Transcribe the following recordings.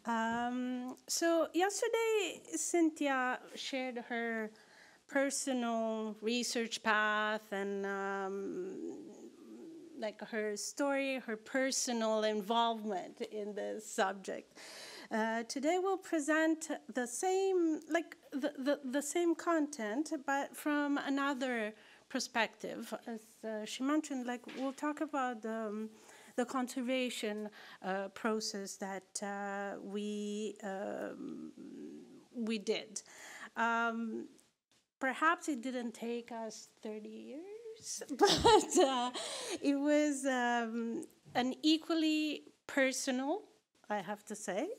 So yesterday, Cynthia shared her personal research path and like her story, her personal involvement in this subject. Today we'll present the same, like the same content, but from another perspective. As she mentioned, like we'll talk about the conservation process that we did. Perhaps it didn't take us 30 years, but it was an equally personal, I have to say,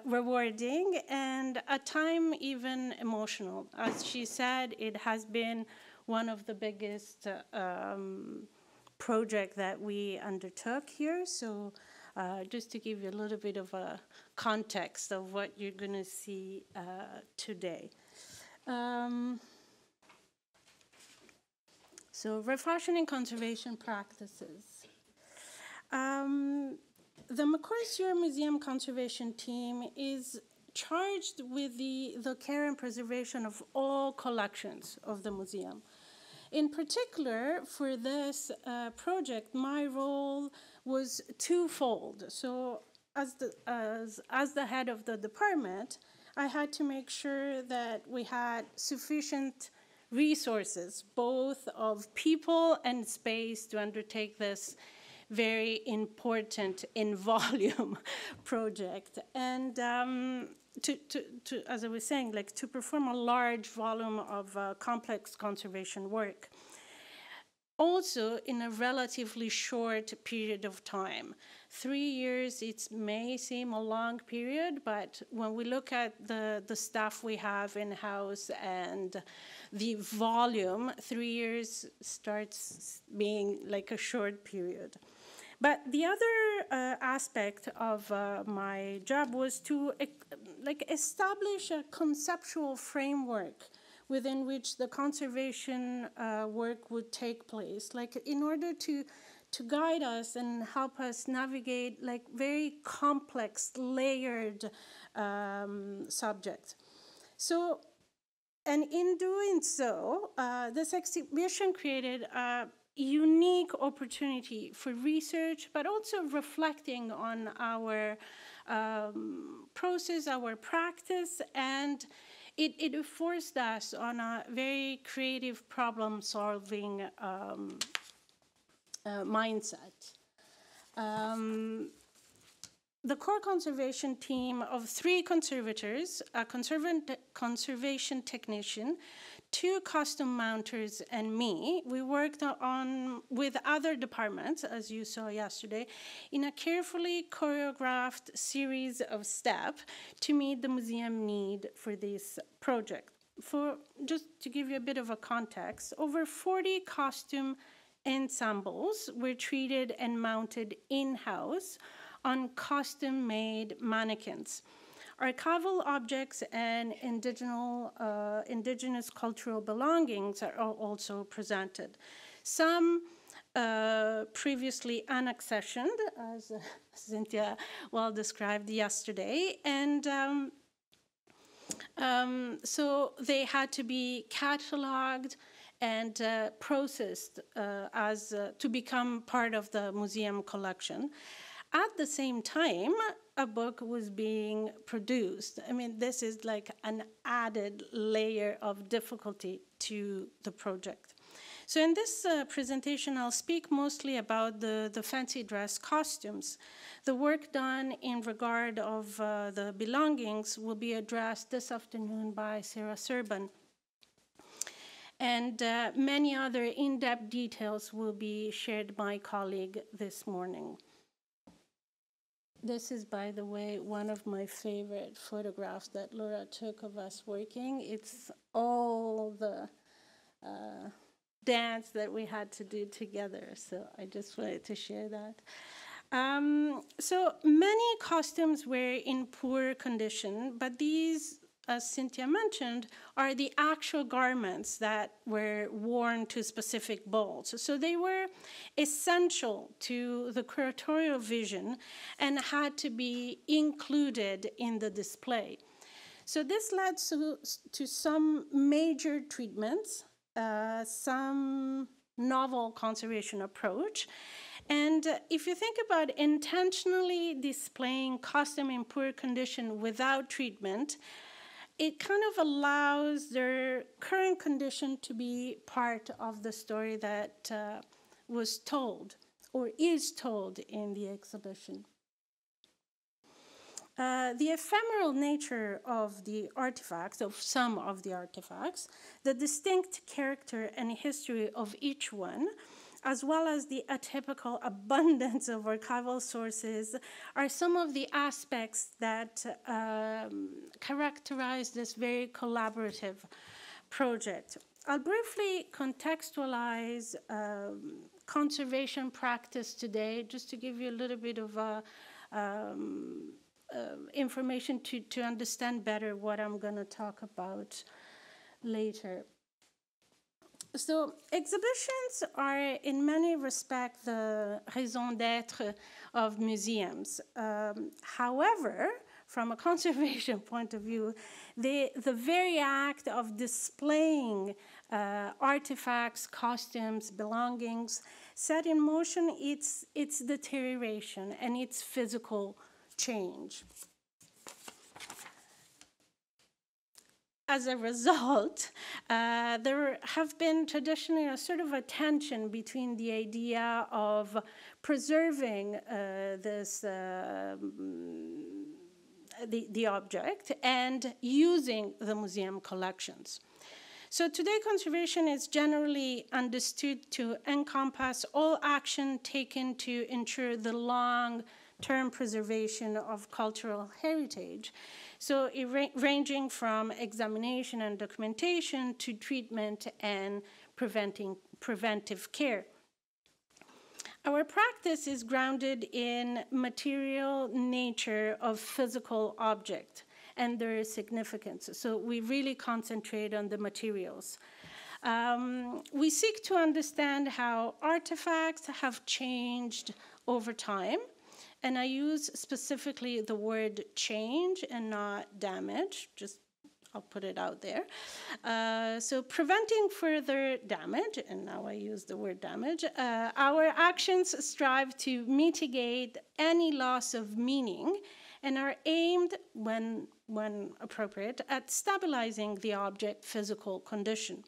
rewarding, and at time even emotional. As she said, it has been one of the biggest project that we undertook here. So just to give you a little bit of a context of what you're going to see today. So refashioning conservation practices. The McCoy Museum Conservation Team is charged with the care and preservation of all collections of the museum. In particular, for this project, my role was twofold. So as the head of the department, I had to make sure that we had sufficient resources, both of people and space, to undertake this very important in volume project. And to, as I was saying, like to perform a large volume of complex conservation work. Also in a relatively short period of time. 3 years, it may seem a long period, but when we look at the staff we have in-house and the volume, 3 years starts being like a short period. But the other aspect of my job was to establish a conceptual framework within which the conservation work would take place, like in order to guide us and help us navigate like very complex, layered subjects. So, and in doing so, this exhibition created a unique opportunity for research, but also reflecting on our process, our practice, and it forced us on a very creative problem-solving mindset. The core conservation team of 3 conservators, a conservation technician, 2 costume mounters, and me, we worked on with other departments, as you saw yesterday, in a carefully choreographed series of steps to meet the museum need for this project. For just to give you a bit of a context, over 40 costume ensembles were treated and mounted in-house on custom-made mannequins. Archival objects and indigenous cultural belongings are also presented. Some previously unaccessioned, as Cynthia well described yesterday, and so they had to be cataloged and processed to become part of the museum collection. At the same time, a book was being produced. I mean, this is like an added layer of difficulty to the project. So in this presentation, I'll speak mostly about the fancy dress costumes. The work done in regard of the belongings will be addressed this afternoon by Sarah Serban. And many other in-depth details will be shared by my colleague this morning. This is, by the way, one of my favorite photographs that Laura took of us working. It's all the dance that we had to do together, so I just wanted to share that. So many costumes were in poor condition, but these as Cynthia mentioned, are the actual garments that were worn to specific balls. So they were essential to the curatorial vision and had to be included in the display. So this led to some major treatments, some novel conservation approach. And if you think about intentionally displaying costume in poor condition without treatment, it kind of allows their current condition to be part of the story that was told or is told in the exhibition. The ephemeral nature of the artifacts, of some of the artifacts, the distinct character and history of each one, as well as the atypical abundance of archival sources, are some of the aspects that characterize this very collaborative project. I'll briefly contextualize conservation practice today, just to give you a little bit of information to understand better what I'm going to talk about later. So exhibitions are in many respects the raison d'être of museums. However, from a conservation point of view, the very act of displaying artifacts, costumes, belongings set in motion its deterioration and its physical change. As a result, there have been traditionally a sort of a tension between the idea of preserving the object and using the museum collections. So today, conservation is generally understood to encompass all action taken to ensure the long-term preservation of cultural heritage. So ranging from examination and documentation to treatment and preventive care. Our practice is grounded in material nature of physical object and their significance. So we really concentrate on the materials. We seek to understand how artifacts have changed over time. And I use specifically the word change and not damage, just I'll put it out there. So preventing further damage, and now I use the word damage, our actions strive to mitigate any loss of meaning and are aimed, when appropriate, at stabilizing the object's physical condition.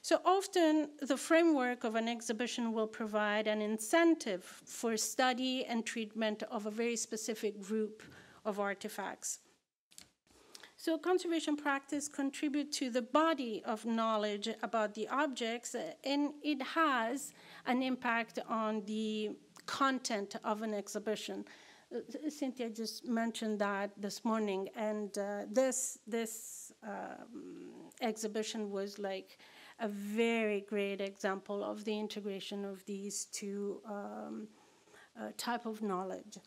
So often, the framework of an exhibition will provide an incentive for study and treatment of a very specific group of artifacts. So conservation practice contributes to the body of knowledge about the objects, and it has an impact on the content of an exhibition. Cynthia just mentioned that this morning, and this exhibition was like a very great example of the integration of these two type of knowledge.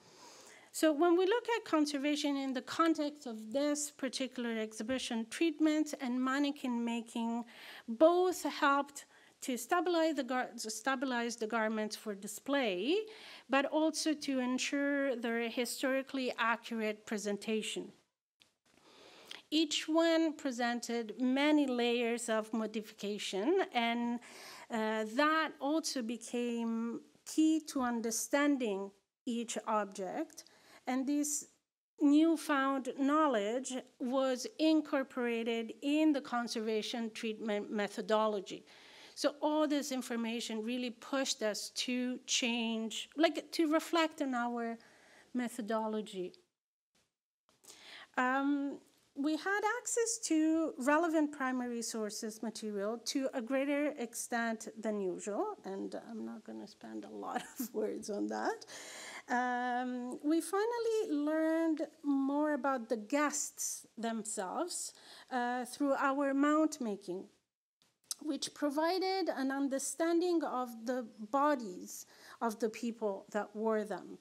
So when we look at conservation in the context of this particular exhibition, treatment and mannequin making both helped to stabilize the garments for display, but also to ensure their historically accurate presentation. Each one presented many layers of modification, and that also became key to understanding each object. And this newfound knowledge was incorporated in the conservation treatment methodology. So all this information really pushed us to change, like to reflect on our methodology. We had access to relevant primary sources material to a greater extent than usual, and I'm not going to spend a lot of words on that. We finally learned more about the guests themselves through our mount making, which provided an understanding of the bodies of the people that wore them.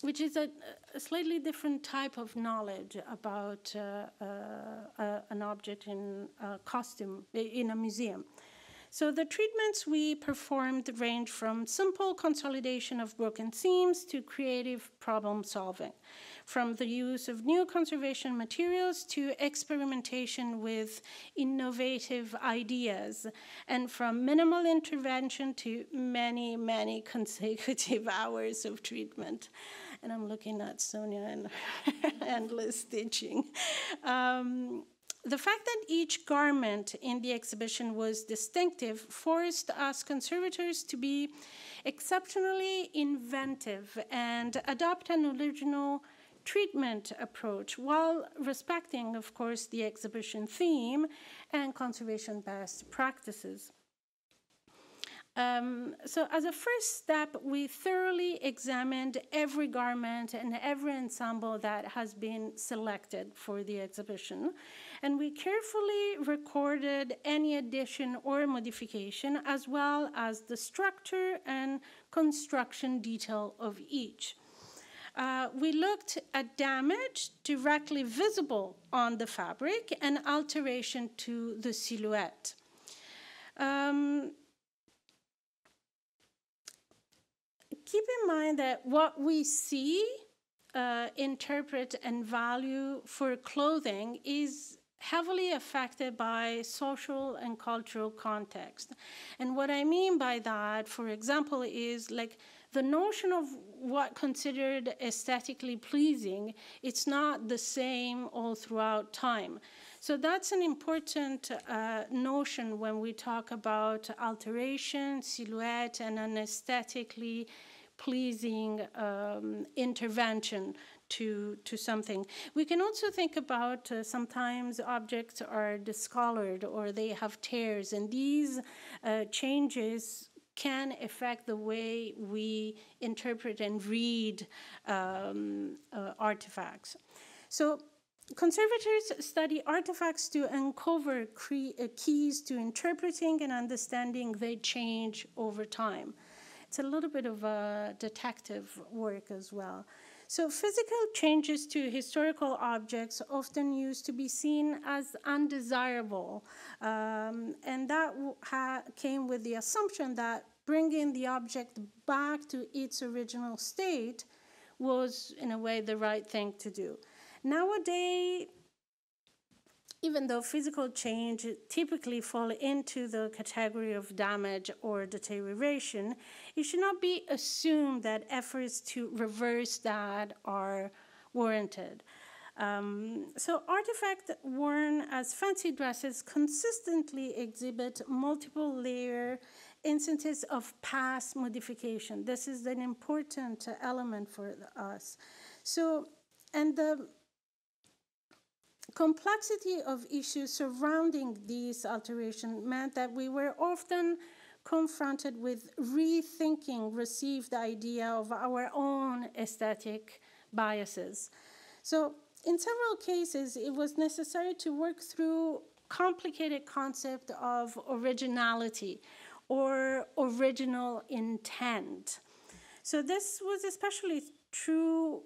which is a slightly different type of knowledge about an object in a costume, in a museum. So the treatments we performed range from simple consolidation of broken themes to creative problem solving, from the use of new conservation materials to experimentation with innovative ideas, and from minimal intervention to many, many consecutive hours of treatment. And I'm looking at Sonia and endless stitching. The fact that each garment in the exhibition was distinctive forced us conservators to be exceptionally inventive and adopt an original treatment approach while respecting, of course, the exhibition theme and conservation best practices. So as a first step, we thoroughly examined every garment and every ensemble that has been selected for the exhibition, and we carefully recorded any addition or modification, as well as the structure and construction detail of each. We looked at damage directly visible on the fabric and alteration to the silhouette. Keep in mind that what we see, interpret, and value for clothing is heavily affected by social and cultural context. And what I mean by that, for example, is like the notion of what considered aesthetically pleasing, it's not the same all throughout time. So that's an important notion when we talk about alteration, silhouette, and an aesthetically pleasing intervention to something. We can also think about sometimes objects are discolored or they have tears, and these changes can affect the way we interpret and read artifacts. So conservators study artifacts to uncover keys to interpreting and understanding they change over time. It's a little bit of a detective work as well. So physical changes to historical objects often used to be seen as undesirable, and that came with the assumption that bringing the object back to its original state was, in a way, the right thing to do. Nowadays, even though physical change typically fall into the category of damage or deterioration, it should not be assumed that efforts to reverse that are warranted. So artifacts worn as fancy dresses consistently exhibit multiple layer instances of past modification. This is an important element for us. So, and the complexity of issues surrounding these alterations meant that we were often confronted with rethinking received idea of our own aesthetic biases. So in several cases, it was necessary to work through complicated concept of originality or original intent. So this was especially true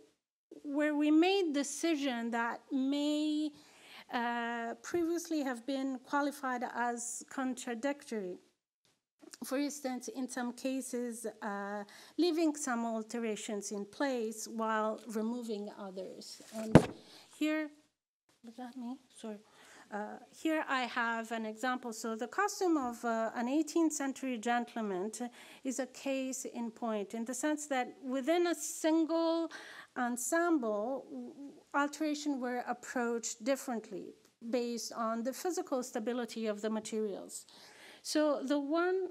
where we made decisions that may previously have been qualified as contradictory. For instance, in some cases, leaving some alterations in place while removing others. And here, was that me? Sorry. Here I have an example. So the costume of an 18th century gentleman is a case in point, in the sense that within a single ensemble, alterations were approached differently based on the physical stability of the materials. So the one,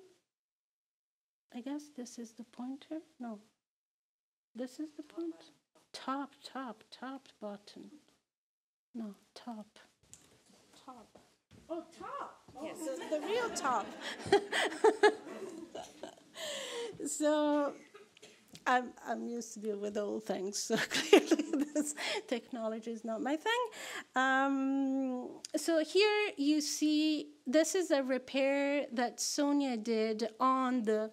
I guess this is the pointer? No, this is the pointer? Top, button. No, top. Oh, top. Oh, yes. The real top. So I'm used to deal with old things, so clearly this technology is not my thing. So here you see, this is a repair that Sonia did on the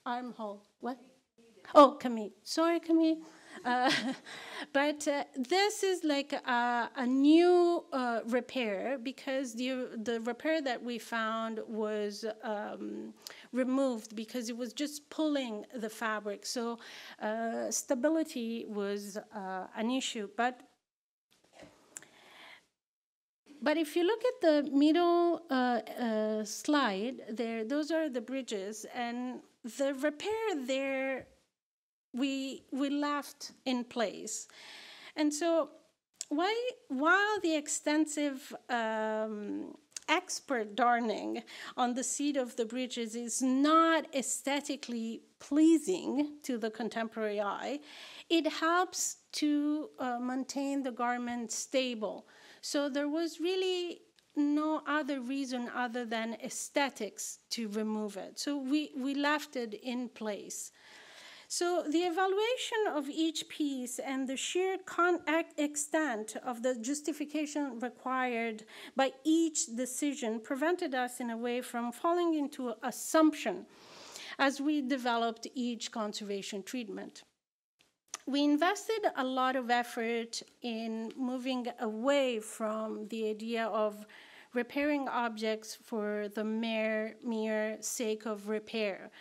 armhole. What? Oh, Camille. Sorry, Camille. But this is like a new repair, because the repair that we found was removed because it was just pulling the fabric. So stability was an issue. But if you look at the middle slide there, those are the bridges, and the repair there we left in place. And so while the extensive expert darning on the seat of the bridges is not aesthetically pleasing to the contemporary eye, it helps to maintain the garment stable. So there was really no other reason other than aesthetics to remove it. So we left it in place. So the evaluation of each piece and the sheer extent of the justification required by each decision prevented us in a way from falling into assumption as we developed each conservation treatment. We invested a lot of effort in moving away from the idea of repairing objects for the mere sake of repair.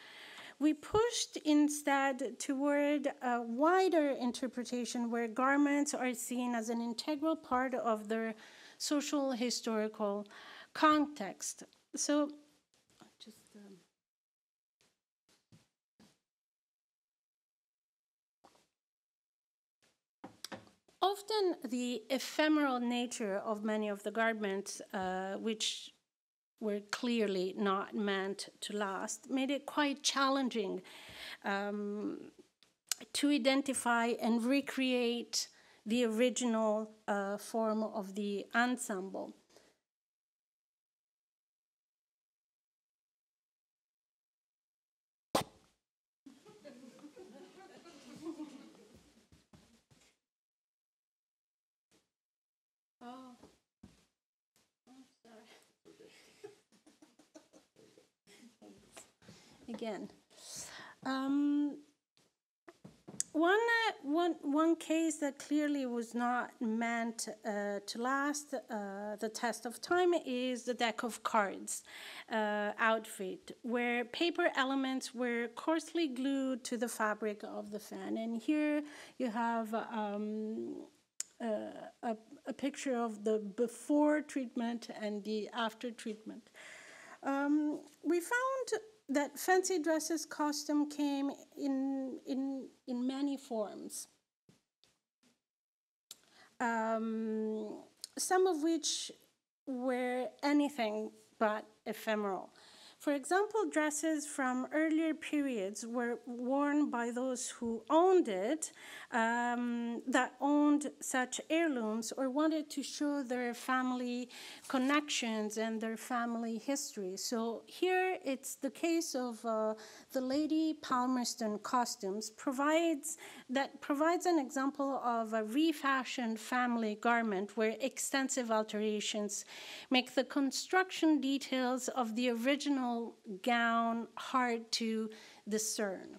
We pushed instead toward a wider interpretation where garments are seen as an integral part of their social historical context. So just often the ephemeral nature of many of the garments, which were clearly not meant to last, made it quite challenging to identify and recreate the original form of the ensemble. Oh, I'm sorry. Again, one case that clearly was not meant to last the test of time is the deck of cards outfit, where paper elements were coarsely glued to the fabric of the fan. And here you have a picture of the before treatment and the after treatment. We found that fancy dresses costume came in many forms, some of which were anything but ephemeral. For example, dresses from earlier periods were worn by those who owned it, that owned such heirlooms or wanted to show their family connections and their family history. So here it's the case of the Lady Palmerston costumes provides an example of a refashioned family garment where extensive alterations make the construction details of the original gown hard to discern.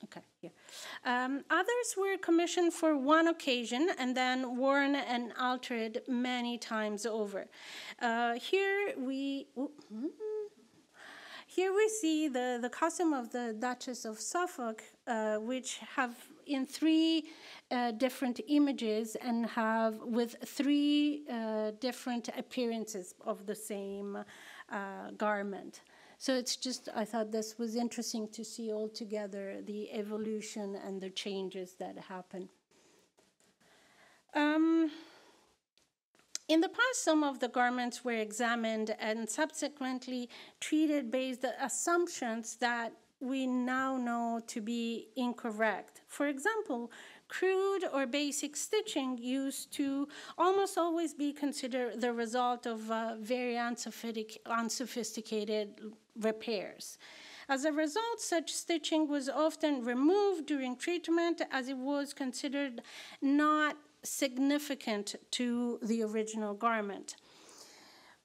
Okay, here. Others were commissioned for one occasion and then worn and altered many times over. Here we see the costume of the Duchess of Suffolk, which have in three different images and have with three different appearances of the same garment. So it's just, I thought this was interesting to see all together the evolution and the changes that happen. In the past, some of the garments were examined and subsequently treated based on assumptions that we now know to be incorrect. For example, crude or basic stitching used to almost always be considered the result of very unsophisticated repairs. As a result, such stitching was often removed during treatment as it was considered not significant to the original garment.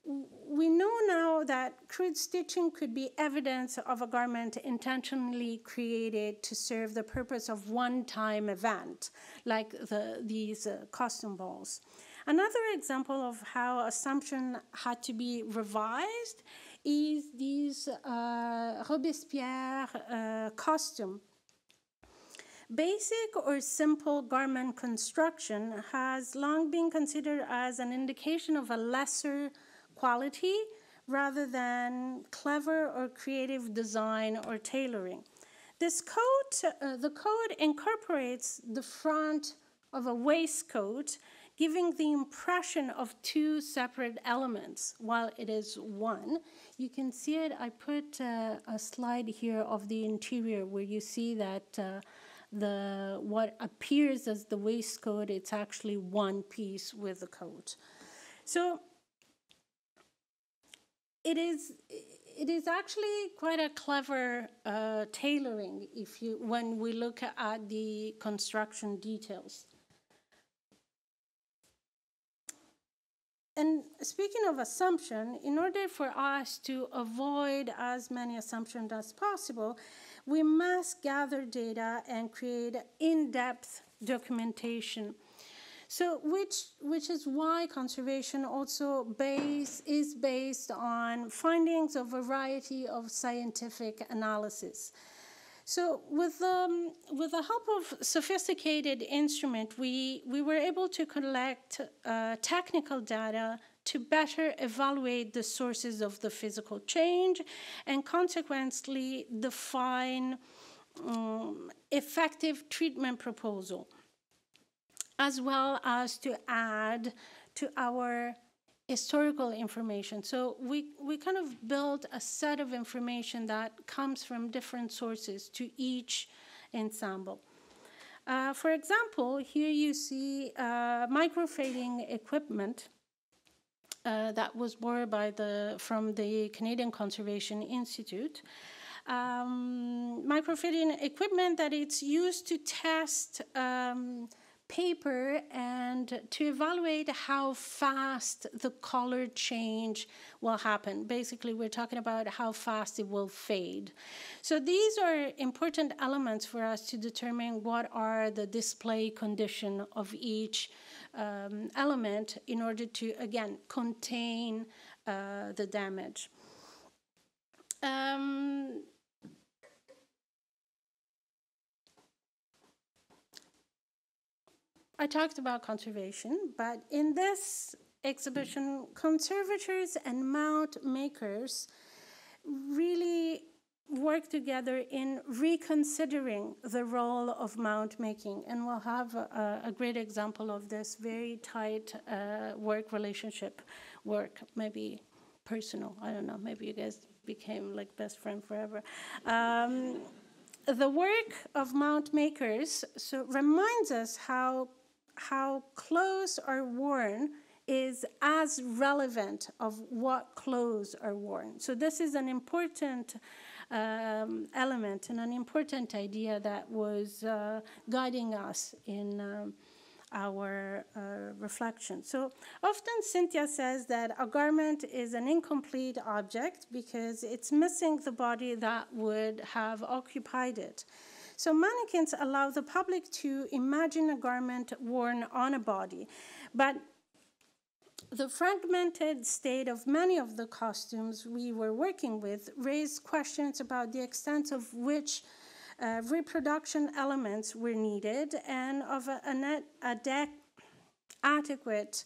we know now that crude stitching could be evidence of a garment intentionally created to serve the purpose of one-time event, like these costume balls. Another example of how assumption had to be revised is these Robespierre costume. Basic or simple garment construction has long been considered as an indication of a lesser quality rather than clever or creative design or tailoring. This code, the code incorporates the front of a waistcoat, giving the impression of two separate elements while it is one. You can see it. I put a slide here of the interior where you see that what appears as the waistcoat, it's actually one piece with the coat. So it is actually quite a clever tailoring when we look at the construction details. And speaking of assumption, in order for us to avoid as many assumptions as possible, we must gather data and create in-depth documentation. So, which is why conservation also is based on findings of a variety of scientific analysis. So, with the help of sophisticated instrument, we were able to collect technical data to better evaluate the sources of the physical change and consequently define effective treatment proposal, as well as to add to our historical information. So we kind of built a set of information that comes from different sources to each ensemble. For example, here you see microfading equipment that was borrowed from the Canadian Conservation Institute. Microfading equipment that it's used to test paper and to evaluate how fast the color change will happen. Basically, we're talking about how fast it will fade. So these are important elements for us to determine what are the display condition of each element in order to, again, contain the damage. I talked about conservation, but in this exhibition, conservators and mount makers really work together in reconsidering the role of mount making. And we'll have a great example of this very tight work relationship, maybe personal, I don't know, maybe you guys became like best friend forever. The work of mount makers reminds us how clothes are worn is as relevant of what clothes are worn. So this is an important element and an important idea that was guiding us in our reflection. So often Cynthia says that a garment is an incomplete object because it's missing the body that would have occupied it. So mannequins allow the public to imagine a garment worn on a body, but the fragmented state of many of the costumes we were working with raised questions about the extent of which reproduction elements were needed and of an adequate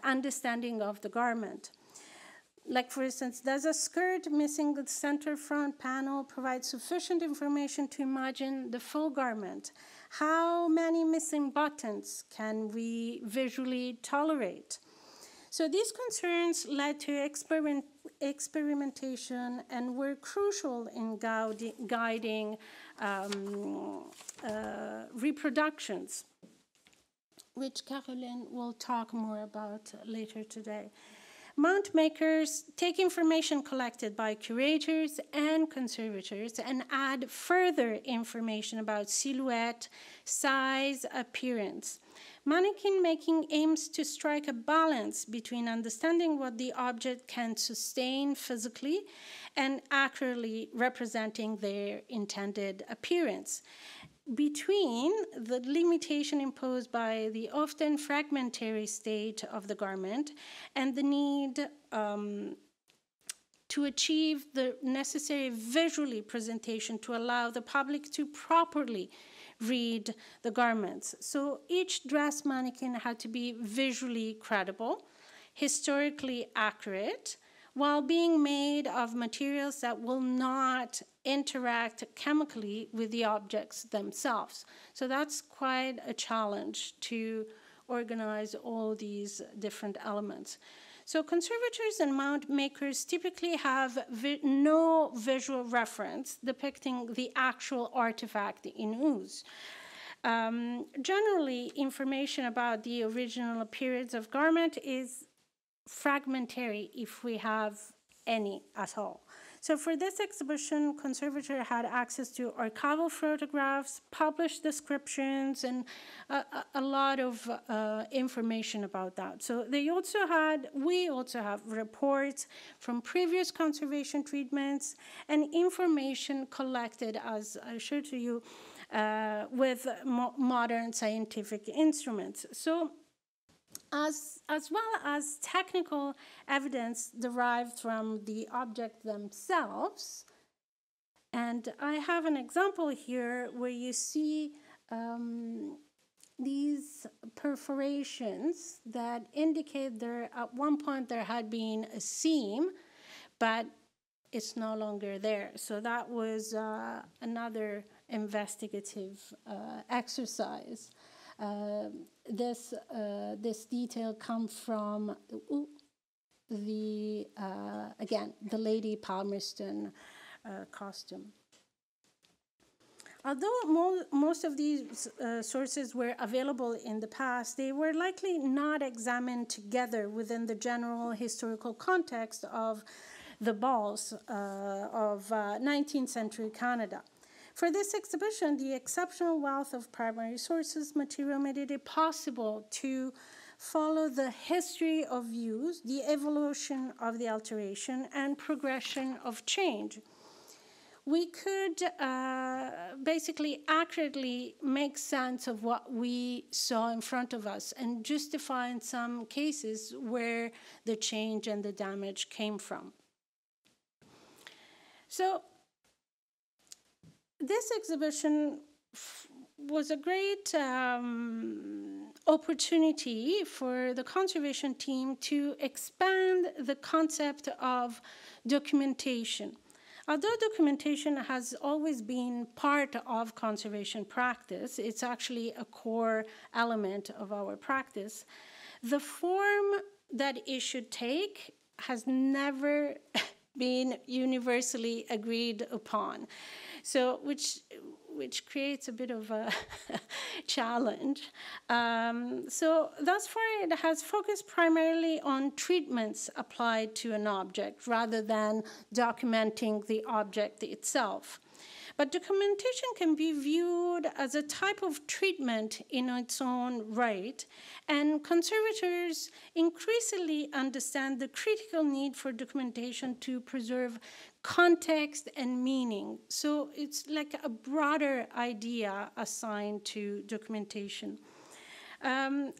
understanding of the garment. Like, for instance, does a skirt missing the center front panel provide sufficient information to imagine the full garment? How many missing buttons can we visually tolerate? So these concerns led to experimentation and were crucial in guiding reproductions, which Caroline will talk more about later today. Mount makers take information collected by curators and conservators and add further information about silhouette, size, appearance. Mannequin making aims to strike a balance between understanding what the object can sustain physically and accurately representing their intended appearance, between the limitation imposed by the often fragmentary state of the garment and the need to achieve the necessary visually presentation to allow the public to properly read the garments. So each dress mannequin had to be visually credible, historically accurate, while being made of materials that will not interact chemically with the objects themselves. So that's quite a challenge to organize all these different elements. So conservators and mount makers typically have no visual reference depicting the actual artifact in use. Generally, information about the original appearance of garment is fragmentary, if we have any at all. So for this exhibition, conservator had access to archival photographs, published descriptions, and a lot of information about that. So we also have reports from previous conservation treatments and information collected, as I showed to you, with modern scientific instruments. So as well as technical evidence derived from the object themselves. And I have an example here where you see these perforations that indicate at one point there had been a seam, but it's no longer there. So that was another investigative exercise. This detail comes from again, the Lady Palmerston costume. Although most of these sources were available in the past, they were likely not examined together within the general historical context of the Bals of 19th century Canada. For this exhibition, the exceptional wealth of primary sources material made it possible to follow the history of use, the evolution of the alteration, and progression of change. We could basically accurately make sense of what we saw in front of us and justify in some cases where the change and the damage came from. So this exhibition was a great opportunity for the conservation team to expand the concept of documentation. Although documentation has always been part of conservation practice, it's actually a core element of our practice, the form that it should take has never been universally agreed upon. So, which creates a bit of a challenge. So thus far, it has focused primarily on treatments applied to an object rather than documenting the object itself. But documentation can be viewed as a type of treatment in its own right, and conservators increasingly understand the critical need for documentation to preserve context and meaning. So it's like a broader idea assigned to documentation. An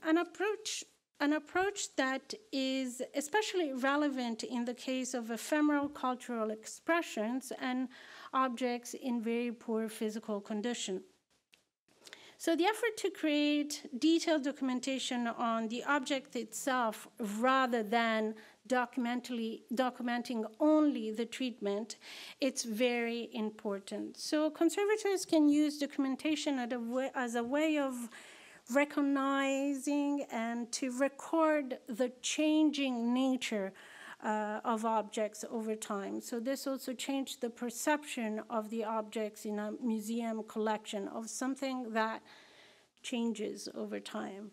approach that is especially relevant in the case of ephemeral cultural expressions and objects in very poor physical condition. So the effort to create detailed documentation on the object itself rather than documenting only the treatment, it's very important. So conservators can use documentation as a way of recognizing and to record the changing nature of objects over time. So this also changed the perception of the objects in a museum collection of something that changes over time.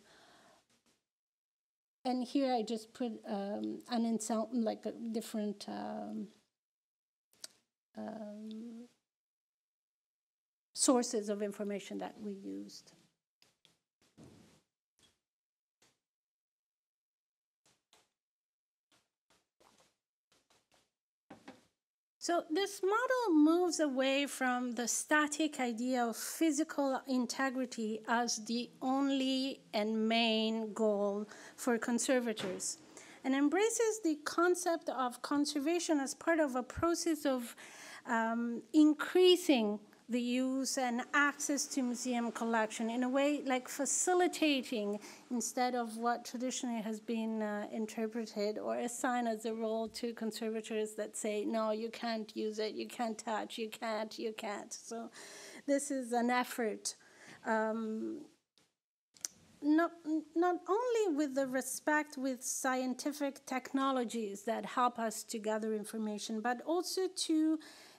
And here I just put an example, like a different sources of information that we used. So this model moves away from the static idea of physical integrity as the only and main goal for conservators, and embraces the concept of conservation as part of a process of increasing the use and access to museum collection, in a way like facilitating instead of what traditionally has been interpreted or assigned as a role to conservators that say, no, you can't use it, you can't touch, you can't. So this is an effort not only with the respect with scientific technologies that help us to gather information, but also to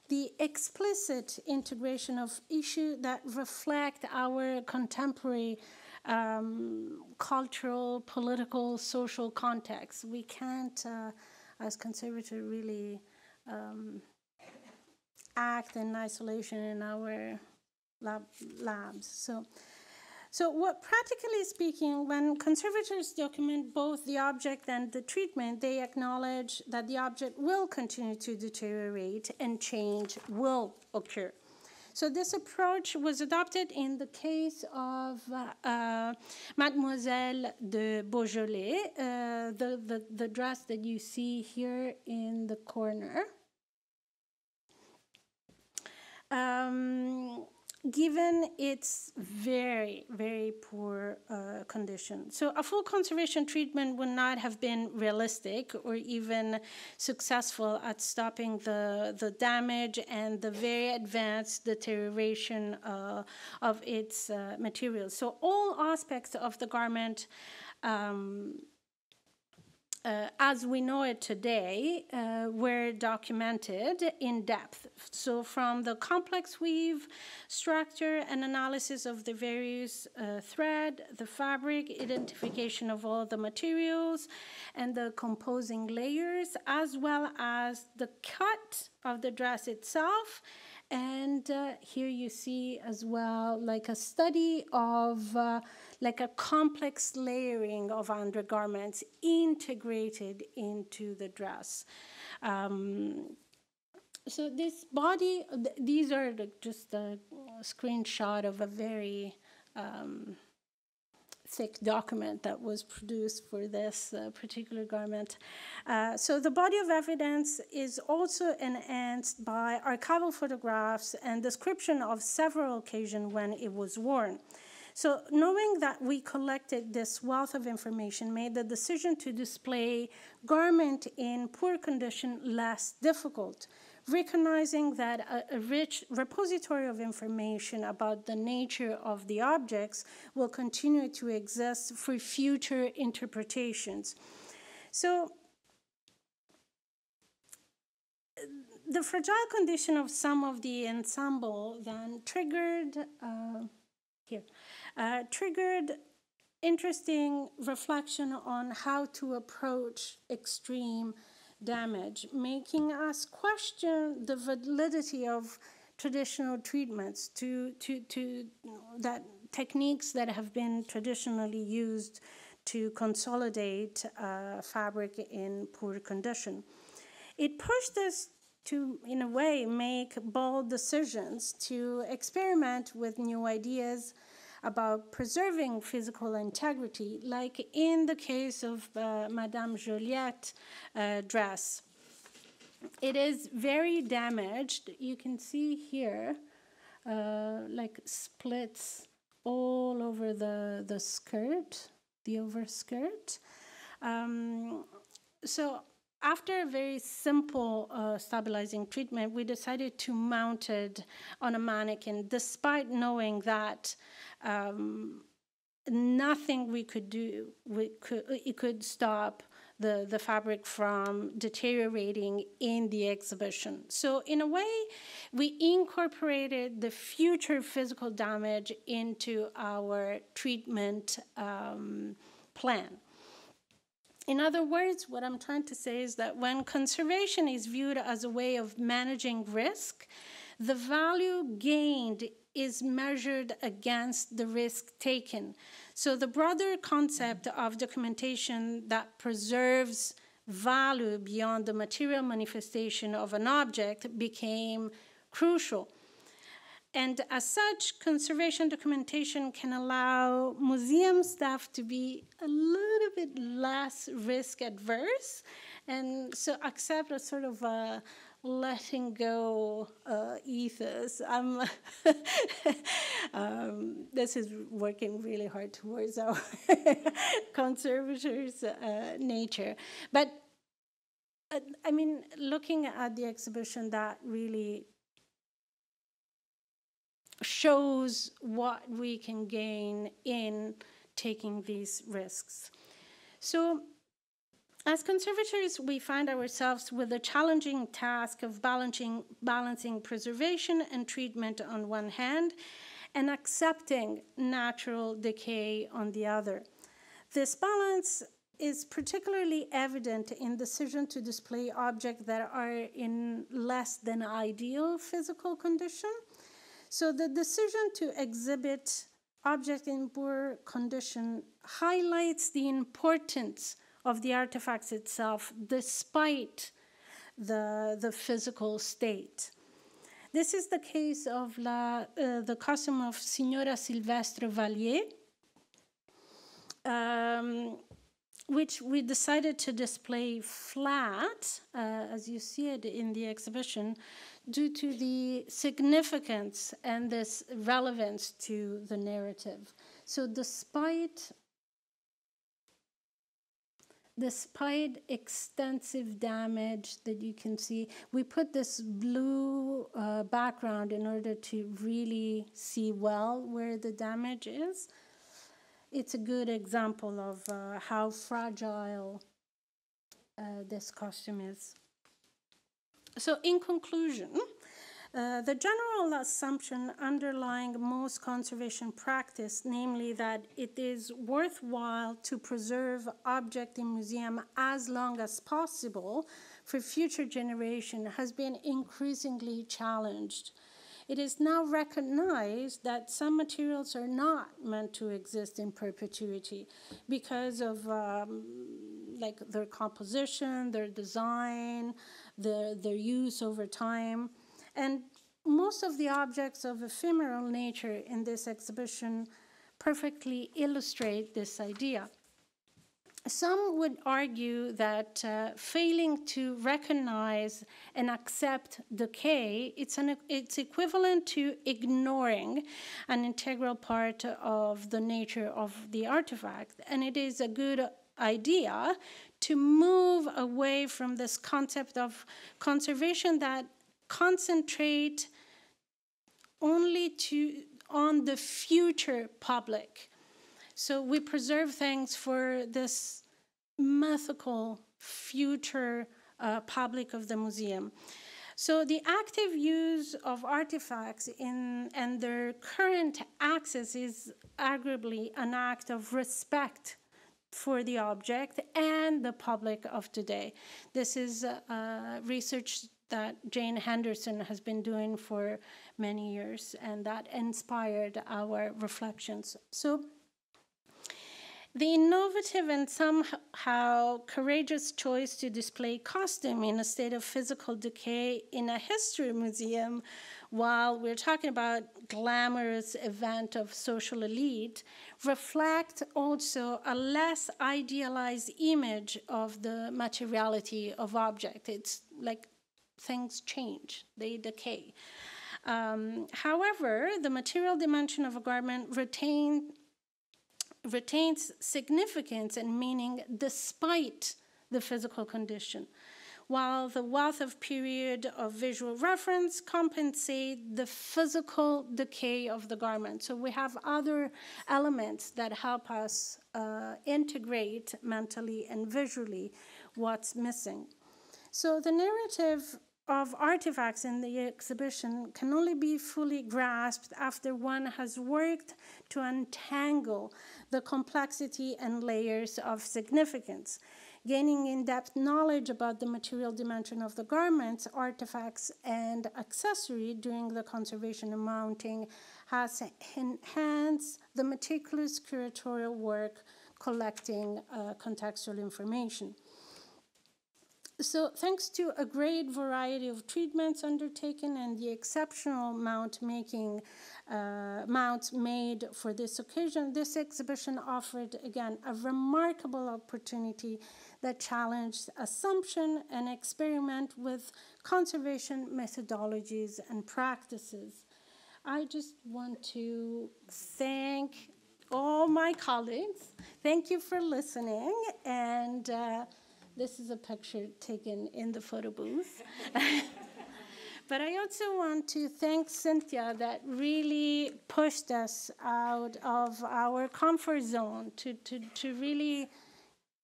the explicit integration of issues that reflect our contemporary cultural, political, social context. We can't, as conservators, really act in isolation in our labs. So what, practically speaking, when conservators document both the object and the treatment, they acknowledge that the object will continue to deteriorate and change will occur. So this approach was adopted in the case of Mademoiselle de Beaujolais, the dress that you see here in the corner. Given its very, very poor condition. So a full conservation treatment would not have been realistic or even successful at stopping the damage and the very advanced deterioration of its materials. So all aspects of the garment as we know it today, were documented in depth. So from the complex weave structure and analysis of the various thread, the fabric, identification of all the materials and the composing layers, as well as the cut of the dress itself. And here you see as well like a study of like a complex layering of undergarments integrated into the dress. So this body, these are just a screenshot of a very thick document that was produced for this particular garment. So the body of evidence is also enhanced by archival photographs and description of several occasions when it was worn. So knowing that we collected this wealth of information made the decision to display garment in poor condition less difficult, recognizing that a rich repository of information about the nature of the objects will continue to exist for future interpretations. So the fragile condition of some of the ensemble then triggered interesting reflection on how to approach extreme damage, making us question the validity of traditional treatments to that techniques that have been traditionally used to consolidate fabric in poor condition. It pushed us to, in a way, make bold decisions to experiment with new ideas about preserving physical integrity, like in the case of Madame Joliette dress. It is very damaged. You can see here, like splits all over the skirt, the overskirt. So after a very simple stabilizing treatment, we decided to mount it on a mannequin, despite knowing that nothing we could do, it could stop the fabric from deteriorating in the exhibition. So in a way, we incorporated the future physical damage into our treatment plan. In other words, what I'm trying to say is that when conservation is viewed as a way of managing risk, the value gained is measured against the risk taken. So the broader concept of documentation that preserves value beyond the material manifestation of an object became crucial. And as such, conservation documentation can allow museum staff to be a little bit less risk adverse, and so accept a sort of a letting go ethos. This is working really hard towards our conservators' nature. But I mean, looking at the exhibition, that really shows what we can gain in taking these risks. So as conservators, we find ourselves with the challenging task of balancing preservation and treatment on one hand, and accepting natural decay on the other. This balance is particularly evident in decision to display objects that are in less than ideal physical condition. So the decision to exhibit objects in poor condition highlights the importance of the artifacts itself, despite the physical state. This is the case of the costume of Signora Silvestre Vallier, which we decided to display flat, as you see it in the exhibition, due to the significance and this relevance to the narrative. So despite extensive damage that you can see, we put this blue background in order to really see well where the damage is. It's a good example of how fragile this costume is. So in conclusion, the general assumption underlying most conservation practice, namely that it is worthwhile to preserve objects in museum as long as possible for future generation, has been increasingly challenged. It is now recognized that some materials are not meant to exist in perpetuity because of like their composition, their design, their use over time. And most of the objects of ephemeral nature in this exhibition perfectly illustrate this idea. Some would argue that failing to recognize and accept decay, it's equivalent to ignoring an integral part of the nature of the artifact. And it is a good idea to move away from this concept of conservation that concentrate only on the future public. So we preserve things for this mythical future public of the museum. So the active use of artifacts and their current access is arguably an act of respect for the object and the public of today. This is research that Jane Henderson has been doing for many years, and that inspired our reflections. So the innovative and somehow courageous choice to display costume in a state of physical decay in a history museum, while we're talking about glamorous event of social elite, reflect also a less idealized image of the materiality of object. It's like things change, they decay. However, the material dimension of a garment retains significance and meaning despite the physical condition, while the wealth of period of visual reference compensate the physical decay of the garment. So we have other elements that help us integrate mentally and visually what's missing. So the narrative of artifacts in the exhibition can only be fully grasped after one has worked to untangle the complexity and layers of significance. Gaining in-depth knowledge about the material dimension of the garments, artifacts, and accessory during the conservation and mounting has enhanced the meticulous curatorial work collecting contextual information. So thanks to a great variety of treatments undertaken and the exceptional mounts made for this occasion, this exhibition offered, again, a remarkable opportunity that challenged assumption and experiment with conservation methodologies and practices. I just want to thank all my colleagues. Thank you for listening. And this is a picture taken in the photo booth. But I also want to thank Cynthia that really pushed us out of our comfort zone to really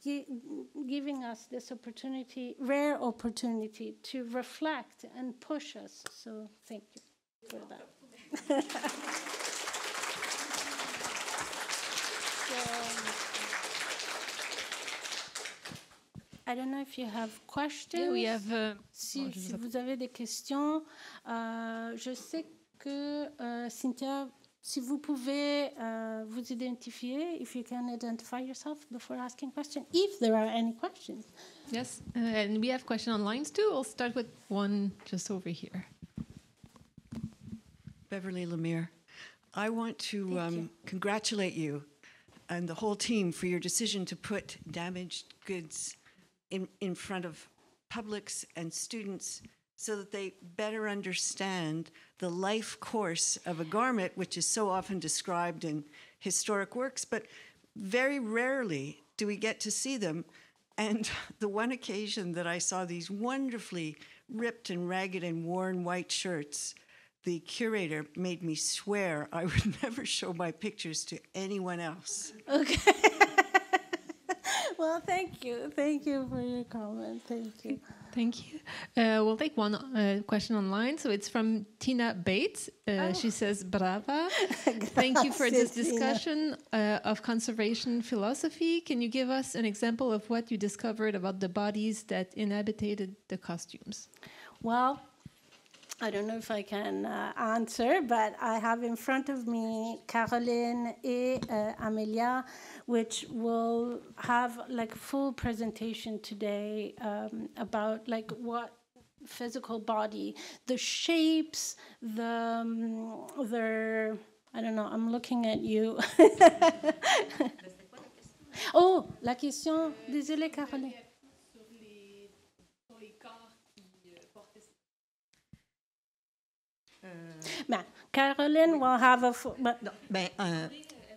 giving us this opportunity, rare opportunity to reflect and push us. So thank you for that. I don't know if you have questions. Yeah, we have, si vous avez des questions, je sais que Cynthia, si vous pouvez vous identifier, if you can identify yourself before asking questions, if there are any questions. Yes, and we have questions online too. I'll start with one just over here. Beverly Lemire, I want to congratulate you and the whole team for your decision to put damaged goods in front of publics and students so that they better understand the life course of a garment, which is so often described in historic works, but very rarely do we get to see them. And the one occasion that I saw these wonderfully ripped and ragged and worn white shirts, the curator made me swear I would never show my pictures to anyone else. Okay. Well, thank you. Thank you for your comment. Thank you. Thank you. We'll take one question online. So it's from Tina Bates. She says, Brava. Thank you for this discussion of conservation philosophy. Can you give us an example of what you discovered about the bodies that inhabited the costumes? Well, I don't know if I can answer, but I have in front of me Caroline and Amelia, which will have like full presentation today about like what physical body, the shapes, their, I don't know, I'm looking at you. Oh, la question, désolé Caroline. Caroline will have a...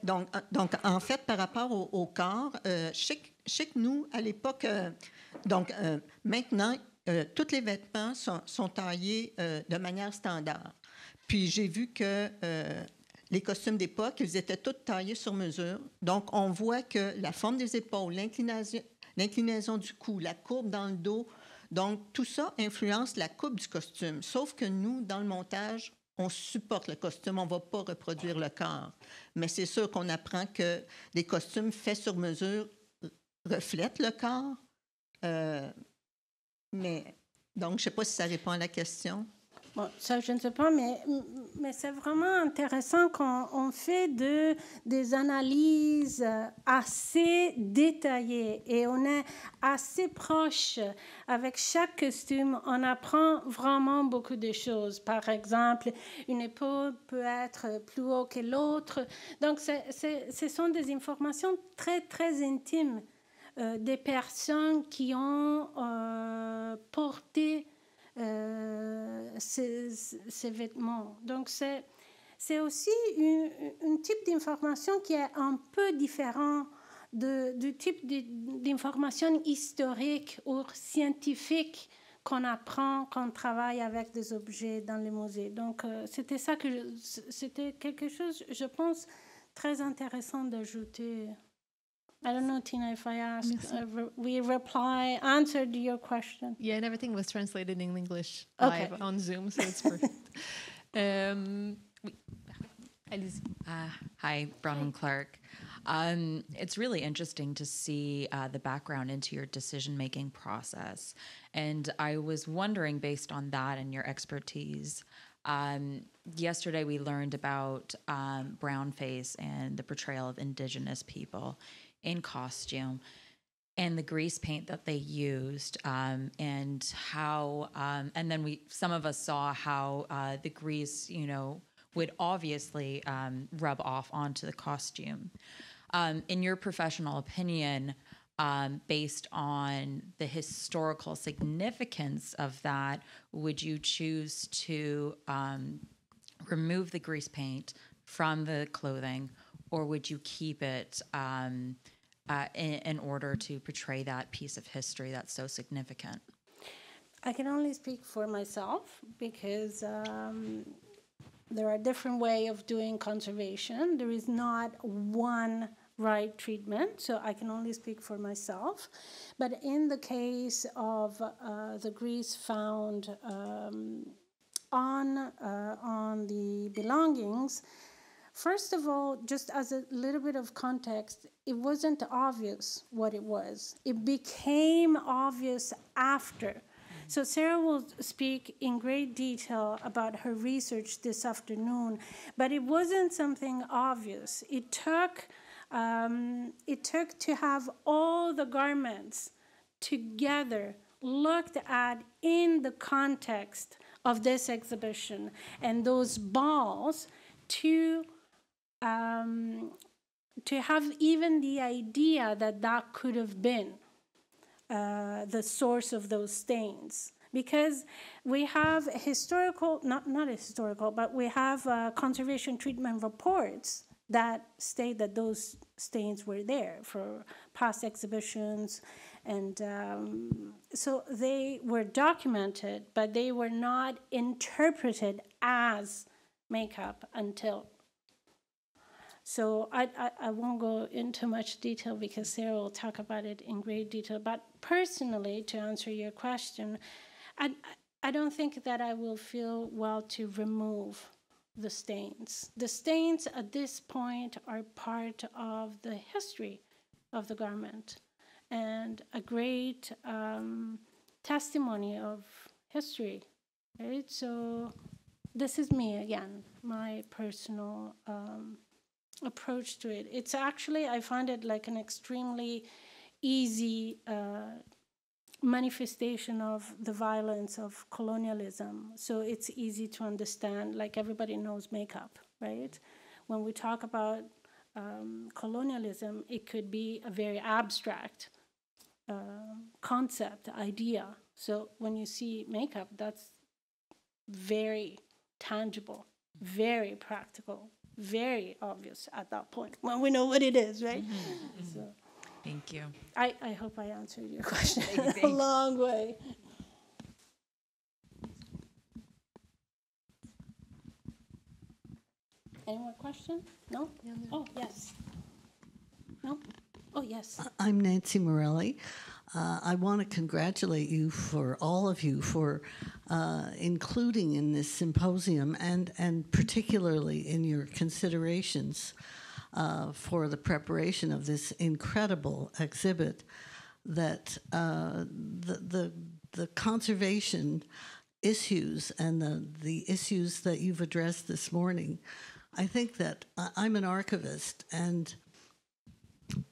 Donc, en fait, par rapport au corps, je sais que nous, à l'époque, maintenant, tous les vêtements sont taillés de manière standard. Puis j'ai vu que les costumes d'époque, ils étaient tous taillés sur mesure. Donc, on voit que la forme des épaules, l'inclinaison du cou, la courbe dans le dos, donc tout ça influence la coupe du costume. Sauf que nous, dans le montage, on supporte le costume, on ne va pas reproduire le corps. Mais c'est sûr qu'on apprend que des costumes faits sur mesure reflètent le corps. Mais donc, je ne sais pas si ça répond à la question. Bon, ça, je ne sais pas, mais c'est vraiment intéressant quand on fait des analyses assez détaillées et on est assez proche avec chaque costume. On apprend vraiment beaucoup de choses. Par exemple, une épaule peut être plus haut que l'autre. Donc, ce sont des informations très, très intimes des personnes qui ont porté ces vêtements. Donc, c'est aussi un type d'information qui est un peu différent du type d'information historique ou scientifique qu'on apprend quand on travaille avec des objets dans les musées. Donc, c'était quelque chose, je pense, très intéressant d'ajouter. I don't know, Tina, if I asked, we answered your question. Yeah, and everything was translated in English Okay. live on Zoom, so it's perfect. Allez-y. Hi, Bronwyn Clark. It's really interesting to see the background into your decision-making process. And I was wondering, based on that and your expertise, yesterday we learned about brownface and the portrayal of Indigenous people in costume. and the grease paint that they used, and how, and then some of us saw how the grease, would obviously rub off onto the costume. In your professional opinion, based on the historical significance of that, would you choose to remove the grease paint from the clothing, or would you keep it in order to portray that piece of history that's so significant? I can only speak for myself because there are different ways of doing conservation. There is not one right treatment, so I can only speak for myself. But in the case of the grease found on the belongings, first of all, just as a little bit of context, it wasn't obvious what it was. It became obvious after. So Sarah will speak in great detail about her research this afternoon, but it wasn't something obvious. It took to have all the garments together looked at in the context of this exhibition and those balls to have even the idea that could have been the source of those stains. Because we have not historical, but we have conservation treatment reports that state that those stains were there for past exhibitions. And so they were documented, but they were not interpreted as makeup until. So I won't go into much detail because Sarah will talk about it in great detail. But personally, to answer your question, I don't think that I will feel well to remove the stains. The stains at this point are part of the history of the garment and a great testimony of history, right? So this is me again, my personal approach to it. It's actually, I find it like an extremely easy manifestation of the violence of colonialism. So it's easy to understand, like everybody knows makeup, right? When we talk about colonialism, it could be a very abstract concept, idea. So when you see makeup, that's very tangible, very practical, very obvious at that point when we know what it is, right? Mm-hmm. So, thank you. I hope I answered your question a long way. Any more questions? No? Oh, yes. No? Oh, yes. I'm Nancy Morelli. I want to congratulate you for all of you for including in this symposium and particularly in your considerations for the preparation of this incredible exhibit that the conservation issues and the issues that you've addressed this morning. I think that I'm an archivist, and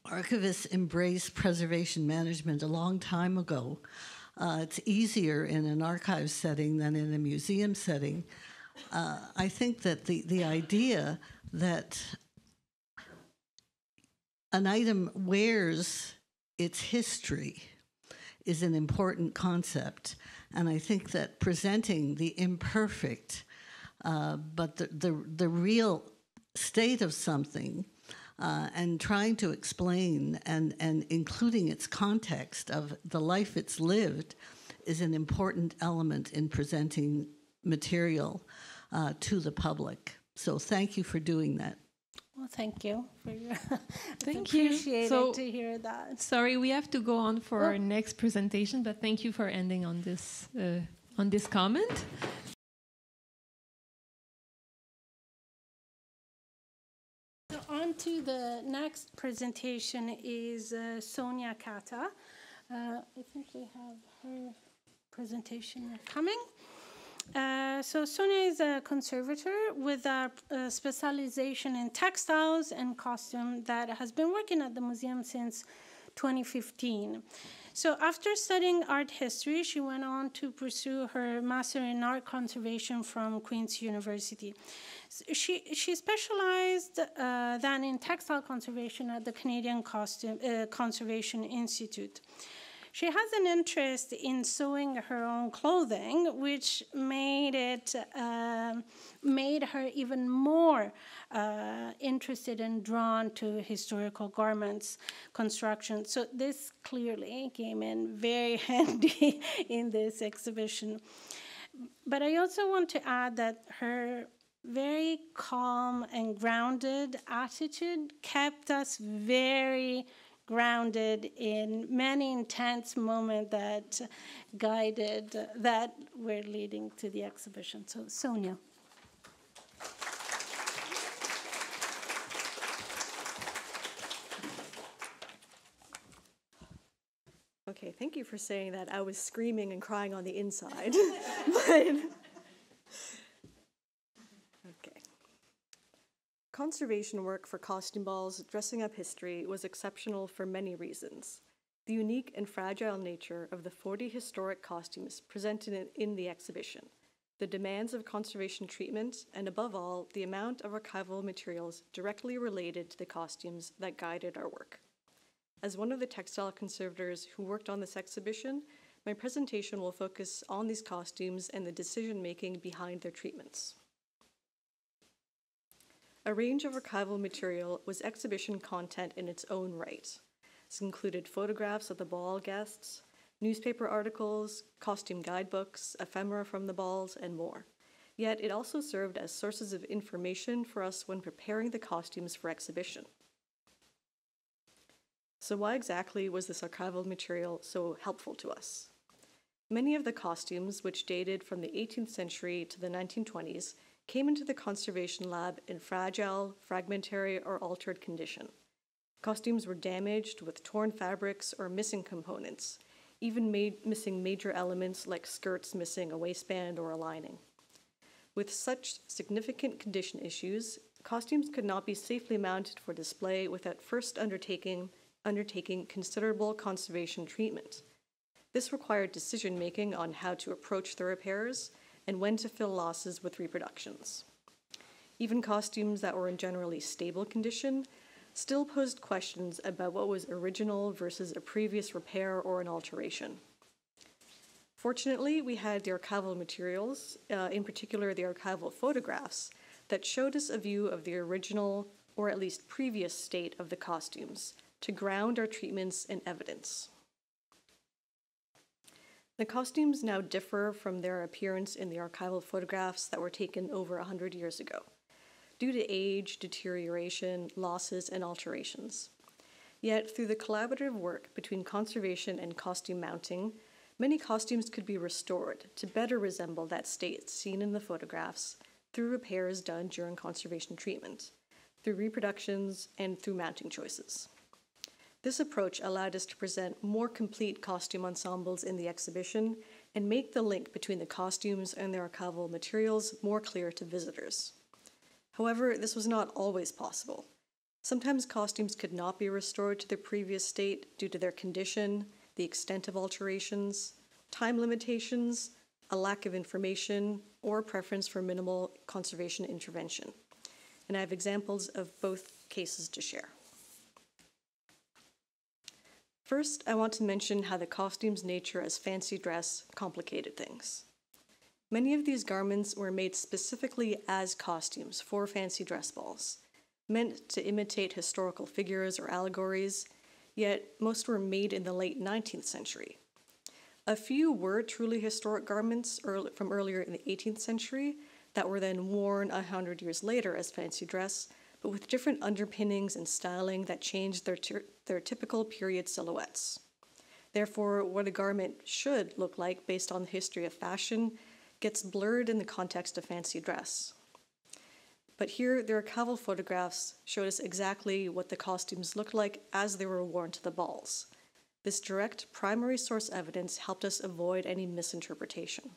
archivists embraced preservation management a long time ago. It's easier in an archive setting than in a museum setting. I think that the idea that an item wears its history is an important concept. And I think that presenting the imperfect, but the real state of something, and trying to explain and including its context of the life it's lived is an important element in presenting material to the public. So thank you for doing that. Well, thank you for your. Thank you. Appreciate it to hear that. Sorry, we have to go on for our next presentation, but thank you for ending on this comment. So on to the next presentation is Sonia Kata. I think we have her presentation coming. So Sonia is a conservator with a specialization in textiles and costume that has been working at the museum since 2015. So after studying art history, she went on to pursue her master in art conservation from Queen's University. She specialized then in textile conservation at the Canadian Conservation Institute. She has an interest in sewing her own clothing, which made her even more interested and drawn to historical garments construction. So this clearly came in very handy in this exhibition. But I also want to add that her very calm and grounded attitude kept us very grounded in many intense moments that were leading to the exhibition. So, Sonia. Okay, thank you for saying that. I was screaming and crying on the inside. Okay. Conservation work for costume balls, dressing up history, was exceptional for many reasons. The unique and fragile nature of the 40 historic costumes presented in the exhibition, the demands of conservation treatment, and above all, the amount of archival materials directly related to the costumes that guided our work. As one of the textile conservators who worked on this exhibition, my presentation will focus on these costumes and the decision-making behind their treatments. A range of archival material was exhibition content in its own right. This included photographs of the ball guests, newspaper articles, costume guidebooks, ephemera from the balls, and more. Yet it also served as sources of information for us when preparing the costumes for exhibition. So why exactly was this archival material so helpful to us? Many of the costumes, which dated from the 18th century to the 1920s, came into the conservation lab in fragile, fragmentary, or altered condition. Costumes were damaged with torn fabrics or missing components, even missing major elements like skirts missing a waistband or a lining. With such significant condition issues, costumes could not be safely mounted for display without first undertaking considerable conservation treatment. This required decision-making on how to approach the repairs and when to fill losses with reproductions. Even costumes that were in generally stable condition still posed questions about what was original versus a previous repair or an alteration. Fortunately, we had the archival materials, in particular the archival photographs, that showed us a view of the original or at least previous state of the costumes to ground our treatments in evidence. The costumes now differ from their appearance in the archival photographs that were taken over 100 years ago, due to age, deterioration, losses, and alterations. Yet, through the collaborative work between conservation and costume mounting, many costumes could be restored to better resemble that state seen in the photographs through repairs done during conservation treatment, through reproductions, and through mounting choices. This approach allowed us to present more complete costume ensembles in the exhibition and make the link between the costumes and their archival materials more clear to visitors. However, this was not always possible. Sometimes costumes could not be restored to their previous state due to their condition, the extent of alterations, time limitations, a lack of information, or preference for minimal conservation intervention. And I have examples of both cases to share. First, I want to mention how the costume's nature as fancy dress complicated things. Many of these garments were made specifically as costumes for fancy dress balls, meant to imitate historical figures or allegories, yet most were made in the late 19th century. A few were truly historic garments from earlier in the 18th century that were then worn 100 years later as fancy dress, but with different underpinnings and styling that changed their typical period silhouettes. Therefore, what a garment should look like based on the history of fashion gets blurred in the context of fancy dress. But here, the archival photographs showed us exactly what the costumes looked like as they were worn to the balls. This direct primary source evidence helped us avoid any misinterpretation.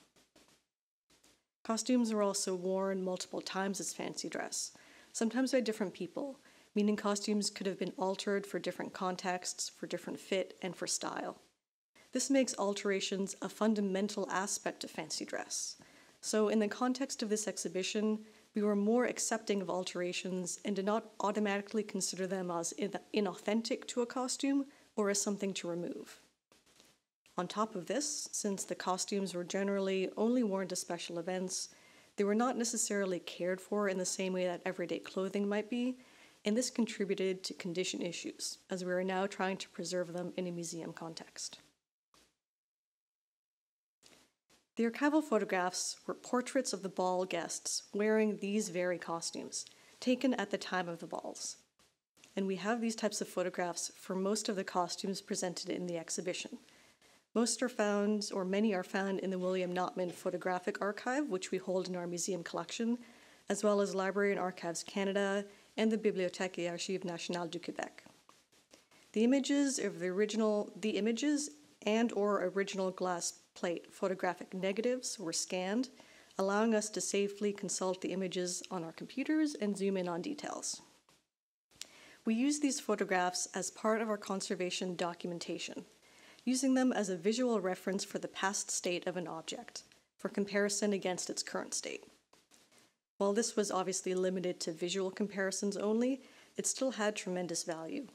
Costumes were also worn multiple times as fancy dress, sometimes by different people, meaning costumes could have been altered for different contexts, for different fit, and for style. This makes alterations a fundamental aspect of fancy dress. So in the context of this exhibition, we were more accepting of alterations and did not automatically consider them as inauthentic to a costume or as something to remove. On top of this, since the costumes were generally only worn to special events, they were not necessarily cared for in the same way that everyday clothing might be, and this contributed to condition issues, as we are now trying to preserve them in a museum context. The archival photographs were portraits of the ball guests wearing these very costumes, taken at the time of the balls. And we have these types of photographs for most of the costumes presented in the exhibition. Most are found, or many are found, in the William Notman Photographic Archive, which we hold in our museum collection, as well as Library and Archives Canada and the Bibliothèque et Archives Nationales du Québec. The images and or original glass plate photographic negatives were scanned, allowing us to safely consult the images on our computers and zoom in on details. We use these photographs as part of our conservation documentation, using them as a visual reference for the past state of an object, for comparison against its current state. While this was obviously limited to visual comparisons only, it still had tremendous value.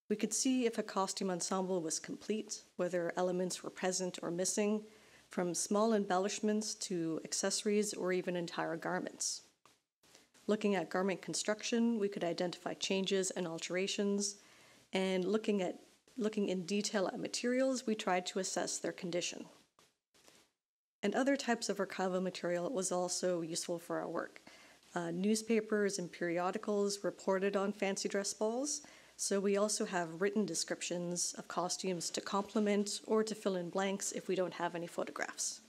We could see if a costume ensemble was complete, whether elements were present or missing, from small embellishments to accessories or even entire garments. Looking at garment construction, we could identify changes and alterations, and looking in detail at materials, we tried to assess their condition. And other types of archival material was also useful for our work. Newspapers and periodicals reported on fancy dress balls, so we also have written descriptions of costumes to complement or to fill in blanks if we don't have any photographs.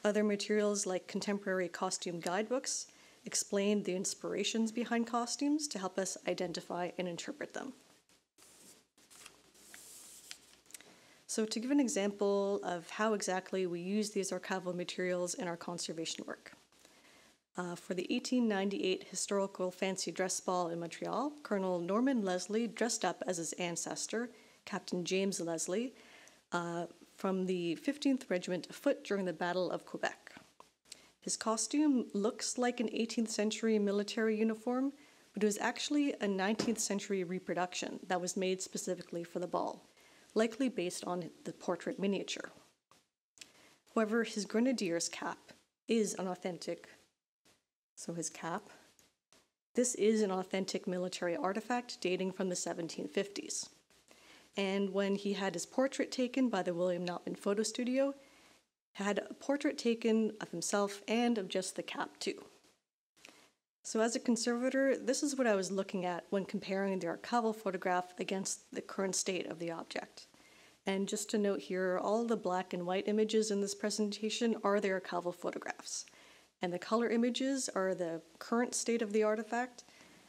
Other materials like contemporary costume guidebooks explained the inspirations behind costumes to help us identify and interpret them. So to give an example of how exactly we use these archival materials in our conservation work. For the 1898 historical fancy dress ball in Montreal, Colonel Norman Leslie dressed up as his ancestor, Captain James Leslie, from the 15th Regiment of Foot during the Battle of Quebec. His costume looks like an 18th century military uniform, but it was actually a 19th century reproduction that was made specifically for the ball, likely based on the portrait miniature. However, his grenadier's cap is an authentic, so his cap, this is an authentic military artifact dating from the 1750s. And when he had his portrait taken by the William Notman Photo Studio, had a portrait taken of himself and of just the cap too. So as a conservator, this is what I was looking at when comparing the archival photograph against the current state of the object. And just to note here, all the black and white images in this presentation are the archival photographs. And the color images are the current state of the artifact,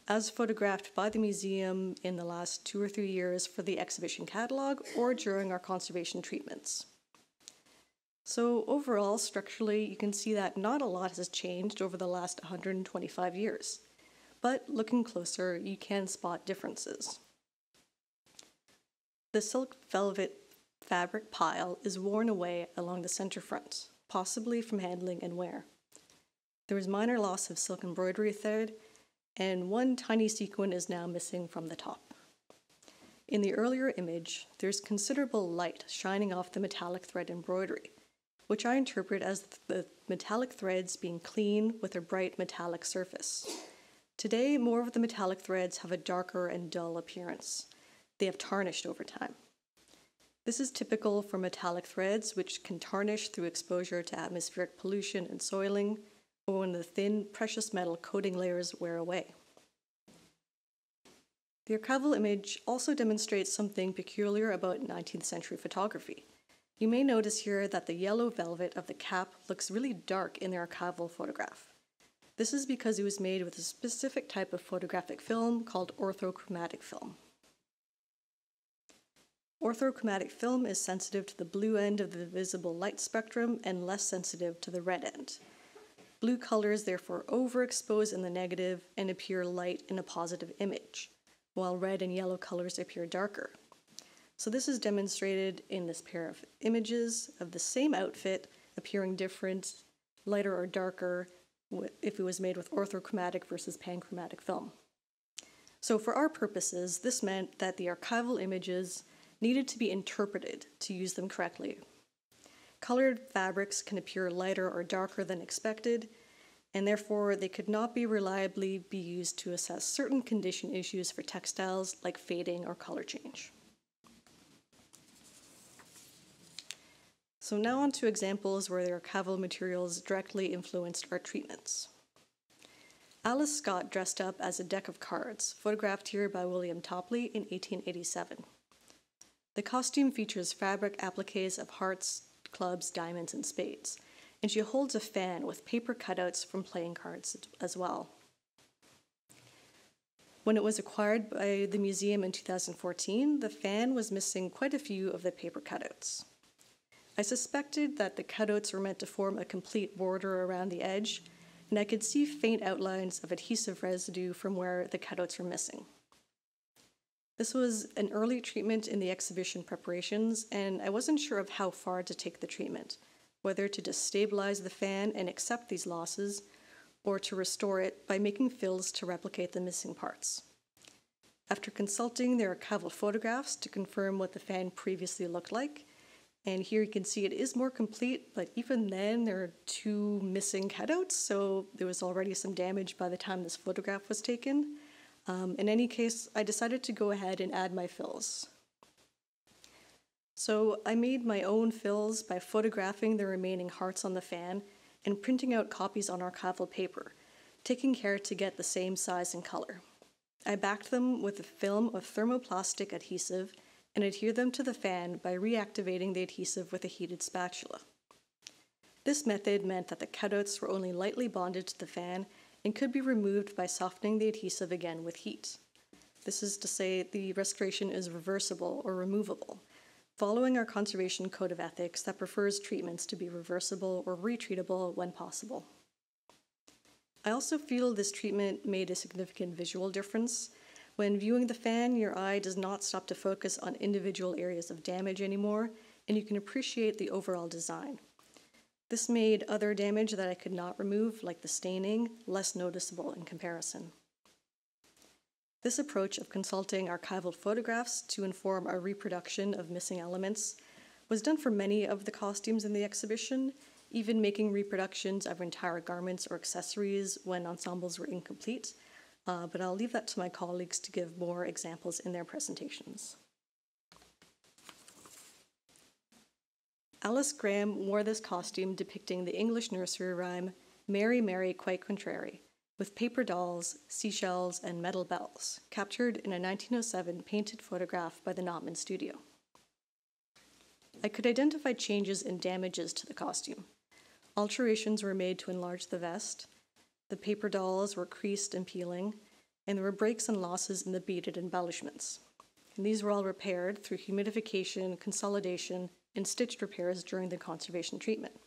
as photographed by the museum in the last 2 or 3 years for the exhibition catalog or during our conservation treatments. So overall, structurally, you can see that not a lot has changed over the last 125 years. But looking closer, you can spot differences. The silk velvet fabric pile is worn away along the center front, possibly from handling and wear. There was minor loss of silk embroidery thread, and one tiny sequin is now missing from the top. In the earlier image, there's considerable light shining off the metallic thread embroidery, which I interpret as the metallic threads being clean with a bright metallic surface. Today, more of the metallic threads have a darker and dull appearance. They have tarnished over time. This is typical for metallic threads, which can tarnish through exposure to atmospheric pollution and soiling, or when the thin precious metal coating layers wear away. The archival image also demonstrates something peculiar about 19th century photography. You may notice here that the yellow velvet of the cap looks really dark in the archival photograph. This is because it was made with a specific type of photographic film called orthochromatic film. Orthochromatic film is sensitive to the blue end of the visible light spectrum and less sensitive to the red end. Blue colors therefore overexpose in the negative and appear light in a positive image, while red and yellow colors appear darker. So this is demonstrated in this pair of images of the same outfit appearing different, lighter or darker, if it was made with orthochromatic versus panchromatic film. So for our purposes, this meant that the archival images needed to be interpreted to use them correctly. Colored fabrics can appear lighter or darker than expected, and therefore they could not be reliably be used to assess certain condition issues for textiles like fading or color change. So now on to examples where the archival materials directly influenced our treatments. Alice Scott dressed up as a deck of cards, photographed here by William Topley in 1887. The costume features fabric appliques of hearts, clubs, diamonds, and spades, and she holds a fan with paper cutouts from playing cards as well. When it was acquired by the museum in 2014, the fan was missing quite a few of the paper cutouts. I suspected that the cutouts were meant to form a complete border around the edge, and I could see faint outlines of adhesive residue from where the cutouts were missing. This was an early treatment in the exhibition preparations, and I wasn't sure of how far to take the treatment, whether to just stabilize the fan and accept these losses, or to restore it by making fills to replicate the missing parts. After consulting the archival photographs to confirm what the fan previously looked like, and here you can see it is more complete, but even then there are 2 missing cutouts, so there was already some damage by the time this photograph was taken. In any case, I decided to go ahead and add my fills. So I made my own fills by photographing the remaining hearts on the fan and printing out copies on archival paper, taking care to get the same size and color. I backed them with a film of thermoplastic adhesive and adhere them to the fan by reactivating the adhesive with a heated spatula. This method meant that the cutouts were only lightly bonded to the fan and could be removed by softening the adhesive again with heat. This is to say the restoration is reversible or removable, following our conservation code of ethics that prefers treatments to be reversible or retreatable when possible. I also feel this treatment made a significant visual difference. When viewing the fan, your eye does not stop to focus on individual areas of damage anymore, and you can appreciate the overall design. This made other damage that I could not remove, like the staining, less noticeable in comparison. This approach of consulting archival photographs to inform our reproduction of missing elements was done for many of the costumes in the exhibition, even making reproductions of entire garments or accessories when ensembles were incomplete, but I'll leave that to my colleagues to give more examples in their presentations. Alice Graham wore this costume depicting the English nursery rhyme, "Mary, Mary, quite contrary," with paper dolls, seashells, and metal bells, captured in a 1907 painted photograph by the Notman Studio. I could identify changes and damages to the costume. Alterations were made to enlarge the vest, the paper dolls were creased and peeling, and there were breaks and losses in the beaded embellishments. And these were all repaired through humidification, consolidation, and stitched repairs during the conservation treatment.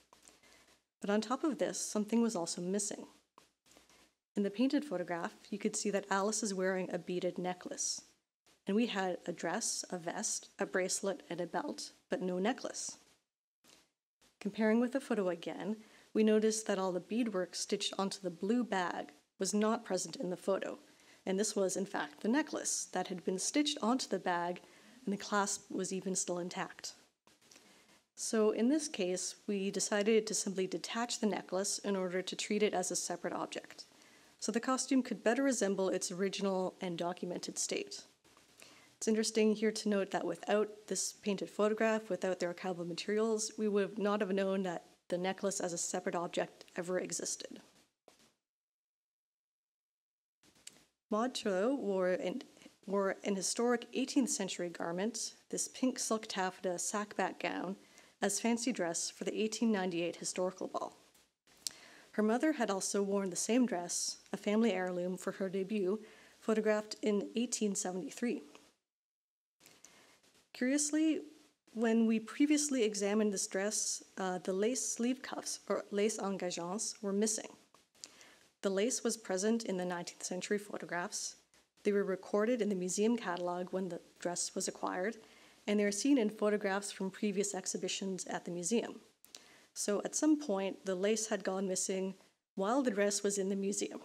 But on top of this, something was also missing. In the painted photograph, you could see that Alice is wearing a beaded necklace, and we had a dress, a vest, a bracelet, and a belt, but no necklace. Comparing with the photo again, we noticed that all the beadwork stitched onto the blue bag was not present in the photo, and this was in fact the necklace that had been stitched onto the bag, and the clasp was even still intact. So in this case, we decided to simply detach the necklace in order to treat it as a separate object, so the costume could better resemble its original and documented state. It's interesting here to note that without this painted photograph, without the archival materials, we would not have known that the necklace as a separate object ever existed. Maud Trudeau wore an historic 18th century garment, this pink silk taffeta sackback gown, as fancy dress for the 1898 historical ball. Her mother had also worn the same dress, a family heirloom, for her debut, photographed in 1873. Curiously, when we previously examined this dress, the lace sleeve cuffs, or lace engageants, were missing. The lace was present in the 19th century photographs. They were recorded in the museum catalog when the dress was acquired, and they are seen in photographs from previous exhibitions at the museum. So at some point, the lace had gone missing while the dress was in the museum.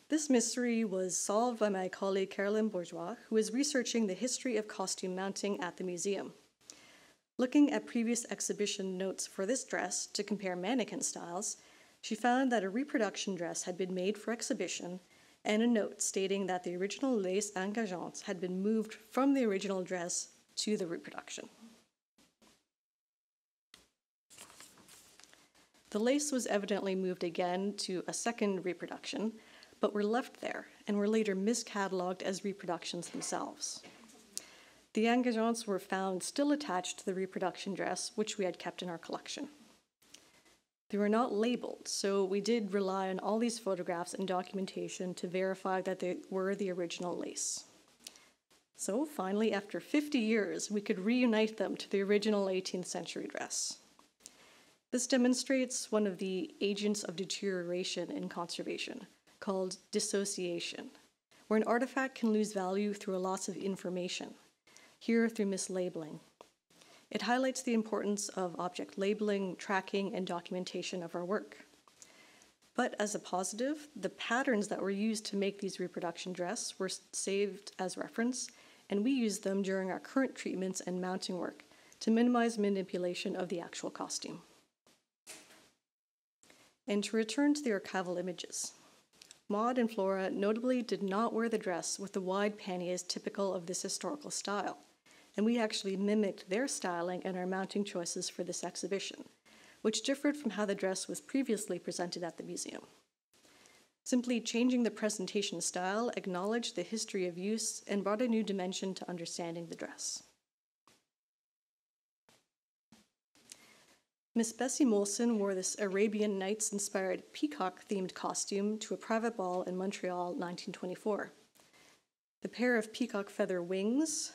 This mystery was solved by my colleague Caroline Bourgeois, who is researching the history of costume mounting at the museum. Looking at previous exhibition notes for this dress to compare mannequin styles, she found that a reproduction dress had been made for exhibition and a note stating that the original lace engageante had been moved from the original dress to the reproduction. The lace was evidently moved again to a second reproduction, but were left there and were later miscatalogued as reproductions themselves. The engageantes were found still attached to the reproduction dress, which we had kept in our collection. They were not labeled, so we did rely on all these photographs and documentation to verify that they were the original lace. So finally, after 50 years, we could reunite them to the original 18th century dress. This demonstrates one of the agents of deterioration in conservation, called dissociation, where an artifact can lose value through a loss of information, here through mislabeling. It highlights the importance of object labeling, tracking, and documentation of our work. But as a positive, the patterns that were used to make these reproduction dress were saved as reference, and we use them during our current treatments and mounting work to minimize manipulation of the actual costume. And to return to the archival images, Maud and Flora notably did not wear the dress with the wide panniers typical of this historical style, and we actually mimicked their styling and our mounting choices for this exhibition, which differed from how the dress was previously presented at the museum. Simply changing the presentation style acknowledged the history of use and brought a new dimension to understanding the dress. Miss Bessie Molson wore this Arabian Nights-inspired peacock-themed costume to a private ball in Montreal, 1924. The pair of peacock feather wings,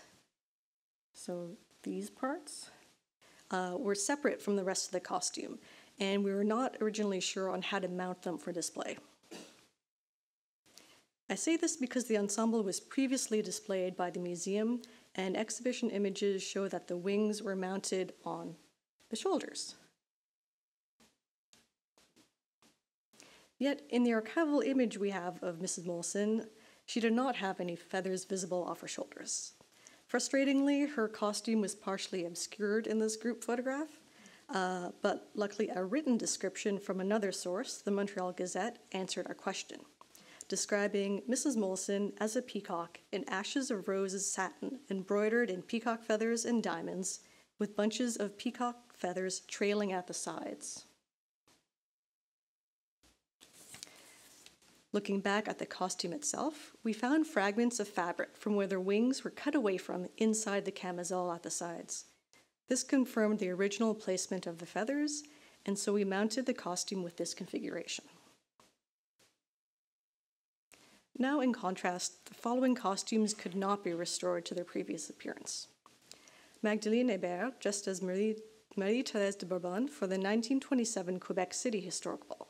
so these parts, were separate from the rest of the costume, and we were not originally sure on how to mount them for display. I say this because the ensemble was previously displayed by the museum, and exhibition images show that the wings were mounted on the shoulders. Yet, in the archival image we have of Mrs. Molson, she did not have any feathers visible off her shoulders. Frustratingly, her costume was partially obscured in this group photograph, but luckily a written description from another source, the Montreal Gazette, answered our question, describing Mrs. Molson as a peacock in ashes of roses satin embroidered in peacock feathers and diamonds, with bunches of peacock feathers trailing at the sides. Looking back at the costume itself, we found fragments of fabric from where their wings were cut away from inside the camisole at the sides. This confirmed the original placement of the feathers, and so we mounted the costume with this configuration. Now, in contrast, the following costumes could not be restored to their previous appearance. Magdalene Hébert, just as Marie-Thérèse de Bourbon for the 1927 Quebec City Historic Ball,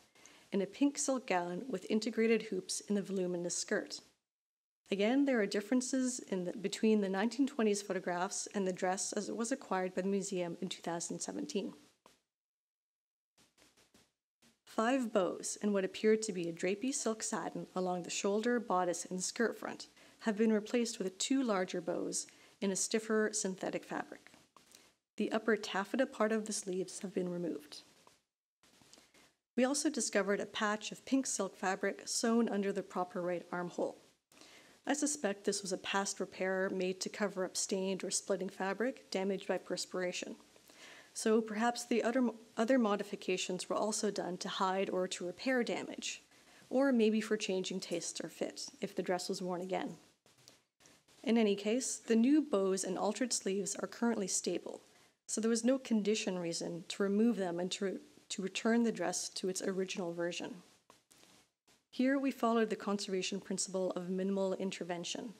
in a pink silk gown with integrated hoops in the voluminous skirt. Again, there are differences between the 1920s photographs and the dress as it was acquired by the museum in 2017. 5 bows in what appeared to be a drapey silk satin along the shoulder, bodice, and skirt front have been replaced with 2 larger bows in a stiffer synthetic fabric. The upper taffeta part of the sleeves have been removed. We also discovered a patch of pink silk fabric sewn under the proper right armhole. I suspect this was a past repair made to cover up stained or splitting fabric damaged by perspiration. So perhaps the other modifications were also done to hide or to repair damage, or maybe for changing taste or fit if the dress was worn again. In any case, the new bows and altered sleeves are currently stable, so there was no condition reason to remove them and to return the dress to its original version. Here we followed the conservation principle of minimal intervention,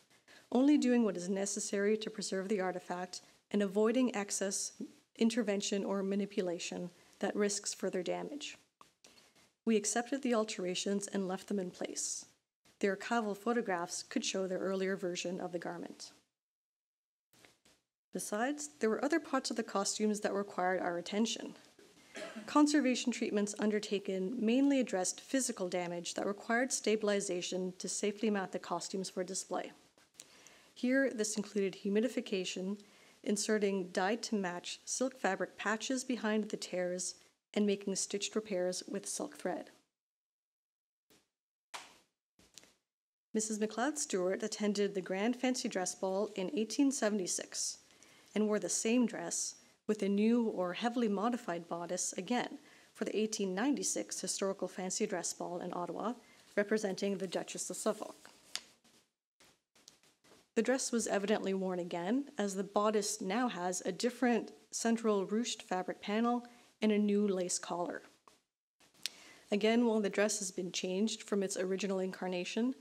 only doing what is necessary to preserve the artifact and avoiding excess intervention or manipulation that risks further damage. We accepted the alterations and left them in place. The archival photographs could show their earlier version of the garment. Besides, there were other parts of the costumes that required our attention. Conservation treatments undertaken mainly addressed physical damage that required stabilization to safely mount the costumes for display. Here, this included humidification, inserting dyed-to-match silk fabric patches behind the tears, and making stitched repairs with silk thread. Mrs. MacLeod Stewart attended the Grand Fancy Dress Ball in 1876 and wore the same dress with a new or heavily modified bodice again for the 1896 Historical Fancy Dress Ball in Ottawa, representing the Duchess of Suffolk. The dress was evidently worn again, as the bodice now has a different central ruched fabric panel and a new lace collar. Again, while the dress has been changed from its original incarnation,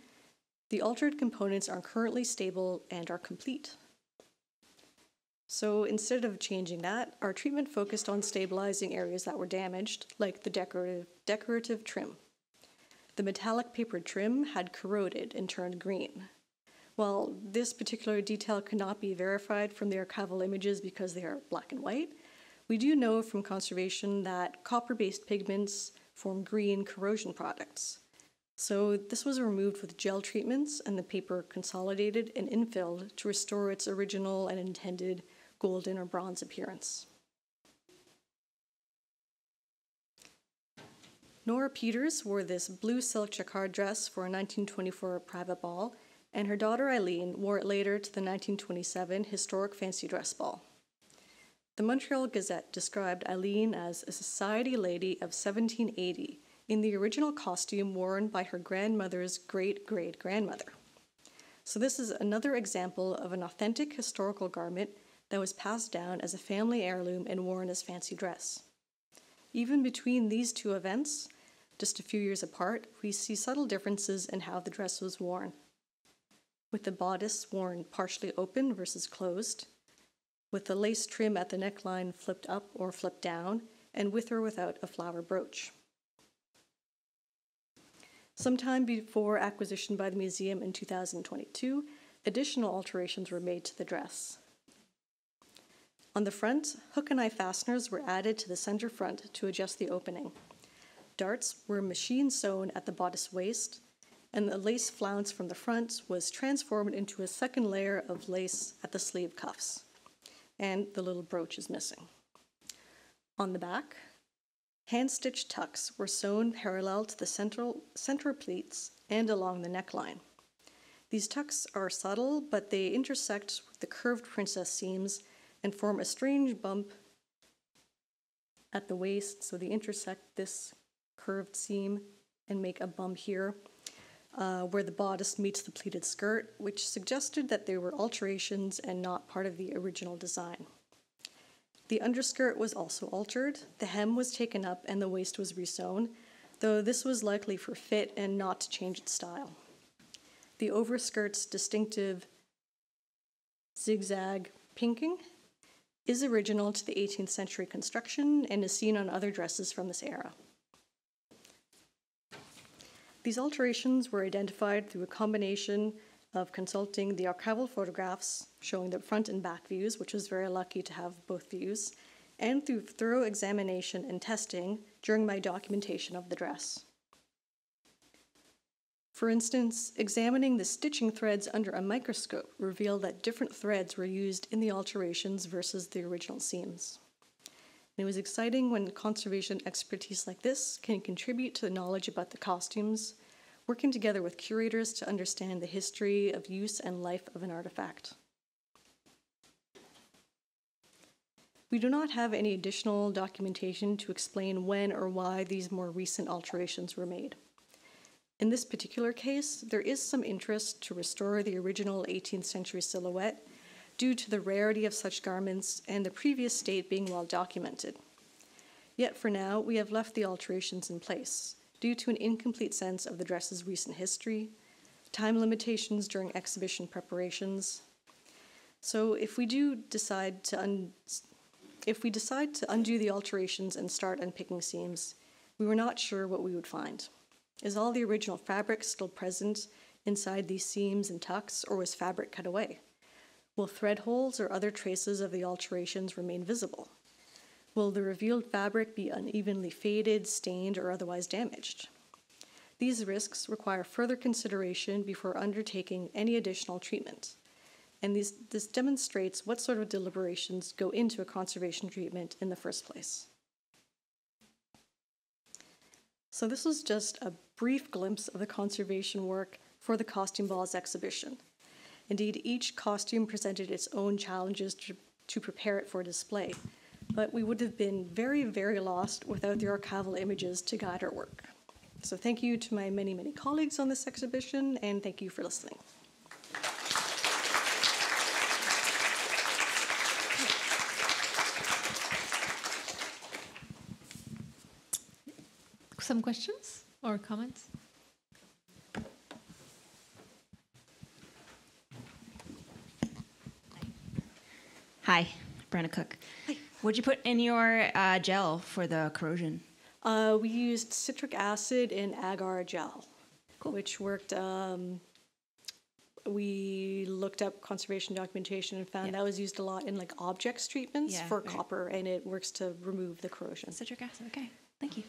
the altered components are currently stable and are complete. So instead of changing that, our treatment focused on stabilizing areas that were damaged, like the decorative trim. The metallic papered trim had corroded and turned green. While this particular detail cannot be verified from the archival images because they are black and white, we do know from conservation that copper-based pigments form green corrosion products. So this was removed with gel treatments and the paper consolidated and infilled to restore its original and intended golden or bronze appearance. Nora Peters wore this blue silk jacquard dress for a 1924 private ball, and her daughter Eileen wore it later to the 1927 Historic Fancy Dress Ball. The Montreal Gazette described Eileen as a society lady of 1780 in the original costume worn by her grandmother's great-great-grandmother. So this is another example of an authentic historical garment that was passed down as a family heirloom and worn as fancy dress. Even between these two events, just a few years apart, we see subtle differences in how the dress was worn, with the bodice worn partially open versus closed, with the lace trim at the neckline flipped up or flipped down, and with or without a flower brooch. Sometime before acquisition by the museum in 2022, additional alterations were made to the dress. On the front, hook and eye fasteners were added to the center front to adjust the opening. Darts were machine sewn at the bodice waist, and the lace flounce from the front was transformed into a second layer of lace at the sleeve cuffs, and the little brooch is missing. On the back, hand-stitched tucks were sewn parallel to the center pleats and along the neckline. These tucks are subtle, but they intersect with the curved princess seams and form a strange bump at the waist, so they intersect this curved seam and make a bump here where the bodice meets the pleated skirt, which suggested that they were alterations and not part of the original design. The underskirt was also altered, the hem was taken up, and the waist was resewn, though this was likely for fit and not to change its style. The overskirt's distinctive zigzag pinking is original to the 18th century construction and is seen on other dresses from this era. These alterations were identified through a combination of consulting the archival photographs showing the front and back views, which was very lucky to have both views, and through thorough examination and testing during my documentation of the dress. For instance, examining the stitching threads under a microscope revealed that different threads were used in the alterations versus the original seams. And it was exciting when conservation expertise like this can contribute to the knowledge about the costumes, working together with curators to understand the history of use and life of an artifact. We do not have any additional documentation to explain when or why these more recent alterations were made. In this particular case, there is some interest to restore the original 18th century silhouette due to the rarity of such garments and the previous state being well documented. Yet for now, we have left the alterations in place due to an incomplete sense of the dress's recent history, time limitations during exhibition preparations. So if we decide to undo the alterations and start unpicking seams, we were not sure what we would find. Is all the original fabric still present inside these seams and tucks, or was fabric cut away? Will thread holes or other traces of the alterations remain visible? Will the revealed fabric be unevenly faded, stained, or otherwise damaged? These risks require further consideration before undertaking any additional treatment. And this demonstrates what sort of deliberations go into a conservation treatment in the first place. So this was just a brief glimpse of the conservation work for the Costume Bals exhibition. Indeed, each costume presented its own challenges to prepare it for display, but we would have been very, very lost without the archival images to guide our work. So thank you to my many, many colleagues on this exhibition, and thank you for listening. Some questions or comments? Hi, Brenna Cook. Hi. What'd you put in your gel for the corrosion? We used citric acid and agar gel, which worked. We looked up conservation documentation and found that was used a lot in like objects treatments for copper, and it works to remove the corrosion. Citric acid, okay. Thank you.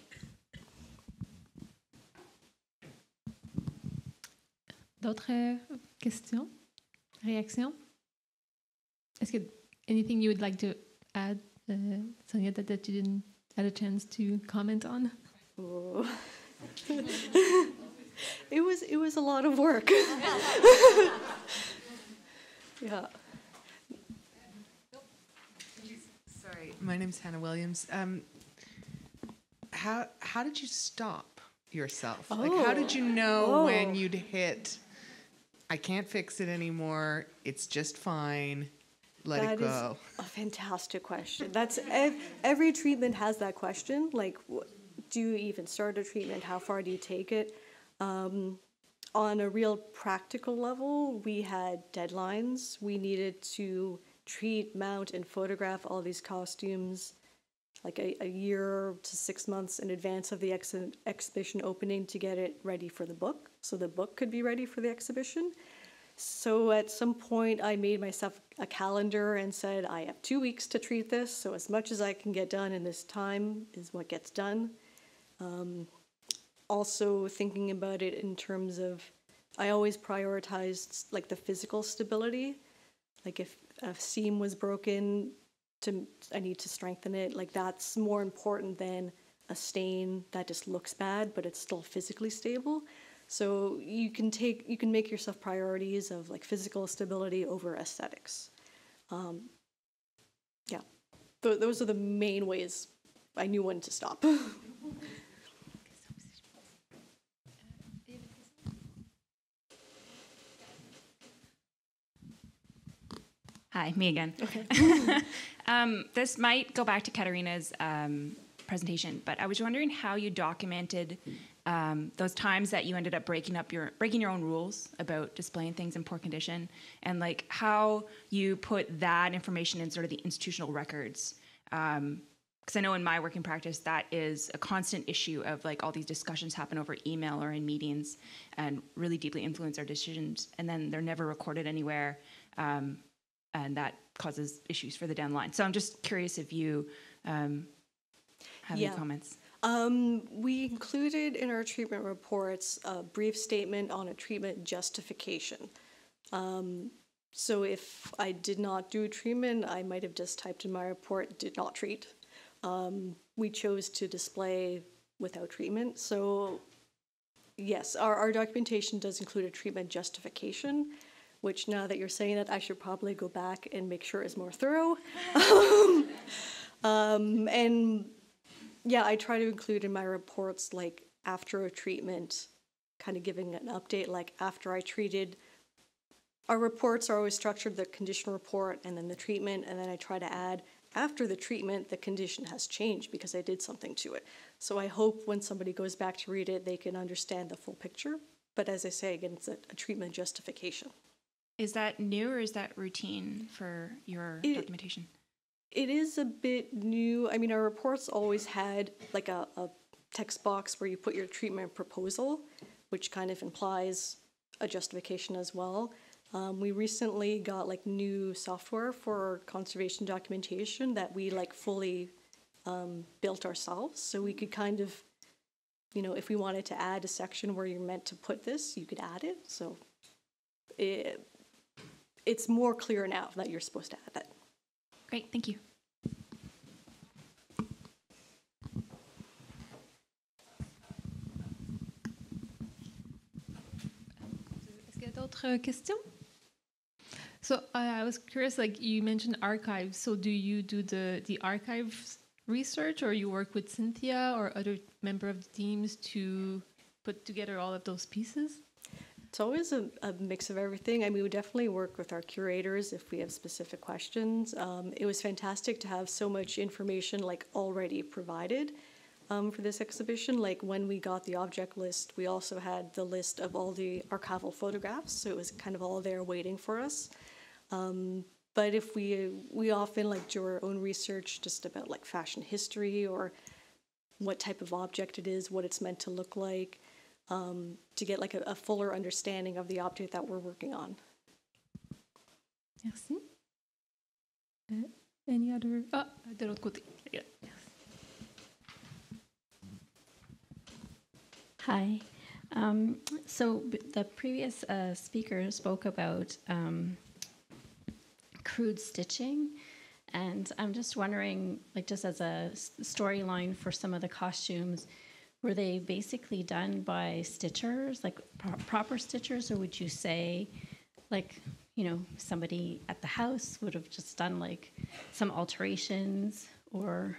D'autres questions? Réactions? Est-ce que anything you would like to add, Sonia, that you didn't had a chance to comment on? Oh. It was a lot of work. Yeah. Sorry, my name's Hannah Williams. How did you stop yourself? Like, how did you know when you'd hit, I can't fix it anymore, it's just fine, let it go? That is a fantastic question. That's every treatment has that question. Like, do you even start a treatment? How far do you take it? On a real practical level, we had deadlines. We needed to treat, mount, and photograph all these costumes like a year to 6 months in advance of the exhibition opening to get it ready for the book, so the book could be ready for the exhibition. So at some point, I made myself a calendar and said, I have 2 weeks to treat this, so as much as I can get done in this time is what gets done. Also thinking about it in terms of, I always prioritized like the physical stability. Like if a seam was broken, I need to strengthen it. Like that's more important than a stain that just looks bad, but it's still physically stable. So you can make yourself priorities of like physical stability over aesthetics. Yeah, those are the main ways I knew when to stop. Hi, me again. Okay. This might go back to Katarina's presentation, but I was wondering how you documented those times that you ended up breaking your own rules about displaying things in poor condition, and like how you put that information in sort of the institutional records. Because I know in my working practice that is a constant issue of like all these discussions happen over email or in meetings and really deeply influence our decisions, and then they're never recorded anywhere. And that causes issues further down the line. So I'm just curious if you have any comments. We included in our treatment reports a brief statement on a treatment justification. So if I did not do a treatment, I might have just typed in my report, did not treat. We chose to display without treatment. So yes, our documentation does include a treatment justification, which now that you're saying that, I should probably go back and make sure is more thorough. And yeah, I try to include in my reports, like after a treatment, kind of giving an update, like after I treated. Our reports are always structured, the condition report and then the treatment, and then I try to add, after the treatment, the condition has changed because I did something to it. So I hope when somebody goes back to read it, they can understand the full picture. But as I say, again, it's a treatment justification. Is that new or is that routine for your documentation? It is a bit new. I mean, our reports always had like a text box where you put your treatment proposal, which kind of implies a justification as well. We recently got like new software for conservation documentation that we like fully built ourselves. So we could kind of, you know, if we wanted to add a section where you're meant to put this, you could add it. So it's more clear now that you're supposed to add that. Great, thank you. Est-ce qu'il y a d'autres questions? So I was curious, like you mentioned archives. So do you do the archives research, or you work with Cynthia or other member of the teams to put together all of those pieces? It's always a mix of everything. I mean, we definitely work with our curators if we have specific questions. It was fantastic to have so much information like already provided for this exhibition. Like when we got the object list, we also had the list of all the archival photographs. So it was kind of all there waiting for us. But if we often like do our own research just about like fashion history or what type of object it is, what it's meant to look like, to get like a fuller understanding of the object that we're working on. Merci. Any other? Ah, de l'autre côté. Yeah. Hi. So the previous speaker spoke about crude stitching, and I'm just wondering, like just as a storyline for some of the costumes, were they basically done by stitchers, like proper stitchers, or would you say, like, you know, somebody at the house would have just done like some alterations, or?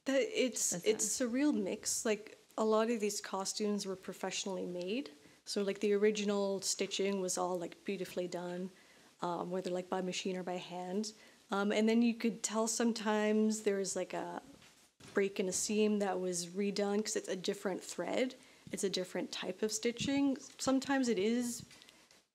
It's a real mix. Like a lot of these costumes were professionally made, so like the original stitching was all like beautifully done, whether like by machine or by hand. And then you could tell sometimes there's like a break in a seam that was redone because it's a different thread. It's a different type of stitching. Sometimes it is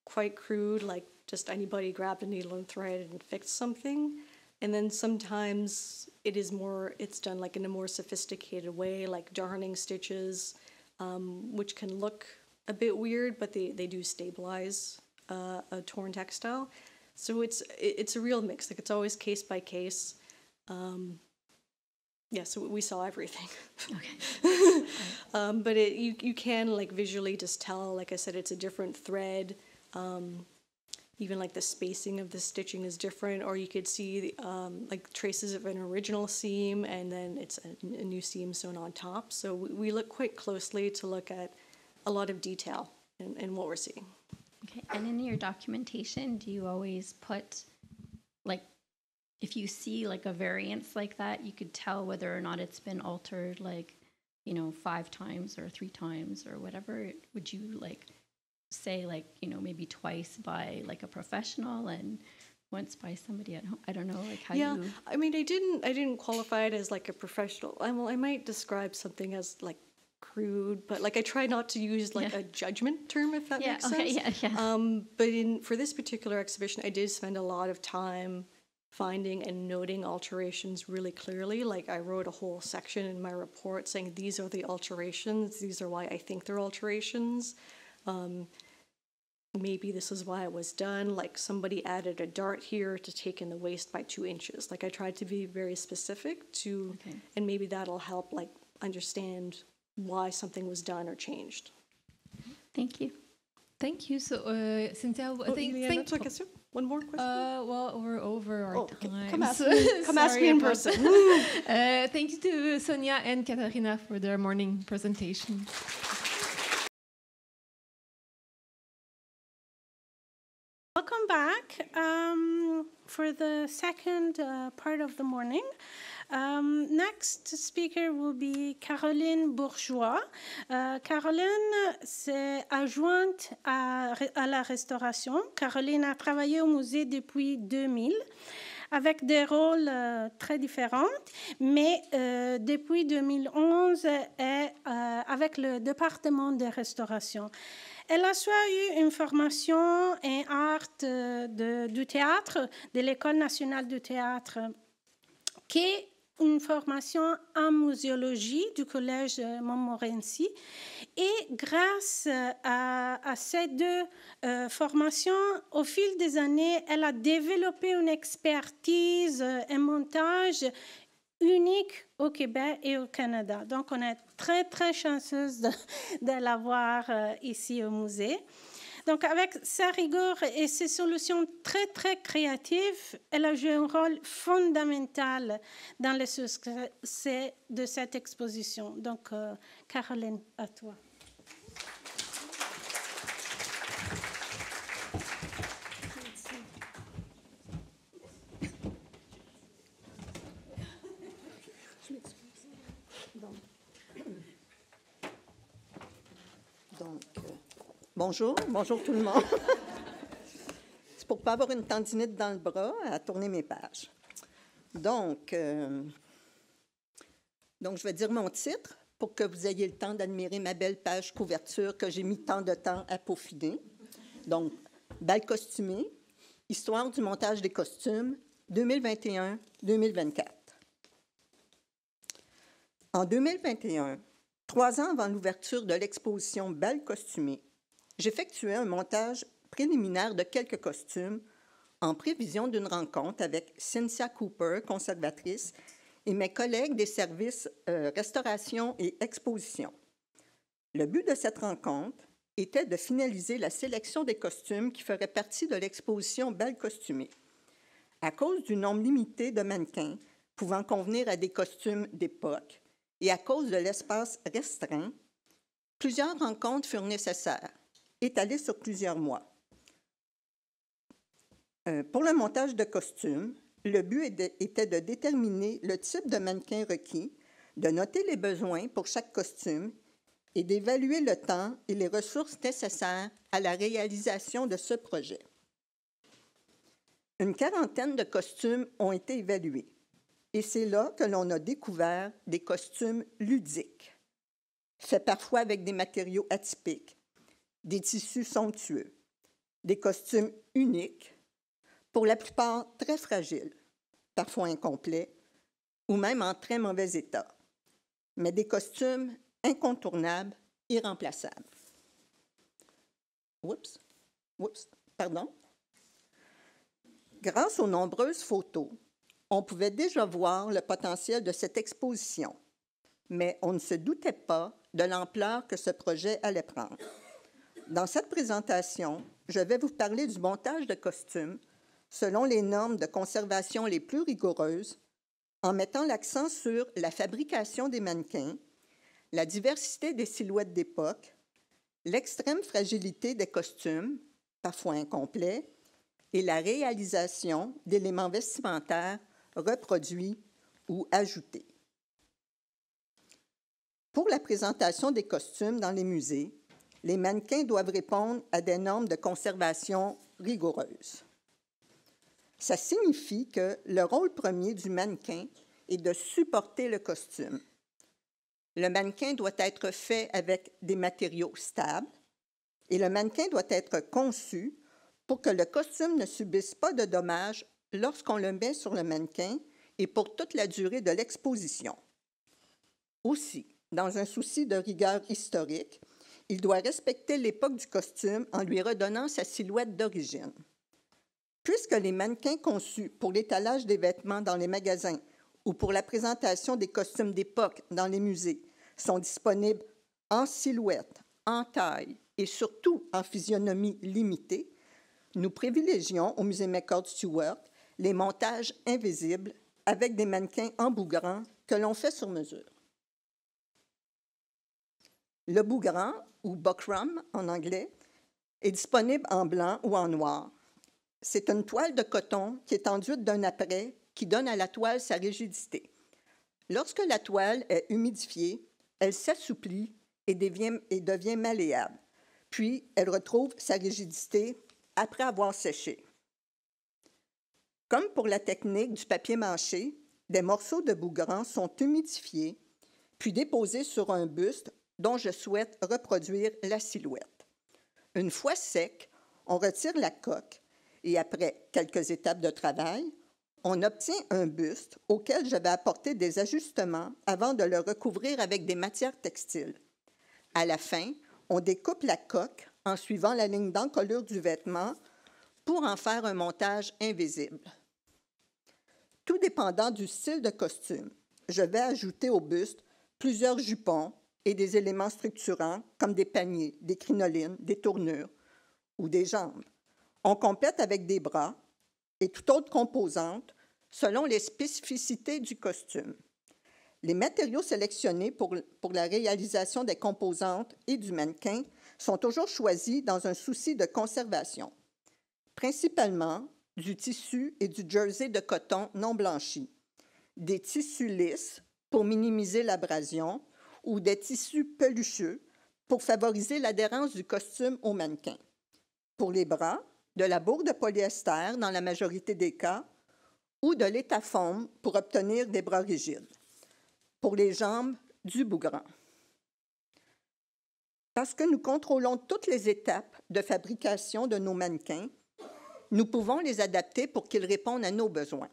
quite crude, like just anybody grabbed a needle and thread and fixed something. And then sometimes it's done like in a more sophisticated way, like darning stitches, which can look a bit weird, but they do stabilize a torn textile. So it's a real mix. Like it's always case by case. Yeah, so we saw everything. Okay. But you can like visually just tell. Like I said, it's a different thread. Even like the spacing of the stitching is different, or you could see like traces of an original seam, and then it's a new seam sewn on top. So we look quite closely to look at a lot of detail in what we're seeing. Okay, and in your documentation, do you always put, like, if you see like a variance like that, you could tell whether or not it's been altered, like, you know, 5 times or 3 times or whatever? Would you like say like, you know, maybe twice by like a professional and once by somebody at home? I don't know, like how you... I mean, I didn't qualify it as like a professional. I might describe something as like crude, but like I try not to use like a judgment term, if that makes sense. But for this particular exhibition, I did spend a lot of time finding and noting alterations really clearly. Like I wrote a whole section in my report saying these are the alterations, these are why I think they're alterations. Maybe this is why it was done. Like somebody added a dart here to take in the waist by 2 inches. Like I tried to be very specific to, and maybe that'll help like understand why something was done or changed. Thank you. Thank you. So, Cynthia, I think... One more question? Well, we're over our time. Come ask me in person. Thank you to Sonia and Katarina for their morning presentation. Welcome back for the second part of the morning. Next speaker will be Caroline Bourgeois. Caroline, c'est adjointe à la restauration. Caroline a travaillé au musée depuis 2000 avec des rôles très différents, mais depuis 2011 est avec le département de restauration. Elle a soit eu une formation en art du théâtre de l'École nationale du théâtre qui une formation en muséologie du collège Montmorency. Et grâce à ces deux formations, au fil des années, elle a développé une expertise, un montage unique au Québec et au Canada. Donc, on est très, très chanceuse de l'avoir ici au musée. Donc, avec sa rigueur et ses solutions très, très créatives, elle a joué un rôle fondamental dans le succès de cette exposition. Donc, Caroline, à toi. Bonjour tout le monde. C'est pour ne pas avoir une tendinite dans le bras à tourner mes pages. Donc, je vais dire mon titre pour que vous ayez le temps d'admirer ma belle page couverture que j'ai mis tant de temps à peaufiner. Donc, Bal costumé, Histoire du montage des costumes, 2021-2024. En 2021, 3 ans avant l'ouverture de l'exposition Bal costumé, j'effectuais un montage préliminaire de quelques costumes en prévision d'une rencontre avec Cynthia Cooper, conservatrice, et mes collègues des services restauration et exposition. Le but de cette rencontre était de finaliser la sélection des costumes qui feraient partie de l'exposition Bal costumé. À cause du nombre limité de mannequins pouvant convenir à des costumes d'époque et à cause de l'espace restreint, plusieurs rencontres furent nécessaires, étalées sur plusieurs mois. Pour le montage de costumes, le but était de déterminer le type de mannequin requis, de noter les besoins pour chaque costume et d'évaluer le temps et les ressources nécessaires à la réalisation de ce projet. Une quarantaine de costumes ont été évalués, et c'est là que l'on a découvert des costumes ludiques, faits parfois avec des matériaux atypiques, des tissus somptueux, des costumes uniques, pour la plupart très fragiles, parfois incomplets, ou même en très mauvais état, mais des costumes incontournables, irremplaçables. Pardon. Grâce aux nombreuses photos, on pouvait déjà voir le potentiel de cette exposition, mais on ne se doutait pas de l'ampleur que ce projet allait prendre. Dans cette présentation, je vais vous parler du montage de costumes selon les normes de conservation les plus rigoureuses, en mettant l'accent sur la fabrication des mannequins, la diversité des silhouettes d'époque, l'extrême fragilité des costumes, parfois incomplets, et la réalisation d'éléments vestimentaires reproduits ou ajoutés. Pour la présentation des costumes dans les musées, les mannequins doivent répondre à des normes de conservation rigoureuses. Ça signifie que le rôle premier du mannequin est de supporter le costume. Le mannequin doit être fait avec des matériaux stables et le mannequin doit être conçu pour que le costume ne subisse pas de dommages lorsqu'on le met sur le mannequin et pour toute la durée de l'exposition. Aussi, dans un souci de rigueur historique, il doit respecter l'époque du costume en lui redonnant sa silhouette d'origine. Puisque les mannequins conçus pour l'étalage des vêtements dans les magasins ou pour la présentation des costumes d'époque dans les musées sont disponibles en silhouette, en taille et surtout en physionomie limitée, nous privilégions au musée McCord-Stewart les montages invisibles avec des mannequins embougrants que l'on fait sur mesure. Le bougrant, ou buckram en anglais, est disponible en blanc ou en noir. C'est une toile de coton qui est enduite d'un apprêt qui donne à la toile sa rigidité. Lorsque la toile est humidifiée, elle s'assouplit et devient malléable. Puis, elle retrouve sa rigidité après avoir séché. Comme pour la technique du papier mâché, des morceaux de bougrant sont humidifiés, puis déposés sur un buste dont je souhaite reproduire la silhouette. Une fois sec, on retire la coque et après quelques étapes de travail, on obtient un buste auquel je vais apporter des ajustements avant de le recouvrir avec des matières textiles. À la fin, on découpe la coque en suivant la ligne d'encolure du vêtement pour en faire un montage invisible. Tout dépendant du style de costume, je vais ajouter au buste plusieurs jupons et des éléments structurants comme des paniers, des crinolines, des tournures ou des jambes. On complète avec des bras et toute autre composante selon les spécificités du costume. Les matériaux sélectionnés pour la réalisation des composantes et du mannequin sont toujours choisis dans un souci de conservation, principalement du tissu et du jersey de coton non blanchi, des tissus lisses pour minimiser l'abrasion ou des tissus pelucheux pour favoriser l'adhérence du costume au mannequin. Pour les bras, de la bourre de polyester dans la majorité des cas ou de l'étafoam pour obtenir des bras rigides. Pour les jambes, du bougran. Parce que nous contrôlons toutes les étapes de fabrication de nos mannequins, nous pouvons les adapter pour qu'ils répondent à nos besoins,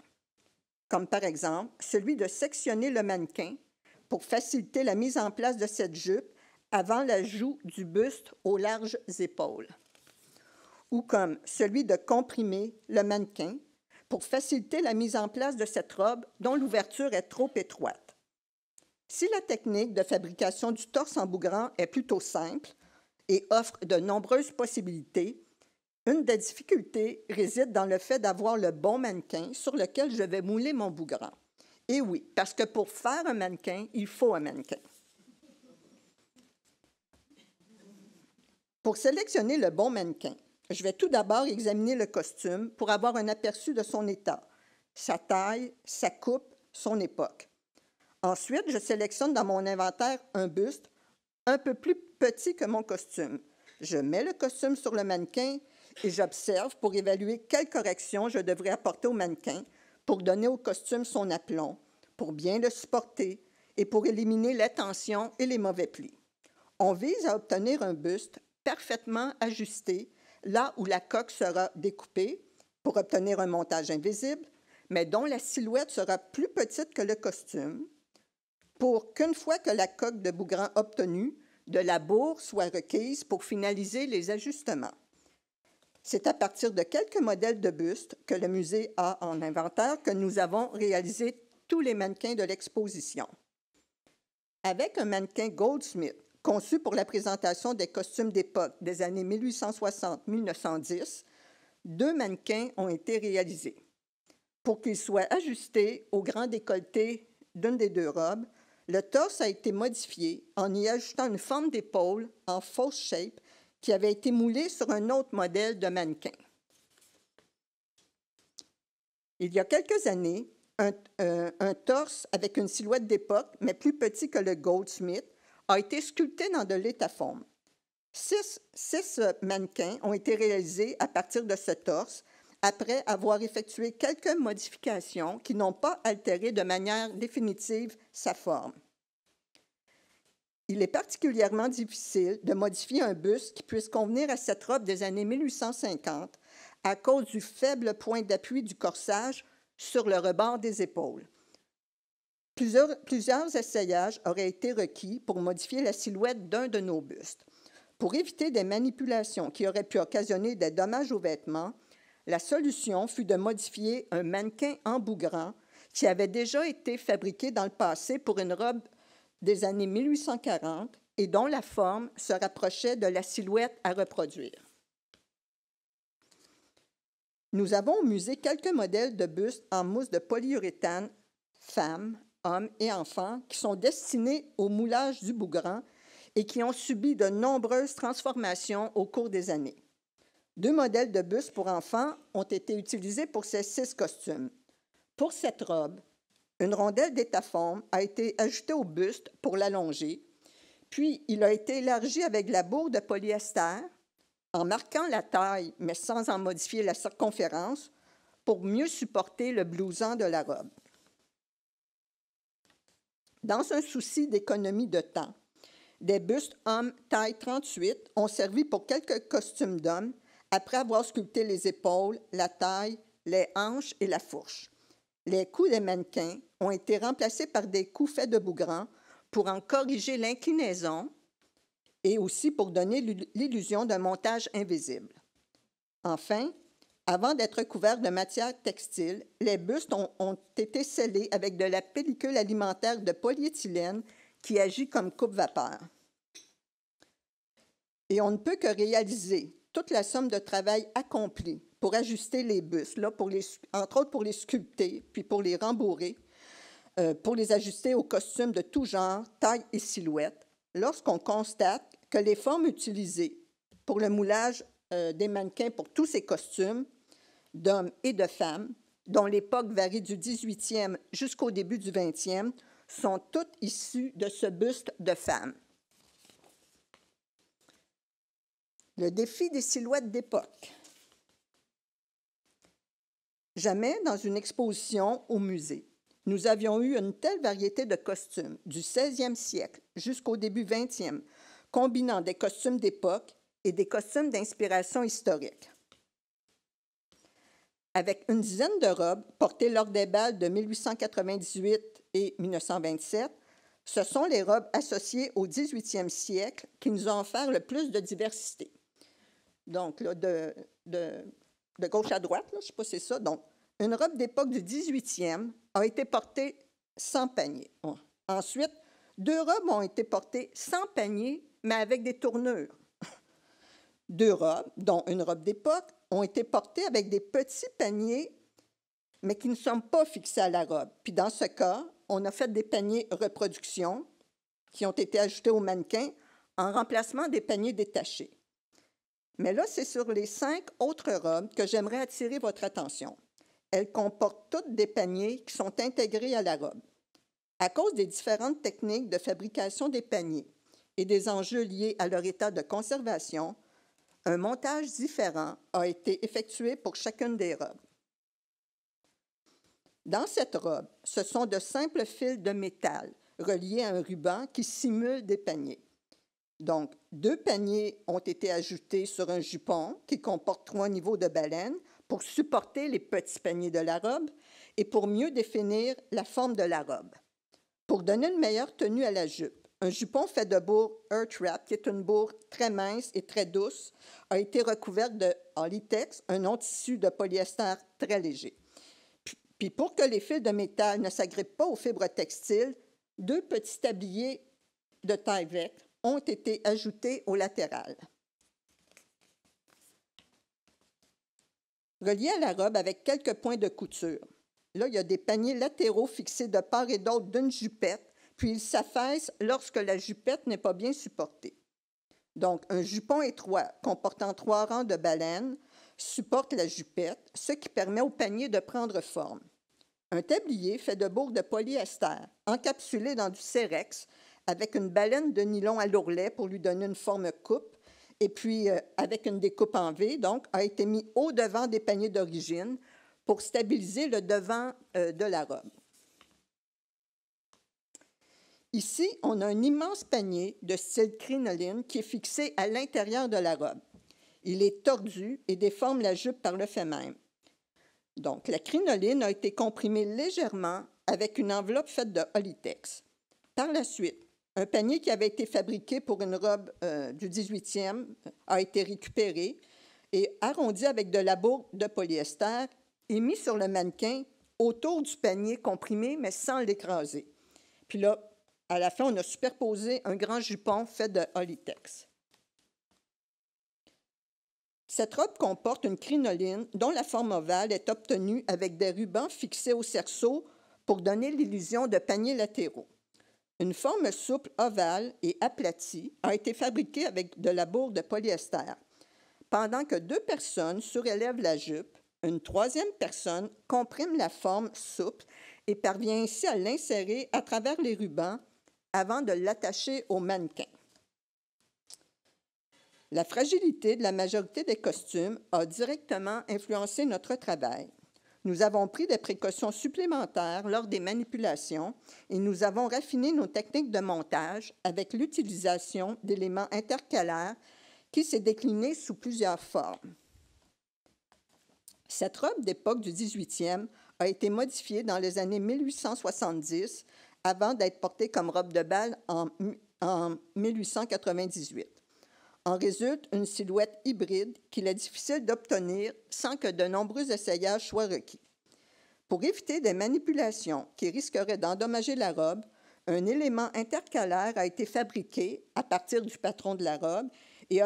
comme par exemple celui de sectionner le mannequin pour faciliter la mise en place de cette jupe avant l'ajout du buste aux larges épaules, ou comme celui de comprimer le mannequin pour faciliter la mise en place de cette robe dont l'ouverture est trop étroite. Si la technique de fabrication du torse en bougrant est plutôt simple et offre de nombreuses possibilités, une des difficultés réside dans le fait d'avoir le bon mannequin sur lequel je vais mouler mon bougrant. Et oui, parce que pour faire un mannequin, il faut un mannequin. Pour sélectionner le bon mannequin, je vais tout d'abord examiner le costume pour avoir un aperçu de son état, sa taille, sa coupe, son époque. Ensuite, je sélectionne dans mon inventaire un buste un peu plus petit que mon costume. Je mets le costume sur le mannequin et j'observe pour évaluer quelles corrections je devrais apporter au mannequin pour donner au costume son aplomb, pour bien le supporter et pour éliminer les tensions et les mauvais plis. On vise à obtenir un buste parfaitement ajusté là où la coque sera découpée pour obtenir un montage invisible, mais dont la silhouette sera plus petite que le costume, pour qu'une fois que la coque de bougrant obtenue, de la bourre soit requise pour finaliser les ajustements. C'est à partir de quelques modèles de buste que le musée a en inventaire que nous avons réalisé tous les mannequins de l'exposition. Avec un mannequin Goldsmith, conçu pour la présentation des costumes d'époque des années 1860-1910, 2 mannequins ont été réalisés. Pour qu'ils soient ajustés au grand décolleté d'une des 2 robes, le torse a été modifié en y ajoutant une forme d'épaule en false shape qui avait été moulée sur un autre modèle de mannequin. Il y a quelques années, un torse avec une silhouette d'époque, mais plus petit que le Goldsmith, a été sculpté dans de l'étafoam. 6 mannequins ont été réalisés à partir de ce torse, après avoir effectué quelques modifications qui n'ont pas altéré de manière définitive sa forme. Il est particulièrement difficile de modifier un buste qui puisse convenir à cette robe des années 1850 à cause du faible point d'appui du corsage sur le rebord des épaules. Plusieurs essayages auraient été requis pour modifier la silhouette d'un de nos bustes. Pour éviter des manipulations qui auraient pu occasionner des dommages aux vêtements, la solution fut de modifier un mannequin en bougrant qui avait déjà été fabriqué dans le passé pour une robe des années 1840 et dont la forme se rapprochait de la silhouette à reproduire. Nous avons au musée quelques modèles de bustes en mousse de polyuréthane, femmes, hommes et enfants, qui sont destinés au moulage du bougrant et qui ont subi de nombreuses transformations au cours des années. 2 modèles de bustes pour enfants ont été utilisés pour ces 6 costumes. Pour cette robe, une rondelle d'étafoam a été ajoutée au buste pour l'allonger, puis il a été élargi avec la bourre de polyester en marquant la taille, mais sans en modifier la circonférence, pour mieux supporter le blouson de la robe. Dans un souci d'économie de temps, des bustes hommes taille 38 ont servi pour quelques costumes d'hommes après avoir sculpté les épaules, la taille, les hanches et la fourche. Les coups des mannequins ont été remplacés par des coups faits de bougrans pour en corriger l'inclinaison et aussi pour donner l'illusion d'un montage invisible. Enfin, avant d'être couverts de matière textile, les bustes ont été scellés avec de la pellicule alimentaire de polyéthylène qui agit comme coupe-vapeur. Et on ne peut que réaliser toute la somme de travail accompli pour ajuster les bustes, là, entre autres pour les sculpter, puis pour les rembourrer, pour les ajuster aux costumes de tout genre, taille et silhouette, lorsqu'on constate que les formes utilisées pour le moulage des mannequins pour tous ces costumes, d'hommes et de femmes, dont l'époque varie du 18e jusqu'au début du 20e, sont toutes issues de ce buste de femme. Le défi des silhouettes d'époque. Jamais dans une exposition au musée, nous avions eu une telle variété de costumes du 16e siècle jusqu'au début 20e, combinant des costumes d'époque et des costumes d'inspiration historique. Avec une dizaine de robes portées lors des bals de 1898 et 1927, ce sont les robes associées au 18e siècle qui nous ont offert le plus de diversité. Donc, là, de gauche à droite, là, je ne sais pas si c'est ça. Donc, une robe d'époque du 18e a été portée sans panier. Ensuite, 2 robes ont été portées sans panier, mais avec des tournures. 2 robes, dont une robe d'époque, ont été portées avec des petits paniers, mais qui ne sont pas fixés à la robe. Puis dans ce cas, on a fait des paniers reproduction qui ont été ajoutés au mannequin en remplacement des paniers détachés. Mais là, c'est sur les 5 autres robes que j'aimerais attirer votre attention. Elles comportent toutes des paniers qui sont intégrés à la robe. À cause des différentes techniques de fabrication des paniers et des enjeux liés à leur état de conservation, un montage différent a été effectué pour chacune des robes. Dans cette robe, ce sont de simples fils de métal reliés à un ruban qui simule des paniers. Donc, 2 paniers ont été ajoutés sur un jupon qui comporte 3 niveaux de baleine pour supporter les petits paniers de la robe et pour mieux définir la forme de la robe. Pour donner une meilleure tenue à la jupe, un jupon fait de bourre Earth Wrap, qui est une bourre très mince et très douce, a été recouverte de latex, un non-tissu de polyester très léger. Puis pour que les fils de métal ne s'agrippent pas aux fibres textiles, 2 petits tabliers de taille vectre ont été ajoutés au latéral. Reliés à la robe avec quelques points de couture. Là, il y a des paniers latéraux fixés de part et d'autre d'une jupette, puis ils s'affaissent lorsque la jupette n'est pas bien supportée. Donc, un jupon étroit comportant 3 rangs de baleine supporte la jupette, ce qui permet au panier de prendre forme. Un tablier fait de bourre de polyester, encapsulé dans du sérex, avec une baleine de nylon à l'ourlet pour lui donner une forme coupe, et puis avec une découpe en V, donc, a été mis au-devant des paniers d'origine pour stabiliser le devant de la robe. Ici, on a un immense panier de style crinoline qui est fixé à l'intérieur de la robe. Il est tordu et déforme la jupe par le fait même. Donc, la crinoline a été comprimée légèrement avec une enveloppe faite de latex. Par la suite, un panier qui avait été fabriqué pour une robe du 18e a été récupéré et arrondi avec de la bourre de polyester et mis sur le mannequin autour du panier comprimé, mais sans l'écraser. Puis là, à la fin, on a superposé un grand jupon fait de latex. Cette robe comporte une crinoline dont la forme ovale est obtenue avec des rubans fixés au cerceau pour donner l'illusion de paniers latéraux. Une forme souple ovale et aplatie a été fabriquée avec de la bourre de polyester. Pendant que 2 personnes surélèvent la jupe, une 3e personne comprime la forme souple et parvient ainsi à l'insérer à travers les rubans avant de l'attacher au mannequin. La fragilité de la majorité des costumes a directement influencé notre travail. Nous avons pris des précautions supplémentaires lors des manipulations et nous avons raffiné nos techniques de montage avec l'utilisation d'éléments intercalaires qui s'est déclinée sous plusieurs formes. Cette robe d'époque du 18e a été modifié dans les années 1870 avant d'être porté comme robe de bal en 1898. En résulte une silhouette hybride qu'il est difficile d'obtenir sans que de nombreux essayages soient requis. Pour éviter des manipulations qui risqueraient d'endommager la robe, un élément intercalaire a été fabriqué à partir du patron de la robe et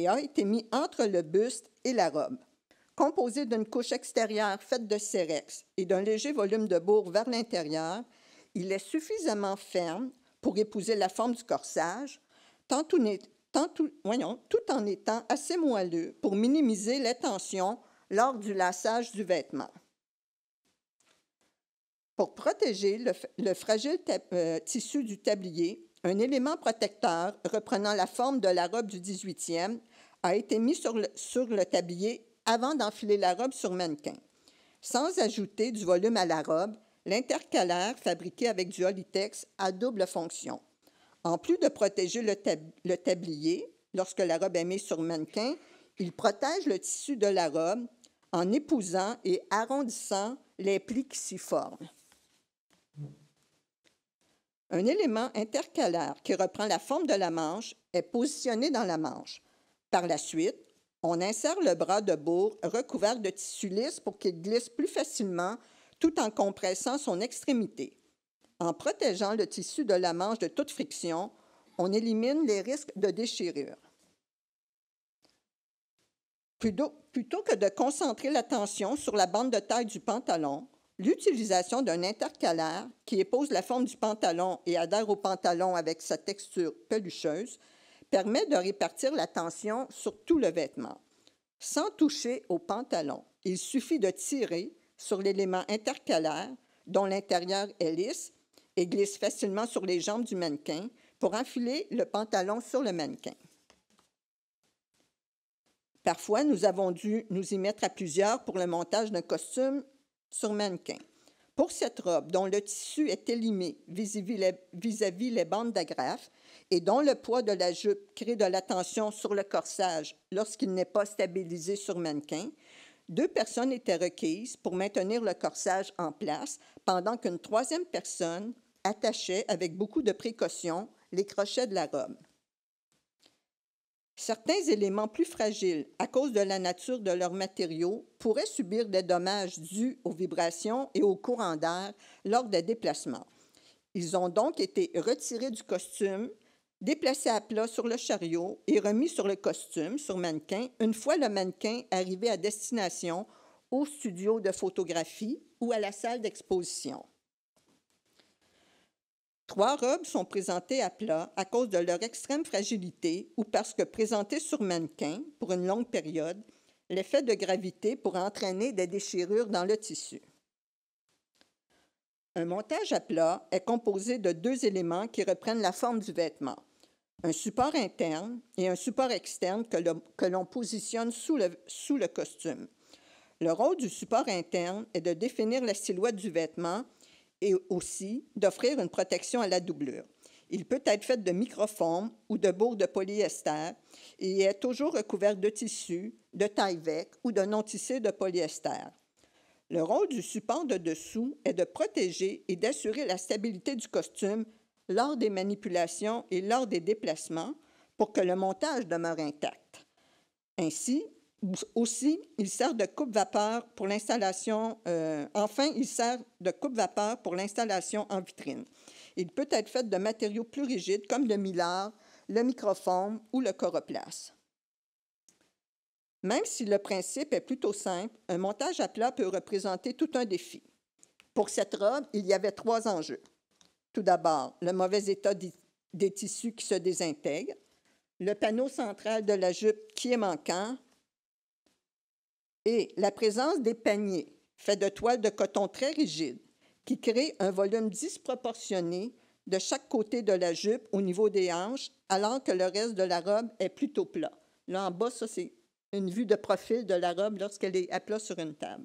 a été mis entre le buste et la robe. Composé d'une couche extérieure faite de sérex et d'un léger volume de bourre vers l'intérieur, il est suffisamment ferme pour épouser la forme du corsage, tout en étant assez moelleux pour minimiser les tensions lors du laçage du vêtement. Pour protéger le fragile tissu du tablier, un élément protecteur reprenant la forme de la robe du 18e a été mis sur le tablier avant d'enfiler la robe sur mannequin. Sans ajouter du volume à la robe, l'intercalaire fabriqué avec du Holitex a double fonction. En plus de protéger le tablier, lorsque la robe est mise sur mannequin, il protège le tissu de la robe en épousant et arrondissant les plis qui s'y forment. Un élément intercalaire qui reprend la forme de la manche est positionné dans la manche. Par la suite, on insère le bras de bourre recouvert de tissu lisse pour qu'il glisse plus facilement tout en compressant son extrémité. En protégeant le tissu de la manche de toute friction, on élimine les risques de déchirure. Plutôt que de concentrer l'attention sur la bande de taille du pantalon, l'utilisation d'un intercalaire qui épouse la forme du pantalon et adhère au pantalon avec sa texture pelucheuse permet de répartir la tension sur tout le vêtement. Sans toucher au pantalon, il suffit de tirer sur l'élément intercalaire, dont l'intérieur est lisse, et glisse facilement sur les jambes du mannequin pour enfiler le pantalon sur le mannequin. Parfois, nous avons dû nous y mettre à plusieurs pour le montage d'un costume sur mannequin. Pour cette robe, dont le tissu est élimé vis-à-vis les bandes d'agrafe et dont le poids de la jupe crée de la tension sur le corsage lorsqu'il n'est pas stabilisé sur mannequin, 2 personnes étaient requises pour maintenir le corsage en place pendant qu'une 3e personne attachait avec beaucoup de précaution les crochets de la robe. Certains éléments plus fragiles, à cause de la nature de leurs matériaux, pourraient subir des dommages dus aux vibrations et aux courants d'air lors des déplacements. Ils ont donc été retirés du costume, déplacés à plat sur le chariot et remis sur le costume, sur mannequin, une fois le mannequin arrivé à destination au studio de photographie ou à la salle d'exposition. 3 robes sont présentées à plat à cause de leur extrême fragilité ou parce que présentées sur mannequin pour une longue période, l'effet de gravité pourrait entraîner des déchirures dans le tissu. Un montage à plat est composé de 2 éléments qui reprennent la forme du vêtement, un support interne et un support externe que l'on positionne sous le costume. Le rôle du support interne est de définir la silhouette du vêtement et aussi d'offrir une protection à la doublure. Il peut être fait de microforme ou de bourre de polyester et est toujours recouvert de tissu, de taille-vec ou de non-tissé de polyester. Le rôle du support de dessous est de protéger et d'assurer la stabilité du costume lors des manipulations et lors des déplacements pour que le montage demeure intact. Ainsi, aussi, il sert de coupe-vapeur pour l'installation. Il sert de coupe-vapeur pour l'installation en vitrine. Il peut être fait de matériaux plus rigides comme le mylar, le microforme ou le coroplace. Même si le principe est plutôt simple, un montage à plat peut représenter tout un défi. Pour cette robe, il y avait 3 enjeux. Tout d'abord, le mauvais état des tissus qui se désintègrent, le panneau central de la jupe qui est manquant, et la présence des paniers faits de toile de coton très rigide qui créent un volume disproportionné de chaque côté de la jupe au niveau des hanches, alors que le reste de la robe est plutôt plat. Là, en bas, ça, c'est une vue de profil de la robe lorsqu'elle est à plat sur une table.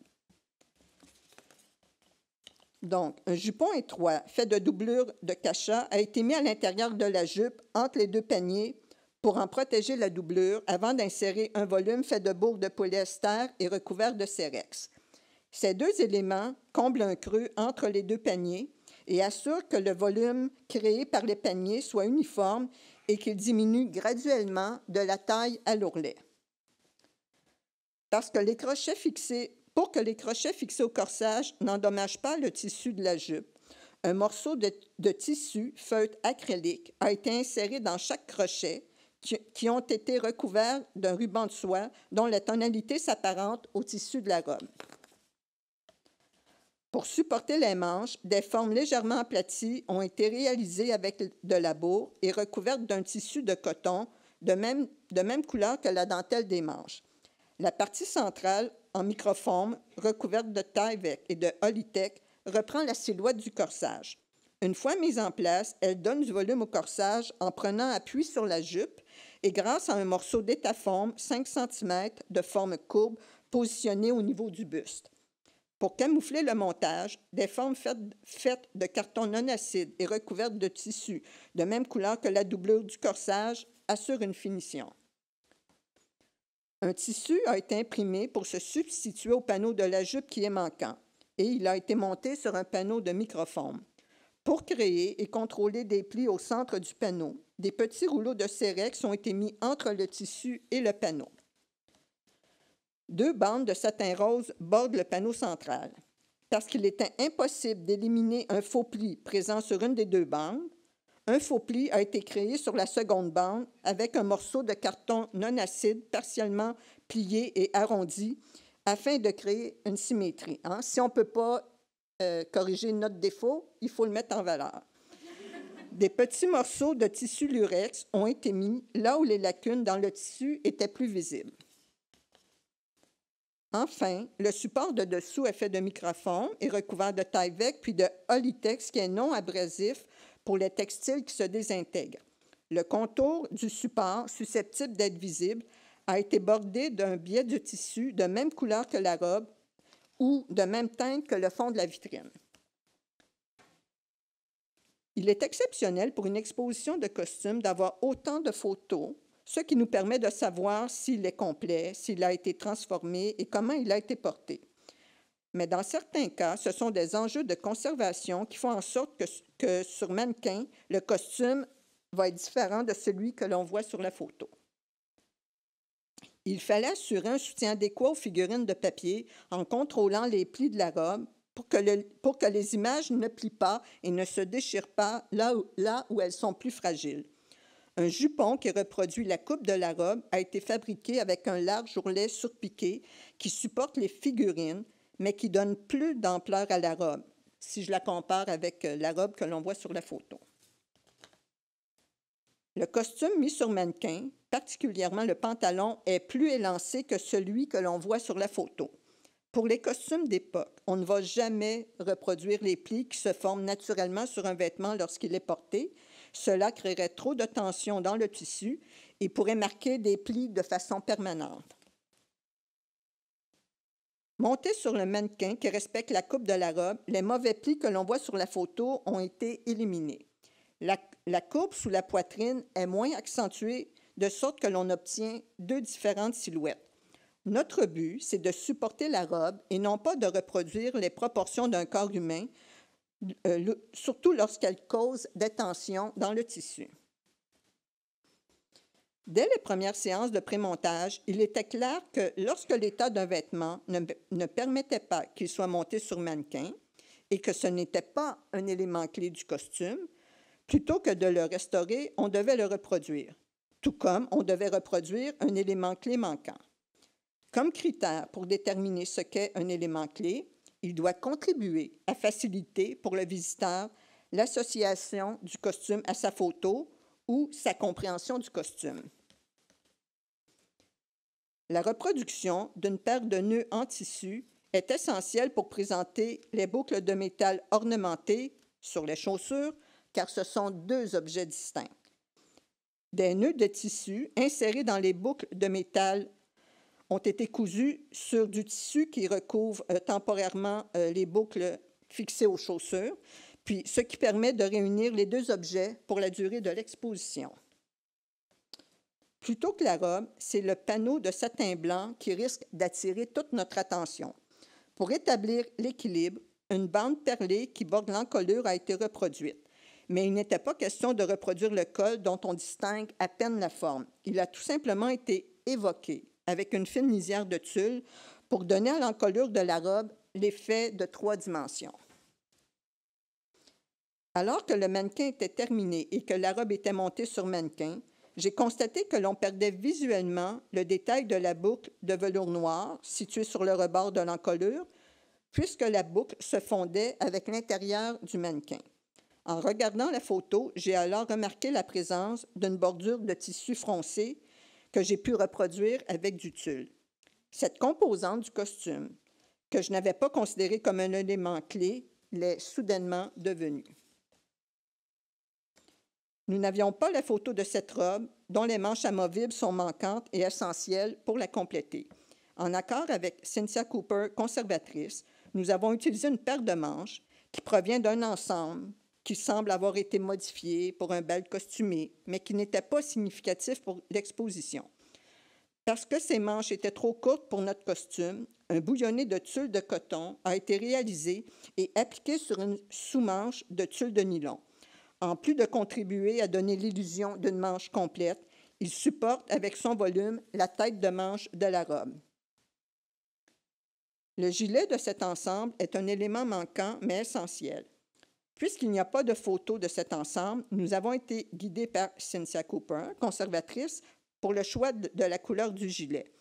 Donc, un jupon étroit fait de doublure de cachat a été mis à l'intérieur de la jupe entre les 2 paniers pour en protéger la doublure avant d'insérer un volume fait de bourre de polyester et recouvert de sérex. Ces deux éléments comblent un creux entre les deux paniers et assurent que le volume créé par les paniers soit uniforme et qu'il diminue graduellement de la taille à l'ourlet. Pour que les crochets fixés au corsage n'endommagent pas le tissu de la jupe, un morceau de tissu feutre acrylique a été inséré dans chaque crochet qui ont été recouverts d'un ruban de soie dont la tonalité s'apparente au tissu de la robe. Pour supporter les manches, des formes légèrement aplaties ont été réalisées avec de la bourre et recouvertes d'un tissu de coton de même couleur que la dentelle des manches. La partie centrale, en microforme, recouverte de Tyvek et de Holitech, reprend la silhouette du corsage. Une fois mise en place, elle donne du volume au corsage en prenant appui sur la jupe et grâce à un morceau d'étaforme 5 cm de forme courbe positionné au niveau du buste. Pour camoufler le montage, des formes faites de carton non acide et recouvertes de tissu de même couleur que la doublure du corsage assurent une finition. Un tissu a été imprimé pour se substituer au panneau de la jupe qui est manquant et il a été monté sur un panneau de microforme. Pour créer et contrôler des plis au centre du panneau, des petits rouleaux de sérex ont été mis entre le tissu et le panneau. 2 bandes de satin rose bordent le panneau central. Parce qu'il était impossible d'éliminer un faux pli présent sur une des 2 bandes, un faux pli a été créé sur la seconde bande avec un morceau de carton non acide partiellement plié et arrondi afin de créer une symétrie. Si on ne peut pas corriger notre défaut, il faut le mettre en valeur. Des petits morceaux de tissu lurex ont été mis là où les lacunes dans le tissu étaient plus visibles. Enfin, le support de dessous est fait de microforme et recouvert de Tyvek puis de Holitex qui est non abrasif pour les textiles qui se désintègrent. Le contour du support, susceptible d'être visible, a été bordé d'un biais de tissu de même couleur que la robe ou de même teinte que le fond de la vitrine. Il est exceptionnel pour une exposition de costumes d'avoir autant de photos, ce qui nous permet de savoir s'il est complet, s'il a été transformé et comment il a été porté. Mais dans certains cas, ce sont des enjeux de conservation qui font en sorte que sur mannequin, le costume va être différent de celui que l'on voit sur la photo. Il fallait assurer un soutien adéquat aux figurines de papier en contrôlant les plis de la robe pour que les images ne plient pas et ne se déchirent pas là où elles sont plus fragiles. Un jupon qui reproduit la coupe de la robe a été fabriqué avec un large ourlet surpiqué qui supporte les figurines, mais qui donne plus d'ampleur à la robe, si je la compare avec la robe que l'on voit sur la photo. Le costume mis sur mannequin, particulièrement le pantalon, est plus élancé que celui que l'on voit sur la photo. Pour les costumes d'époque, on ne va jamais reproduire les plis qui se forment naturellement sur un vêtement lorsqu'il est porté. Cela créerait trop de tension dans le tissu et pourrait marquer des plis de façon permanente. Montés sur le mannequin qui respecte la coupe de la robe, les mauvais plis que l'on voit sur la photo ont été éliminés. La courbe sous la poitrine est moins accentuée, de sorte que l'on obtient 2 différentes silhouettes. Notre but, c'est de supporter la robe et non pas de reproduire les proportions d'un corps humain, surtout lorsqu'elle cause des tensions dans le tissu. Dès les premières séances de prémontage, il était clair que lorsque l'état d'un vêtement ne permettait pas qu'il soit monté sur mannequin et que ce n'était pas un élément clé du costume, plutôt que de le restaurer, on devait le reproduire, tout comme on devait reproduire un élément clé manquant. Comme critère pour déterminer ce qu'est un élément clé, il doit contribuer à faciliter pour le visiteur l'association du costume à sa photo ou sa compréhension du costume. La reproduction d'une paire de nœuds en tissu est essentielle pour présenter les boucles de métal ornementées sur les chaussures, car ce sont 2 objets distincts. Des nœuds de tissu insérés dans les boucles de métal ont été cousus sur du tissu qui recouvre temporairement les boucles fixées aux chaussures, puis ce qui permet de réunir les 2 objets pour la durée de l'exposition. Plutôt que la robe, c'est le panneau de satin blanc qui risque d'attirer toute notre attention. Pour établir l'équilibre, une bande perlée qui borde l'encolure a été reproduite. Mais il n'était pas question de reproduire le col dont on distingue à peine la forme. Il a tout simplement été évoqué avec une fine lisière de tulle pour donner à l'encolure de la robe l'effet de 3 dimensions. Alors que le mannequin était terminé et que la robe était montée sur mannequin, j'ai constaté que l'on perdait visuellement le détail de la boucle de velours noir située sur le rebord de l'encolure, puisque la boucle se fondait avec l'intérieur du mannequin. En regardant la photo, j'ai alors remarqué la présence d'une bordure de tissu froncé que j'ai pu reproduire avec du tulle. Cette composante du costume, que je n'avais pas considérée comme un élément clé, l'est soudainement devenue. Nous n'avions pas la photo de cette robe, dont les manches amovibles sont manquantes et essentielles pour la compléter. En accord avec Cynthia Cooper, conservatrice, nous avons utilisé une paire de manches qui provient d'un ensemble qui semble avoir été modifié pour un bal costumé, mais qui n'était pas significatif pour l'exposition. Parce que ces manches étaient trop courtes pour notre costume, un bouillonné de tulle de coton a été réalisé et appliqué sur une sous-manche de tulle de nylon. En plus de contribuer à donner l'illusion d'une manche complète, il supporte avec son volume la tête de manche de la robe. Le gilet de cet ensemble est un élément manquant mais essentiel. Puisqu'il n'y a pas de photo de cet ensemble, nous avons été guidés par Cynthia Cooper, conservatrice, pour le choix de la couleur du gilet.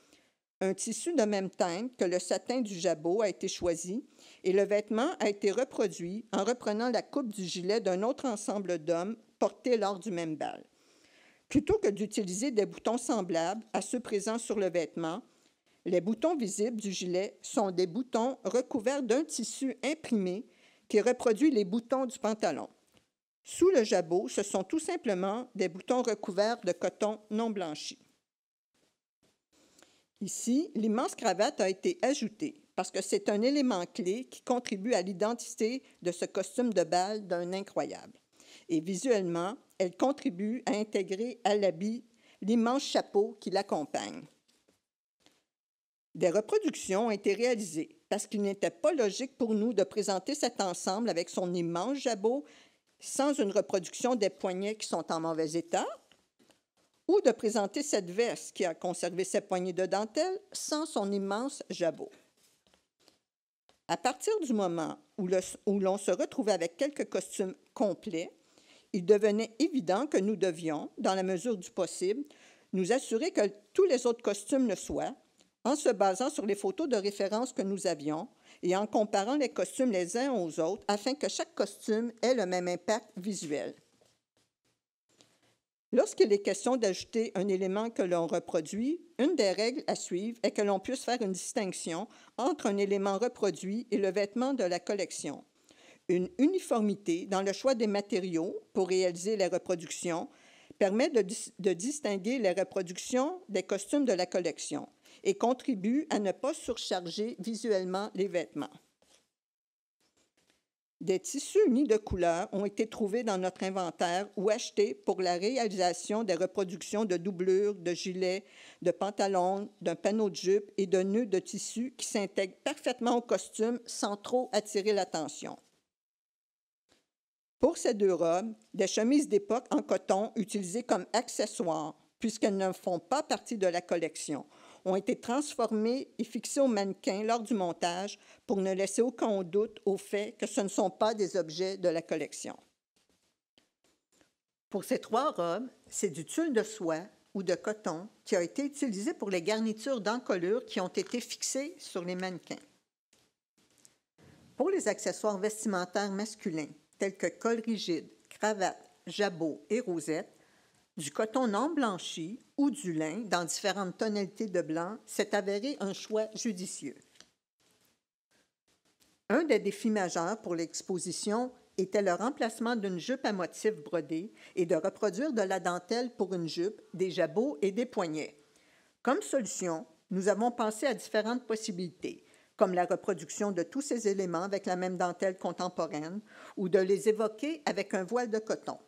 Un tissu de même teinte que le satin du jabot a été choisi et le vêtement a été reproduit en reprenant la coupe du gilet d'un autre ensemble d'hommes porté lors du même bal. Plutôt que d'utiliser des boutons semblables à ceux présents sur le vêtement, les boutons visibles du gilet sont des boutons recouverts d'un tissu imprimé qui reproduit les boutons du pantalon. Sous le jabot, ce sont tout simplement des boutons recouverts de coton non blanchi. Ici, l'immense cravate a été ajoutée parce que c'est un élément clé qui contribue à l'identité de ce costume de bal d'un incroyable. Et visuellement, elle contribue à intégrer à l'habit l'immense chapeau qui l'accompagne. Des reproductions ont été réalisées parce qu'il n'était pas logique pour nous de présenter cet ensemble avec son immense jabot sans une reproduction des poignets qui sont en mauvais état, ou de présenter cette veste qui a conservé ses poignées de dentelle sans son immense jabot. À partir du moment où l'on se retrouvait avec quelques costumes complets, il devenait évident que nous devions, dans la mesure du possible, nous assurer que tous les autres costumes le soient, en se basant sur les photos de référence que nous avions et en comparant les costumes les uns aux autres afin que chaque costume ait le même impact visuel. Lorsqu'il est question d'ajouter un élément que l'on reproduit, une des règles à suivre est que l'on puisse faire une distinction entre un élément reproduit et le vêtement de la collection. Une uniformité dans le choix des matériaux pour réaliser les reproductions permet de distinguer les reproductions des costumes de la collection et contribue à ne pas surcharger visuellement les vêtements. Des tissus unis de couleurs ont été trouvés dans notre inventaire ou achetés pour la réalisation des reproductions de doublures, de gilets, de pantalons, d'un panneau de jupe et de nœuds de tissu qui s'intègrent parfaitement au costume sans trop attirer l'attention. Pour ces 2 robes, des chemises d'époque en coton utilisées comme accessoires, puisqu'elles ne font pas partie de la collection, ont été transformées et fixées au mannequin lors du montage pour ne laisser aucun doute au fait que ce ne sont pas des objets de la collection. Pour ces 3 robes, c'est du tulle de soie ou de coton qui a été utilisé pour les garnitures d'encolure qui ont été fixées sur les mannequins. Pour les accessoires vestimentaires masculins, tels que col rigide, cravate, jabot et rosette, du coton non blanchi ou du lin dans différentes tonalités de blanc s'est avéré un choix judicieux. Un des défis majeurs pour l'exposition était le remplacement d'une jupe à motifs brodés et de reproduire de la dentelle pour une jupe, des jabots et des poignets. Comme solution, nous avons pensé à différentes possibilités, comme la reproduction de tous ces éléments avec la même dentelle contemporaine ou de les évoquer avec un voile de coton.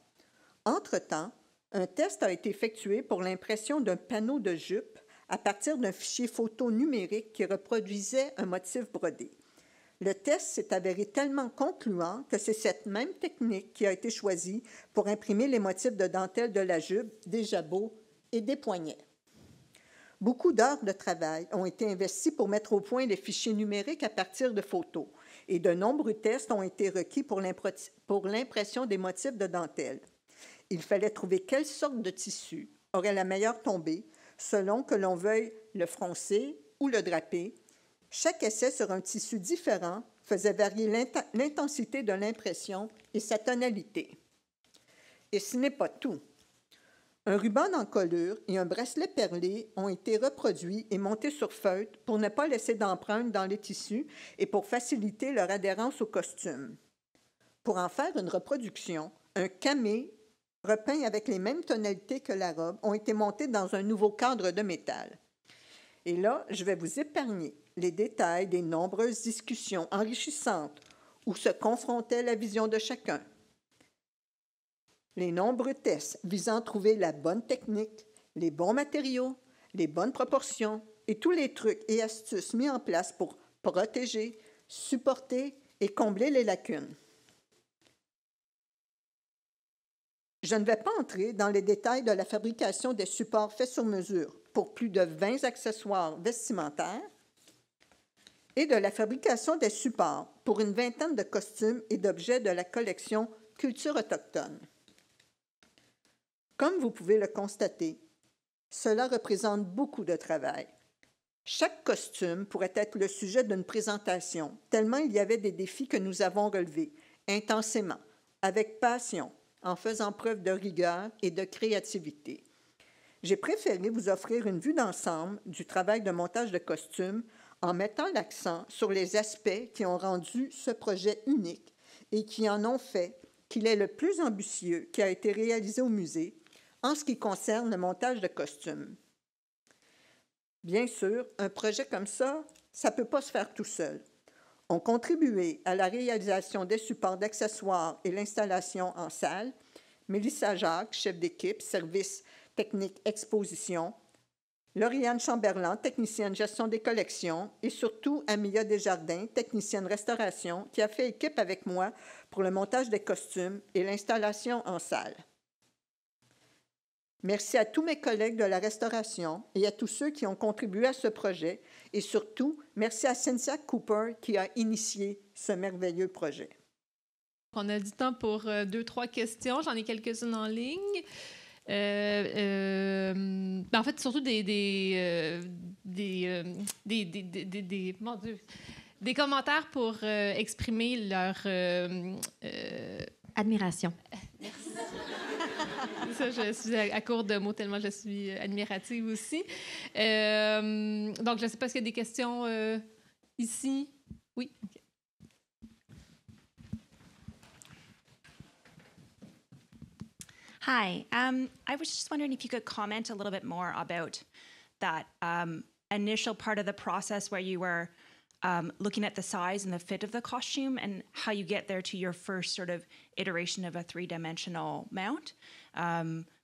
Entre-temps, un test a été effectué pour l'impression d'un panneau de jupe à partir d'un fichier photo numérique qui reproduisait un motif brodé. Le test s'est avéré tellement concluant que c'est cette même technique qui a été choisie pour imprimer les motifs de dentelle de la jupe, des jabots et des poignets. Beaucoup d'heures de travail ont été investies pour mettre au point les fichiers numériques à partir de photos, et de nombreux tests ont été requis pour l'impression des motifs de dentelle. Il fallait trouver quelle sorte de tissu aurait la meilleure tombée, selon que l'on veuille le froncer ou le draper. Chaque essai sur un tissu différent faisait varier l'intensité de l'impression et sa tonalité. Et ce n'est pas tout. Un ruban d'encolure et un bracelet perlé ont été reproduits et montés sur feutre pour ne pas laisser d'empreintes dans les tissus et pour faciliter leur adhérence au costume. Pour en faire une reproduction, un camé repeint avec les mêmes tonalités que la robe ont été montés dans un nouveau cadre de métal. Et là, je vais vous épargner les détails des nombreuses discussions enrichissantes où se confrontait la vision de chacun. Les nombreux tests visant à trouver la bonne technique, les bons matériaux, les bonnes proportions et tous les trucs et astuces mis en place pour protéger, supporter et combler les lacunes. Je ne vais pas entrer dans les détails de la fabrication des supports faits sur mesure pour plus de 20 accessoires vestimentaires et de la fabrication des supports pour une vingtaine de costumes et d'objets de la collection Culture autochtone. Comme vous pouvez le constater, cela représente beaucoup de travail. Chaque costume pourrait être le sujet d'une présentation, tellement il y avait des défis que nous avons relevés, intensément, avec passion, en faisant preuve de rigueur et de créativité. J'ai préféré vous offrir une vue d'ensemble du travail de montage de costumes en mettant l'accent sur les aspects qui ont rendu ce projet unique et qui en ont fait qu'il est le plus ambitieux qui a été réalisé au musée en ce qui concerne le montage de costumes. Bien sûr, un projet comme ça ne peut pas se faire tout seul. Ont contribué à la réalisation des supports d'accessoires et l'installation en salle Mélissa Jacques, chef d'équipe, service technique exposition, Lauriane Chamberlain, technicienne gestion des collections, et surtout Amelia Desjardins, technicienne restauration, qui a fait équipe avec moi pour le montage des costumes et l'installation en salle. Merci à tous mes collègues de la restauration et à tous ceux qui ont contribué à ce projet, et surtout, merci à Cynthia Cooper qui a initié ce merveilleux projet. On a du temps pour 2-3 questions. J'en ai quelques-unes en ligne. En fait, surtout des commentaires pour exprimer leur admiration. Merci. Ça, je suis à court de mots tellement je suis admirative aussi. Donc, je ne sais pas s'il y a des questions ici. Oui. Okay. Hi. I was just wondering if you could comment a little bit more about that initial part of the process where you were looking at the size and the fit of the costume and how you get there to your first sort of iteration of a three-dimensional mount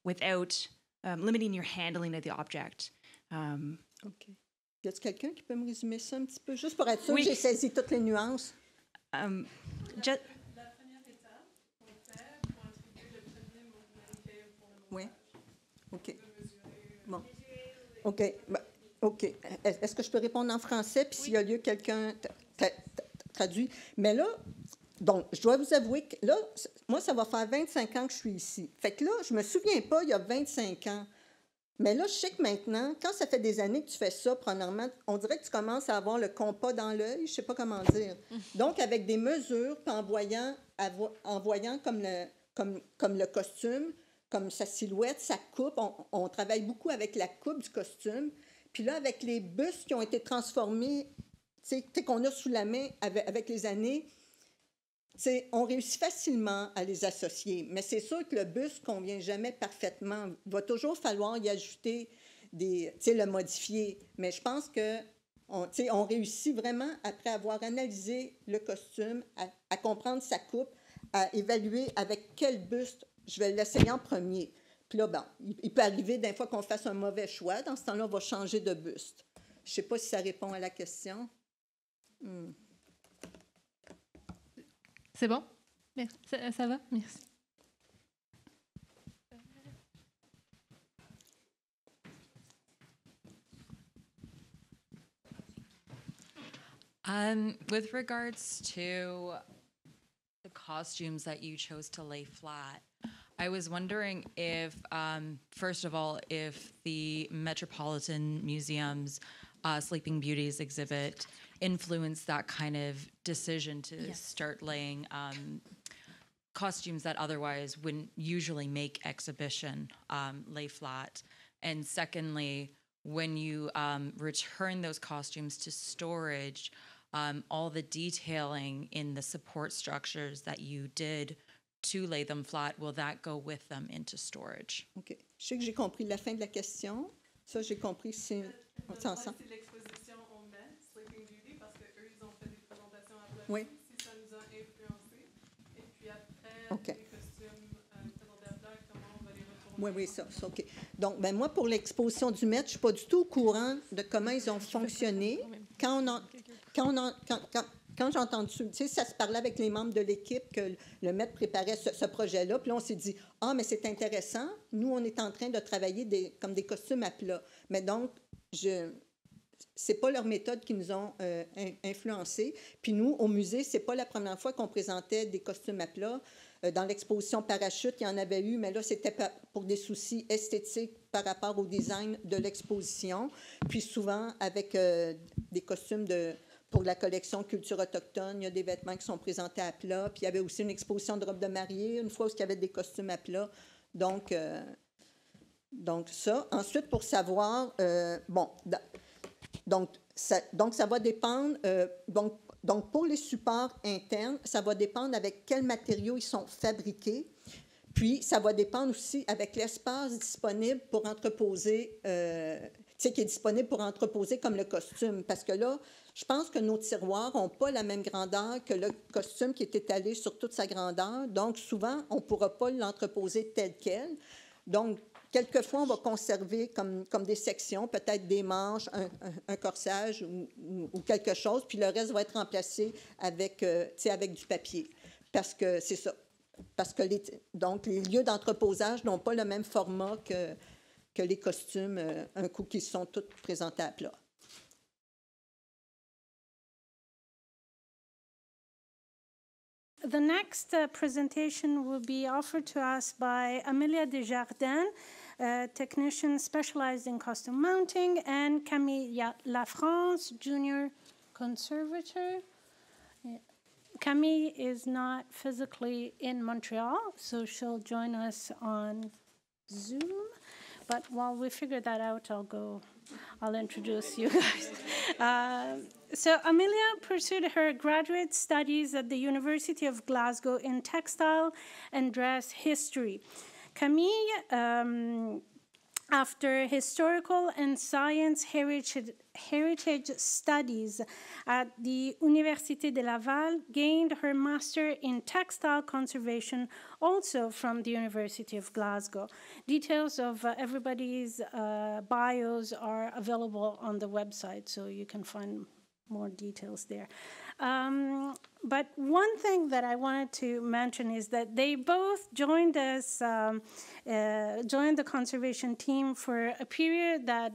without limiting your handling of the object. OK. Y a-t-il quelqu'un qui peut me résumer ça un petit peu, juste pour être sûr que j'ai saisi toutes les nuances? Oui. OK. Bon. OK. OK. Est-ce que je peux répondre en français? Puis s'il y a lieu, quelqu'un traduit. Mais là, donc, je dois vous avouer que là, moi, ça va faire 25 ans que je suis ici. Fait que là, je me souviens pas, il y a 25 ans. Mais là, je sais que maintenant, quand ça fait des années que tu fais ça, premièrement, on dirait que tu commences à avoir le compas dans l'œil, je sais pas comment dire. Donc, avec des mesures, puis en voyant comme le costume, comme sa silhouette, sa coupe, on travaille beaucoup avec la coupe du costume. Puis là, avec les bustes qui ont été transformés, qu'on a sous la main avec les années, on réussit facilement à les associer. Mais c'est sûr que le buste ne convient jamais parfaitement. Il va toujours falloir y ajouter le modifier. Mais je pense qu'on réussit vraiment, après avoir analysé le costume, à comprendre sa coupe, à évaluer avec quel buste je vais l'essayer en premier. Puis là, bon, il peut arriver d'un fois qu'on fasse un mauvais choix. Dans ce temps-là, on va changer de buste. Je ne sais pas si ça répond à la question. C'est bon? Merci. Ça va? Merci. With regards to the costumes that you chose to lay flat, I was wondering if, first of all, if the Metropolitan Museum's Sleeping Beauties exhibit influenced that kind of decision to start laying costumes that otherwise wouldn't usually make exhibition lay flat. And secondly, when you return those costumes to storage, all the detailing in the support structures that you did to lay them flat, will that go with them into storage? OK. Je sais que j'ai compris la fin de la question. Ça, j'ai compris. C'est ensemble. C'est l'exposition au Met, Sleeping Beauty, parce qu'eux, ils ont fait des présentations à Bloc. Oui. Si ça nous a influencé. Et puis après, OK. les costumes présentés à Bloc, comment on va les retourner? Oui, ça, OK. Donc, ben moi, pour l'exposition du Met, je ne suis pas du tout au courant de comment ils ont fonctionné. Quand j'ai entendu, tu sais, ça se parlait avec les membres de l'équipe que le Met préparait ce projet-là, puis là, on s'est dit, ah, mais c'est intéressant. Nous, on est en train de travailler comme des costumes à plat. Mais donc, c'est pas leur méthode qui nous ont influencés. Puis nous, au musée, c'est pas la première fois qu'on présentait des costumes à plat. Dans l'exposition Parachute, il y en avait eu, mais là, c'était pour des soucis esthétiques par rapport au design de l'exposition. Puis souvent, avec des costumes pour la collection Culture autochtone, il y a des vêtements qui sont présentés à plat. Puis il y avait aussi une exposition de robes de mariée, une fois où il y avait des costumes à plat. Donc ça. Ensuite, pour savoir, donc ça va dépendre. Donc, pour les supports internes, ça va dépendre avec quels matériaux ils sont fabriqués. Puis, ça va dépendre aussi avec l'espace disponible pour entreposer, qui est disponible pour entreposer comme le costume. Parce que là, je pense que nos tiroirs n'ont pas la même grandeur que le costume qui est étalé sur toute sa grandeur. Donc, souvent, on ne pourra pas l'entreposer tel quel. Donc, quelquefois, on va conserver comme des sections, peut-être des manches, un corsage ou quelque chose, puis le reste va être remplacé avec du papier. Parce que c'est ça. Parce que donc, les lieux d'entreposage n'ont pas le même format que les costumes, un coup qui sont tous présentés à plat. The next presentation will be offered to us by Amélia Desjardins, a technician specialized in costume mounting, and Camille Lafrance, junior conservator. Camille is not physically in Montreal, so she'll join us on Zoom. But while we figure that out, I'll introduce you guys. So Amelia pursued her graduate studies at the University of Glasgow in textile and dress history. Camille, after historical and science heritage studies at the Université de Laval, gained her master in textile conservation also from the University of Glasgow. Details of everybody's bios are available on the website, so you can find more details there. But one thing that I wanted to mention is that they both joined us, joined the conservation team for a period that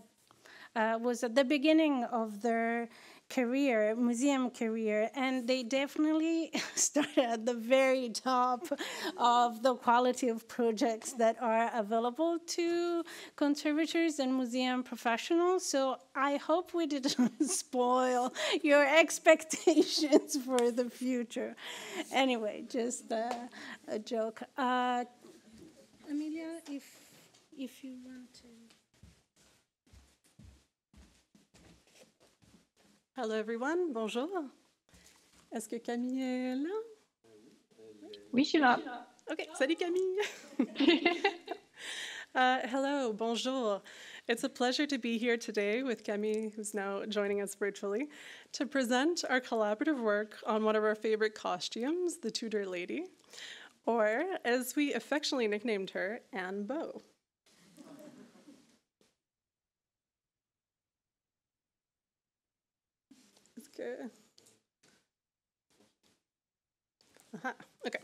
was at the beginning of their career, museum career, and they definitely started at the very top of the quality of projects that are available to conservators and museum professionals. So I hope we didn't spoil your expectations for the future. Anyway, just a joke. Amelia, if you want to. Hello everyone, bonjour. Est-ce que Camille est là? Oui, je suis là. Okay, salut Camille. Hello, bonjour. It's a pleasure to be here today with Camille, who's now joining us virtually, to present our collaborative work on one of our favorite costumes, the Tudor Lady, or as we affectionately nicknamed her, Anne Bow. Okay.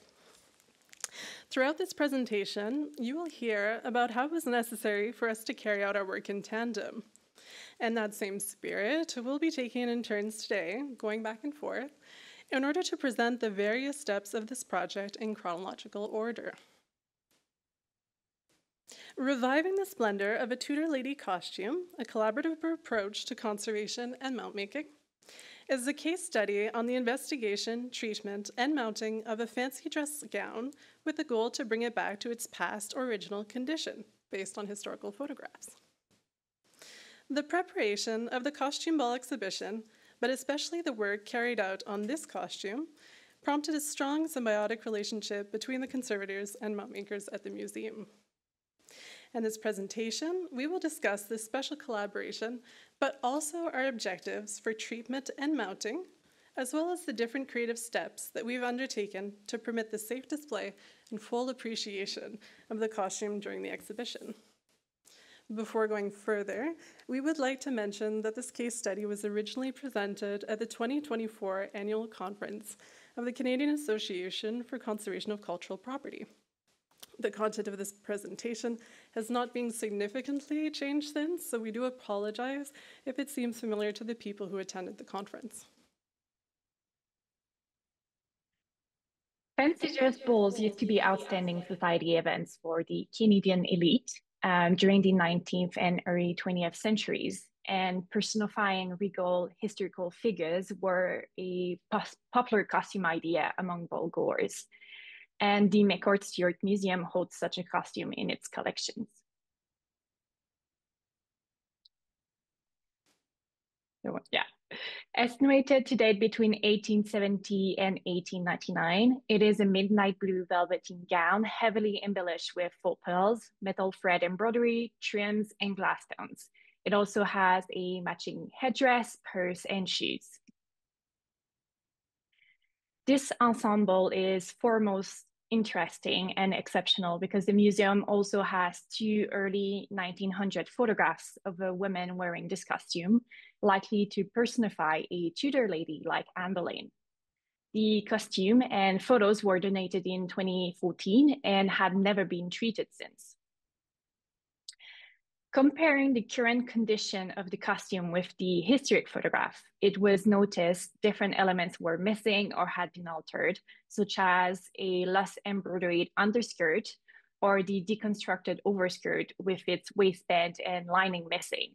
Throughout this presentation, you will hear about how it was necessary for us to carry out our work in tandem. And that same spirit, we'll be taking in turns today, going back and forth, in order to present the various steps of this project in chronological order. Reviving the splendor of a Tudor lady costume, a collaborative approach to conservation and mount making, is a case study on the investigation, treatment, and mounting of a fancy dress gown with the goal to bring it back to its past original condition, based on historical photographs. The preparation of the costume ball exhibition, but especially the work carried out on this costume, prompted a strong symbiotic relationship between the conservators and mount makers at the museum. In this presentation, we will discuss this special collaboration, but also our objectives for treatment and mounting, as well as the different creative steps that we've undertaken to permit the safe display and full appreciation of the costume during the exhibition. Before going further, we would like to mention that this case study was originally presented at the 2024 annual conference of the Canadian Association for Conservation of Cultural Property. The content of this presentation has not been significantly changed since, so we do apologize if it seems familiar to the people who attended the conference. Fancy dress balls used to be outstanding society events for the Canadian elite during the 19th and early 20th centuries, and personifying regal historical figures were a popular costume idea among ball goers. And the McCourt Stewart Museum holds such a costume in its collections. So, yeah. Estimated to date between 1870 and 1899, it is a midnight blue velveteen gown heavily embellished with faux pearls, metal thread embroidery, trims, and glass stones. It also has a matching headdress, purse, and shoes. This ensemble is foremost interesting and exceptional because the museum also has 2 early 1900 photographs of a woman wearing this costume, likely to personify a Tudor lady like Anne Boleyn. The costume and photos were donated in 2014 and had never been treated since. Comparing the current condition of the costume with the historic photograph, it was noticed different elements were missing or had been altered, such as a less embroidered underskirt or the deconstructed overskirt with its waistband and lining missing.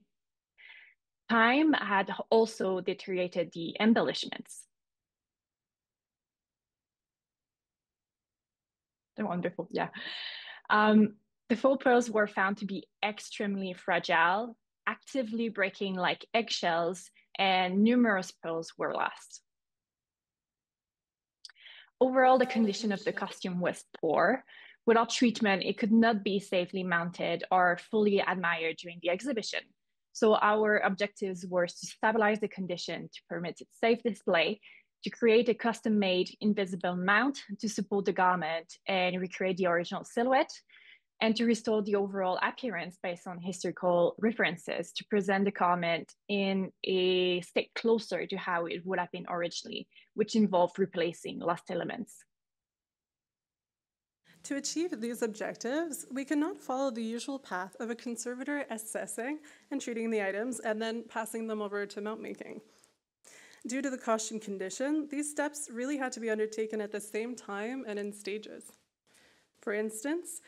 Time had also deteriorated the embellishments. They're wonderful, yeah. The faux pearls were found to be extremely fragile, actively breaking like eggshells, and numerous pearls were lost. Overall, the condition of the costume was poor. Without treatment, it could not be safely mounted or fully admired during the exhibition. So our objectives were to stabilize the condition to permit its safe display, to create a custom-made invisible mount to support the garment and recreate the original silhouette, and to restore the overall appearance based on historical references to present the garment in a state closer to how it would have been originally, which involved replacing lost elements. To achieve these objectives, we cannot follow the usual path of a conservator assessing and treating the items and then passing them over to mount making. Due to the costume condition, these steps really had to be undertaken at the same time and in stages. For instance,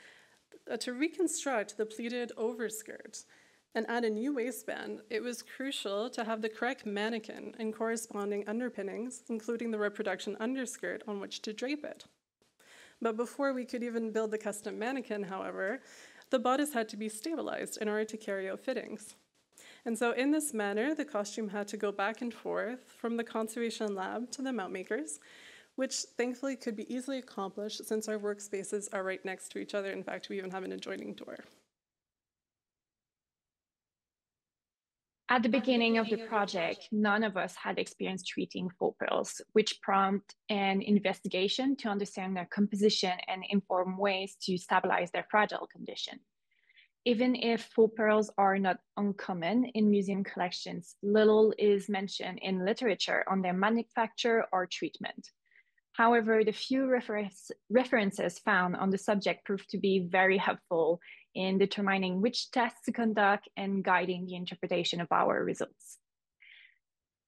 to reconstruct the pleated overskirt and add a new waistband, it was crucial to have the correct mannequin and corresponding underpinnings, including the reproduction underskirt on which to drape it. But before we could even build the custom mannequin, however, the bodice had to be stabilized in order to carry out fittings. And so in this manner, the costume had to go back and forth from the conservation lab to the mount makers, which thankfully could be easily accomplished since our workspaces are right next to each other. In fact, we even have an adjoining door. At the beginning of the project, none of us had experience treating faux pearls, which prompted an investigation to understand their composition and inform ways to stabilize their fragile condition. Even if faux pearls are not uncommon in museum collections, little is mentioned in literature on their manufacture or treatment. However, the few references found on the subject proved to be very helpful in determining which tests to conduct and guiding the interpretation of our results.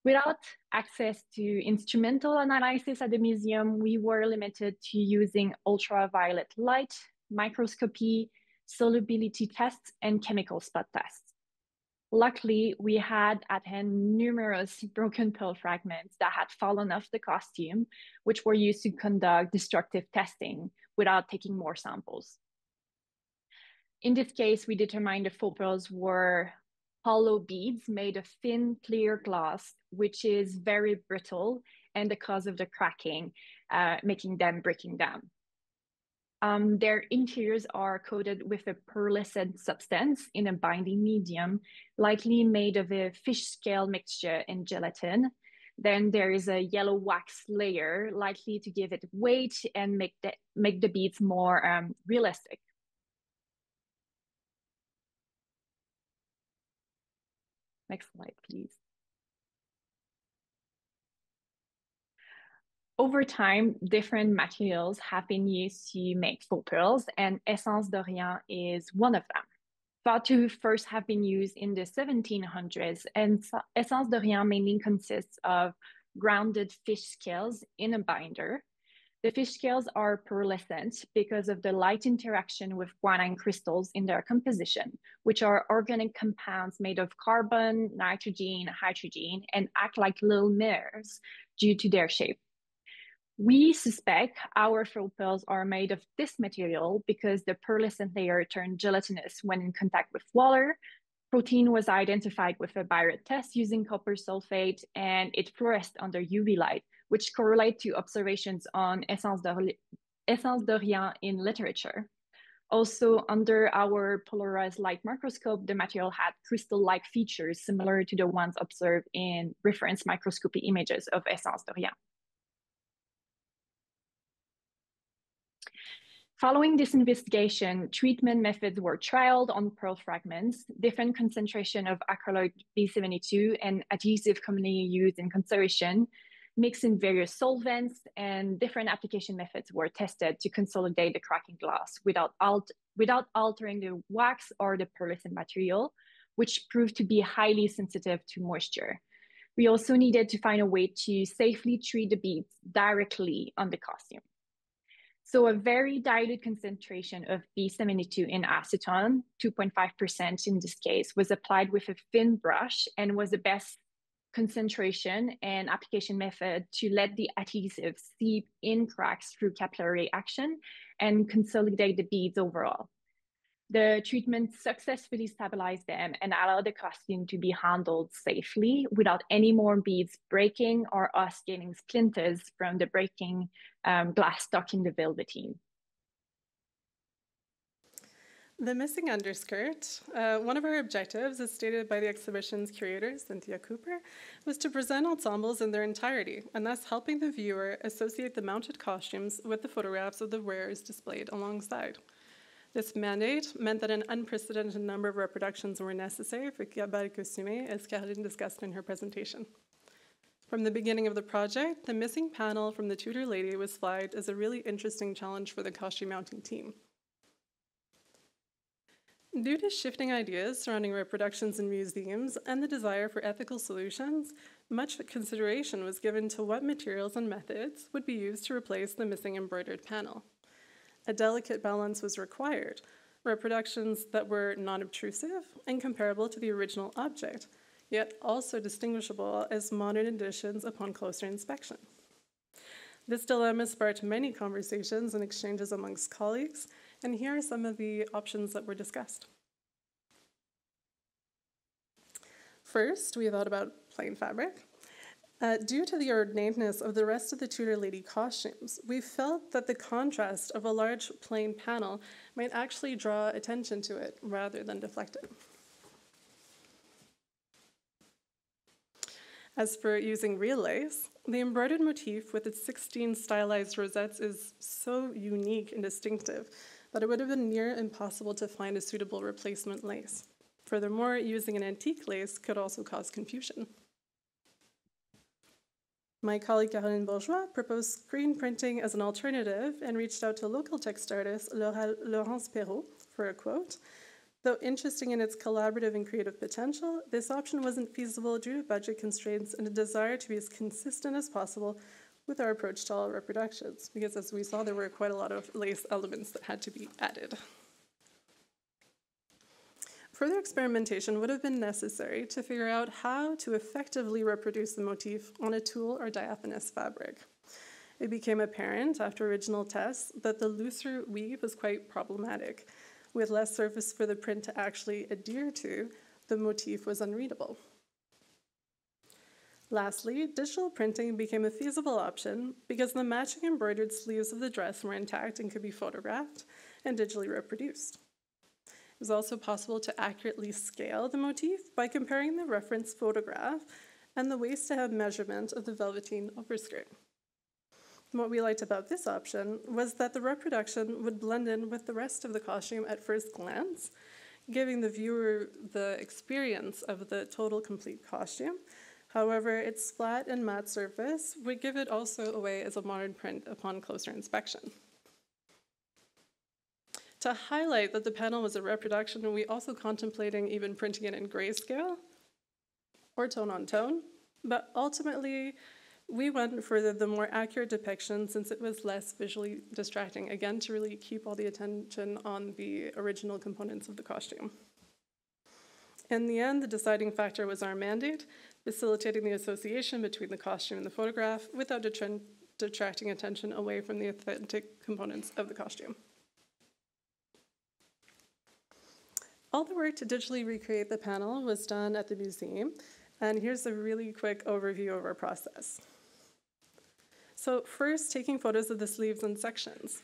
Without access to instrumental analysis at the museum, we were limited to using ultraviolet light, microscopy, solubility tests, and chemical spot tests. Luckily, we had at hand numerous broken pearl fragments that had fallen off the costume, which were used to conduct destructive testing without taking more samples. In this case, we determined the faux pearls were hollow beads made of thin, clear glass, which is very brittle and the cause of the cracking, making them breaking down. Their interiors are coated with a pearlescent substance in a binding medium, likely made of a fish scale mixture and gelatin. Then there is a yellow wax layer, likely to give it weight and make the beads more realistic. Next slide, please. Over time, different materials have been used to make faux pearls, and Essence de Rien is one of them. Thought to first have been used in the 1700s, and Essence de Rien mainly consists of grounded fish scales in a binder. The fish scales are pearlescent because of the light interaction with guanine crystals in their composition, which are organic compounds made of carbon, nitrogen, hydrogen, and act like little mirrors due to their shape. We suspect our faux pearls are made of this material because the pearlescent layer turned gelatinous when in contact with water. Protein was identified with a Biret test using copper sulfate, and it fluoresced under UV light, which correlate to observations on Essence de Rien in literature. Also, under our polarized light microscope, the material had crystal-like features similar to the ones observed in reference microscopy images of Essence de Rien. Following this investigation, treatment methods were trialed on pearl fragments, different concentration of acryloid B72 and adhesive commonly used in conservation, mixed in various solvents, and different application methods were tested to consolidate the cracking glass without altering the wax or the pearlescent material, which proved to be highly sensitive to moisture. We also needed to find a way to safely treat the beads directly on the costume. So a very dilute concentration of B72 in acetone, 2.5% in this case, was applied with a thin brush and was the best concentration and application method to let the adhesive seep in cracks through capillary action and consolidate the beads overall. The treatment successfully stabilized them and allowed the costume to be handled safely without any more beads breaking or us getting splinters from the breaking glass stuck in the velveteen. The missing underskirt, one of our objectives, as stated by the exhibition's curator, Cynthia Cooper, was to present ensembles in their entirety, and thus helping the viewer associate the mounted costumes with the photographs of the wearers displayed alongside. This mandate meant that an unprecedented number of reproductions were necessary for Bals costumés, as Caroline discussed in her presentation. From the beginning of the project, the missing panel from the Tudor lady was flagged as a really interesting challenge for the costume mounting team. Due to shifting ideas surrounding reproductions in museums and the desire for ethical solutions, much consideration was given to what materials and methods would be used to replace the missing embroidered panel. A delicate balance was required, reproductions that were non-obtrusive and comparable to the original object, yet also distinguishable as modern additions upon closer inspection. This dilemma sparked many conversations and exchanges amongst colleagues, and here are some of the options that were discussed. First, we thought about plain fabric. Due to the ornateness of the rest of the Tudor lady costumes, we felt that the contrast of a large plain panel might actually draw attention to it rather than deflect it. As for using real lace, the embroidered motif with its 16 stylized rosettes is so unique and distinctive that it would have been near impossible to find a suitable replacement lace. Furthermore, using an antique lace could also cause confusion. My colleague Caroline Bourgeois proposed screen printing as an alternative and reached out to local text artist Laurence Perrault for a quote. Though interesting in its collaborative and creative potential, this option wasn't feasible due to budget constraints and a desire to be as consistent as possible with our approach to all reproductions, because as we saw, there were quite a lot of lace elements that had to be added. Further experimentation would have been necessary to figure out how to effectively reproduce the motif on a tulle or diaphanous fabric. It became apparent after original tests that the looser weave was quite problematic. With less surface for the print to actually adhere to, the motif was unreadable. Lastly, digital printing became a feasible option because the matching embroidered sleeves of the dress were intact and could be photographed and digitally reproduced. It was also possible to accurately scale the motif by comparing the reference photograph and the waist-to-hem measurement of the velveteen overskirt. What we liked about this option was that the reproduction would blend in with the rest of the costume at first glance, giving the viewer the experience of the total complete costume. However, its flat and matte surface would give it also away as a modern print upon closer inspection. To highlight that the panel was a reproduction, we also contemplating even printing it in grayscale or tone on tone, but ultimately we went for the more accurate depiction since it was less visually distracting, again, to really keep all the attention on the original components of the costume. In the end, the deciding factor was our mandate, facilitating the association between the costume and the photograph without detracting attention away from the authentic components of the costume. All the work to digitally recreate the panel was done at the museum, and here's a really quick overview of our process. So first, taking photos of the sleeves and sections.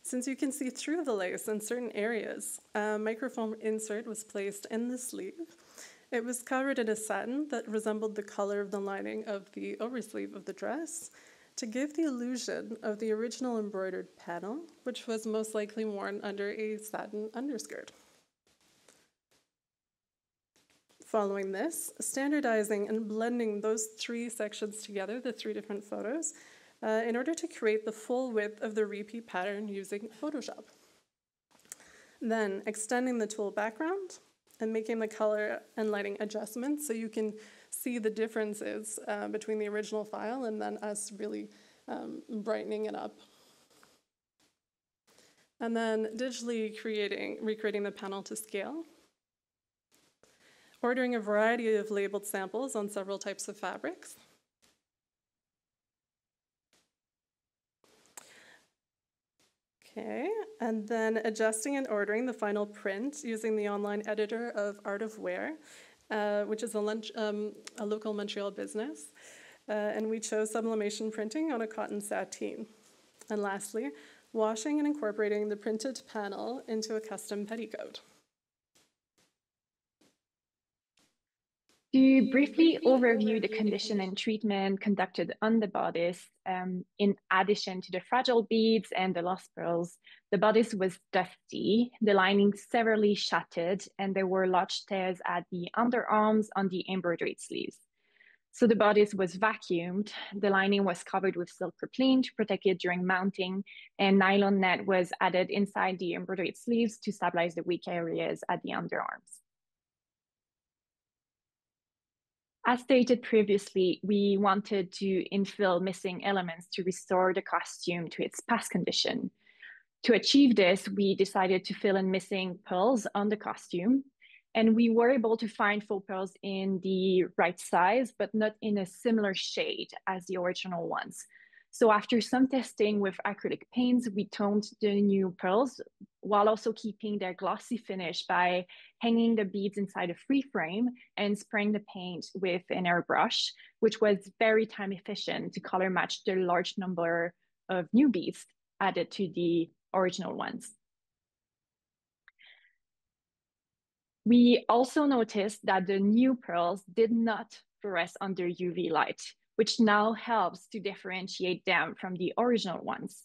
Since you can see through the lace in certain areas, a microfoam insert was placed in the sleeve. It was covered in a satin that resembled the color of the lining of the oversleeve of the dress to give the illusion of the original embroidered panel, which was most likely worn under a satin underskirt. Following this, standardizing and blending those three sections together, the three different photos, in order to create the full width of the repeat pattern using Photoshop. Then extending the tulle background and making the color and lighting adjustments so you can see the differences between the original file and then us really brightening it up. And then digitally recreating the panel to scale. Ordering a variety of labeled samples on several types of fabrics. Okay, and then adjusting and ordering the final print using the online editor of Art of Wear, which is a local Montreal business. And we chose sublimation printing on a cotton sateen. And lastly, washing and incorporating the printed panel into a custom petticoat. To briefly overview the condition and treatment conducted on the bodice, in addition to the fragile beads and the lost pearls, the bodice was dusty, the lining severely shattered, and there were large tears at the underarms on the embroidered sleeves. So the bodice was vacuumed, the lining was covered with silk crepline to protect it during mounting, and nylon net was added inside the embroidered sleeves to stabilize the weak areas at the underarms. As stated previously, we wanted to infill missing elements to restore the costume to its past condition. To achieve this, we decided to fill in missing pearls on the costume, and we were able to find faux pearls in the right size, but not in a similar shade as the original ones. So after some testing with acrylic paints, we toned the new pearls while also keeping their glossy finish by hanging the beads inside a free frame and spraying the paint with an airbrush, which was very time efficient to color match the large number of new beads added to the original ones. We also noticed that the new pearls did not fluoresce under UV light, which now helps to differentiate them from the original ones.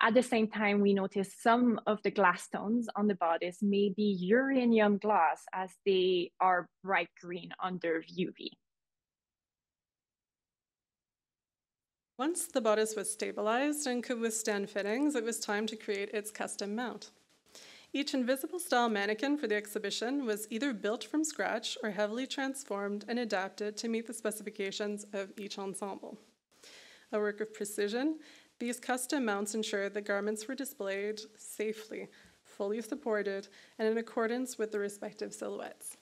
At the same time, we noticed some of the glass tones on the bodice may be uranium glass as they are bright green under UV. Once the bodice was stabilized and could withstand fittings, it was time to create its custom mount. Each invisible style mannequin for the exhibition was either built from scratch or heavily transformed and adapted to meet the specifications of each ensemble. A work of precision, these custom mounts ensured that garments were displayed safely, fully supported, and in accordance with the respective silhouettes.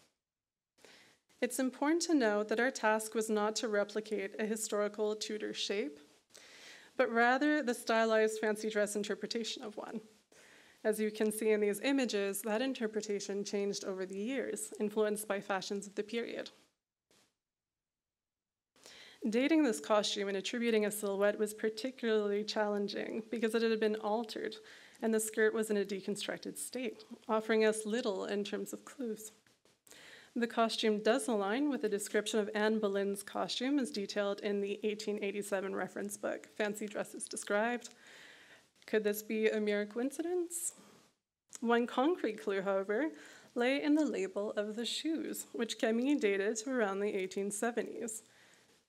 It's important to note that our task was not to replicate a historical Tudor shape, but rather the stylized fancy dress interpretation of one. As you can see in these images, that interpretation changed over the years, influenced by fashions of the period. Dating this costume and attributing a silhouette was particularly challenging because it had been altered and the skirt was in a deconstructed state, offering us little in terms of clues. The costume does align with a description of Anne Boleyn's costume as detailed in the 1887 reference book, Fancy Dresses Described. Could this be a mere coincidence? One concrete clue, however, lay in the label of the shoes, which can be dated to around the 1870s.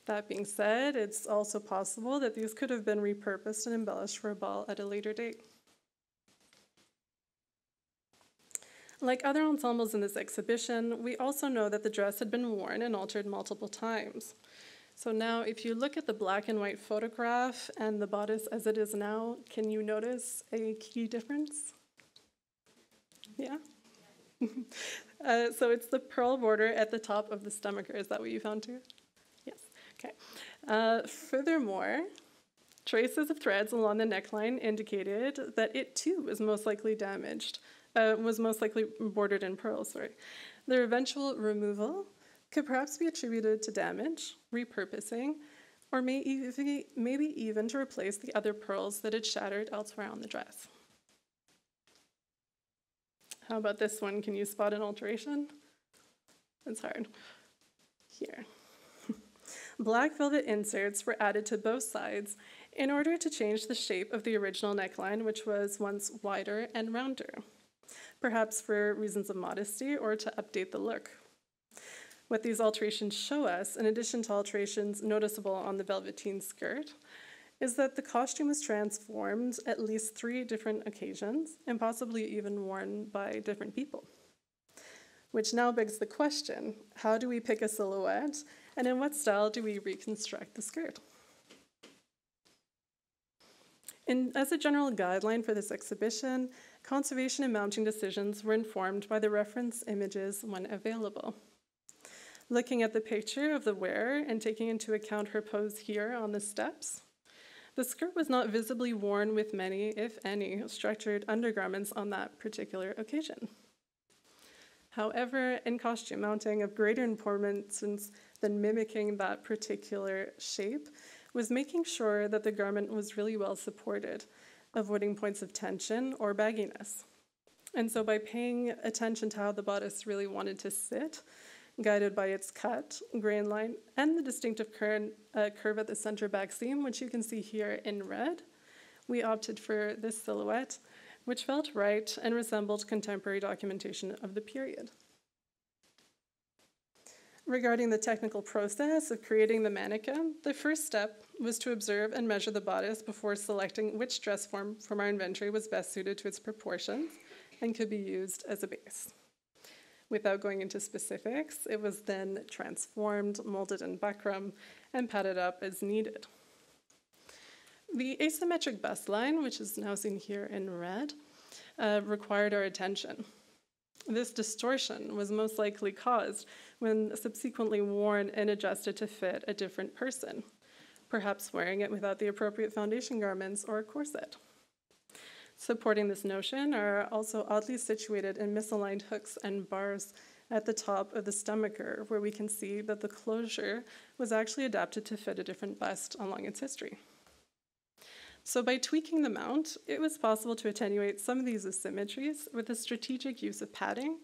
That being said, it's also possible that these could have been repurposed and embellished for a ball at a later date. Like other ensembles in this exhibition, we also know that the dress had been worn and altered multiple times. So now, if you look at the black and white photograph and the bodice as it is now, can you notice a key difference? Yeah? So it's the pearl border at the top of the stomacher. Is that what you found too? Yes. Okay. Furthermore, traces of threads along the neckline indicated that it too was most likely damaged, was most likely bordered in pearls, sorry. Their eventual removal could perhaps be attributed to damage, repurposing, or maybe even to replace the other pearls that had shattered elsewhere on the dress. How about this one? Can you spot an alteration? It's hard. Here. Black velvet inserts were added to both sides in order to change the shape of the original neckline, which was once wider and rounder, perhaps for reasons of modesty or to update the look. What these alterations show us, in addition to alterations noticeable on the velveteen skirt, is that the costume was transformed at least 3 different occasions and possibly even worn by different people. Which now begs the question, how do we pick a silhouette and in what style do we reconstruct the skirt? As a general guideline for this exhibition, conservation and mounting decisions were informed by the reference images when available. Looking at the picture of the wearer and taking into account her pose here on the steps, the skirt was not visibly worn with many, if any, structured undergarments on that particular occasion. However, in costume mounting, of greater importance than mimicking that particular shape was making sure that the garment was really well supported, avoiding points of tension or bagginess. And so by paying attention to how the bodice really wanted to sit, guided by its cut, grain line, and the distinctive curve at the center back seam, which you can see here in red, we opted for this silhouette, which felt right and resembled contemporary documentation of the period. Regarding the technical process of creating the mannequin, the first step was to observe and measure the bodice before selecting which dress form from our inventory was best suited to its proportions and could be used as a base. Without going into specifics, it was then transformed, molded in buckram, and padded up as needed. The asymmetric bust line, which is now seen here in red, required our attention. This distortion was most likely caused when subsequently worn and adjusted to fit a different person, perhaps wearing it without the appropriate foundation garments or a corset. Supporting this notion are also oddly situated and misaligned hooks and bars at the top of the stomacher, where we can see that the closure was actually adapted to fit a different bust along its history. So by tweaking the mount, it was possible to attenuate some of these asymmetries with a strategic use of padding,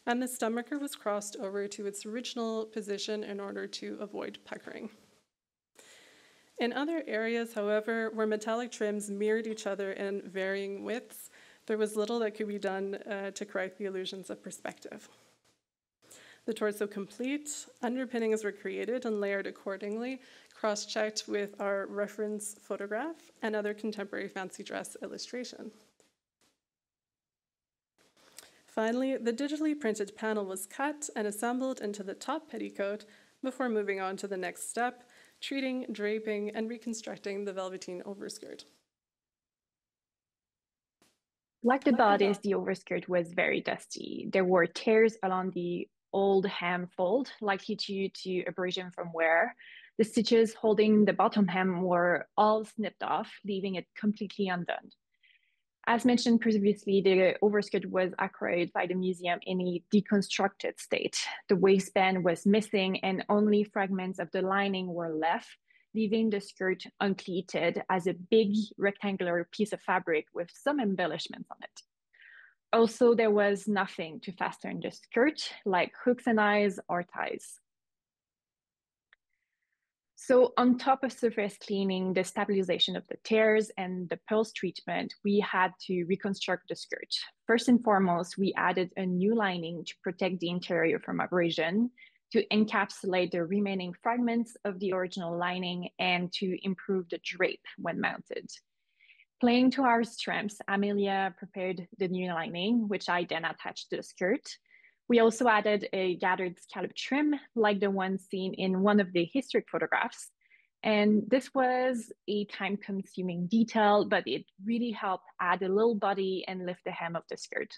and the stomacher was crossed over to its original position in order to avoid puckering. In other areas, however, where metallic trims mirrored each other in varying widths, there was little that could be done to correct the illusions of perspective. The torso complete, underpinnings were created and layered accordingly, cross-checked with our reference photograph and other contemporary fancy dress illustration. Finally, the digitally printed panel was cut and assembled into the top petticoat before moving on to the next step, treating, draping, and reconstructing the velveteen overskirt. Like the bodice, the overskirt was very dusty. There were tears along the old hem fold, likely due to abrasion from wear. The stitches holding the bottom hem were all snipped off, leaving it completely undone. As mentioned previously, the overskirt was acquired by the museum in a deconstructed state. The waistband was missing and only fragments of the lining were left, leaving the skirt unpleated as a big rectangular piece of fabric with some embellishments on it. Also, there was nothing to fasten the skirt, like hooks and eyes or ties. So on top of surface cleaning, the stabilization of the tears and the pulse treatment, we had to reconstruct the skirt. First and foremost, we added a new lining to protect the interior from abrasion, to encapsulate the remaining fragments of the original lining, and to improve the drape when mounted. Playing to our strengths, Amelia prepared the new lining, which I then attached to the skirt. We also added a gathered scallop trim, like the one seen in one of the historic photographs. And this was a time-consuming detail, but it really helped add a little body and lift the hem of the skirt.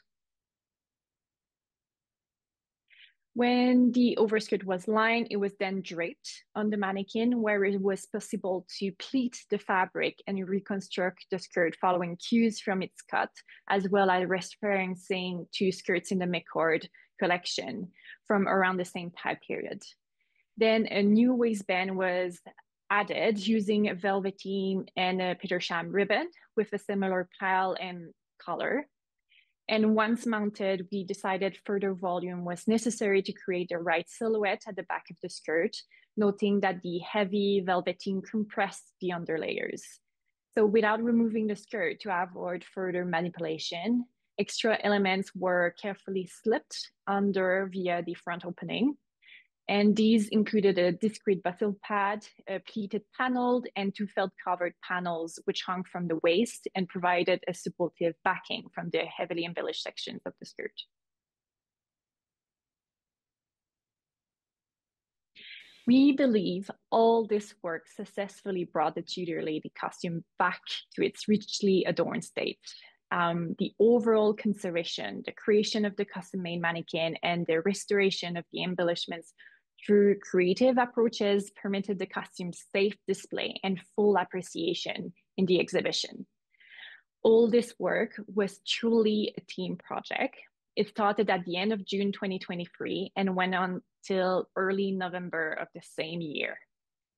When the overskirt was lined, it was then draped on the mannequin, where it was possible to pleat the fabric and reconstruct the skirt following cues from its cut, as well as referencing to skirts in the McCord collection from around the same time period. Then a new waistband was added using a velveteen and a Petersham ribbon with a similar pile and color. And once mounted, we decided further volume was necessary to create the right silhouette at the back of the skirt, noting that the heavy velveteen compressed the underlayers. So without removing the skirt to avoid further manipulation, extra elements were carefully slipped under via the front opening. And these included a discrete bustle pad, a pleated panel, and two felt covered panels, which hung from the waist and provided a supportive backing from the heavily embellished sections of the skirt. We believe all this work successfully brought the Tudor lady costume back to its richly adorned state. The overall conservation, the creation of the custom-made mannequin, and the restoration of the embellishments through creative approaches permitted the costume's safe display and full appreciation in the exhibition. All this work was truly a team project. It started at the end of June 2023 and went on till early November of the same year.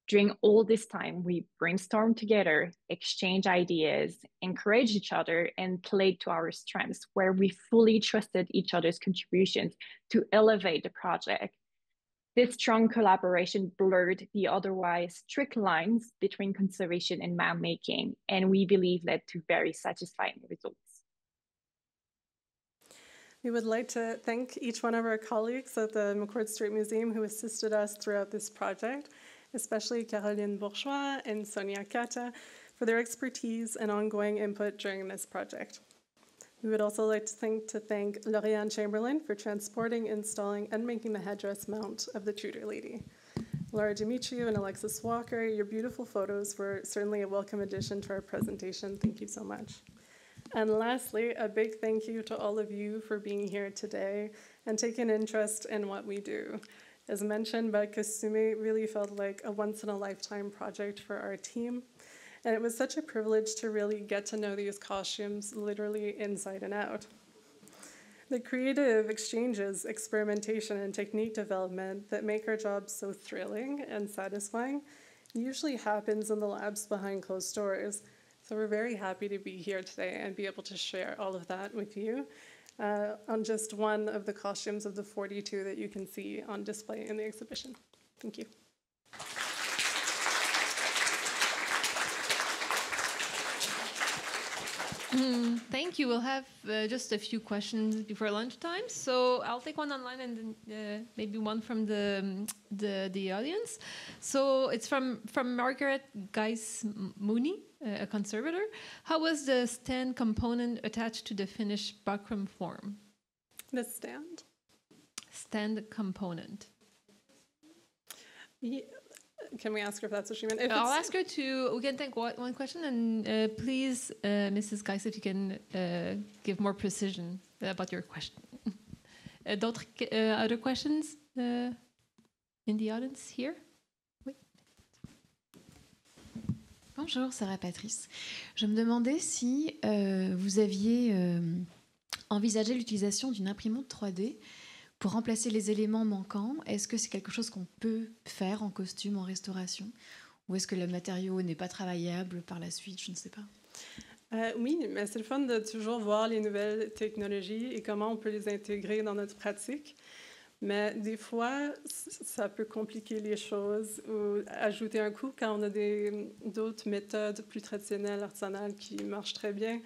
During all this time, we brainstormed together, exchanged ideas, encouraged each other, and played to our strengths, where we fully trusted each other's contributions to elevate the project. This strong collaboration blurred the otherwise strict lines between conservation and map making, and we believe led to very satisfying results. We would like to thank each one of our colleagues at the McCord Street Museum who assisted us throughout this project, especially Caroline Bourgeois and Sonia Kata, for their expertise and ongoing input during this project. We would also like to thank Lauriane Chamberlain for transporting, installing, and making the headdress mount of the Tudor lady. Laura Demetriou and Alexis Walker, your beautiful photos were certainly a welcome addition to our presentation. Thank you so much. And lastly, a big thank you to all of you for being here today and taking interest in what we do. As mentioned by Costumés, really felt like a once-in-a-lifetime project for our team. And it was such a privilege to really get to know these costumes literally inside and out. The creative exchanges, experimentation, and technique development that make our jobs so thrilling and satisfying usually happens in the labs behind closed doors. So we're very happy to be here today and be able to share all of that with you on just one of the costumes of the 42 that you can see on display in the exhibition. Thank you. Thank you. We'll have just a few questions before lunchtime. So I'll take one online and then maybe one from the audience. So it's from Margaret Geis Mooney, a conservator. How was the stand component attached to the finished buckram form? The stand? Stand component. Yeah. Can we ask her if that's what she meant? I'll ask her to. We can take one question, and please, Mrs. Geis, if you can give more precision about your question. Other questions in the audience here? Oui. Bonjour, Sarah Patrice. Je me demandais si vous aviez envisagé l'utilisation d'une imprimante 3D pour remplacer les éléments manquants. Est-ce que c'est quelque chose qu'on peut faire en costume, en restauration? Ou est-ce que le matériau n'est pas travaillable par la suite? Je ne sais pas. Oui, mais c'est le fun de toujours voir les nouvelles technologies et comment on peut les intégrer dans notre pratique. Mais des fois, ça peut compliquer les choses ou ajouter un coût quand on a d'autres méthodes plus traditionnelles, artisanales qui marchent très bien.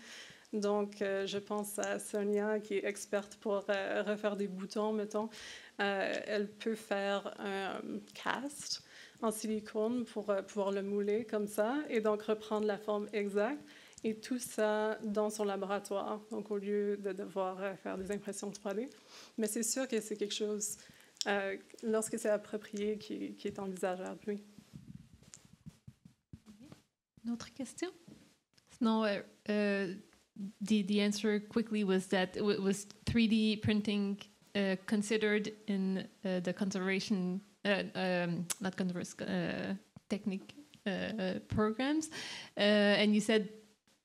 Donc, je pense à Sonia, qui est experte pour refaire des boutons, mettons. Elle peut faire un cast en silicone pour pouvoir le mouler comme ça et donc reprendre la forme exacte. Et tout ça dans son laboratoire, donc au lieu de devoir faire des impressions 3D. Mais c'est sûr que c'est quelque chose, lorsque c'est approprié, qui est envisageable, oui. Une autre question? No, the answer quickly was that it was 3D printing considered in the conservation, not conservation, technique programs. And you said,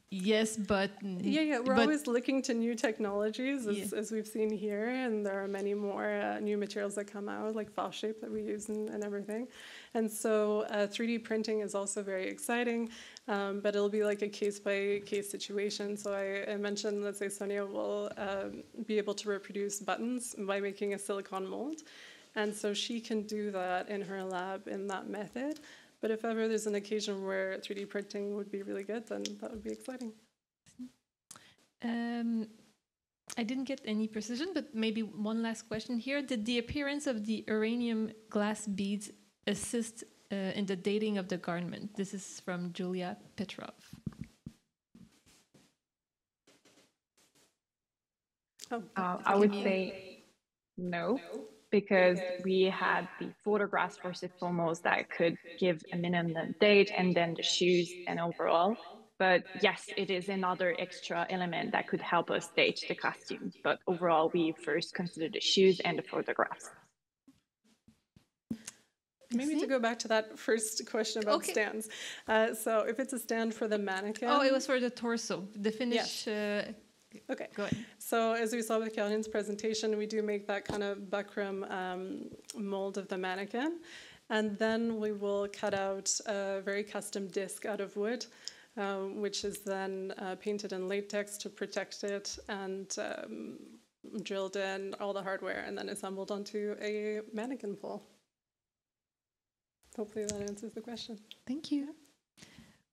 yes, but... Yeah, we're always looking to new technologies, as we've seen here, and there are many more new materials that come out, like file shape that we use and everything. And so 3D printing is also very exciting, but it'll be like a case-by-case situation. So I mentioned, let's say Sonia will be able to reproduce buttons by making a silicone mold. And so she can do that in her lab in that method. But if ever there's an occasion where 3D printing would be really good, then that would be exciting. I didn't get any precision, but maybe one last question here. Did the appearance of the uranium glass beads assist in the dating of the garment? This is from Julia Petrov. I would say no, because we had the photographs first and foremost that could give a minimum date and then the shoes and overall. But yes, it is another extra element that could help us stage the costume. But overall, we first consider the shoes and the photographs. Maybe to go back to that first question about stands. So if it's a stand for the mannequin... Oh, it was for the torso, the finish... Yes. Okay. Go ahead. So as we saw with Caroline's presentation, we do make that kind of buckram mold of the mannequin. And then we will cut out a very custom disc out of wood, which is then painted in latex to protect it and drilled in all the hardware and then assembled onto a mannequin pole. Hopefully that answers the question. Thank you.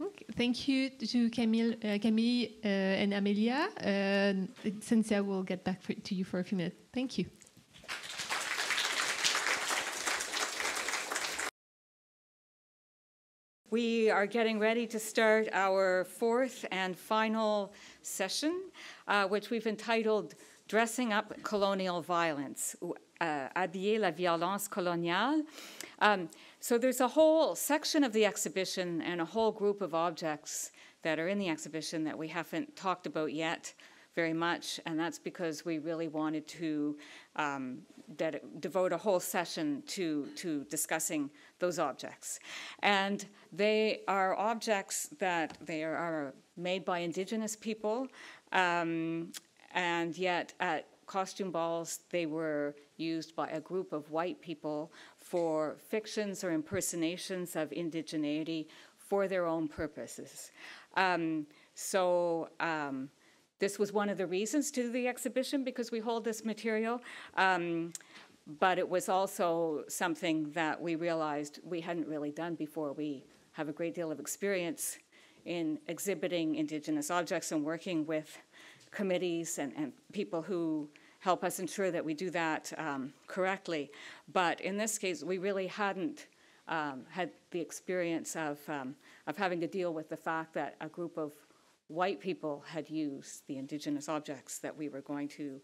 Okay. Thank you to Camille and Amelia. Cynthia will get back to you for a few minutes. Thank you. We are getting ready to start our fourth and final session, which we've entitled Dressing Up Colonial Violence, Habiller la violence coloniale. So there's a whole section of the exhibition and a whole group of objects that are in the exhibition that we haven't talked about yet very much, and that's because we really wanted to devote a whole session to discussing those objects. And they are objects that they are made by Indigenous people, and yet at costume balls they were used by a group of white people for fictions or impersonations of indigeneity for their own purposes. This was one of the reasons to do the exhibition, because we hold this material, but it was also something that we realized we hadn't really done before. We have a great deal of experience in exhibiting Indigenous objects and working with committees and people who help us ensure that we do that correctly. But in this case, we really hadn't had the experience of having to deal with the fact that a group of white people had used the Indigenous objects that we were going to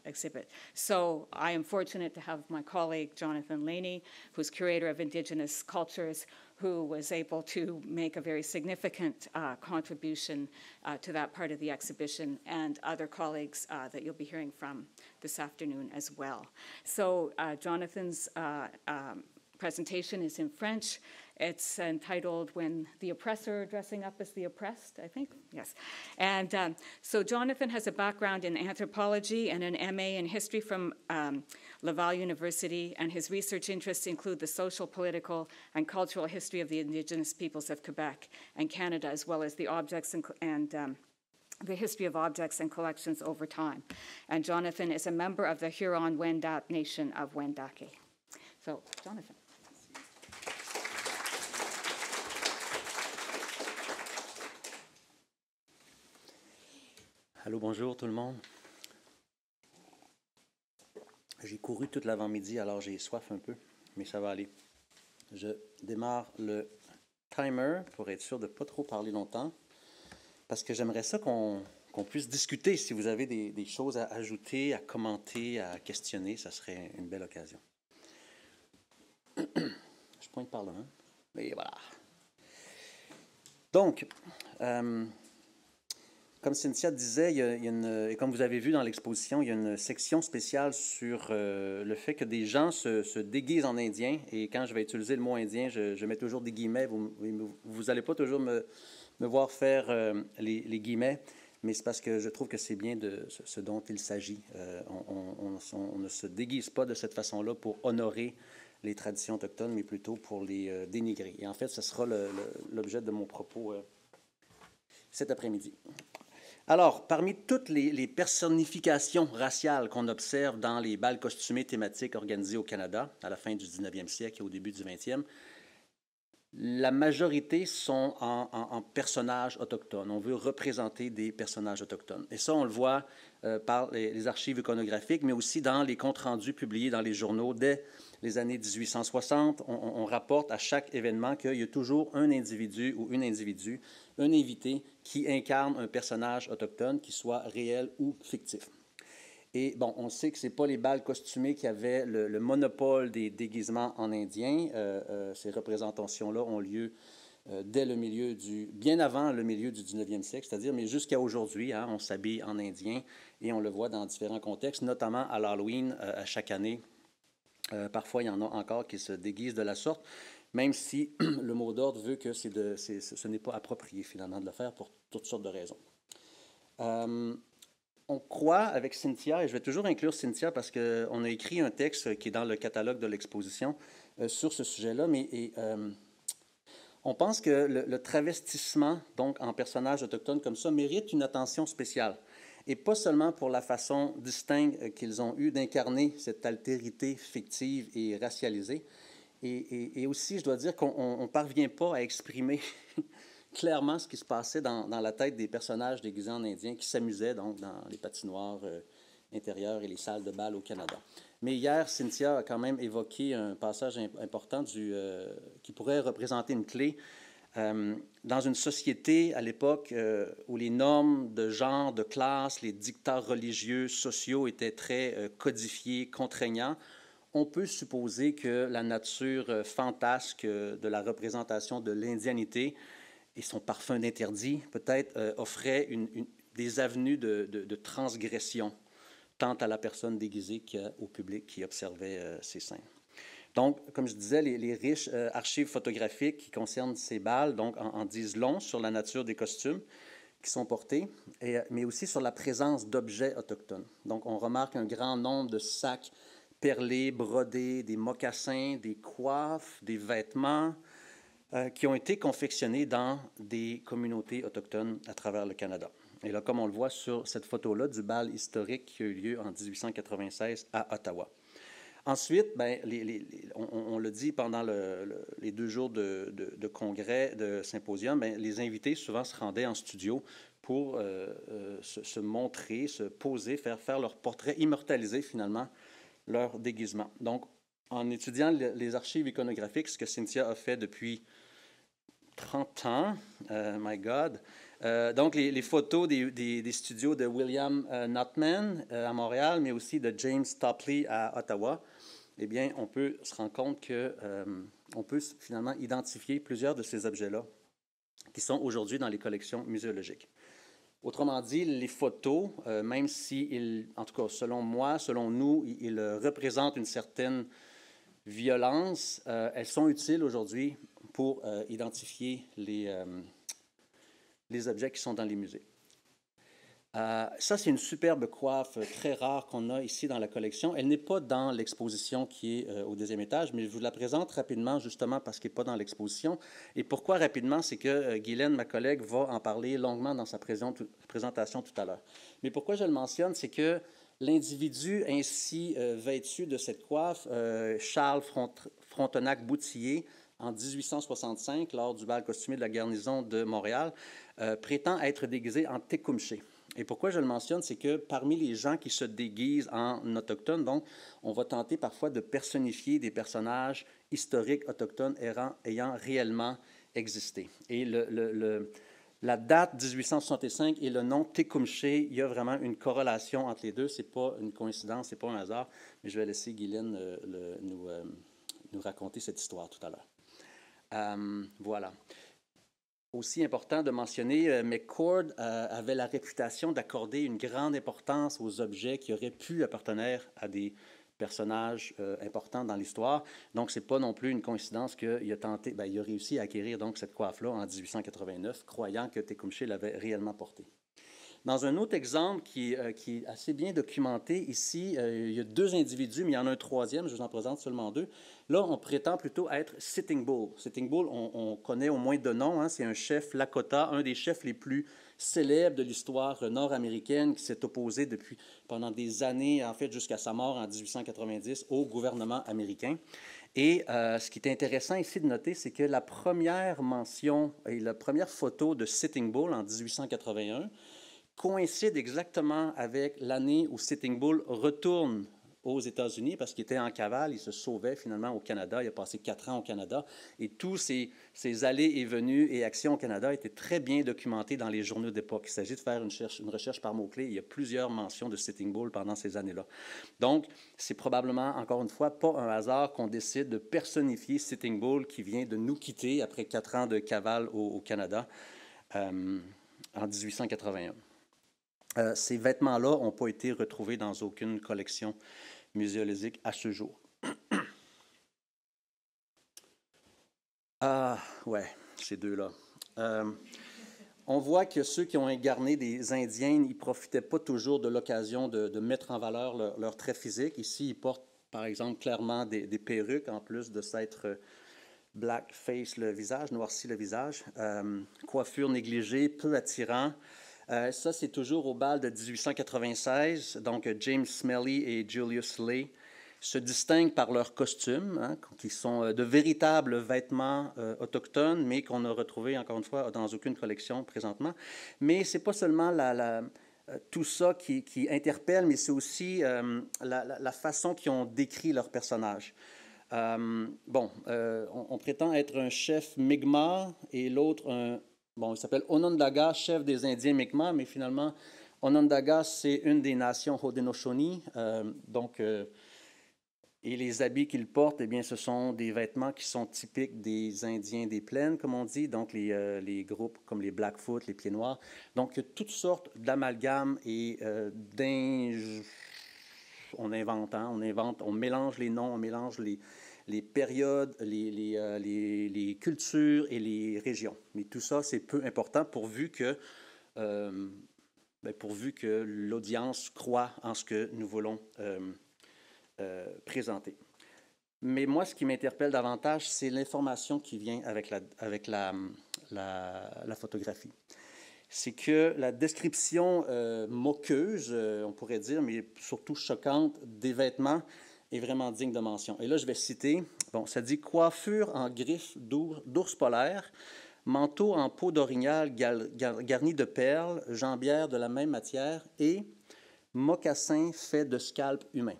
exhibit. So I am fortunate to have my colleague, Jonathan Laney, who's curator of Indigenous cultures, who was able to make a very significant contribution to that part of the exhibition, and other colleagues that you'll be hearing from this afternoon as well. So Jonathan's presentation is in French. It's entitled When the Oppressor Dressing Up as the Oppressed, I think. Yes. And so Jonathan has a background in anthropology and an MA in history from Laval University, and his research interests include the social, political, and cultural history of the Indigenous peoples of Quebec and Canada, as well as the objects and the history of objects and collections over time. And Jonathan is a member of the Huron-Wendat Nation of Wendake. So, Jonathan. Allô, bonjour tout le monde. J'ai couru toute l'avant-midi, alors j'ai soif un peu, mais ça va aller. Je démarre le timer pour être sûr de ne pas trop parler longtemps, parce que j'aimerais ça qu'on puisse discuter. Si vous avez des choses à ajouter, à commenter, à questionner, ça serait une belle occasion. Je pointe par là, hein? Mais voilà. Donc, comme Cynthia disait, et comme vous avez vu dans l'exposition, il y a une section spéciale sur le fait que des gens se déguisent en indien. Et quand je vais utiliser le mot indien, je mets toujours des guillemets. Vous n'allez pas toujours me voir faire les guillemets, mais c'est parce que je trouve que c'est bien de ce dont il s'agit. On ne se déguise pas de cette façon-là pour honorer les traditions autochtones, mais plutôt pour les dénigrer. Et en fait, ce sera l'objet de mon propos cet après-midi. Alors, parmi toutes les personnifications raciales qu'on observe dans les bals costumés thématiques organisés au Canada à la fin du 19e siècle et au début du 20e, la majorité sont en personnages autochtones. On veut représenter des personnages autochtones. Et ça, on le voit par les archives iconographiques, mais aussi dans les comptes rendus publiés dans les journaux dès les années 1860. On rapporte à chaque événement qu'il y a toujours un individu ou une individu, un invité qui incarne un personnage autochtone, qui soit réel ou fictif. Et bon, on sait que ce n'est pas les bals costumés qui avaient le monopole des déguisements en indien. Ces représentations-là ont lieu dès bien avant le milieu du 19e siècle, c'est-à-dire, mais jusqu'à aujourd'hui, hein, on s'habille en indien et on le voit dans différents contextes, notamment à l'Halloween, à chaque année. Parfois, il y en a encore qui se déguisent de la sorte, même si le mot d'ordre veut que ce n'est pas approprié, finalement, de le faire pour toutes sortes de raisons. On croit, avec Cynthia, et je vais toujours inclure Cynthia parce qu'on a écrit un texte qui est dans le catalogue de l'exposition sur ce sujet-là, mais on pense que le travestissement, donc en personnage autochtone comme ça, mérite une attention spéciale. Et pas seulement pour la façon distincte qu'ils ont eue d'incarner cette altérité fictive et racialisée, et aussi, je dois dire qu'on ne parvient pas à exprimer clairement ce qui se passait dans la tête des personnages déguisés en indiens qui s'amusaient donc dans les patinoires intérieures et les salles de bal au Canada. Mais hier, Cynthia a quand même évoqué un passage important qui pourrait représenter une clé. Dans une société à l'époque où les normes de genre, de classe, les dictats religieux, sociaux étaient très codifiés, contraignants, on peut supposer que la nature fantasque de la représentation de l'indianité et son parfum d'interdit, peut-être, offrait des avenues de transgression, tant à la personne déguisée qu'au public qui observait ces scènes. Donc, comme je disais, les riches archives photographiques qui concernent ces bals donc, en disent long sur la nature des costumes qui sont portés, mais aussi sur la présence d'objets autochtones. Donc, on remarque un grand nombre de sacs perlés, brodés, des mocassins, des coiffes, des vêtements, qui ont été confectionnés dans des communautés autochtones à travers le Canada. Et là, comme on le voit sur cette photo-là du bal historique qui a eu lieu en 1896 à Ottawa. Ensuite, ben, on le dit pendant les 2 jours de congrès, de symposium, ben, les invités souvent se rendaient en studio pour se montrer, se poser, faire leur portrait, immortaliser finalement leur déguisement. Donc, en étudiant les archives iconographiques, ce que Cynthia a fait depuis 30 ans, my God. Donc, les photos des studios de William Notman à Montréal, mais aussi de James Topley à Ottawa, eh bien, on peut se rendre compte qu'on peut finalement identifier plusieurs de ces objets-là qui sont aujourd'hui dans les collections muséologiques. Autrement dit, les photos, même si, en tout cas, selon moi, selon nous, ils représentent une certaine violence, elles sont utiles aujourd'hui pour identifier les objets qui sont dans les musées. Ça, c'est une superbe coiffe très rare qu'on a ici dans la collection. Elle n'est pas dans l'exposition qui est au 2e étage, mais je vous la présente rapidement justement parce qu'elle n'est pas dans l'exposition. Et pourquoi rapidement? C'est que Guylaine, ma collègue, va en parler longuement dans sa présentation tout à l'heure. Mais pourquoi je le mentionne? C'est que l'individu ainsi vêtu de cette coiffe, Charles Frontenac-Boutillier, en 1865, lors du bal costumé de la garnison de Montréal, prétend être déguisé en tecumseh. Et pourquoi je le mentionne, c'est que parmi les gens qui se déguisent en autochtones, donc, on va tenter parfois de personnifier des personnages historiques autochtones ayant réellement existé. Et la date 1865 et le nom tecumseh, il y a vraiment une corrélation entre les deux. Ce n'est pas une coïncidence, ce n'est pas un hasard, mais je vais laisser Guylaine nous raconter cette histoire tout à l'heure. Voilà. Aussi important de mentionner, McCord avait la réputation d'accorder une grande importance aux objets qui auraient pu appartenir à des personnages importants dans l'histoire. Donc, ce n'est pas non plus une coïncidence qu'il a tenté, ben, il a réussi à acquérir donc cette coiffe-là en 1889, croyant que Tecumseh l'avait réellement portée. Dans un autre exemple qui est assez bien documenté ici, il y a 2 individus, mais il y en a un 3e, je vous en présente seulement 2. Là, on prétend plutôt être Sitting Bull. Sitting Bull, on connaît au moins 2 noms. Hein, c'est un chef Lakota, un des chefs les plus célèbres de l'histoire nord-américaine qui s'est opposé pendant des années, en fait jusqu'à sa mort en 1890, au gouvernement américain. Et ce qui est intéressant ici de noter, c'est que la première mention et la première photo de Sitting Bull en 1881 coïncide exactement avec l'année où Sitting Bull retourne aux États-Unis parce qu'il était en cavale, il se sauvait finalement au Canada, il a passé 4 ans au Canada et tous ses allées et venues et actions au Canada étaient très bien documentés dans les journaux d'époque. Il s'agit de faire une recherche par mots-clés, il y a plusieurs mentions de Sitting Bull pendant ces années-là. Donc, c'est probablement, encore une fois, pas un hasard qu'on décide de personnifier Sitting Bull qui vient de nous quitter après 4 ans de cavale au Canada en 1881. Ces vêtements-là n'ont pas été retrouvés dans aucune collection muséologique à ce jour. Ouais, ces 2-là. On voit que ceux qui ont incarné des Indiens, ils ne profitaient pas toujours de l'occasion de mettre en valeur leur trait physique. Ici, ils portent, par exemple, clairement des perruques, en plus de s'être blackface le visage, noirci le visage. Coiffure négligée, peu attirant. Ça, c'est toujours au bal de 1896. Donc, James Smellie et Julius Lay se distinguent par leurs costumes, hein, qui sont de véritables vêtements autochtones, mais qu'on a retrouvés, encore une fois, dans aucune collection présentement. Mais ce n'est pas seulement tout ça qui interpelle, mais c'est aussi la façon qu'ils ont décrit leurs personnages. On prétend être un chef Mi'kmaq et l'autre il s'appelle Onondaga, chef des Indiens Mi'kmaq, mais finalement, Onondaga, c'est une des nations Haudenosaunee. Et les habits qu'il porte, eh bien, ce sont des vêtements qui sont typiques des Indiens des plaines, comme on dit, donc les groupes comme les Blackfoot, les Pieds Noirs. Donc, toutes sortes d'amalgames et on invente, on mélange les noms, on mélange les périodes, les cultures et les régions. Mais tout ça, c'est peu important pourvu que l'audience croit en ce que nous voulons présenter. Mais moi, ce qui m'interpelle davantage, c'est l'information qui vient avec la photographie. C'est que la description moqueuse, on pourrait dire, mais surtout choquante, des vêtements est vraiment digne de mention. Et là, je vais citer, bon, ça dit « coiffure en griffes d'ours polaire, manteau en peau d'orignal garni de perles, jambières de la même matière et mocassin fait de scalp humain. »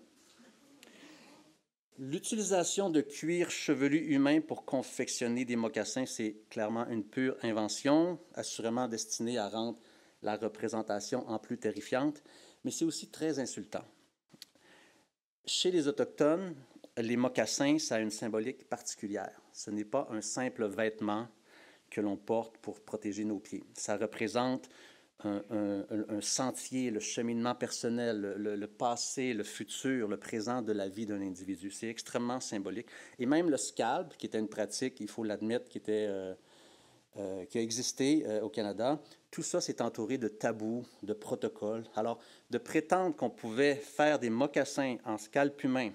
L'utilisation de cuir chevelu humain pour confectionner des mocassins, c'est clairement une pure invention, assurément destinée à rendre la représentation en plus terrifiante, mais c'est aussi très insultant. Chez les Autochtones, les mocassins, ça a une symbolique particulière. Ce n'est pas un simple vêtement que l'on porte pour protéger nos pieds. Ça représente un sentier, le cheminement personnel, le passé, le futur, le présent de la vie d'un individu. C'est extrêmement symbolique. Et même le scalp, qui était une pratique, il faut l'admettre, qui a existé au Canada, tout ça s'est entouré de tabous, de protocoles. Alors, de prétendre qu'on pouvait faire des mocassins en scalp humain,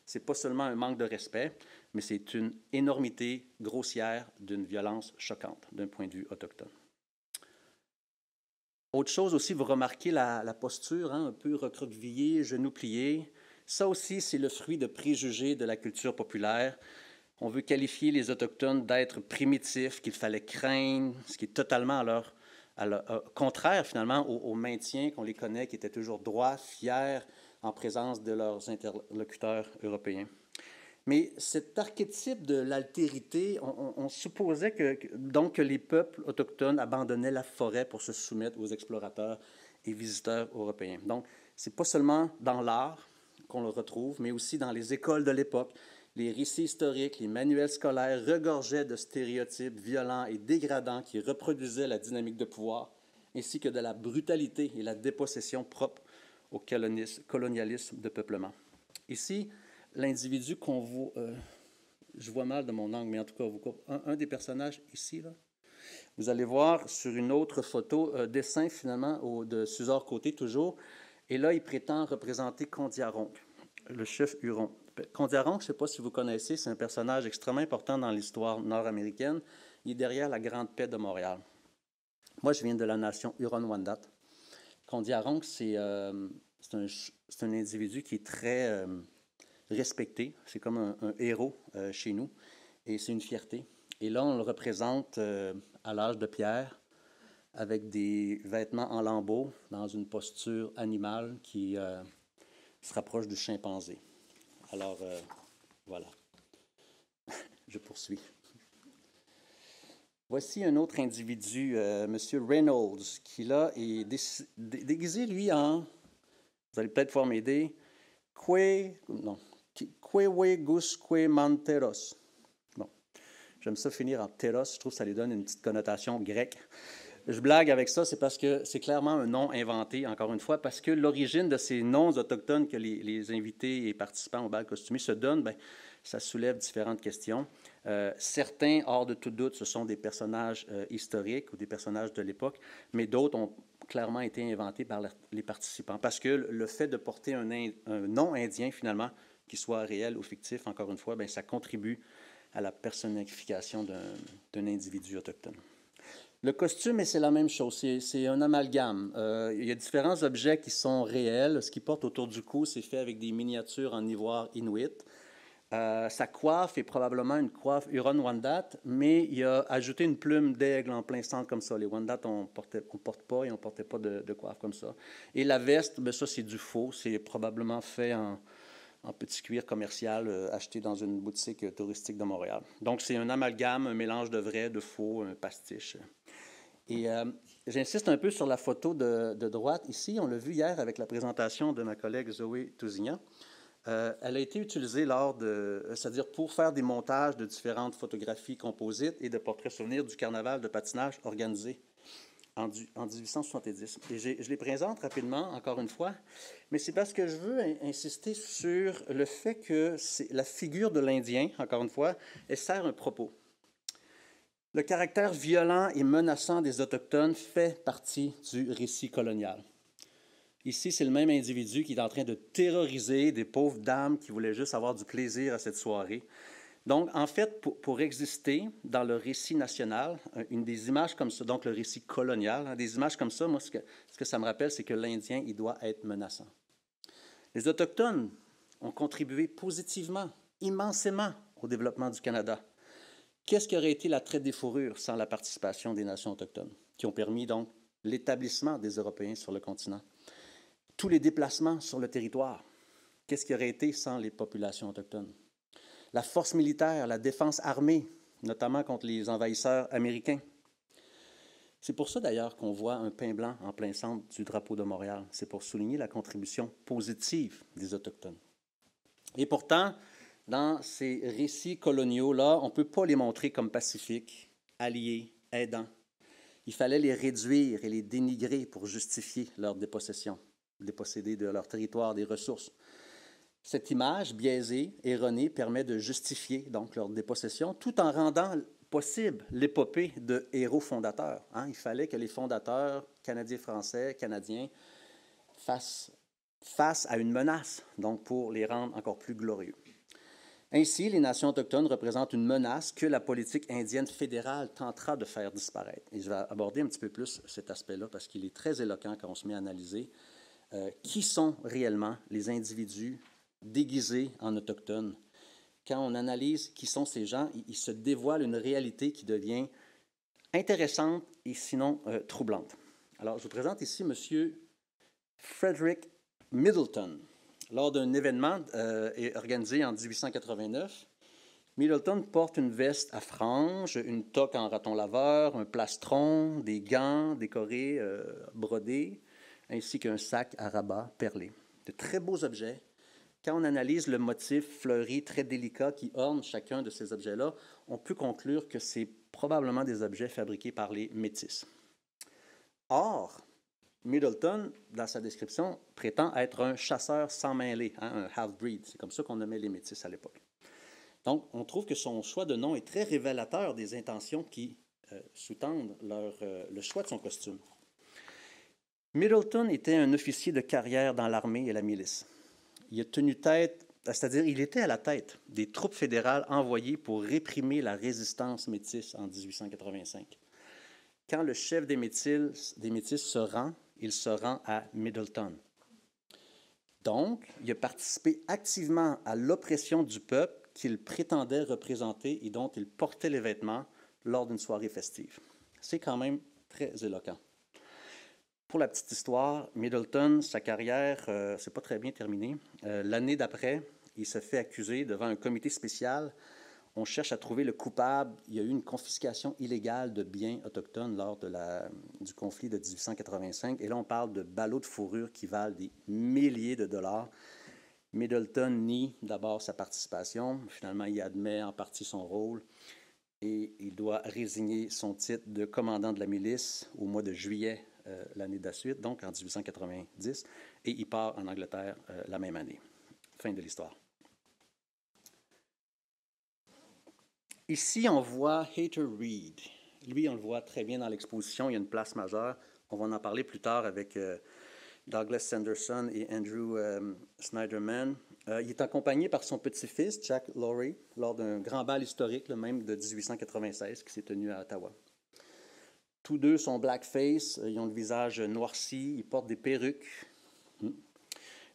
c'est pas seulement un manque de respect, mais c'est une énormité grossière d'une violence choquante d'un point de vue autochtone. Autre chose aussi, vous remarquez la posture, hein, un peu recroquevillée, genoux pliés. Ça aussi, c'est le fruit de préjugés de la culture populaire. On veut qualifier les Autochtones d'êtres primitifs, qu'il fallait craindre, ce qui est totalement contraire finalement au maintien qu'on les connaît, qui étaient toujours droits, fiers, en présence de leurs interlocuteurs européens. Mais cet archétype de l'altérité, on supposait que les peuples autochtones abandonnaient la forêt pour se soumettre aux explorateurs et visiteurs européens. Donc, ce n'est pas seulement dans l'art qu'on le retrouve, mais aussi dans les écoles de l'époque. Les récits historiques, les manuels scolaires regorgeaient de stéréotypes violents et dégradants qui reproduisaient la dynamique de pouvoir, ainsi que de la brutalité et la dépossession propre au colonialisme de peuplement. Ici, l'individu qu'on voit, je vois mal de mon angle, mais en tout cas, un des personnages ici, là, vous allez voir sur une autre photo, dessin finalement de Suzor Côté toujours, et là, il prétend représenter Kondiaronk, le chef Huron. Kondiaronk, je ne sais pas si vous connaissez, c'est un personnage extrêmement important dans l'histoire nord-américaine. Il est derrière la Grande Paix de Montréal. Moi, je viens de la nation Huron-Wendat. Kondiaronk, c'est un individu qui est très respecté. C'est comme un héros chez nous, et c'est une fierté. Et là, on le représente à l'âge de pierre, avec des vêtements en lambeaux, dans une posture animale qui se rapproche du chimpanzé. Alors, voilà. Je poursuis. Voici un autre individu, M. Reynolds, qui là est déguisé, lui, en, vous allez peut-être pouvoir m'aider, Kwewegus Manteros. Bon, j'aime ça finir en teros, je trouve que ça lui donne une petite connotation grecque. Je blague avec ça, c'est parce que c'est clairement un nom inventé, encore une fois, parce que l'origine de ces noms autochtones que les invités et participants au bal costumé se donnent, bien, ça soulève différentes questions. Certains, hors de tout doute, ce sont des personnages historiques ou des personnages de l'époque, mais d'autres ont clairement été inventés par les participants, parce que le fait de porter un nom indien, finalement, qu'il soit réel ou fictif, encore une fois, bien, ça contribue à la personnification d'un individu autochtone. Le costume, c'est la même chose, c'est un amalgame. Il y a différents objets qui sont réels. Ce qui porte autour du cou, c'est fait avec des miniatures en ivoire inuit. Sa coiffe est probablement une coiffe Huron-Wendat, mais il a ajouté une plume d'aigle en plein centre comme ça. Les Wendat, on ne porte pas et on ne portait pas de coiffe comme ça. Et la veste, bien, ça, c'est du faux. C'est probablement fait en petit cuir commercial acheté dans une boutique touristique de Montréal. Donc, c'est un amalgame, un mélange de vrai, de faux, un pastiche. Et j'insiste un peu sur la photo de droite. Ici, on l'a vu hier avec la présentation de ma collègue Zoé Tousignan. Elle a été utilisée c'est-à-dire pour faire des montages de différentes photographies composites et de portraits souvenirs du carnaval de patinage organisé en 1870. Et je les présente rapidement, encore une fois, mais c'est parce que je veux insister sur le fait que la figure de l'Indien, encore une fois, elle sert un propos. Le caractère violent et menaçant des Autochtones fait partie du récit colonial. Ici, c'est le même individu qui est en train de terroriser des pauvres dames qui voulaient juste avoir du plaisir à cette soirée. Donc, en fait, pour exister dans le récit national, une des images comme ça, donc le récit colonial, hein, des images comme ça, moi, ce que ça me rappelle, c'est que l'Indien, il doit être menaçant. Les Autochtones, ont contribué positivement, immensément au développement du Canada. Qu'est-ce qui aurait été la traite des fourrures sans la participation des nations autochtones, qui ont permis donc l'établissement des Européens sur le continent? Tous les déplacements sur le territoire, qu'est-ce qui aurait été sans les populations autochtones? La force militaire, la défense armée, notamment contre les envahisseurs américains. C'est pour ça d'ailleurs qu'on voit un pain blanc en plein centre du drapeau de Montréal. C'est pour souligner la contribution positive des Autochtones. Et pourtant, dans ces récits coloniaux-là, on ne peut pas les montrer comme pacifiques, alliés, aidants. Il fallait les réduire et les dénigrer pour justifier leur dépossession, déposséder de leur territoire des ressources. Cette image biaisée, erronée, permet de justifier donc leur dépossession tout en rendant possible l'épopée de héros fondateurs. Il fallait que les fondateurs canadiens-français, canadiens, fassent face à une menace, donc pour les rendre encore plus glorieux. Ainsi, les nations autochtones représentent une menace que la politique indienne fédérale tentera de faire disparaître. Et je vais aborder un petit peu plus cet aspect-là parce qu'il est très éloquent quand on se met à analyser qui sont réellement les individus déguisés en autochtones. Quand on analyse qui sont ces gens, il se dévoile une réalité qui devient intéressante et sinon troublante. Alors, je vous présente ici M. Frederick Middleton. Lors d'un événement organisé en 1889, Middleton porte une veste à franges, une toque en raton laveur, un plastron, des gants décorés, brodés, ainsi qu'un sac à rabat perlé. De très beaux objets. Quand on analyse le motif fleuri très délicat qui orne chacun de ces objets-là, on peut conclure que c'est probablement des objets fabriqués par les Métis. Or, Middleton, dans sa description, prétend être un chasseur sans mêlée, un half-breed. C'est comme ça qu'on nommait les Métis à l'époque. Donc, on trouve que son choix de nom est très révélateur des intentions qui sous-tendent le choix de son costume. Middleton était un officier de carrière dans l'armée et la milice. Il a tenu tête, c'est-à-dire il était à la tête des troupes fédérales envoyées pour réprimer la résistance métisse en 1885. Quand le chef des Métis se rend, il se rend à Middleton. Donc, il a participé activement à l'oppression du peuple qu'il prétendait représenter et dont il portait les vêtements lors d'une soirée festive. C'est quand même très éloquent. Pour la petite histoire, Middleton, sa carrière, c'est pas très bien terminé. L'année d'après, il se fait accuser devant un comité spécial. On cherche à trouver le coupable. Il y a eu une confiscation illégale de biens autochtones lors du conflit de 1885. Et là, on parle de ballots de fourrure qui valent des milliers de dollars. Middleton nie d'abord sa participation. Finalement, il admet en partie son rôle. Et il doit résigner son titre de commandant de la milice au mois de juillet l'année de la suite, donc en 1890. Et il part en Angleterre la même année. Fin de l'histoire. Ici, on voit Hayter Reed. Lui, on le voit très bien dans l'exposition. Il y a une place majeure. On va en parler plus tard avec Douglas Sanderson et Andrew Snyderman. Il est accompagné par son petit-fils, Jack Lowry, lors d'un grand bal historique, le même de 1896, qui s'est tenu à Ottawa. Tous deux sont blackface. Ils ont le visage noirci. Ils portent des perruques.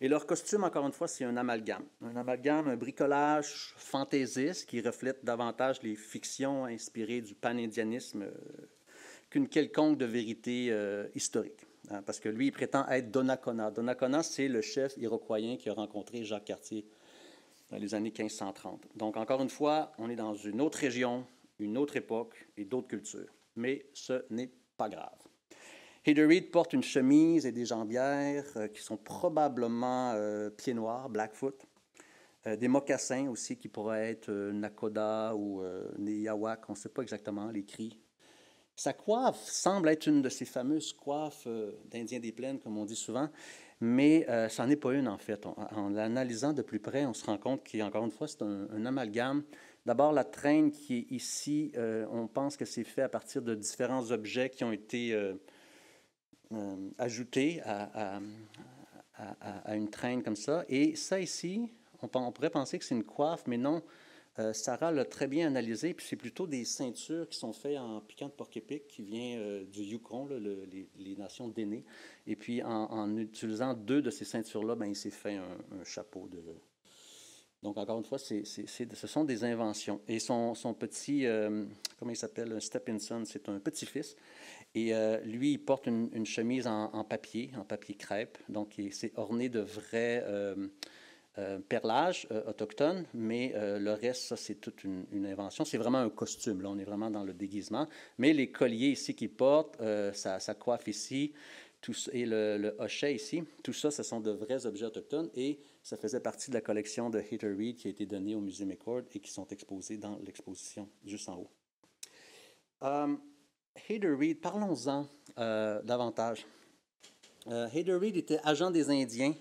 Et leur costume, encore une fois, c'est un amalgame. Un bricolage fantaisiste qui reflète davantage les fictions inspirées du pan-indianisme qu'une quelconque de vérité historique. Parce que lui, il prétend être Donnacona. Donnacona, c'est le chef iroquoien qui a rencontré Jacques Cartier dans les années 1530. Donc, encore une fois, on est dans une autre région, une autre époque et d'autres cultures. Mais ce n'est pas grave. Hayter Reed porte une chemise et des jambières qui sont probablement pieds noirs, blackfoot. Des mocassins aussi qui pourraient être Nakoda ou Neyawak, on ne sait pas exactement les cris. Sa coiffe semble être une de ces fameuses coiffes d'Indiens des plaines, comme on dit souvent, mais ça n'en est pas une en fait. En l'analysant de plus près, on se rend compte qu'encore une fois, c'est un amalgame. D'abord, la traîne qui est ici, on pense que c'est fait à partir de différents objets qui ont été ajoutés à une traîne comme ça. Et ça ici, on pourrait penser que c'est une coiffe, mais non. Sarah l'a très bien analysé, puis c'est plutôt des ceintures qui sont faites en piquant de porc-épic qui vient du Yukon, là, les nations d'aînés. Et puis, en utilisant deux de ces ceintures-là, ben, il s'est fait un chapeau Donc, encore une fois, ce sont des inventions. Et son petit, comment il s'appelle, un Stephenson, c'est un petit-fils. Et lui, il porte une chemise en papier crêpe. Donc, c'est orné de vrais perlages autochtones, mais le reste, ça, c'est toute une invention. C'est vraiment un costume, là, on est vraiment dans le déguisement. Mais les colliers ici qu'il porte, sa coiffe ici, et le hochet ici, tout ça, ce sont de vrais objets autochtones et ça faisait partie de la collection de Heather Reed qui a été donnée au musée McCord et qui sont exposés dans l'exposition juste en haut. Heather Reed, parlons-en davantage. Heather Reed était agent des Indiens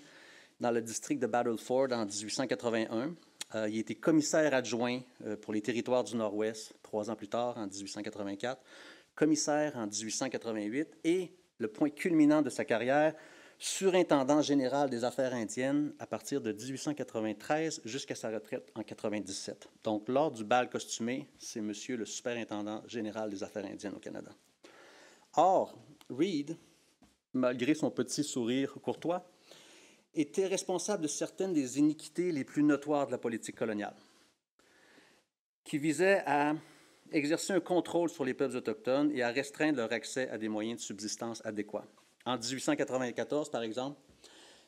dans le district de Battleford en 1881. Il était commissaire adjoint pour les territoires du Nord-Ouest 3 ans plus tard, en 1884, commissaire en 1888 et le point culminant de sa carrière, surintendant général des affaires indiennes à partir de 1893 jusqu'à sa retraite en 1997. Donc, lors du bal costumé, c'est monsieur le superintendant général des affaires indiennes au Canada. Or, Reed, malgré son petit sourire courtois, était responsable de certaines des iniquités les plus notoires de la politique coloniale, qui visaient à exercer un contrôle sur les peuples autochtones et à restreindre leur accès à des moyens de subsistance adéquats. En 1894, par exemple,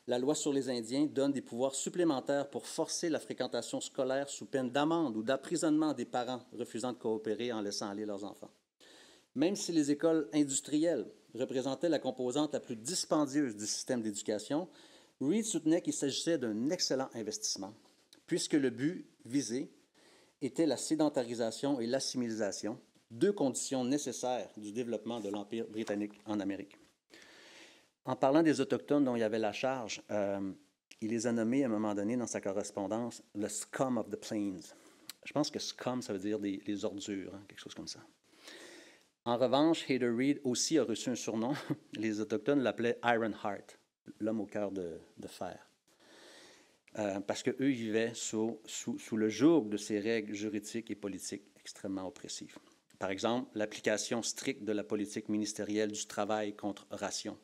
la loi sur les Indiens donne des pouvoirs supplémentaires pour forcer la fréquentation scolaire sous peine d'amende ou d'emprisonnement des parents refusant de coopérer en laissant aller leurs enfants. Même si les écoles industrielles représentaient la composante la plus dispendieuse du système d'éducation, Reed soutenait qu'il s'agissait d'un excellent investissement, puisque le but visé était la sédentarisation et l'assimilisation, 2 conditions nécessaires du développement de l'Empire britannique en Amérique. En parlant des Autochtones dont il avait la charge, il les a nommés à un moment donné dans sa correspondance « le scum of the plains ». Je pense que scum, ça veut dire les ordures, hein, quelque chose comme ça. En revanche, Heather Reed aussi a reçu un surnom. Les Autochtones l'appelaient « Iron Heart », l'homme au cœur de fer. Parce qu'eux vivaient sous le joug de ces règles juridiques et politiques extrêmement oppressives. Par exemple, l'application stricte de la politique ministérielle du travail contre ration,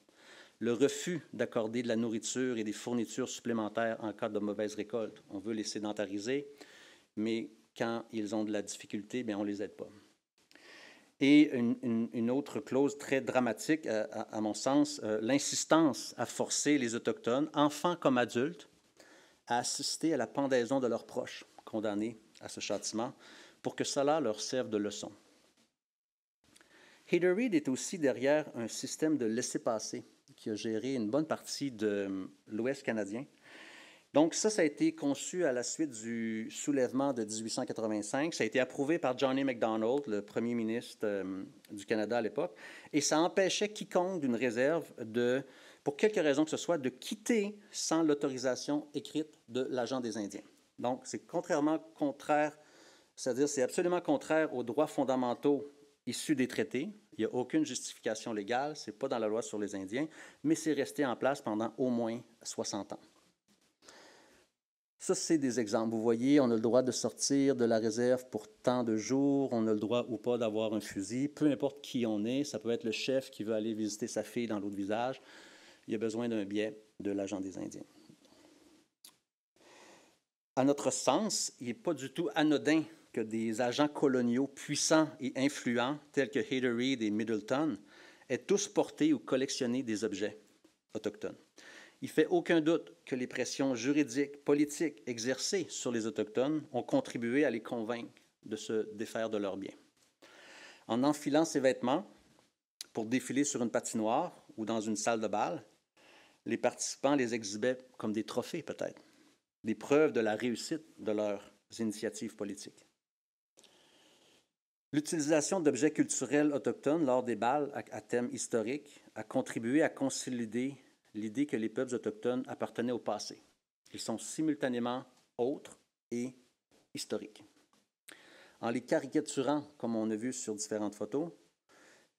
le refus d'accorder de la nourriture et des fournitures supplémentaires en cas de mauvaise récolte. On veut les sédentariser, mais quand ils ont de la difficulté, bien, on ne les aide pas. Et une autre clause très dramatique, à mon sens, l'insistance à forcer les Autochtones, enfants comme adultes, à assister à la pendaison de leurs proches condamnés à ce châtiment pour que cela leur serve de leçon. Heather Reed est aussi derrière un système de laissez-passer qui a géré une bonne partie de l'Ouest canadien. Donc ça a été conçu à la suite du soulèvement de 1885. Ça a été approuvé par John A. Macdonald, le premier ministre du Canada à l'époque, et ça empêchait quiconque d'une réserve pour quelque raison que ce soit, de quitter sans l'autorisation écrite de l'agent des Indiens. Donc, c'est c'est absolument contraire aux droits fondamentaux issus des traités. Il n'y a aucune justification légale, ce n'est pas dans la loi sur les Indiens, mais c'est resté en place pendant au moins 60 ans. Ça, c'est des exemples. Vous voyez, on a le droit de sortir de la réserve pour tant de jours, on a le droit ou pas d'avoir un fusil, peu importe qui on est, ça peut être le chef qui veut aller visiter sa fille dans l'autre visage. Il y a besoin d'un billet de l'agent des Indiens. À notre sens, il n'est pas du tout anodin que des agents coloniaux puissants et influents, tels que Heather Reed et Middleton, aient tous porté ou collectionné des objets autochtones. Il ne fait aucun doute que les pressions juridiques, politiques exercées sur les Autochtones ont contribué à les convaincre de se défaire de leurs biens. En enfilant ces vêtements pour défiler sur une patinoire ou dans une salle de bal, les participants les exhibaient comme des trophées, peut-être, des preuves de la réussite de leurs initiatives politiques. L'utilisation d'objets culturels autochtones lors des bals à thème historique a contribué à consolider l'idée que les peuples autochtones appartenaient au passé. Ils sont simultanément autres et historiques. En les caricaturant, comme on a vu sur différentes photos,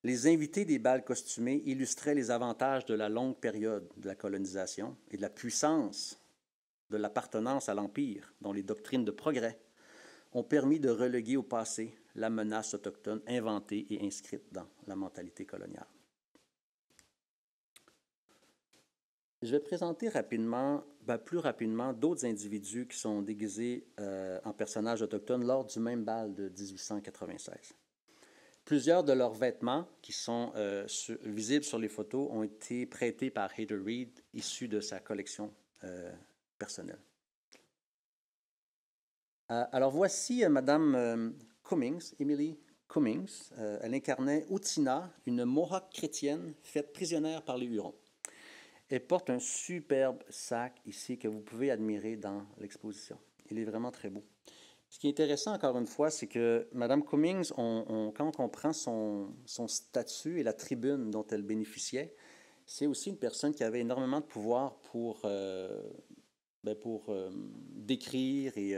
les invités des bals costumés illustraient les avantages de la longue période de la colonisation et de la puissance de l'appartenance à l'Empire, dont les doctrines de progrès ont permis de reléguer au passé la menace autochtone inventée et inscrite dans la mentalité coloniale. Je vais présenter rapidement, plus rapidement, d'autres individus qui sont déguisés en personnages autochtones lors du même bal de 1896. Plusieurs de leurs vêtements qui sont visibles sur les photos ont été prêtés par Hayter Reed, issus de sa collection personnelle. Alors voici Madame Cummings, Emily Cummings. Elle incarnait Utina, une Mohawk chrétienne faite prisonnière par les Hurons. Elle porte un superbe sac ici que vous pouvez admirer dans l'exposition. Il est vraiment très beau. Ce qui est intéressant, encore une fois, c'est que Mme Cummings, quand on comprend son statut et la tribune dont elle bénéficiait, c'est aussi une personne qui avait énormément de pouvoir pour décrire et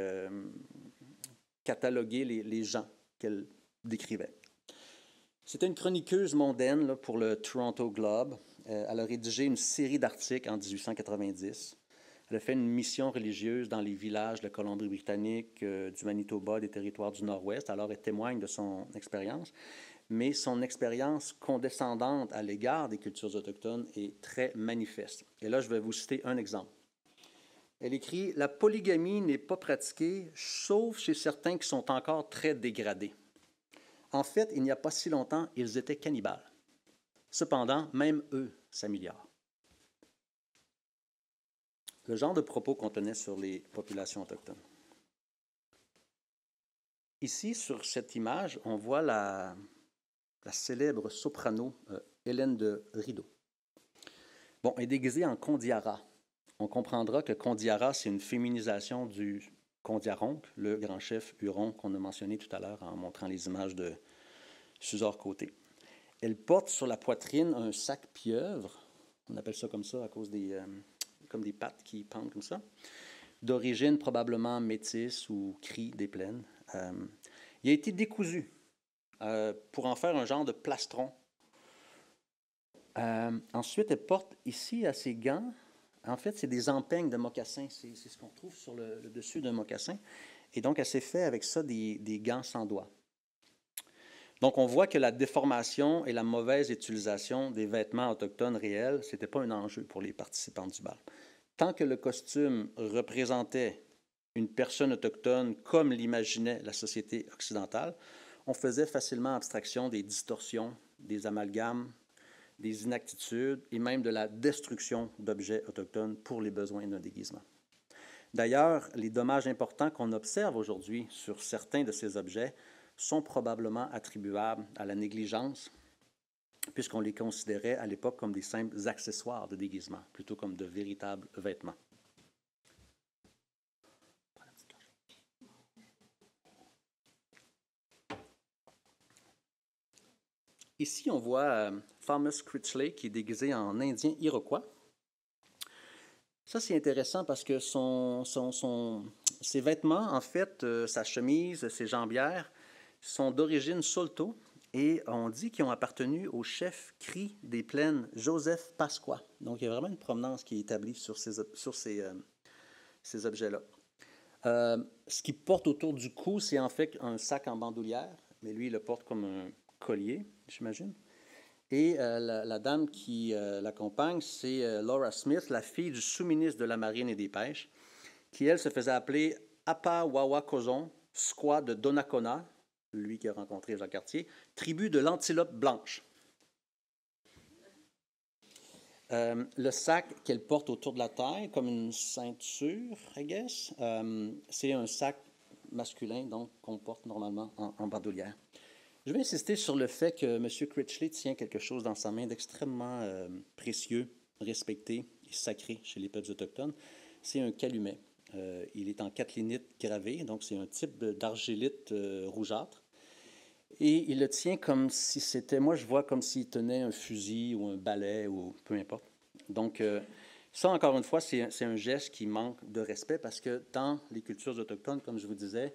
cataloguer les gens qu'elle décrivait. C'était une chroniqueuse mondaine là, pour le Toronto Globe. Elle a rédigé une série d'articles en 1890. Elle a fait une mission religieuse dans les villages de la Colombie-Britannique, du Manitoba, des territoires du Nord-Ouest. Alors, elle témoigne de son expérience. Mais son expérience condescendante à l'égard des cultures autochtones est très manifeste. Et là, je vais vous citer un exemple. Elle écrit « La polygamie n'est pas pratiquée, sauf chez certains qui sont encore très dégradés. En fait, il n'y a pas si longtemps, ils étaient cannibales. Cependant, même eux s'améliorent. » Le genre de propos qu'on tenait sur les populations autochtones. Ici, sur cette image, on voit la célèbre soprano Hélène de Rideau. Bon, elle est déguisée en Kondiara. On comprendra que Kondiara, c'est une féminisation du Kondiaronk, le grand chef Huron qu'on a mentionné tout à l'heure en montrant les images de Suzor-Côté. Elle porte sur la poitrine un sac pieuvre, on appelle ça comme ça à cause comme des pattes qui pendent comme ça, d'origine probablement métisse ou cri des plaines. Il a été décousu pour en faire un genre de plastron. Ensuite, elle porte ici à ses gants, en fait, c'est des empeignes de mocassins. C'est ce qu'on trouve sur le dessus d'un mocassin. Et donc, elle s'est fait avec ça des gants sans doigts. Donc, on voit que la déformation et la mauvaise utilisation des vêtements autochtones réels, ce n'était pas un enjeu pour les participants du bal. Tant que le costume représentait une personne autochtone comme l'imaginait la société occidentale, on faisait facilement abstraction des distorsions, des amalgames, des inaptitudes et même de la destruction d'objets autochtones pour les besoins d'un déguisement. D'ailleurs, les dommages importants qu'on observe aujourd'hui sur certains de ces objets sont probablement attribuables à la négligence, puisqu'on les considérait à l'époque comme des simples accessoires de déguisement, plutôt comme de véritables vêtements. Ici, on voit Thomas Critchley qui est déguisé en Indien iroquois. Ça, c'est intéressant parce que ses vêtements, en fait, sa chemise, ses jambières, sont d'origine Saulteau et on dit qu'ils ont appartenu au chef cri des plaines Joseph Pasqua. Donc, il y a vraiment une provenance qui est établie sur ces objets-là. Ce qu'il porte autour du cou, c'est en fait un sac en bandoulière, mais lui, il le porte comme un collier, j'imagine. Et la dame qui l'accompagne, c'est Laura Smith, la fille du sous-ministre de la Marine et des Pêches, qui, elle, se faisait appeler Apa Wawa Kozon, squaw de Donnacona, lui qui a rencontré Jacques Cartier, tribu de l'antilope blanche. Le sac qu'elle porte autour de la taille, comme une ceinture, I guess, c'est un sac masculin, donc qu'on porte normalement en bandoulière. Je vais insister sur le fait que M. Critchley tient quelque chose dans sa main d'extrêmement précieux, respecté et sacré chez les peuples autochtones. C'est un calumet. Il est en catlinite gravé, donc c'est un type d'argilite rougeâtre. Et il le tient comme si c'était, moi je vois comme s'il tenait un fusil ou un balai ou peu importe. Donc ça, encore une fois, c'est un geste qui manque de respect parce que dans les cultures autochtones, comme je vous disais,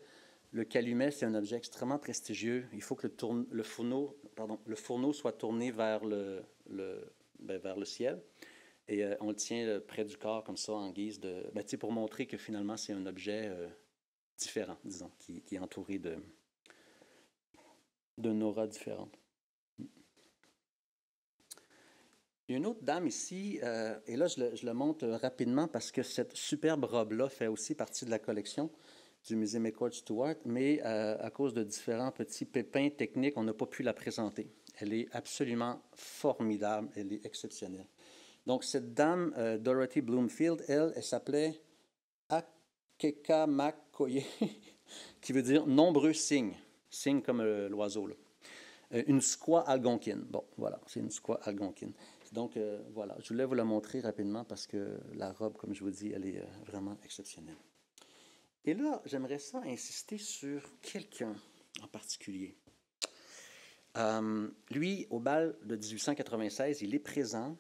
le calumet, c'est un objet extrêmement prestigieux. Il faut que le fourneau soit tourné vers vers le ciel. Et on le tient près du corps, comme ça, en guise de... pour montrer que finalement, c'est un objet différent, disons, qui est entouré d'une aura différente. Il y a une autre dame ici, et là, je le montre rapidement parce que cette superbe robe-là fait aussi partie de la collection du musée McCord-Stewart, mais à cause de différents petits pépins techniques, on n'a pas pu la présenter. Elle est absolument formidable, elle est exceptionnelle. Donc, cette dame, Dorothy Bloomfield, elle s'appelait Akekamakoye, qui veut dire nombreux signes, signes comme l'oiseau, là. Une squaw algonquine. Bon, voilà, c'est une squaw algonquine. Donc, voilà, je voulais vous la montrer rapidement parce que la robe, comme je vous dis, elle est vraiment exceptionnelle. Et là, j'aimerais ça insister sur quelqu'un en particulier. Lui, au bal de 1896, il est présent,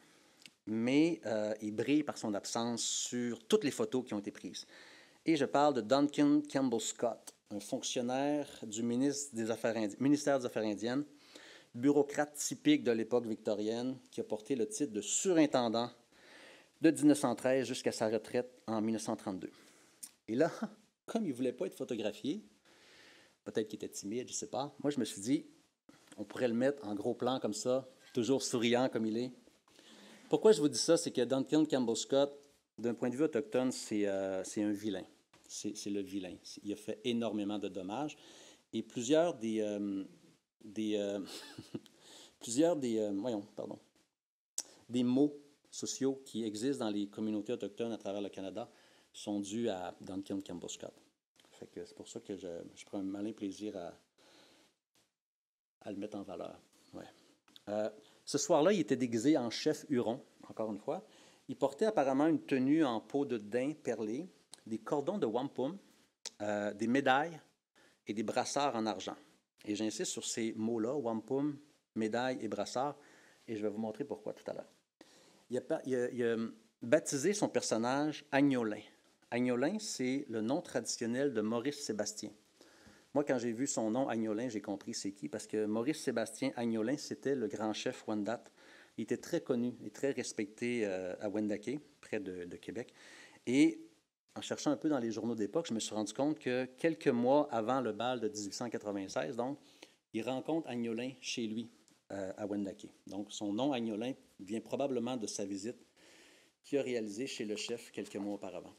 mais il brille par son absence sur toutes les photos qui ont été prises. Et je parle de Duncan Campbell Scott, un fonctionnaire du ministère des Affaires indiennes, bureaucrate typique de l'époque victorienne, qui a porté le titre de surintendant de 1913 jusqu'à sa retraite en 1932. Et là, comme il ne voulait pas être photographié, peut-être qu'il était timide, je ne sais pas, moi je me suis dit, on pourrait le mettre en gros plan comme ça, toujours souriant comme il est. Pourquoi je vous dis ça, c'est que Duncan Campbell Scott, d'un point de vue autochtone, c'est un vilain. C'est le vilain. Il a fait énormément de dommages. Et plusieurs des mots sociaux qui existent dans les communautés autochtones à travers le Canada sont dus à Duncan Campbell Scott. Fait que c'est pour ça que je prends un malin plaisir à le mettre en valeur. Ouais. Ce soir-là, il était déguisé en chef Huron, encore une fois. Il portait apparemment une tenue en peau de daim perlée, des cordons de wampum, des médailles et des brassards en argent. Et j'insiste sur ces mots-là, wampum, médaille et brassard, et je vais vous montrer pourquoi tout à l'heure. Il a baptisé son personnage Agnolin. Agnolin, c'est le nom traditionnel de Maurice Sébastien. Moi, quand j'ai vu son nom, Agnolin, j'ai compris c'est qui, parce que Maurice Sébastien Agnolin, c'était le grand chef Wendat. Il était très connu et très respecté à Wendake, près de Québec. Et en cherchant un peu dans les journaux d'époque, je me suis rendu compte que quelques mois avant le bal de 1896, donc, il rencontre Agnolin chez lui à Wendake. Donc, son nom Agnolin vient probablement de sa visite qu'il a réalisée chez le chef quelques mois auparavant.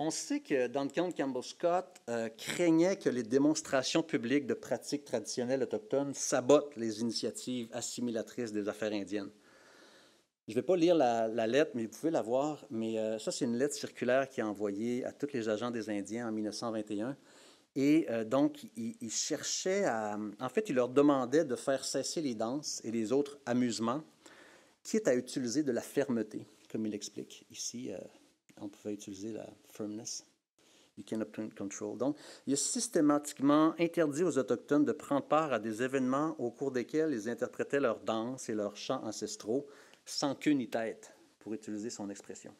On sait que Duncan Campbell Scott craignait que les démonstrations publiques de pratiques traditionnelles autochtones sabotent les initiatives assimilatrices des affaires indiennes. Je ne vais pas lire la lettre, mais vous pouvez la voir. Mais ça, c'est une lettre circulaire qui est envoyée à tous les agents des Indiens en 1921. Et donc, il cherchait à... En fait, il leur demandait de faire cesser les danses et les autres amusements, quitte à utiliser de la fermeté, comme il explique ici. On pouvait utiliser la firmness. You can obtain control. Donc, il a systématiquement interdit aux Autochtones de prendre part à des événements au cours desquels ils interprétaient leurs danses et leurs chants ancestraux sans queue ni tête, pour utiliser son expression.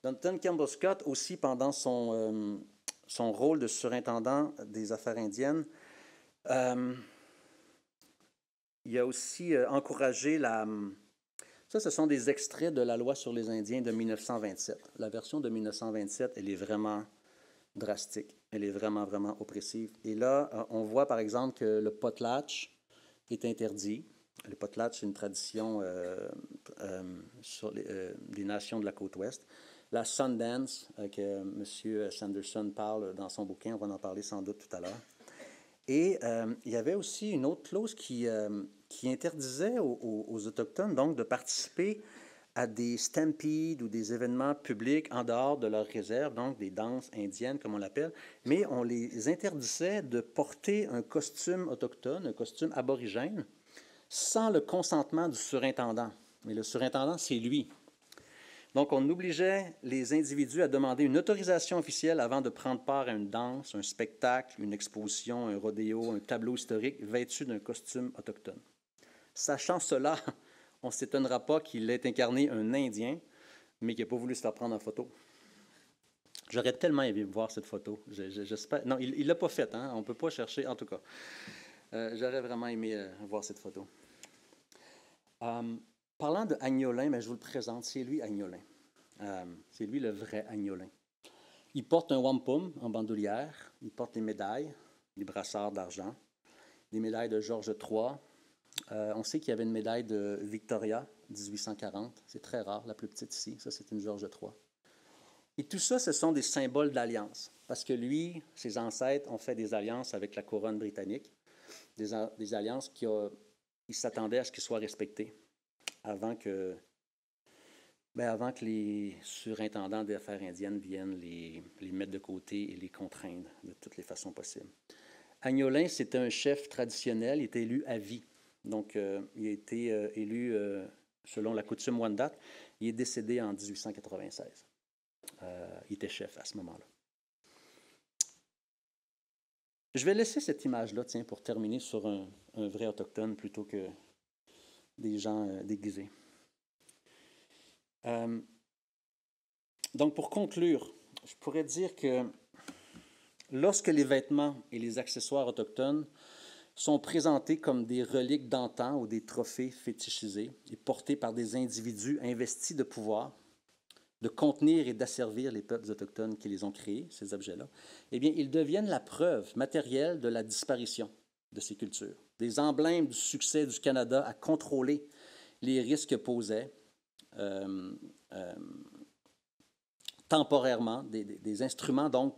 Duncan Campbell Scott, aussi pendant son rôle de surintendant des affaires indiennes, il a aussi encouragé la... Ça, ce sont des extraits de la loi sur les Indiens de 1927. La version de 1927, elle est vraiment drastique. Elle est vraiment, vraiment oppressive. Et là, on voit, par exemple, que le potlatch est interdit. Le potlatch, c'est une tradition sur des nations de la côte ouest. La Sundance, que M. Sanderson parle dans son bouquin, on va en parler sans doute tout à l'heure. Et il y avait aussi une autre clause qui interdisait aux Autochtones donc de participer à des stampedes ou des événements publics en dehors de leur réserve, donc des danses indiennes, comme on l'appelle, mais on les interdisait de porter un costume autochtone, un costume aborigène, sans le consentement du surintendant. Mais le surintendant, c'est lui. Donc, on obligeait les individus à demander une autorisation officielle avant de prendre part à une danse, un spectacle, une exposition, un rodéo, un tableau historique vêtu d'un costume autochtone. Sachant cela, on ne s'étonnera pas qu'il ait incarné un Indien, mais qu'il n'a pas voulu se faire prendre en photo. J'aurais tellement aimé voir cette photo. J'espère... Non, il ne l'a pas faite, hein? On ne peut pas chercher, en tout cas. J'aurais vraiment aimé voir cette photo. Parlant de Agnolin, mais je vous le présente, c'est lui Agnolin. C'est lui le vrai Agnolin. Il porte un wampum en bandoulière, il porte des médailles, des brassards d'argent, des médailles de Georges III, On sait qu'il y avait une médaille de Victoria, 1840. C'est très rare, la plus petite ici. Ça, c'est une George III. Et tout ça, ce sont des symboles d'alliance. Parce que lui, ses ancêtres ont fait des alliances avec la couronne britannique. Des alliances il s'attendait à ce qu'ils soient respectés avant que les surintendants des affaires indiennes viennent les mettre de côté et les contraindre de toutes les façons possibles. Agnolin, c'était un chef traditionnel, il était élu à vie. Donc, il a été élu selon la coutume Wendat. Il est décédé en 1896. Il était chef à ce moment-là. Je vais laisser cette image-là, tiens, pour terminer sur un vrai autochtone plutôt que des gens déguisés. Donc, pour conclure, je pourrais dire que lorsque les vêtements et les accessoires autochtones sont présentés comme des reliques d'antan ou des trophées fétichisés et portés par des individus investis de pouvoir, de contenir et d'asservir les peuples autochtones qui les ont créés, ces objets-là, eh bien, ils deviennent la preuve matérielle de la disparition de ces cultures, des emblèmes du succès du Canada à contrôler les risques que posaient temporairement des instruments donc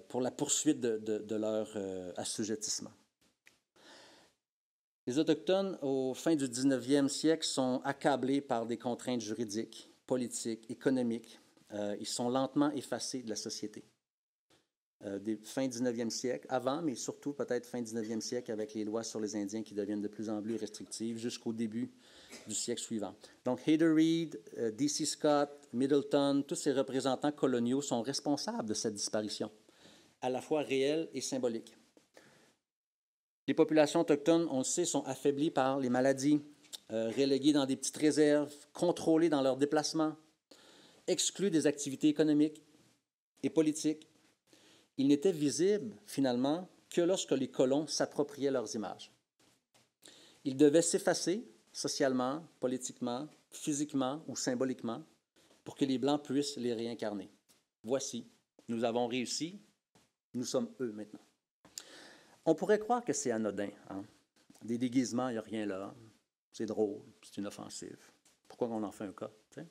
pour la poursuite de leur assujettissement. Les Autochtones, au fin du 19e siècle, sont accablés par des contraintes juridiques, politiques, économiques. Ils sont lentement effacés de la société. Fin 19e siècle, avant, mais surtout peut-être fin 19e siècle avec les lois sur les Indiens qui deviennent de plus en plus restrictives jusqu'au début du siècle suivant. Donc, Hayter Reed, D.C. Scott, Middleton, tous ces représentants coloniaux sont responsables de cette disparition, à la fois réelle et symbolique. Les populations autochtones, on le sait, sont affaiblies par les maladies, reléguées dans des petites réserves, contrôlées dans leurs déplacements, exclues des activités économiques et politiques. Ils n'étaient visibles, finalement, que lorsque les colons s'appropriaient leurs images. Ils devaient s'effacer socialement, politiquement, physiquement ou symboliquement pour que les Blancs puissent les réincarner. Voici, nous avons réussi, nous sommes eux maintenant. On pourrait croire que c'est anodin. Hein? Des déguisements, il n'y a rien là. C'est drôle, c'est inoffensif. Pourquoi on en fait un cas? T'sais?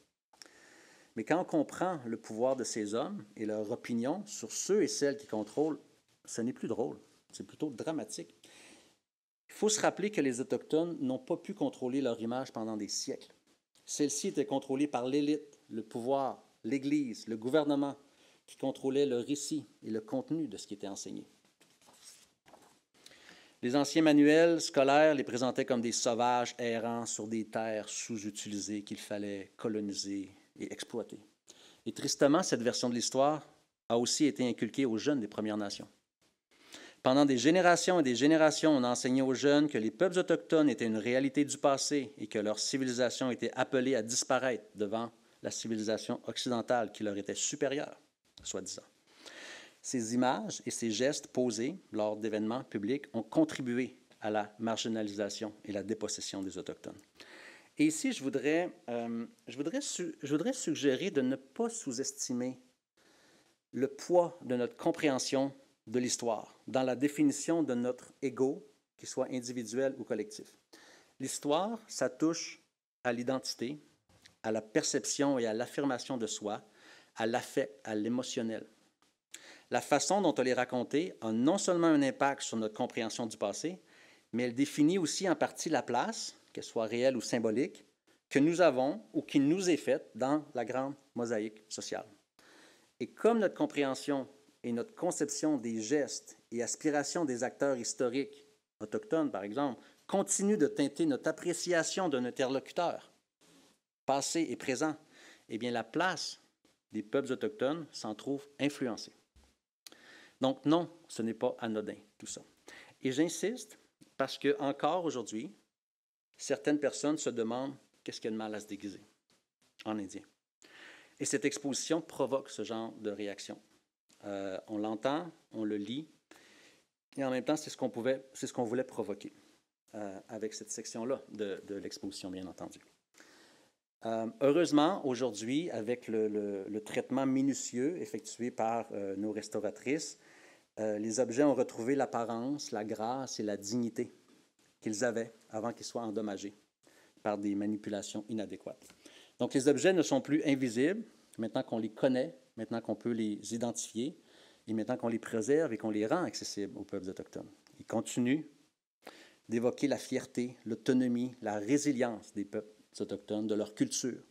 Mais quand on comprend le pouvoir de ces hommes et leur opinion sur ceux et celles qui contrôlent, ce n'est plus drôle, c'est plutôt dramatique. Il faut se rappeler que les Autochtones n'ont pas pu contrôler leur image pendant des siècles. Celle-ci était contrôlée par l'élite, le pouvoir, l'Église, le gouvernement, qui contrôlaient le récit et le contenu de ce qui était enseigné. Les anciens manuels scolaires les présentaient comme des sauvages errants sur des terres sous-utilisées qu'il fallait coloniser et exploiter. Et tristement, cette version de l'histoire a aussi été inculquée aux jeunes des Premières Nations. Pendant des générations et des générations, on a enseigné aux jeunes que les peuples autochtones étaient une réalité du passé et que leur civilisation était appelée à disparaître devant la civilisation occidentale qui leur était supérieure, soi-disant. Ces images et ces gestes posés lors d'événements publics ont contribué à la marginalisation et la dépossession des Autochtones. Et ici, je voudrais suggérer de ne pas sous-estimer le poids de notre compréhension de l'histoire dans la définition de notre ego, qu'il soit individuel ou collectif. L'histoire, ça touche à l'identité, à la perception et à l'affirmation de soi, à l'affect, à l'émotionnel. La façon dont elle est racontée a non seulement un impact sur notre compréhension du passé, mais elle définit aussi en partie la place, qu'elle soit réelle ou symbolique, que nous avons ou qui nous est faite dans la grande mosaïque sociale. Et comme notre compréhension et notre conception des gestes et aspirations des acteurs historiques autochtones, par exemple, continuent de teinter notre appréciation d'un interlocuteur, passé et présent, eh bien la place des peuples autochtones s'en trouve influencée. Donc non, ce n'est pas anodin, tout ça. Et j'insiste parce que encore aujourd'hui, certaines personnes se demandent qu'est-ce qu'il y a de mal à se déguiser en indien. Et cette exposition provoque ce genre de réaction. On l'entend, on le lit, et en même temps, c'est ce qu'on voulait provoquer avec cette section-là de l'exposition, bien entendu. Heureusement, aujourd'hui, avec le traitement minutieux effectué par nos restauratrices, les objets ont retrouvé l'apparence, la grâce et la dignité qu'ils avaient avant qu'ils soient endommagés par des manipulations inadéquates. Donc, les objets ne sont plus invisibles, maintenant qu'on les connaît, maintenant qu'on peut les identifier, et maintenant qu'on les préserve et qu'on les rend accessibles aux peuples autochtones. Ils continuent d'évoquer la fierté, l'autonomie, la résilience des peuples autochtones, de leur culture.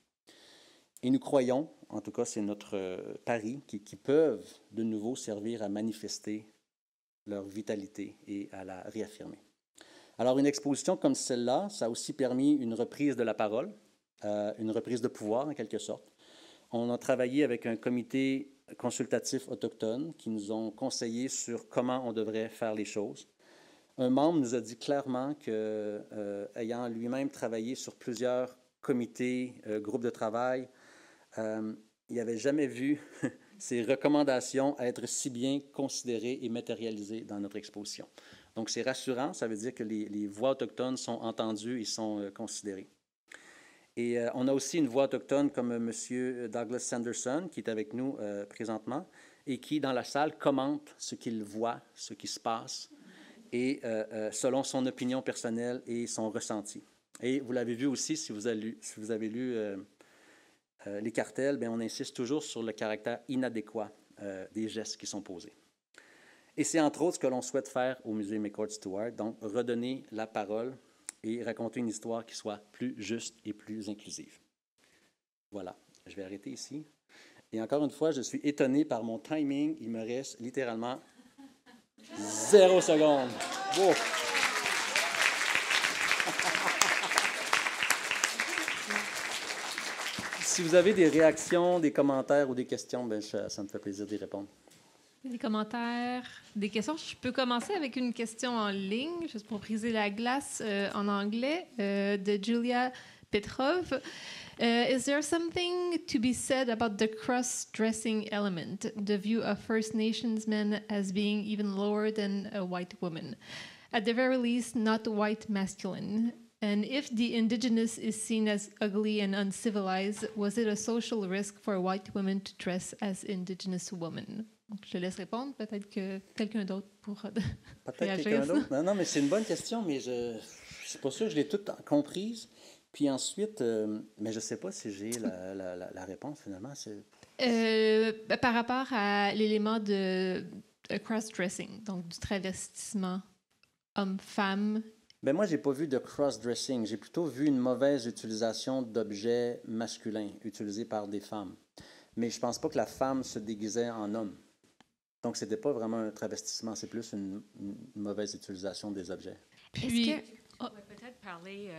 Et nous croyons, en tout cas c'est notre pari, qu'ils peuvent de nouveau servir à manifester leur vitalité et à la réaffirmer. Alors une exposition comme celle-là, ça a aussi permis une reprise de la parole, une reprise de pouvoir en quelque sorte. On a travaillé avec un comité consultatif autochtone qui nous ont conseillé sur comment on devrait faire les choses. Un membre nous a dit clairement que, ayant lui-même travaillé sur plusieurs comités, groupes de travail, il n'avait jamais vu ces recommandations être si bien considérées et matérialisées dans notre exposition. Donc, c'est rassurant, ça veut dire que les voix autochtones sont entendues et sont considérées. Et on a aussi une voix autochtone comme M. Douglas Sanderson, qui est avec nous présentement, et qui, dans la salle, commente ce qu'il voit, ce qui se passe, et selon son opinion personnelle et son ressenti. Et vous l'avez vu aussi, si vous avez lu les cartels, bien, on insiste toujours sur le caractère inadéquat des gestes qui sont posés. Et c'est entre autres ce que l'on souhaite faire au musée McCord-Stewart, donc redonner la parole et raconter une histoire qui soit plus juste et plus inclusive. Voilà, je vais arrêter ici. Et encore une fois, je suis étonné par mon timing. Il me reste littéralement 0 seconde. Wow. Si vous avez des réactions, des commentaires ou des questions, bien, ça me fait plaisir d'y répondre. Des commentaires, des questions. Je peux commencer avec une question en ligne, juste pour briser la glace en anglais, de Julia Petrov. Is there something to be said about the cross-dressing element, the view of First Nations men as being even lower than a white woman? At the very least, not white masculine. And if the indigenous is seen as ugly and uncivilized, was it a social risk for white women to dress as indigenous women? Donc, je te laisse répondre. Peut-être que quelqu'un d'autre pourra réagir. Quelqu'un d'autre? Non, mais c'est une bonne question, mais je ne suis pas sûr que je l'ai toute comprise. Puis ensuite, mais je ne sais pas si j'ai la réponse finalement. Par rapport à l'élément de cross-dressing, donc du travestissement homme-femme. Ben moi, je n'ai pas vu de cross-dressing. J'ai plutôt vu une mauvaise utilisation d'objets masculins utilisés par des femmes. Mais je ne pense pas que la femme se déguisait en homme. Donc, ce n'était pas vraiment un travestissement, c'est plus une mauvaise utilisation des objets. Puis, on pourrait peut-être parler,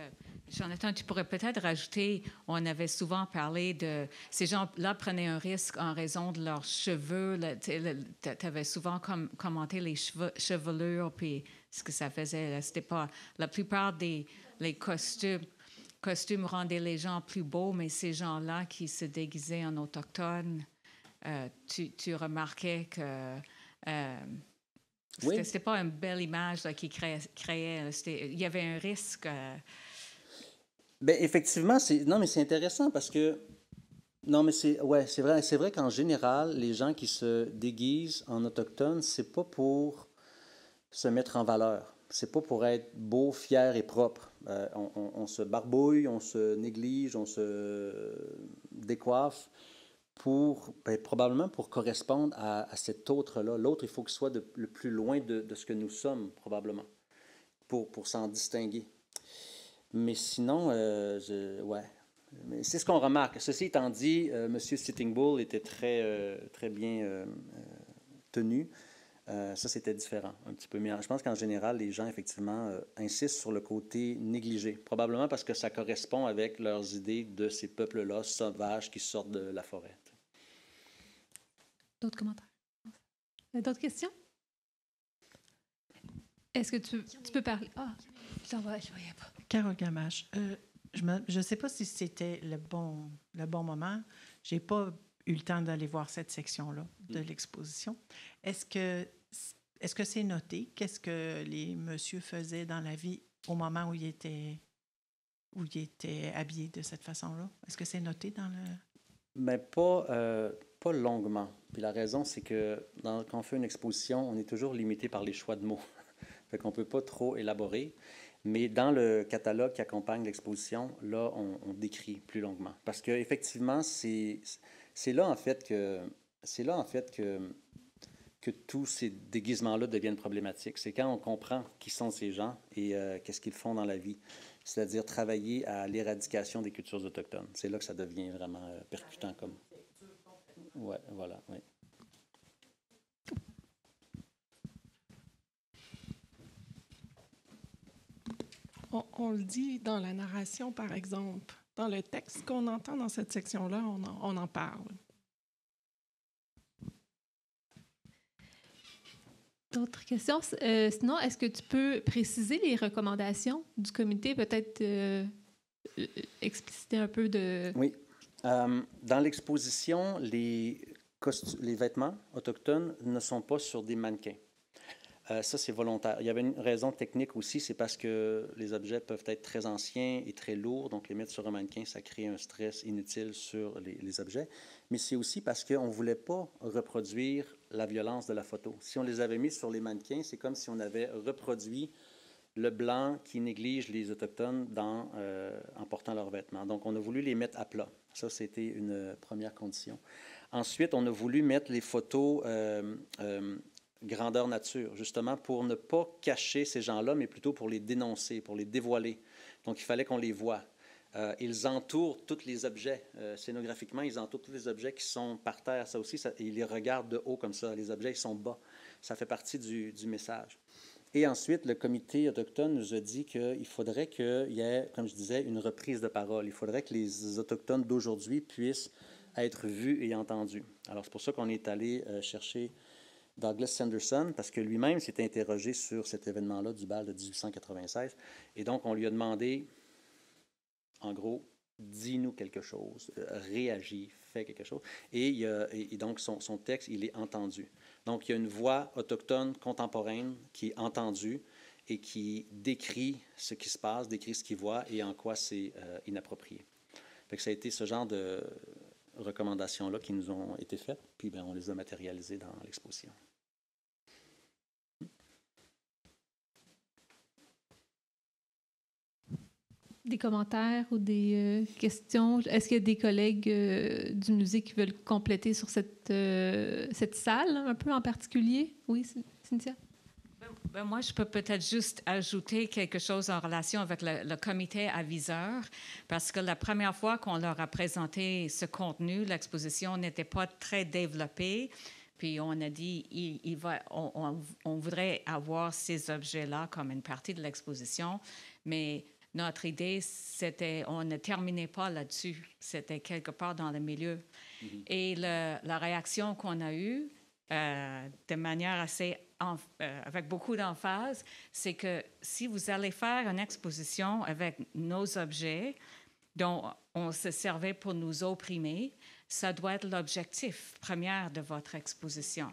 Jonathan, tu pourrais peut-être rajouter, on avait souvent parlé de, ces gens-là prenaient un risque en raison de leurs cheveux, tu avais souvent commenté les chevelures, puis ce que ça faisait, c'était pas, la plupart des costumes rendaient les gens plus beaux, mais ces gens-là qui se déguisaient en autochtones, tu remarquais que c'était pas une belle image là, qui créait. Il y avait un risque. Bien, effectivement, c'est intéressant parce que c'est vrai qu'en général, les gens qui se déguisent en autochtone, c'est pas pour se mettre en valeur. C'est pas pour être beau, fier et propre. On se barbouille, on se néglige, on se décoiffe probablement pour correspondre à cet autre-là. L'autre, il faut qu'il soit le plus loin de ce que nous sommes, probablement, pour s'en distinguer. Mais sinon, Mais c'est ce qu'on remarque. Ceci étant dit, M. Sitting Bull était très bien tenu. Ça, c'était différent un petit peu. Mais je pense qu'en général, les gens, effectivement, insistent sur le côté négligé. Probablement parce que ça correspond avec leurs idées de ces peuples-là sauvages qui sortent de la forêt. D'autres commentaires? D'autres questions? Est-ce que tu peux parler? Ah, je ne voyais pas. Carole Gamache, je ne sais pas si c'était le bon moment. Je n'ai pas eu le temps d'aller voir cette section-là de l'exposition. Est-ce que c'est noté? Qu'est-ce que les messieurs faisaient dans la vie au moment où ils étaient habillés de cette façon-là? Est-ce que c'est noté dans le... Mais pas longuement. Puis la raison, c'est que quand on fait une exposition, on est toujours limité par les choix de mots. Fait qu'on ne peut pas trop élaborer. Mais dans le catalogue qui accompagne l'exposition, là, on décrit plus longuement. Parce qu'effectivement, c'est là, en fait, que tous ces déguisements-là deviennent problématiques. C'est quand on comprend qui sont ces gens et qu'est-ce qu'ils font dans la vie. C'est-à-dire travailler à l'éradication des cultures autochtones. C'est là que ça devient vraiment percutant comme... Oui, voilà, oui. On le dit dans la narration, par exemple. Dans le texte qu'on entend dans cette section-là, on en parle. D'autres questions? Sinon, est-ce que tu peux préciser les recommandations du comité, peut-être expliciter un peu de... Oui. Dans l'exposition, les vêtements autochtones ne sont pas sur des mannequins. Ça, c'est volontaire. Il y avait une raison technique aussi, c'est parce que les objets peuvent être très anciens et très lourds, donc les mettre sur un mannequin, ça crée un stress inutile sur les objets. Mais c'est aussi parce qu'on ne voulait pas reproduire la violence de la photo. Si on les avait mis sur les mannequins, c'est comme si on avait reproduit le blanc qui néglige les Autochtones en portant leurs vêtements. Donc, on a voulu les mettre à plat. Ça, c'était une première condition. Ensuite, on a voulu mettre les photos grandeur nature, justement pour ne pas cacher ces gens-là, mais plutôt pour les dénoncer, pour les dévoiler. Donc, il fallait qu'on les voie. Ils entourent tous les objets. Scénographiquement, ils entourent tous les objets qui sont par terre. Ça aussi, ils les regardent de haut comme ça. Les objets, ils sont bas. Ça fait partie du message. Et ensuite, le comité autochtone nous a dit qu'il faudrait qu'il y ait, comme je disais, une reprise de parole. Il faudrait que les Autochtones d'aujourd'hui puissent être vus et entendus. Alors, c'est pour ça qu'on est allé chercher Douglas Sanderson, parce que lui-même s'était interrogé sur cet événement-là du bal de 1896. Et donc, on lui a demandé, en gros, dis-nous quelque chose, réagis, fais quelque chose. Et donc, son texte, il est entendu. Donc, il y a une voix autochtone contemporaine qui est entendue et qui décrit ce qui se passe, décrit ce qu'il voit et en quoi c'est inapproprié. Fait que ça a été ce genre de recommandations-là qui nous ont été faites, puis bien, on les a matérialisées dans l'exposition. Des commentaires ou des questions? Est-ce qu'il y a des collègues du musée qui veulent compléter sur cette salle, un peu en particulier? Oui, Cynthia? Moi, je peux peut-être juste ajouter quelque chose en relation avec le comité aviseur, parce que la première fois qu'on leur a présenté ce contenu, l'exposition n'était pas très développée. Puis on a dit, on voudrait avoir ces objets-là comme une partie de l'exposition, mais notre idée, c'était, on ne terminait pas là-dessus. C'était quelque part dans le milieu. Mm-hmm. Et la réaction qu'on a eue, de manière assez, avec beaucoup d'emphase, c'est que si vous allez faire une exposition avec nos objets dont on se servait pour nous opprimer, ça doit être l'objectif premier de votre exposition.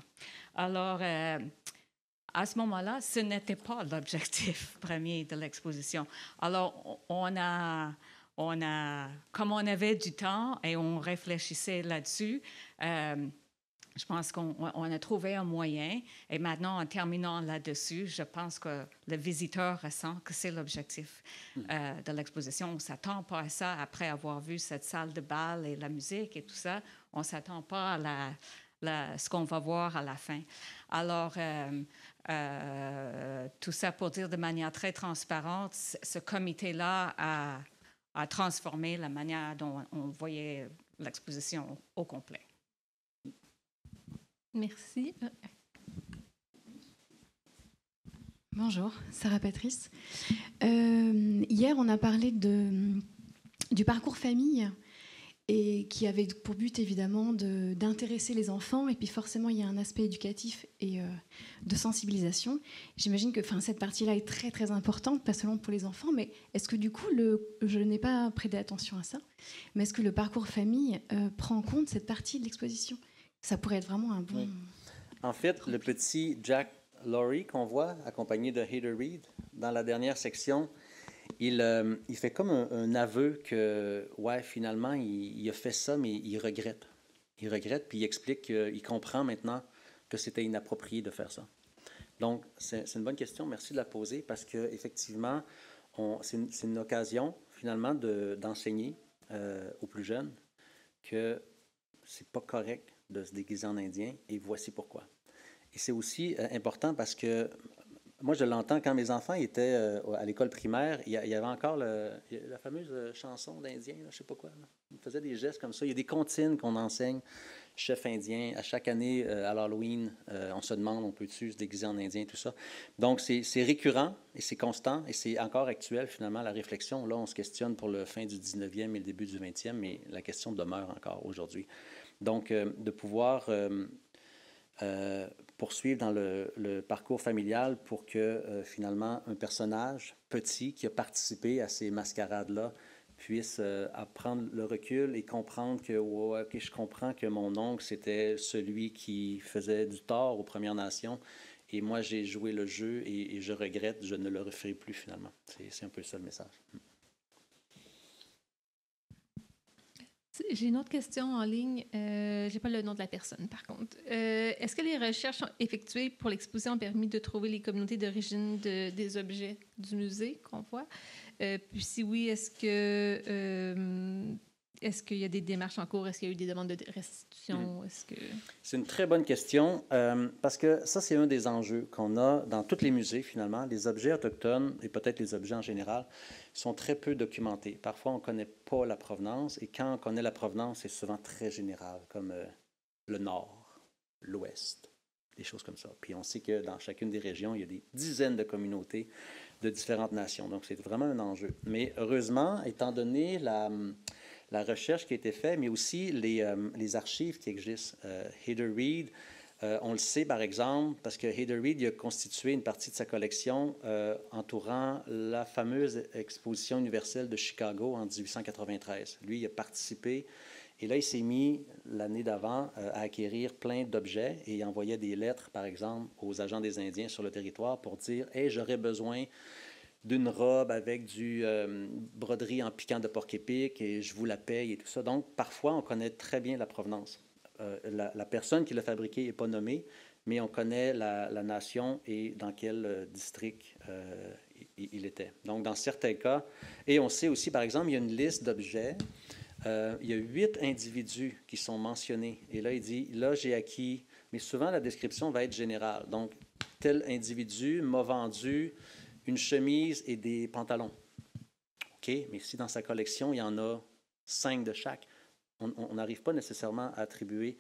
Alors, à ce moment-là, ce n'était pas l'objectif premier de l'exposition. Alors, comme on avait du temps et on réfléchissait là-dessus, je pense qu'on a trouvé un moyen. Et maintenant, en terminant là-dessus, je pense que le visiteur ressent que c'est l'objectif de l'exposition. On ne s'attend pas à ça après avoir vu cette salle de bal et la musique et tout ça. On ne s'attend pas à ce qu'on va voir à la fin. Alors, tout ça pour dire de manière très transparente, ce comité-là a transformé la manière dont on voyait l'exposition au complet. Merci. Bonjour, Sarah Patrice. Hier, on a parlé du parcours famille et qui avait pour but évidemment d'intéresser les enfants, et puis forcément il y a un aspect éducatif et de sensibilisation. J'imagine que cette partie-là est très très importante, pas seulement pour les enfants, mais est-ce que du coup, je n'ai pas prêté attention à ça, mais est-ce que le parcours famille prend en compte cette partie de l'exposition? Ça pourrait être vraiment un bon... Oui. En fait, le petit Jack Laurie qu'on voit, accompagné de Hader Reed, dans la dernière section, il fait comme un aveu que, ouais, finalement, il a fait ça, mais il regrette. Il regrette, puis il explique qu'il comprend maintenant que c'était inapproprié de faire ça. Donc, c'est une bonne question. Merci de la poser, parce qu'effectivement, c'est une occasion, finalement, d'enseigner aux plus jeunes que c'est pas correct de se déguiser en indien, et voici pourquoi. Et c'est aussi important parce que moi, je l'entends quand mes enfants étaient à l'école primaire, il y avait encore la fameuse chanson d'Indien, je ne sais pas quoi. Là. Ils faisaient des gestes comme ça. Il y a des comptines qu'on enseigne, chef indien. À chaque année, à l'Halloween, on se demande, on peut-tu se déguiser en indien, tout ça. Donc, c'est récurrent et c'est constant et c'est encore actuel, finalement, la réflexion. Là, on se questionne pour le fin du 19e et le début du 20e, mais la question demeure encore aujourd'hui. Donc, de pouvoir poursuivre dans le parcours familial pour que, finalement, un personnage petit qui a participé à ces mascarades-là puisse apprendre le recul et comprendre que, ouais, OK, je comprends que mon oncle, c'était celui qui faisait du tort aux Premières Nations et moi, j'ai joué le jeu et je regrette, je ne le referai plus, finalement. C'est un peu ça le message. J'ai une autre question en ligne. Je n'ai pas le nom de la personne, par contre. Est-ce que les recherches effectuées pour l'exposition ont permis de trouver les communautés d'origine des objets du musée qu'on voit? Puis si oui, est-ce qu'il y a des démarches en cours? Est-ce qu'il y a eu des demandes de restitution? C'est une très bonne question parce que ça, c'est un des enjeux qu'on a dans tous les musées, finalement. Les objets autochtones et peut-être les objets en général sont très peu documentés. Parfois, on ne connaît pas la provenance et quand on connaît la provenance, c'est souvent très général, comme le nord, l'ouest, des choses comme ça. Puis on sait que dans chacune des régions, il y a des dizaines de communautés de différentes nations. Donc, c'est vraiment un enjeu. Mais heureusement, étant donné la recherche qui a été faite, mais aussi les archives qui existent. Heather Reed, on le sait, par exemple, parce que Heather Reed il a constitué une partie de sa collection entourant la fameuse exposition universelle de Chicago en 1893. Lui, il a participé et là, il s'est mis, l'année d'avant, à acquérir plein d'objets et il envoyait des lettres, par exemple, aux agents des Indiens sur le territoire pour dire « Hey, j'aurais besoin d'une robe avec du broderie en piquant de porc-épic et je vous la paye et tout ça. » Donc, parfois, on connaît très bien la provenance. La personne qui l'a fabriqué n'est pas nommée, mais on connaît la nation et dans quel district il était. Donc, dans certains cas, et on sait aussi, par exemple, il y a une liste d'objets. Il y a 8 individus qui sont mentionnés. Et là, il dit, là, j'ai acquis, mais souvent, la description va être générale. Donc, tel individu m'a vendu une chemise et des pantalons. OK, mais si dans sa collection, il y en a 5 de chaque, on n'arrive pas nécessairement à attribuer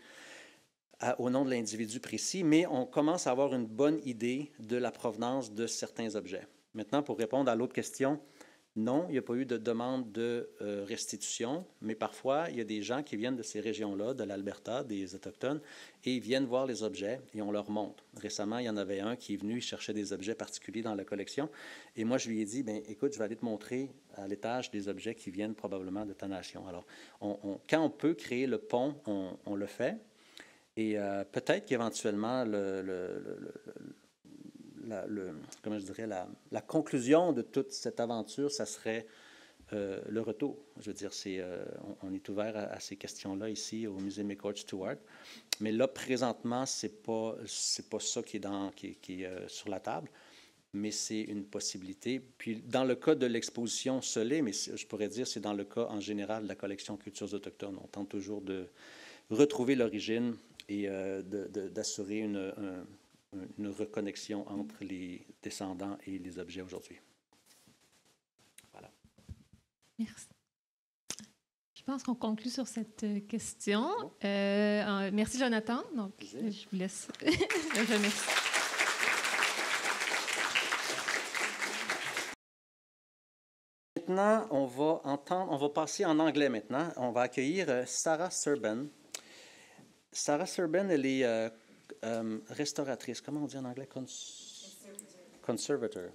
au nom de l'individu précis, mais on commence à avoir une bonne idée de la provenance de certains objets. Maintenant, pour répondre à l'autre question, non, il n'y a pas eu de demande de restitution, mais parfois, il y a des gens qui viennent de ces régions-là, de l'Alberta, des Autochtones, et ils viennent voir les objets et on leur montre. Récemment, il y en avait un qui est venu, il cherchait des objets particuliers dans la collection, et moi, je lui ai dit, bien, écoute, je vais aller te montrer à l'étage des objets qui viennent probablement de ta nation. Alors, quand on peut créer le pont, on le fait, et peut-être qu'éventuellement, comment je dirais, la conclusion de toute cette aventure, ça serait le retour. Je veux dire, on est ouvert à ces questions-là ici au musée McCord-Stewart. Mais là, présentement, c'est pas ça qui est sur la table, mais c'est une possibilité. Puis, dans le cas de l'exposition scellée, mais je pourrais dire c'est dans le cas en général de la collection Cultures autochtones. On tente toujours de retrouver l'origine et d'assurer une reconnexion entre les descendants et les objets aujourd'hui. Voilà. Merci. Je pense qu'on conclut sur cette question. Merci, Jonathan. Donc, je vous laisse. Je remercie. Maintenant, on va passer en anglais maintenant. On va accueillir Sarah Serban. Sarah Serban, elle est restauratrice. Comment on dit en anglais? Conservator.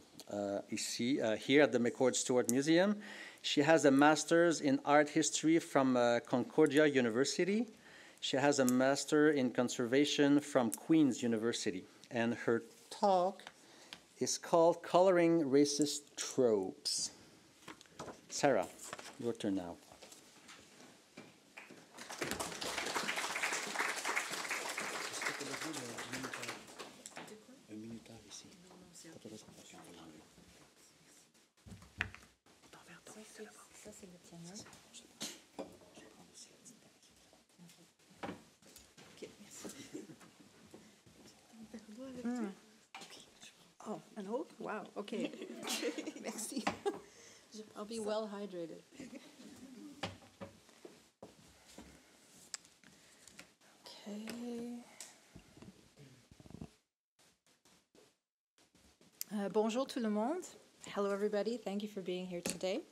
Ici, here at the McCord-Stewart Museum. She has a master's in art history from Concordia University. She has a master in conservation from Queen's University. And her talk is called Coloring Racist Tropes. Sarah, your turn now. Ça, c'est le tien, hein? Ok, merci. Oh, an autre? Wow, OK. Merci. I'll be well hydrated. Okay. Bonjour tout le monde. Hello everybody. Thank you for being here today.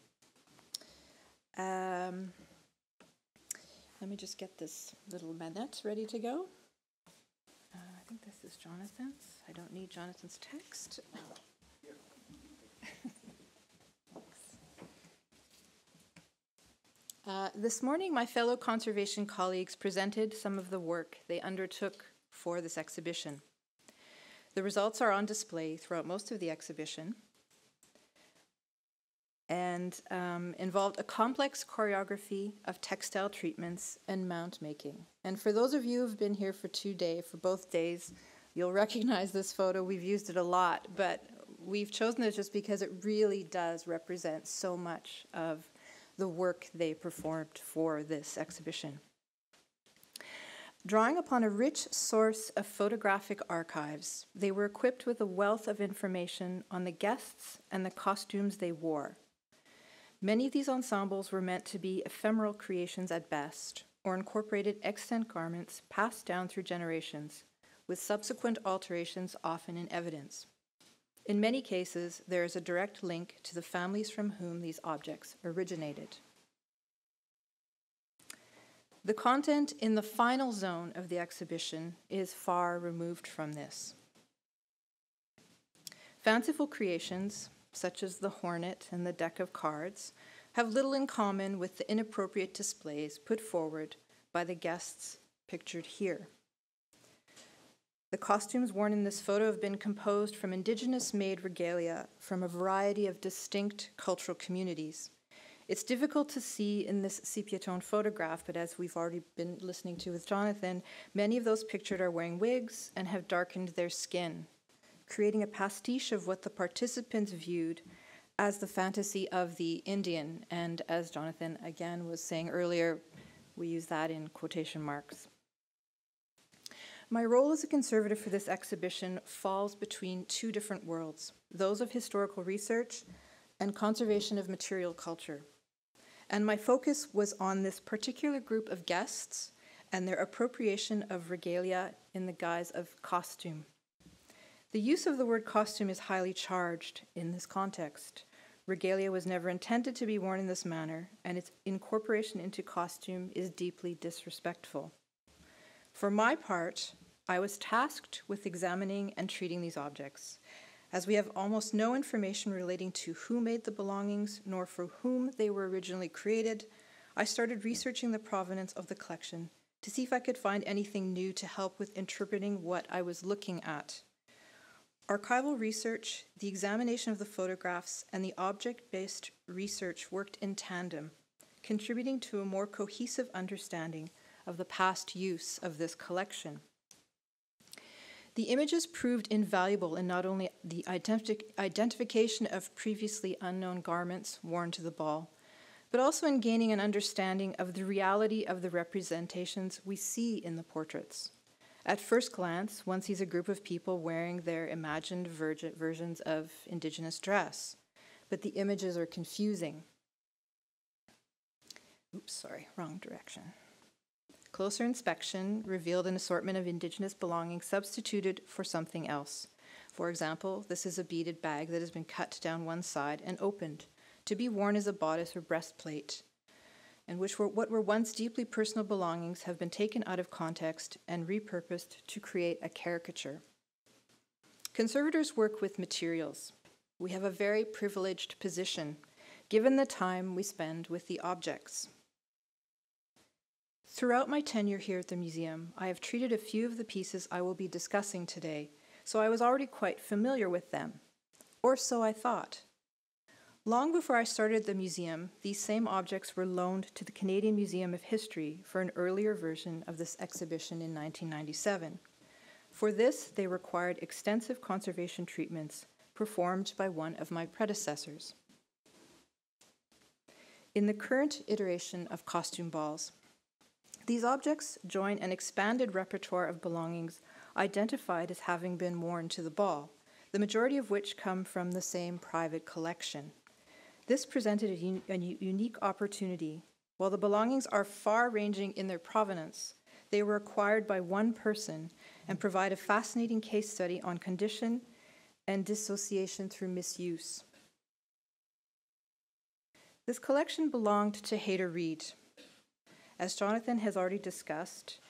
Let me just get this little manette ready to go. I think this is Jonathan's. I don't need Jonathan's text. This morning, my fellow conservation colleagues presented some of the work they undertook for this exhibition. The results are on display throughout most of the exhibition and involved a complex choreography of textile treatments and mount making. And for those of you who've been here for both days, you'll recognize this photo. We've used it a lot, but we've chosen it just because it really does represent so much of the work they performed for this exhibition. Drawing upon a rich source of photographic archives, they were equipped with a wealth of information on the guests and the costumes they wore. Many of these ensembles were meant to be ephemeral creations at best, or incorporated extant garments passed down through generations, with subsequent alterations often in evidence. In many cases, there is a direct link to the families from whom these objects originated. The content in the final zone of the exhibition is far removed from this. Fanciful creations, such as the hornet and the deck of cards, have little in common with the inappropriate displays put forward by the guests pictured here. The costumes worn in this photo have been composed from indigenous-made regalia from a variety of distinct cultural communities. It's difficult to see in this sepia tone photograph, but as we've already been listening to with Jonathan, many of those pictured are wearing wigs and have darkened their skin, creating a pastiche of what the participants viewed as the fantasy of the Indian. And as Jonathan again was saying earlier, we use that in quotation marks. My role as a conservator for this exhibition falls between two different worlds, those of historical research and conservation of material culture. And my focus was on this particular group of guests and their appropriation of regalia in the guise of costume. The use of the word costume is highly charged in this context. Regalia was never intended to be worn in this manner, and its incorporation into costume is deeply disrespectful. For my part, I was tasked with examining and treating these objects. As we have almost no information relating to who made the belongings, nor for whom they were originally created, I started researching the provenance of the collection to see if I could find anything new to help with interpreting what I was looking at. Archival research, the examination of the photographs, and the object-based research worked in tandem, contributing to a more cohesive understanding of the past use of this collection. The images proved invaluable in not only the identification of previously unknown garments worn to the ball, but also in gaining an understanding of the reality of the representations we see in the portraits. At first glance, one sees a group of people wearing their imagined versions of indigenous dress, but the images are confusing. Oops, sorry, wrong direction. Closer inspection revealed an assortment of indigenous belongings substituted for something else. For example, this is a beaded bag that has been cut down one side and opened to be worn as a bodice or breastplate, and what were once deeply personal belongings have been taken out of context and repurposed to create a caricature. Conservators work with materials. We have a very privileged position, given the time we spend with the objects. Throughout my tenure here at the museum, I have treated a few of the pieces I will be discussing today, so I was already quite familiar with them, or so I thought. Long before I started the museum, these same objects were loaned to the Canadian Museum of History for an earlier version of this exhibition in 1997. For this, they required extensive conservation treatments performed by one of my predecessors. in the current iteration of costume balls. These objects join an expanded repertoire of belongings identified as having been worn to the ball, the majority of which come from the same private collection. This presented a unique opportunity. While the belongings are far-ranging in their provenance, they were acquired by one person and provide a fascinating case study on condition and dissociation through misuse. This collection belonged to Hayter Reed. As Jonathan has already discussed,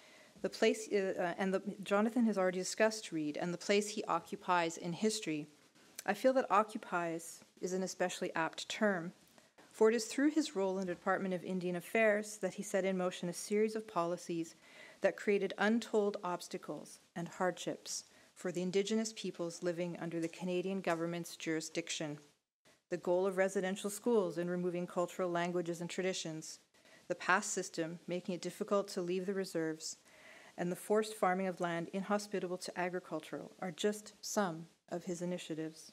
Jonathan has already discussed Reed and the place he occupies in history. I feel that occupies is an especially apt term, for it is through his role in the Department of Indian Affairs that he set in motion a series of policies that created untold obstacles and hardships for the Indigenous peoples living under the Canadian government's jurisdiction. The goal of residential schools in removing cultural languages and traditions, the pass system making it difficult to leave the reserves, and the forced farming of land inhospitable to agriculture are just some of his initiatives.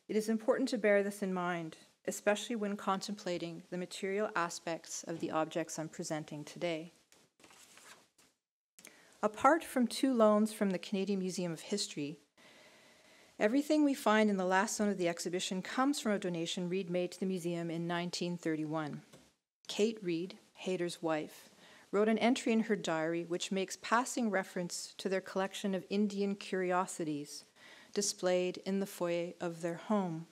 It is important to bear this in mind, especially when contemplating the material aspects of the objects I'm presenting today. Apart from 2 loans from the Canadian Museum of History, everything we find in the last zone of the exhibition comes from a donation Reed made to the museum in 1931. Kate Reed, Hayter's wife, wrote an entry in her diary which makes passing reference to their collection of Indian curiosities displayed in the foyer of their home.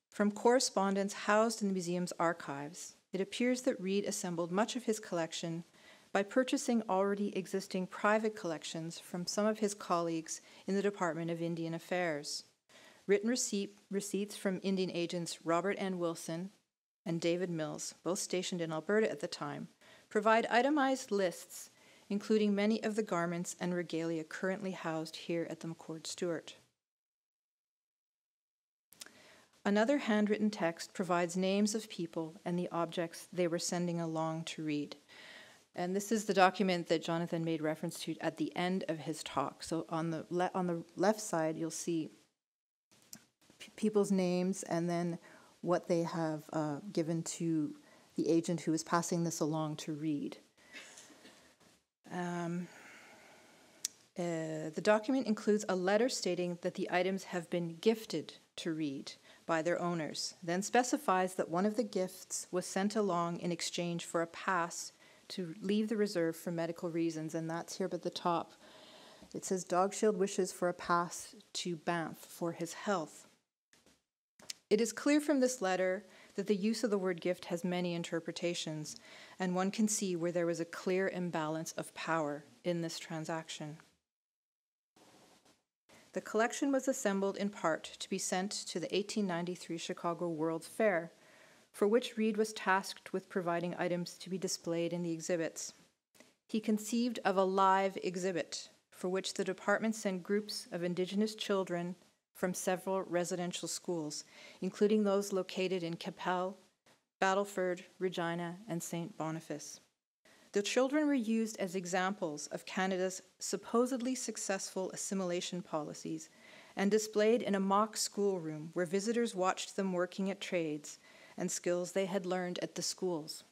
From correspondence housed in the museum's archives, it appears that Reed assembled much of his collection by purchasing already existing private collections from some of his colleagues in the Department of Indian Affairs. Written receipts from Indian agents Robert N. Wilson and David Mills, both stationed in Alberta at the time, provide itemized lists including many of the garments and regalia currently housed here at the McCord Stewart. Another handwritten text provides names of people and the objects they were sending along to Reed. And this is the document that Jonathan made reference to at the end of his talk. So on the left side, you'll see people's names and then what they have given to the agent who is passing this along to Reed. The document includes a letter stating that the items have been gifted to Reed by their owners, then specifies that one of the gifts was sent along in exchange for a pass to leave the reserve for medical reasons, and that's here at the top. It says Dogshield wishes for a pass to Banff for his health. It is clear from this letter that the use of the word gift has many interpretations, and one can see where there was a clear imbalance of power in this transaction. The collection was assembled in part to be sent to the 1893 Chicago World's Fair, for which Reed was tasked with providing items to be displayed in the exhibits. He conceived of a live exhibit, for which the department sent groups of Indigenous children from several residential schools, including those located in Capel, Battleford, Regina, and St. Boniface. The children were used as examples of Canada's supposedly successful assimilation policies and displayed in a mock schoolroom where visitors watched them working at trades and skills they had learned at the schools.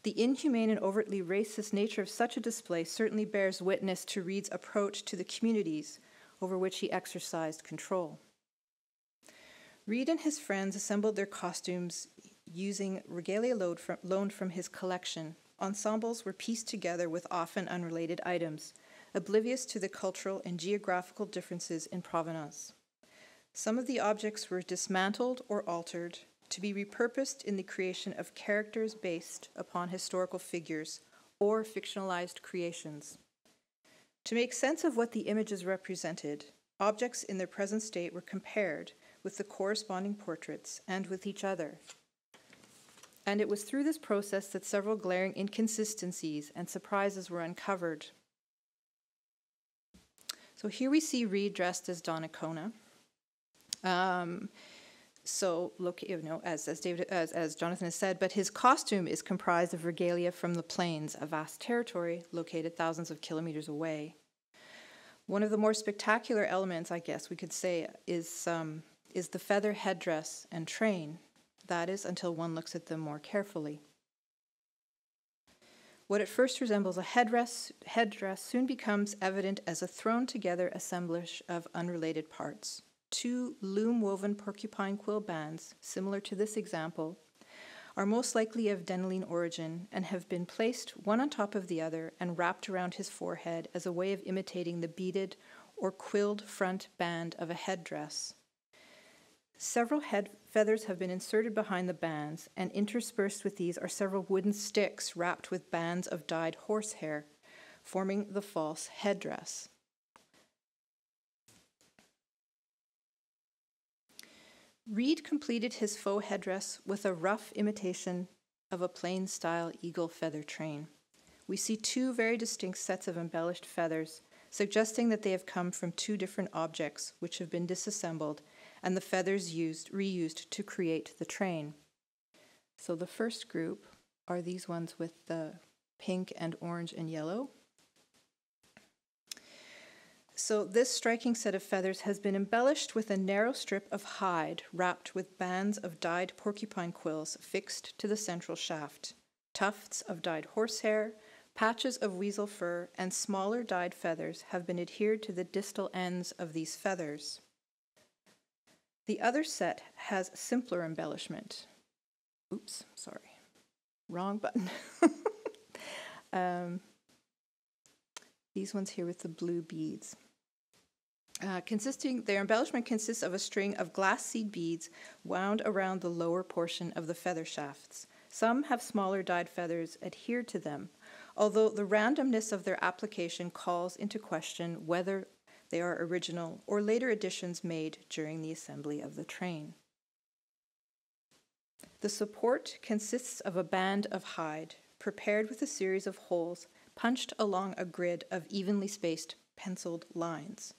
The inhumane and overtly racist nature of such a display certainly bears witness to Reed's approach to the communities over which he exercised control. Reed and his friends assembled their costumes using regalia loaned from his collection. Ensembles were pieced together with often unrelated items, oblivious to the cultural and geographical differences in provenance. Some of the objects were dismantled or altered to be repurposed in the creation of characters based upon historical figures or fictionalized creations. To make sense of what the images represented, objects in their present state were compared with the corresponding portraits and with each other. And it was through this process that several glaring inconsistencies and surprises were uncovered. So here we see Reed dressed as Donnacona. As Jonathan has said, but his costume is comprised of regalia from the plains, a vast territory located thousands of kilometers away. One of the more spectacular elements, I guess we could say, is is the feather headdress and train. That is, until one looks at them more carefully. What at first resembles a headdress soon becomes evident as a thrown-together assemblage of unrelated parts. 2 loom-woven porcupine quill bands, similar to this example, are most likely of Denelline origin and have been placed one on top of the other and wrapped around his forehead as a way of imitating the beaded or quilled front band of a headdress. Several head feathers have been inserted behind the bands, and interspersed with these are several wooden sticks wrapped with bands of dyed horsehair, forming the false headdress. Reed completed his faux headdress with a rough imitation of a plain-style eagle feather train. We see 2 very distinct sets of embellished feathers, suggesting that they have come from 2 different objects which have been disassembled and the feathers reused to create the train. So the first group are these ones with the pink and orange and yellow. So this striking set of feathers has been embellished with a narrow strip of hide wrapped with bands of dyed porcupine quills fixed to the central shaft, tufts of dyed horsehair, patches of weasel fur, and smaller dyed feathers have been adhered to the distal ends of these feathers. The other set has simpler embellishment. Oops, sorry. Wrong button. These ones here with the blue beads. Their embellishment consists of a string of glass seed beads wound around the lower portion of the feather shafts. Some have smaller dyed feathers adhered to them, although the randomness of their application calls into question whether they are original or later additions made during the assembly of the train. The support consists of a band of hide prepared with a series of holes punched along a grid of evenly spaced penciled lines.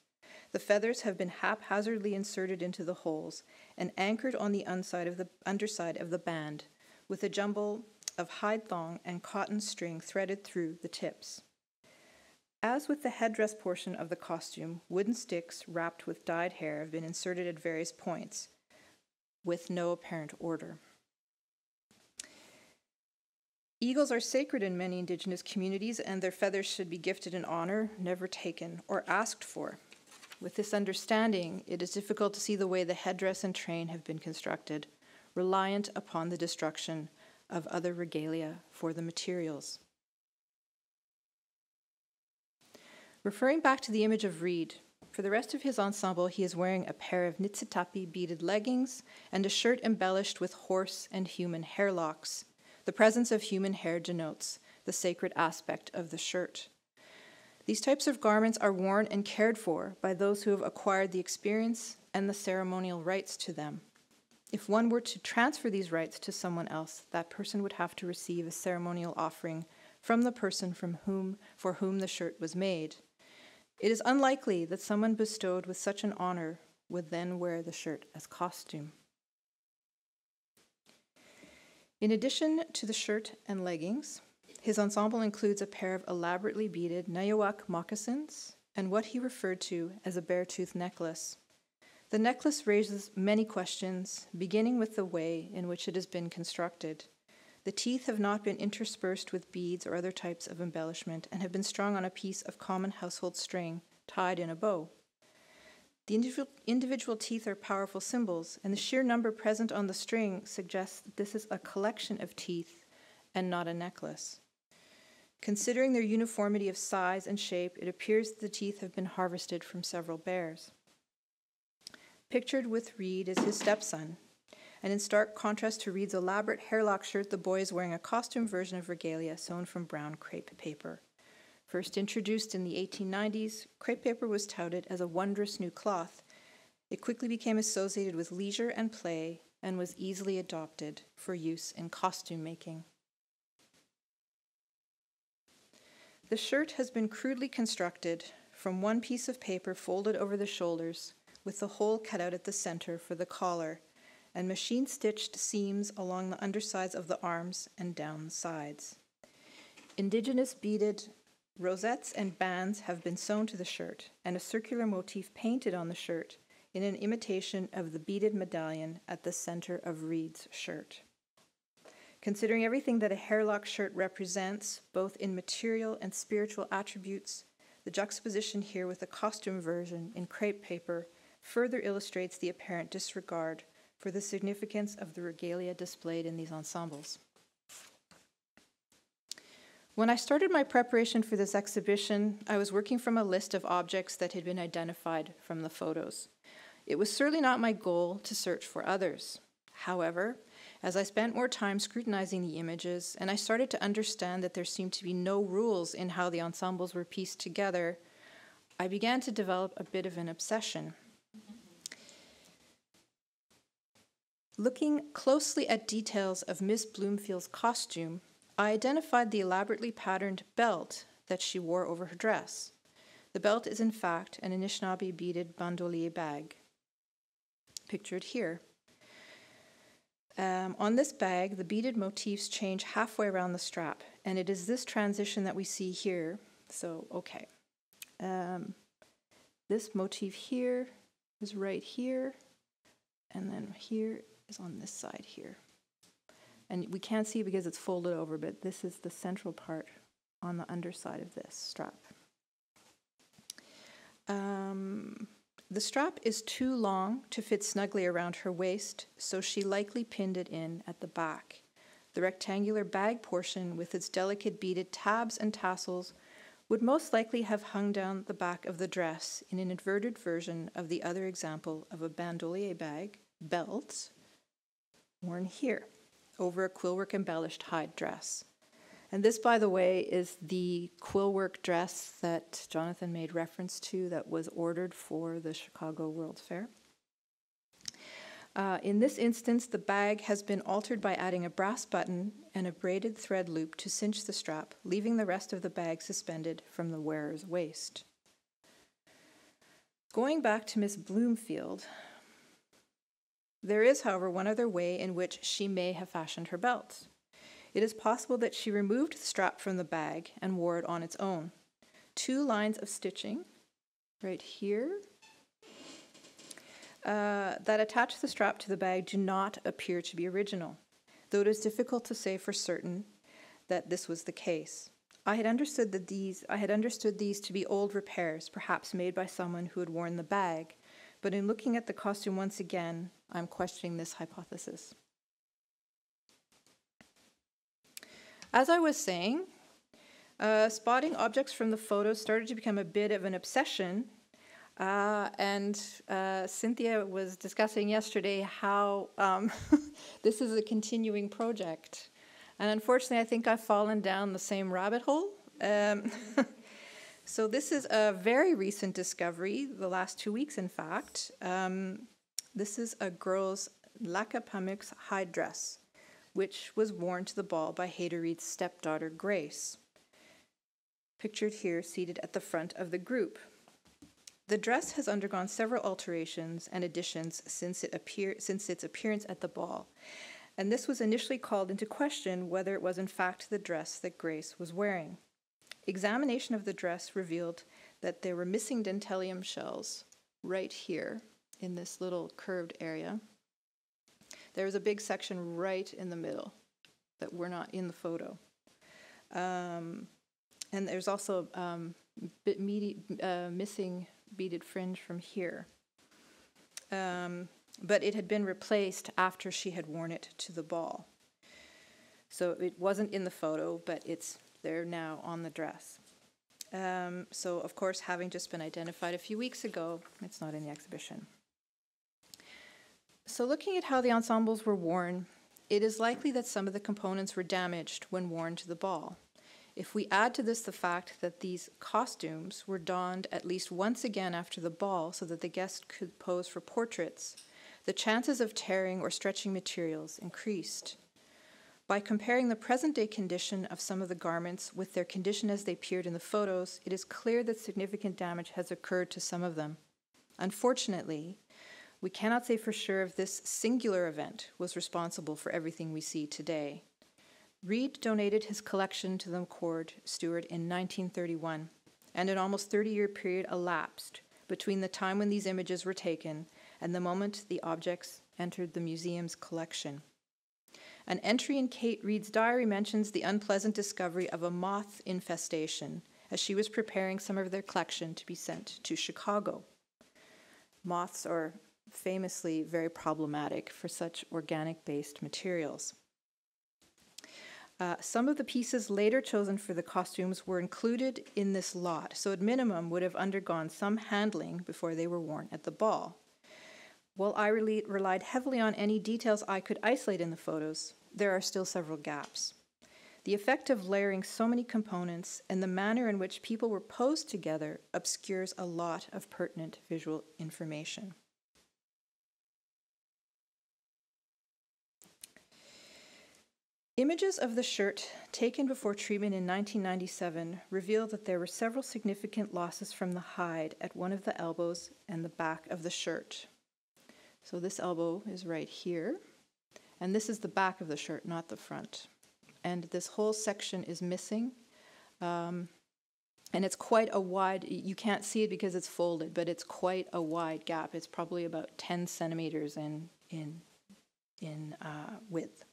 The feathers have been haphazardly inserted into the holes and anchored on the underside of the band with a jumble of hide thong and cotton string threaded through the tips. As with the headdress portion of the costume, wooden sticks wrapped with dyed hair have been inserted at various points with no apparent order. Eagles are sacred in many Indigenous communities, and their feathers should be gifted in honor, never taken or asked for. With this understanding, it is difficult to see the way the headdress and train have been constructed, reliant upon the destruction of other regalia for the materials. Referring back to the image of Reed, for the rest of his ensemble, he is wearing a pair of nitsitapi beaded leggings and a shirt embellished with horse and human hair locks. The presence of human hair denotes the sacred aspect of the shirt. These types of garments are worn and cared for by those who have acquired the experience and the ceremonial rights to them. If one were to transfer these rights to someone else, that person would have to receive a ceremonial offering from the person for whom the shirt was made. It is unlikely that someone bestowed with such an honor would then wear the shirt as costume. In addition to the shirt and leggings, his ensemble includes a pair of elaborately beaded Nayawak moccasins and what he referred to as a bear-tooth necklace. The necklace raises many questions, beginning with the way in which it has been constructed. The teeth have not been interspersed with beads or other types of embellishment and have been strung on a piece of common household string tied in a bow. The individual teeth are powerful symbols, and the sheer number present on the string suggests that this is a collection of teeth and not a necklace. Considering their uniformity of size and shape, it appears that the teeth have been harvested from several bears. Pictured with Reed is his stepson, and in stark contrast to Reed's elaborate hairlock shirt, the boy is wearing a costume version of regalia sewn from brown crepe paper. First introduced in the 1890s, crepe paper was touted as a wondrous new cloth. It quickly became associated with leisure and play and was easily adopted for use in costume making. The shirt has been crudely constructed from one piece of paper folded over the shoulders with the hole cut out at the center for the collar and machine-stitched seams along the undersides of the arms and down the sides. Indigenous beaded rosettes and bands have been sewn to the shirt, and a circular motif painted on the shirt in an imitation of the beaded medallion at the center of Reed's shirt. Considering everything that a hairlock shirt represents, both in material and spiritual attributes, the juxtaposition here with the costume version in crepe paper further illustrates the apparent disregard for the significance of the regalia displayed in these ensembles. When I started my preparation for this exhibition, I was working from a list of objects that had been identified from the photos. It was certainly not my goal to search for others. However, as I spent more time scrutinizing the images and I started to understand that there seemed to be no rules in how the ensembles were pieced together, I began to develop a bit of an obsession. Looking closely at details of Miss Bloomfield's costume, I identified the elaborately patterned belt that she wore over her dress. The belt is in fact an Anishinaabe beaded bandolier bag, pictured here. On this bag, the beaded motifs change halfway around the strap, and it is this transition that we see here. So, okay. This motif here is right here, and then here is on this side here. And we can't see because it's folded over, but this is the central part on the underside of this strap. The strap is too long to fit snugly around her waist, so she likely pinned it in at the back. The rectangular bag portion with its delicate beaded tabs and tassels would most likely have hung down the back of the dress in an inverted version of the other example of a bandolier bag, belt, worn here, over a quillwork embellished hide dress. And this, by the way, is the quillwork dress that Jonathan made reference to that was ordered for the Chicago World's Fair. In this instance, the bag has been altered by adding a brass button and a braided thread loop to cinch the strap, leaving the rest of the bag suspended from the wearer's waist. Going back to Miss Bloomfield, there is, however, one other way in which she may have fashioned her belt. It is possible that she removed the strap from the bag and wore it on its own. 2 lines of stitching, right here, that attach the strap to the bag do not appear to be original, though it is difficult to say for certain that this was the case. I had understood these to be old repairs, perhaps made by someone who had worn the bag, but in looking at the costume once again, I'm questioning this hypothesis. As I was saying, spotting objects from the photos started to become a bit of an obsession, and Cynthia was discussing yesterday how this is a continuing project. And unfortunately, I think I've fallen down the same rabbit hole. So this is a very recent discovery, the last 2 weeks, in fact. This is a girl's Lacapamux hide dress, which was worn to the ball by Hader Reed's stepdaughter, Grace, pictured here, seated at the front of the group. The dress has undergone several alterations and additions since its appearance at the ball, and this was initially called into question whether it was in fact the dress that Grace was wearing. Examination of the dress revealed that there were missing dentalium shells right here in this little curved area. There was a big section right in the middle that were not in the photo. And there's also missing beaded fringe from here. But it had been replaced after she had worn it to the ball. So it wasn't in the photo, but it's there now on the dress. So, of course, having just been identified a few weeks ago, it's not in the exhibition. So looking at how the ensembles were worn, it is likely that some of the components were damaged when worn to the ball. If we add to this the fact that these costumes were donned at least once again after the ball so that the guests could pose for portraits, the chances of tearing or stretching materials increased. By comparing the present-day condition of some of the garments with their condition as they appeared in the photos, it is clear that significant damage has occurred to some of them. Unfortunately, we cannot say for sure if this singular event was responsible for everything we see today. Reed donated his collection to the McCord Stewart in 1931, and an almost 30-year period elapsed between the time when these images were taken and the moment the objects entered the museum's collection. An entry in Kate Reed's diary mentions the unpleasant discovery of a moth infestation as she was preparing some of their collection to be sent to Chicago. Moths are famously very problematic for such organic-based materials. Some of the pieces later chosen for the costumes were included in this lot, so at minimum would have undergone some handling before they were worn at the ball. While I relied heavily on any details I could isolate in the photos, there are still several gaps. The effect of layering so many components and the manner in which people were posed together obscures a lot of pertinent visual information. Images of the shirt taken before treatment in 1997 reveal that there were several significant losses from the hide at one of the elbows and the back of the shirt. So this elbow is right here, and this is the back of the shirt, not the front. And this whole section is missing, and it's quite a wide, you can't see it because it's folded, but it's quite a wide gap. It's probably about 10 centimeters in width.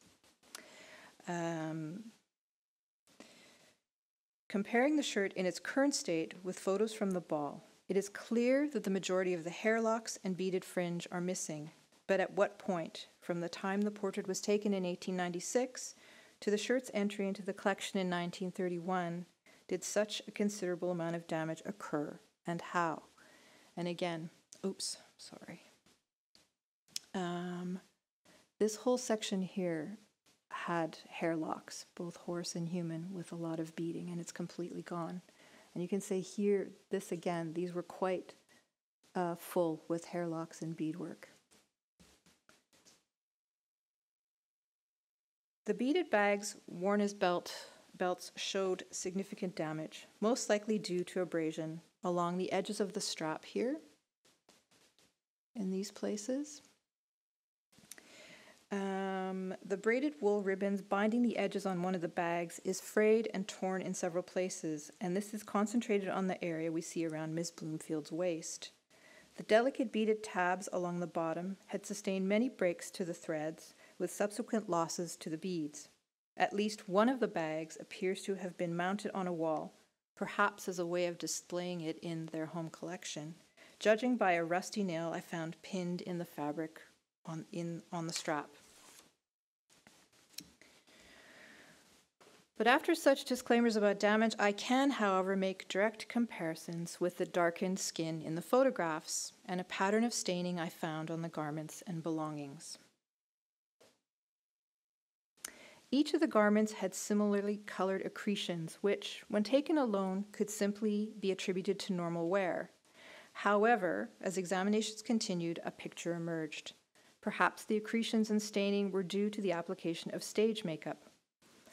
Comparing the shirt in its current state with photos from the ball, it is clear that the majority of the hairlocks and beaded fringe are missing. But at what point, from the time the portrait was taken in 1896 to the shirt's entry into the collection in 1931, did such a considerable amount of damage occur, and how? And again, oops, sorry. This whole section here had hairlocks, both horse and human, with a lot of beading, and it's completely gone. And you can say here, this again, these were quite full with hairlocks and beadwork. The beaded bags worn as belts showed significant damage, most likely due to abrasion along the edges of the strap here, in these places. The braided wool ribbons binding the edges on one of the bags is frayed and torn in several places, and this is concentrated on the area we see around Miss Bloomfield's waist. The delicate beaded tabs along the bottom had sustained many breaks to the threads, with subsequent losses to the beads. At least one of the bags appears to have been mounted on a wall, perhaps as a way of displaying it in their home collection, judging by a rusty nail I found pinned in the fabric on the strap. But after such disclaimers about damage, I can, however, make direct comparisons with the darkened skin in the photographs and a pattern of staining I found on the garments and belongings. Each of the garments had similarly colored accretions, which, when taken alone, could simply be attributed to normal wear. However, as examinations continued, a picture emerged. Perhaps the accretions and staining were due to the application of stage makeup.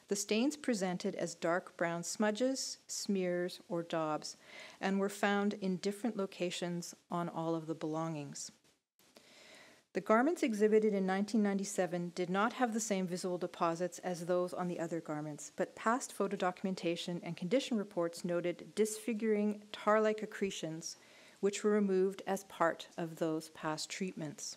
The stains presented as dark brown smudges, smears, or daubs, and were found in different locations on all of the belongings. The garments exhibited in 1997 did not have the same visual deposits as those on the other garments, but past photo documentation and condition reports noted disfiguring tar-like accretions, which were removed as part of those past treatments.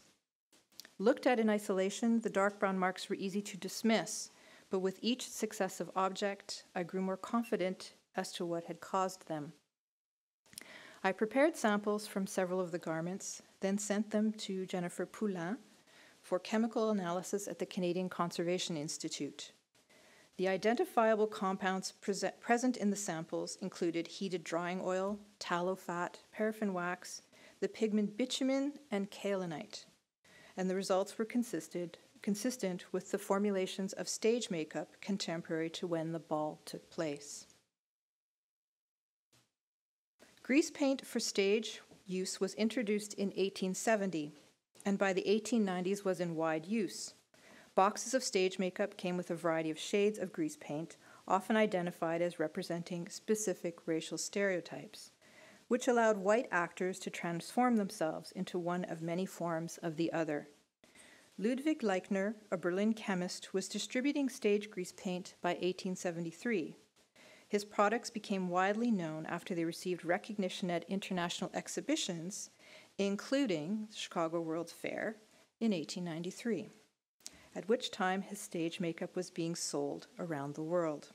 Looked at in isolation, the dark brown marks were easy to dismiss, but with each successive object, I grew more confident as to what had caused them. I prepared samples from several of the garments, then sent them to Jennifer Poulin for chemical analysis at the Canadian Conservation Institute. The identifiable compounds present in the samples included heated drying oil, tallow fat, paraffin wax, the pigment bitumen, and kaolinite, and the results were consistent with the formulations of stage makeup contemporary to when the ball took place. Grease paint for stage use was introduced in 1870, and by the 1890s was in wide use. Boxes of stage makeup came with a variety of shades of grease paint, often identified as representing specific racial stereotypes, which allowed white actors to transform themselves into one of many forms of the other. Ludwig Leichner, a Berlin chemist, was distributing stage grease paint by 1873. His products became widely known after they received recognition at international exhibitions including the Chicago World's Fair in 1893, at which time his stage makeup was being sold around the world.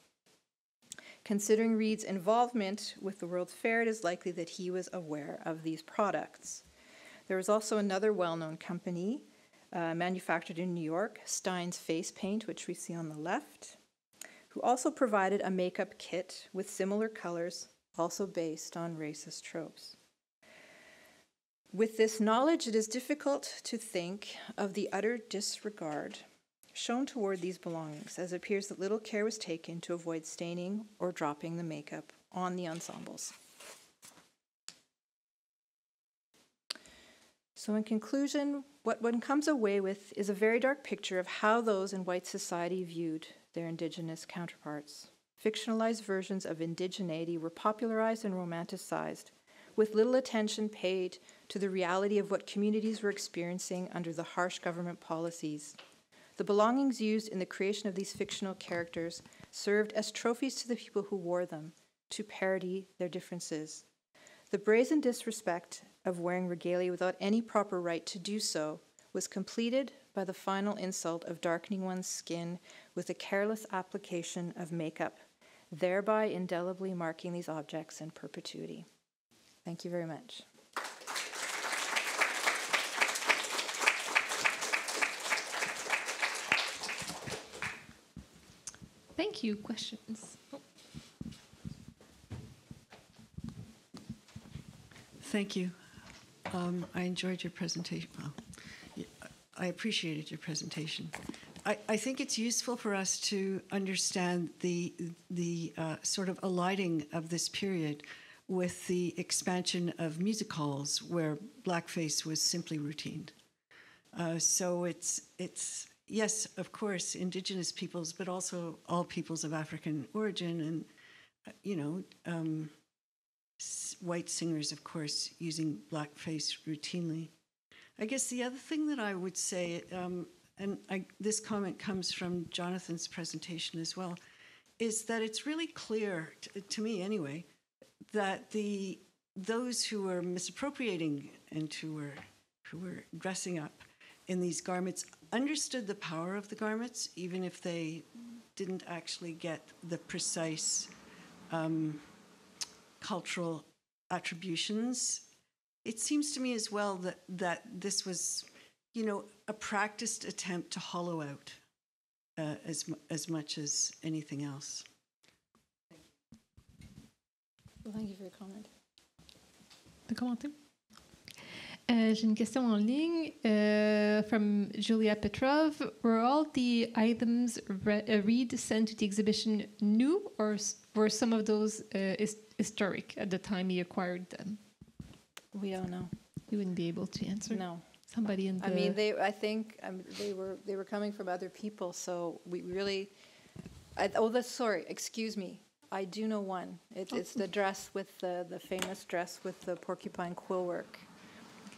Considering Reed's involvement with the World's Fair, it is likely that he was aware of these products. There was also another well-known company manufactured in New York, Stein's Face Paint, which we see on the left, who also provided a makeup kit with similar colors, also based on racist tropes. With this knowledge, it is difficult to think of the utter disregard shown toward these belongings, as it appears that little care was taken to avoid staining or dropping the makeup on the ensembles. So in conclusion, what one comes away with is a very dark picture of how those in white society viewed their Indigenous counterparts. Fictionalized versions of indigeneity were popularized and romanticized, with little attention paid to the reality of what communities were experiencing under the harsh government policies. The belongings used in the creation of these fictional characters served as trophies to the people who wore them, to parody their differences. The brazen disrespect of wearing regalia without any proper right to do so was completed by the final insult of darkening one's skin with a careless application of makeup, thereby indelibly marking these objects in perpetuity. Thank you very much. Thank you. Questions? Oh. Thank you. I enjoyed your presentation. Well, I appreciated your presentation. I think it's useful for us to understand the sort of alighting of this period with the expansion of music halls where blackface was simply routine. So it's yes, of course, Indigenous peoples, but also all peoples of African origin, and white singers, of course, using blackface routinely. I guess the other thing that I would say, this comment comes from Jonathan's presentation as well, is that it's really clear, to me anyway, that those who were misappropriating and who were dressing up in these garments understood the power of the garments, even if they didn't actually get the precise cultural attributions. It seems to me as well that this was, a practiced attempt to hollow out as much as anything else. Well, thank you for your comment. De commenter? J'ai une question en ligne from Julia Petrov. Were all the items Reed sent to the exhibition new, or were some of those historic at the time he acquired them? We don't know. You wouldn't be able to answer? No. Somebody in the... I mean, I think they were coming from other people, so we really... excuse me. I do know one. It's the dress with the famous dress with the porcupine quill work.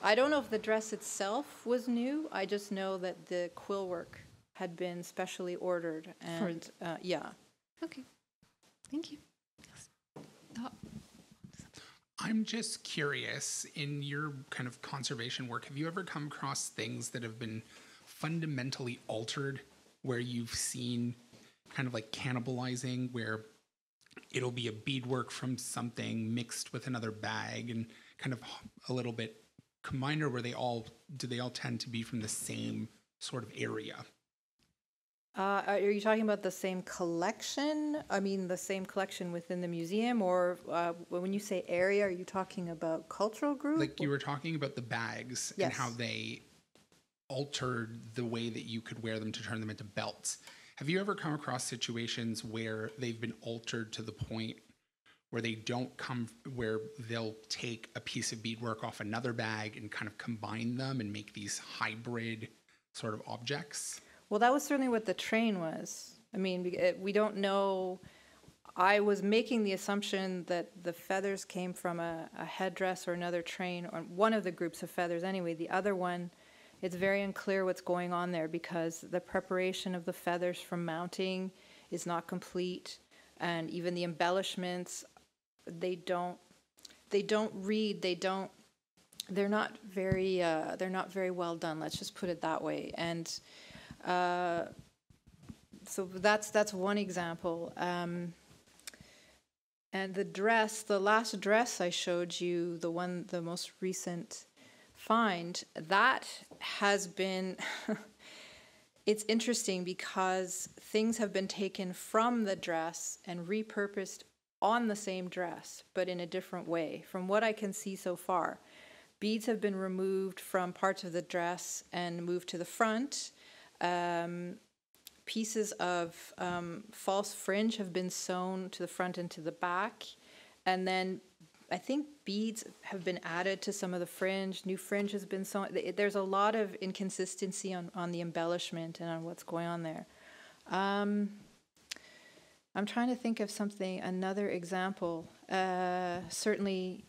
I don't know if the dress itself was new. I just know that the quill work had been specially ordered. And yeah. Okay. Thank you. I'm just curious, in your kind of conservation work, have you ever come across things that have been fundamentally altered, where you've seen kind of like cannibalizing, where it'll be a beadwork from something mixed with another bag and kind of a little bit combined, or do they all tend to be from the same sort of area? Are you talking about the same collection? I mean, the same collection within the museum, or when you say area, are you talking about cultural group? Like you were talking about the bags, yes, and how they altered the way that you could wear them to turn them into belts. Have you ever come across situations where they've been altered to the point where where they'll take a piece of beadwork off another bag and kind of combine them and make these hybrid sort of objects? Well, that was certainly what the train was. I mean, we don't know. I was making the assumption that the feathers came from a headdress or another train, or one of the groups of feathers anyway. The other one, it's very unclear what's going on there, because the preparation of the feathers from mounting is not complete, and even the embellishments, they don't read, they don't they're not very well done. Let's just put it that way. And so that's one example. And the last dress I showed you, the most recent find, that has been, it's interesting because things have been taken from the dress and repurposed on the same dress, but in a different way. From what I can see so far, beads have been removed from parts of the dress and moved to the front. Pieces of false fringe have been sewn to the front and to the back. And then I think beads have been added to some of the fringe. New fringe has been sewn. There's a lot of inconsistency on the embellishment and on what's going on there. I'm trying to think of another example. Certainly,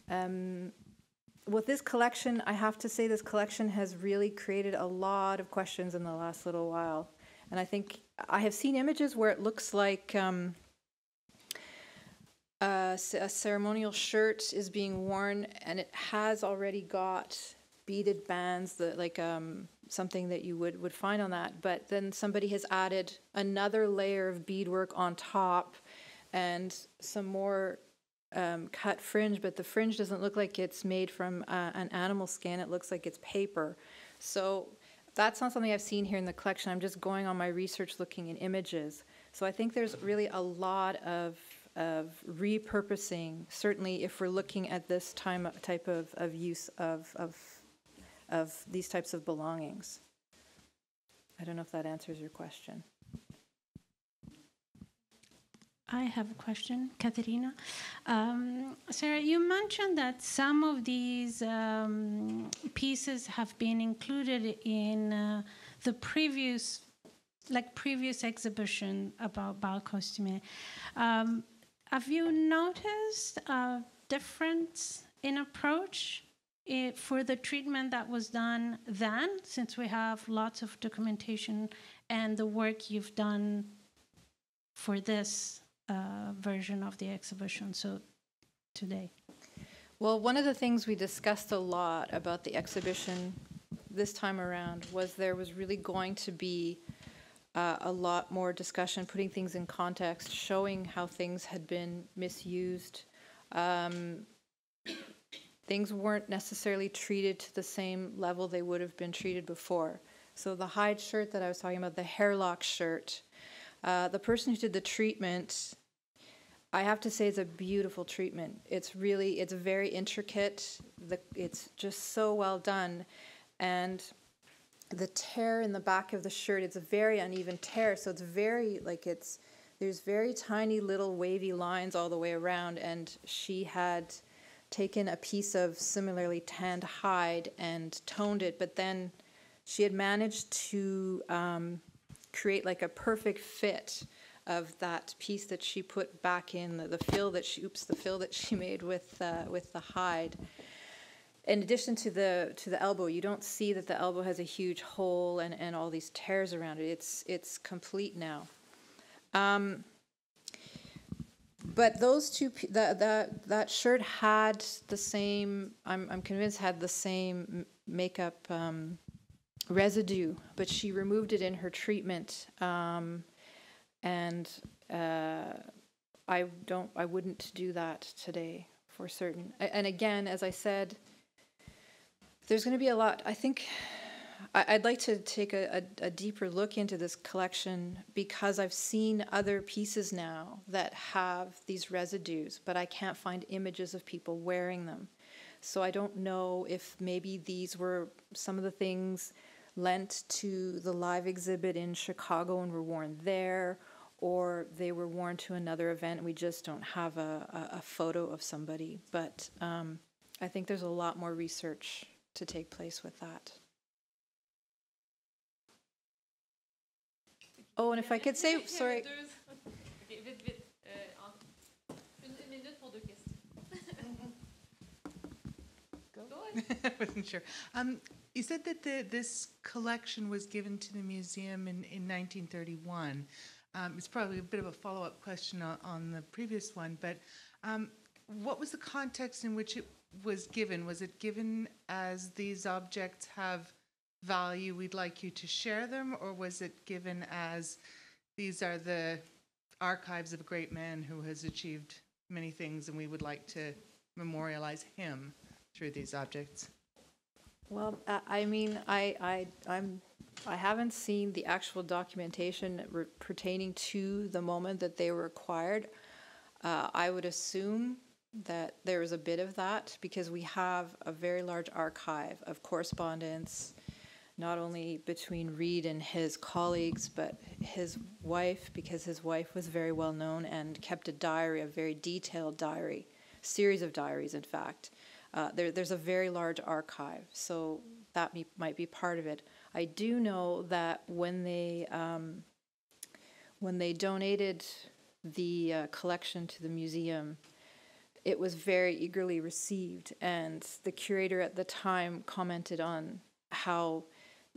with this collection, I have to say this collection has really created a lot of questions in the last little while. And I think I have seen images where it looks like a ceremonial shirt is being worn, and it has already got beaded bands, something that you would find on that. But then somebody has added another layer of beadwork on top and some more cut fringe, but the fringe doesn't look like it's made from an animal skin. It looks like it's paper. So that's not something I've seen here in the collection. I'm just going on my research looking in images. So I think there's really a lot of repurposing, certainly if we're looking at this type of use of these types of belongings. I don't know if that answers your question. I have a question, Katerina. Sarah, you mentioned that some of these pieces have been included in the previous exhibition about Bals costumés. Have you noticed a difference in approach for the treatment that was done then, since we have lots of documentation, and the work you've done for this version of the exhibition, so today? Well, one of the things we discussed a lot about the exhibition this time around was there was really going to be a lot more discussion, putting things in context, showing how things had been misused. Things weren't necessarily treated to the same level they would have been treated before. So the hide shirt that I was talking about, the hairlock shirt, the person who did the treatment, I have to say, it's a beautiful treatment. It's very intricate. It's just so well done. And the tear in the back of the shirt, it's a very uneven tear. So it's there's very tiny little wavy lines all the way around. And she had taken a piece of similarly tanned hide and toned it, but then she had managed to create like a perfect fit of that piece that she put back in the fill that she made with the hide. In addition to the elbow, you don't see that the elbow has a huge hole and all these tears around it. It's complete now. But those two, that shirt had the same. I'm convinced had the same makeup residue, but she removed it in her treatment, and I wouldn't do that today for certain. And again, as I said, there's going to be a lot. I think I'd like to take a deeper look into this collection, because I've seen other pieces now that have these residues, but I can't find images of people wearing them. So I don't know if maybe these were some of the things lent to the live exhibit in Chicago and were worn there, or they were worn to another event and we just don't have a photo of somebody. But I think there's a lot more research to take place with that. Oh, and if I could say, sorry. I wasn't sure. You said that this collection was given to the museum in 1931. It's probably a bit of a follow-up question on the previous one, but what was the context in which was given? Was it given as these objects have value, we'd like you to share them, or was it given as these are the archives of a great man who has achieved many things and we would like to memorialize him through these objects? Well, I mean, I haven't seen the actual documentation pertaining to the moment that they were acquired. I would assume that there is a bit of that because we have a very large archive of correspondence, not only between Reed and his colleagues, but his wife, because his wife was very well known and kept a diary, a very detailed diary, series of diaries, in fact. There's a very large archive, so that might be part of it. I do know that when they donated the collection to the museum, it was very eagerly received, and the curator at the time commented on how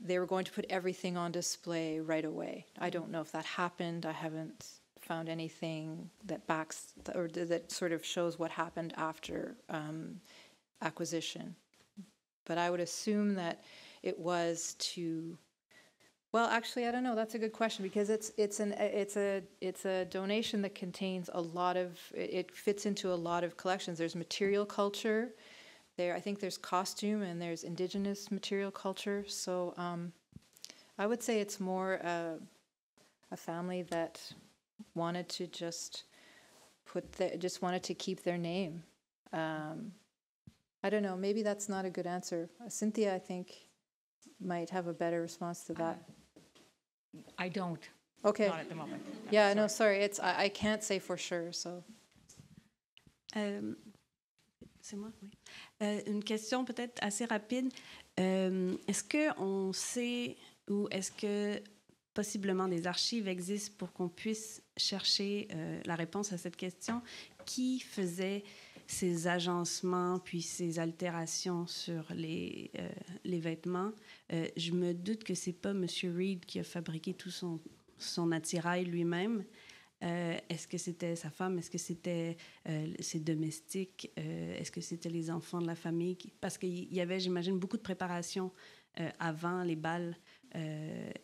they were going to put everything on display right away. I don't know if that happened. I haven't found anything that backs or that sort of shows what happened after acquisition. But I would assume that it was to, well, actually, I don't know. That's a good question because it's a donation that contains a lot of, it fits into a lot of collections. There's material culture. There, I think there's costume and there's indigenous material culture. So I would say it's more a family that wanted to just wanted to keep their name. I don't know. Maybe that's not a good answer. Cynthia, I think, might have a better response to that. I don't. Okay. Not at the moment. No, yeah. sorry. No. Sorry. I can't say for sure. So. C'est moi, oui. Une question peut-être assez rapide. Est-ce qu'on sait ou est-ce que possiblement des archives existent pour qu'on puisse chercher la réponse à cette question? Qui faisait ces agencements puis ces altérations sur les vêtements? Je me doute que c'est pas M. Reed qui a fabriqué tout son attirail lui-même. Est-ce que c'était sa femme? Est-ce que c'était ses domestiques? Est-ce que c'était les enfants de la famille? Parce qu'il y avait, j'imagine, beaucoup de préparation avant les bals.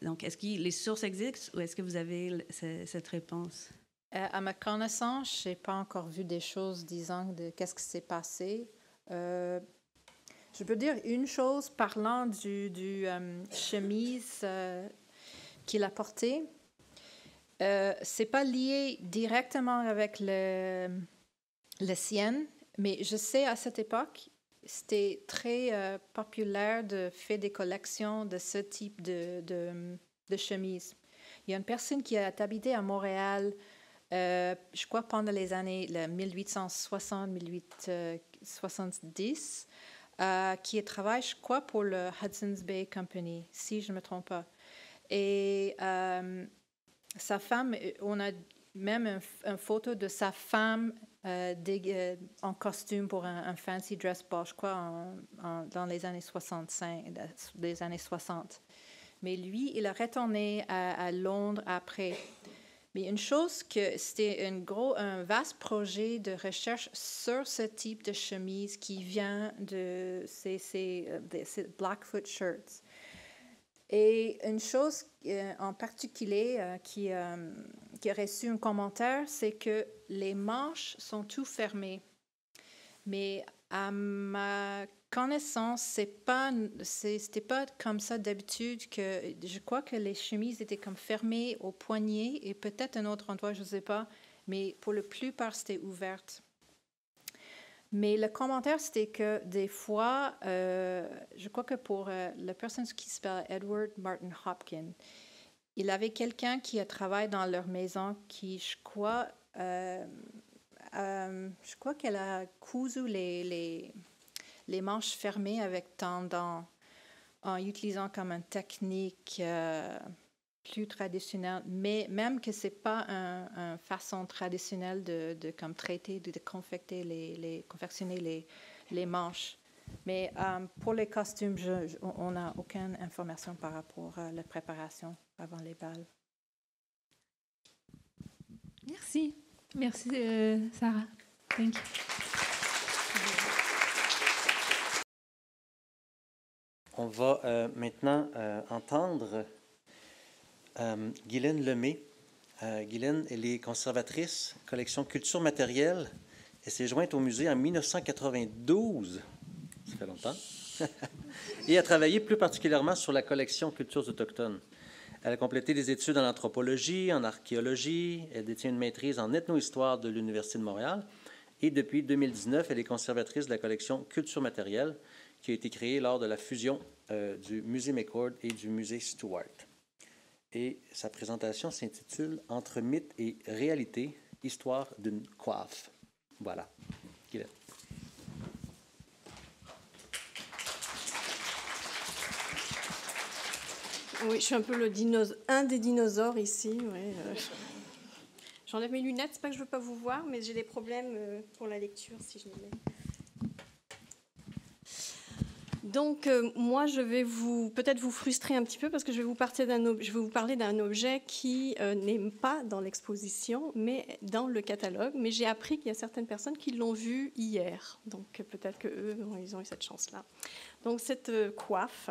Donc, est-ce que les sources existent ou est-ce que vous avez cette réponse? À ma connaissance, je n'ai pas encore vu des choses disant de qu'est-ce qui s'est passé. Je peux dire une chose parlant du chemise qu'il a porté. C'est pas lié directement avec le sienne, mais je sais à cette époque, c'était très populaire de faire des collections de ce type de chemise. Il y a une personne qui a habité à Montréal, je crois pendant les années 1860-1870, qui travaille, je crois, pour le Hudson's Bay Company, si je ne me trompe pas. Et sa femme, on a même une photo de sa femme en costume pour un fancy dress ball, je crois, dans les années 65, les années 60. Mais lui, il est retourné à Londres après. Mais une chose que c'était un vaste projet de recherche sur ce type de chemise qui vient de ces Blackfoot shirts. Et une chose en particulier qui a reçu un commentaire, c'est que les manches sont tout fermées. Mais à ma connaissance, c'était pas comme ça d'habitude. Que je crois que les chemises étaient comme fermées au poignet et peut-être un autre endroit, je ne sais pas. Mais pour la plupart, c'était ouverte. Mais le commentaire, c'était que des fois, je crois que pour la personne qui s'appelle Edward Martin Hopkins, il avait quelqu'un qui a travaillé dans leur maison qui, je crois qu'elle a cousu les manches fermées avec tendons en utilisant comme une technique plus traditionnelle, mais même que c'est pas une façon traditionnelle de comme traiter, de confectionner les manches. Mais pour les costumes, on n'a aucune information par rapport à la préparation avant les bals. Merci. Merci, Sarah. Thank you. On va maintenant entendre Guylaine Lemay. Guylaine, elle est conservatrice, collection Culture matérielle. Elle s'est jointe au musée en 1992. Ça fait longtemps. Et a travaillé plus particulièrement sur la collection Cultures autochtones. Elle a complété des études en anthropologie, en archéologie. Elle détient une maîtrise en ethno-histoire de l'Université de Montréal. Et depuis 2019, elle est conservatrice de la collection Culture matérielle qui a été créée lors de la fusion du musée McCord et du musée Histoire. Et sa présentation s'intitule « Entre, mythe et réalité, histoire d'une coiffe ». Voilà. Guylaine. Oui, je suis un peu un des dinosaures ici. Ouais, J'enlève mes lunettes, c'est pas que je veux pas vous voir, mais j'ai des problèmes pour la lecture si je les mets. Donc, moi, je vais peut-être vous frustrer un petit peu parce que je vais vous parler d'un objet qui n'est pas dans l'exposition, mais dans le catalogue. Mais j'ai appris qu'il y a certaines personnes qui l'ont vu hier. Donc, peut-être qu'eux, ils ont eu cette chance-là. Donc, cette coiffe,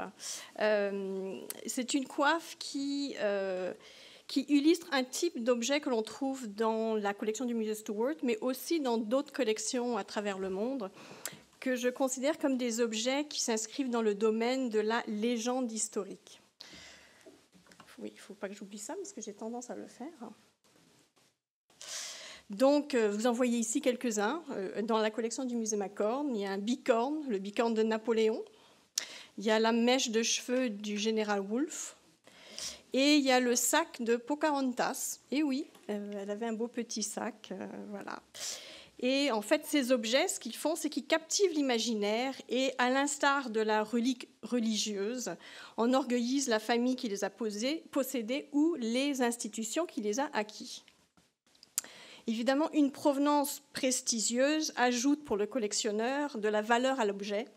c'est une coiffe qui illustre un type d'objet que l'on trouve dans la collection du musée Stuart, mais aussi dans d'autres collections à travers le monde, que je considère comme des objets qui s'inscrivent dans le domaine de la légende historique. Oui, il ne faut pas que j'oublie ça, parce que j'ai tendance à le faire. Donc, vous en voyez ici quelques-uns. Dans la collection du musée McCord, il y a un bicorne, le bicorne de Napoléon. Il y a la mèche de cheveux du général Wolfe. Et il y a le sac de Pocahontas. Et oui, elle avait un beau petit sac, voilà. Et en fait, ces objets, ce qu'ils font, c'est qu'ils captivent l'imaginaire et, à l'instar de la relique religieuse, enorgueillissent la famille qui les a possédés ou les institutions qui les a acquis. Évidemment, une provenance prestigieuse ajoute pour le collectionneur de la valeur à l'objet,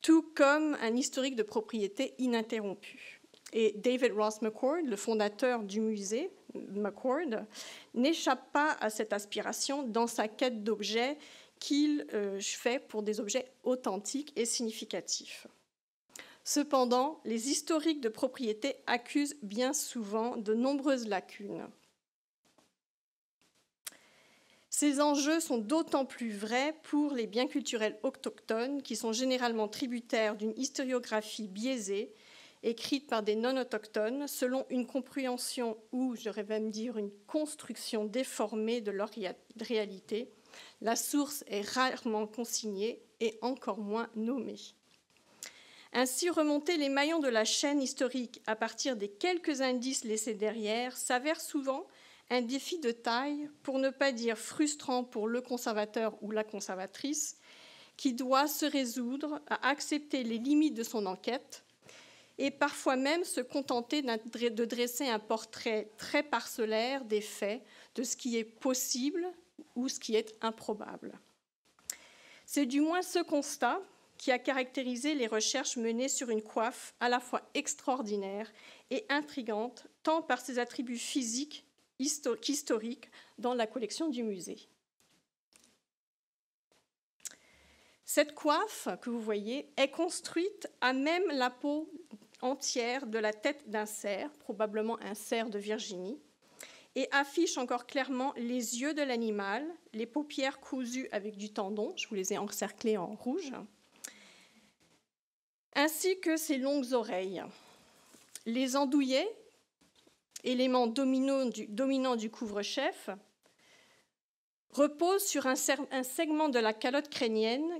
tout comme un historique de propriété ininterrompu. Et David Ross McCord, le fondateur du musée McCord, n'échappe pas à cette aspiration dans sa quête d'objets qu'il fait pour des objets authentiques et significatifs. Cependant, les historiques de propriété accusent bien souvent de nombreuses lacunes. Ces enjeux sont d'autant plus vrais pour les biens culturels autochtones qui sont généralement tributaires d'une historiographie biaisée écrite par des non-autochtones selon une compréhension ou, je devrais même dire, une construction déformée de leur réalité. La source est rarement consignée et encore moins nommée. Ainsi, remonter les maillons de la chaîne historique à partir des quelques indices laissés derrière s'avère souvent un défi de taille, pour ne pas dire frustrant pour le conservateur ou la conservatrice, qui doit se résoudre à accepter les limites de son enquête et parfois même se contenter de dresser un portrait très parcellaire des faits, de ce qui est possible ou ce qui est improbable. C'est du moins ce constat qui a caractérisé les recherches menées sur une coiffe à la fois extraordinaire et intrigante, tant par ses attributs physiques qu'historiques dans la collection du musée. Cette coiffe que vous voyez est construite à même la peau entière de la tête d'un cerf, probablement un cerf de Virginie, et affiche encore clairement les yeux de l'animal, les paupières cousues avec du tendon, je vous les ai encerclées en rouge, ainsi que ses longues oreilles. Les andouillets, élément dominant du couvre-chef, reposent sur un segment de la calotte crânienne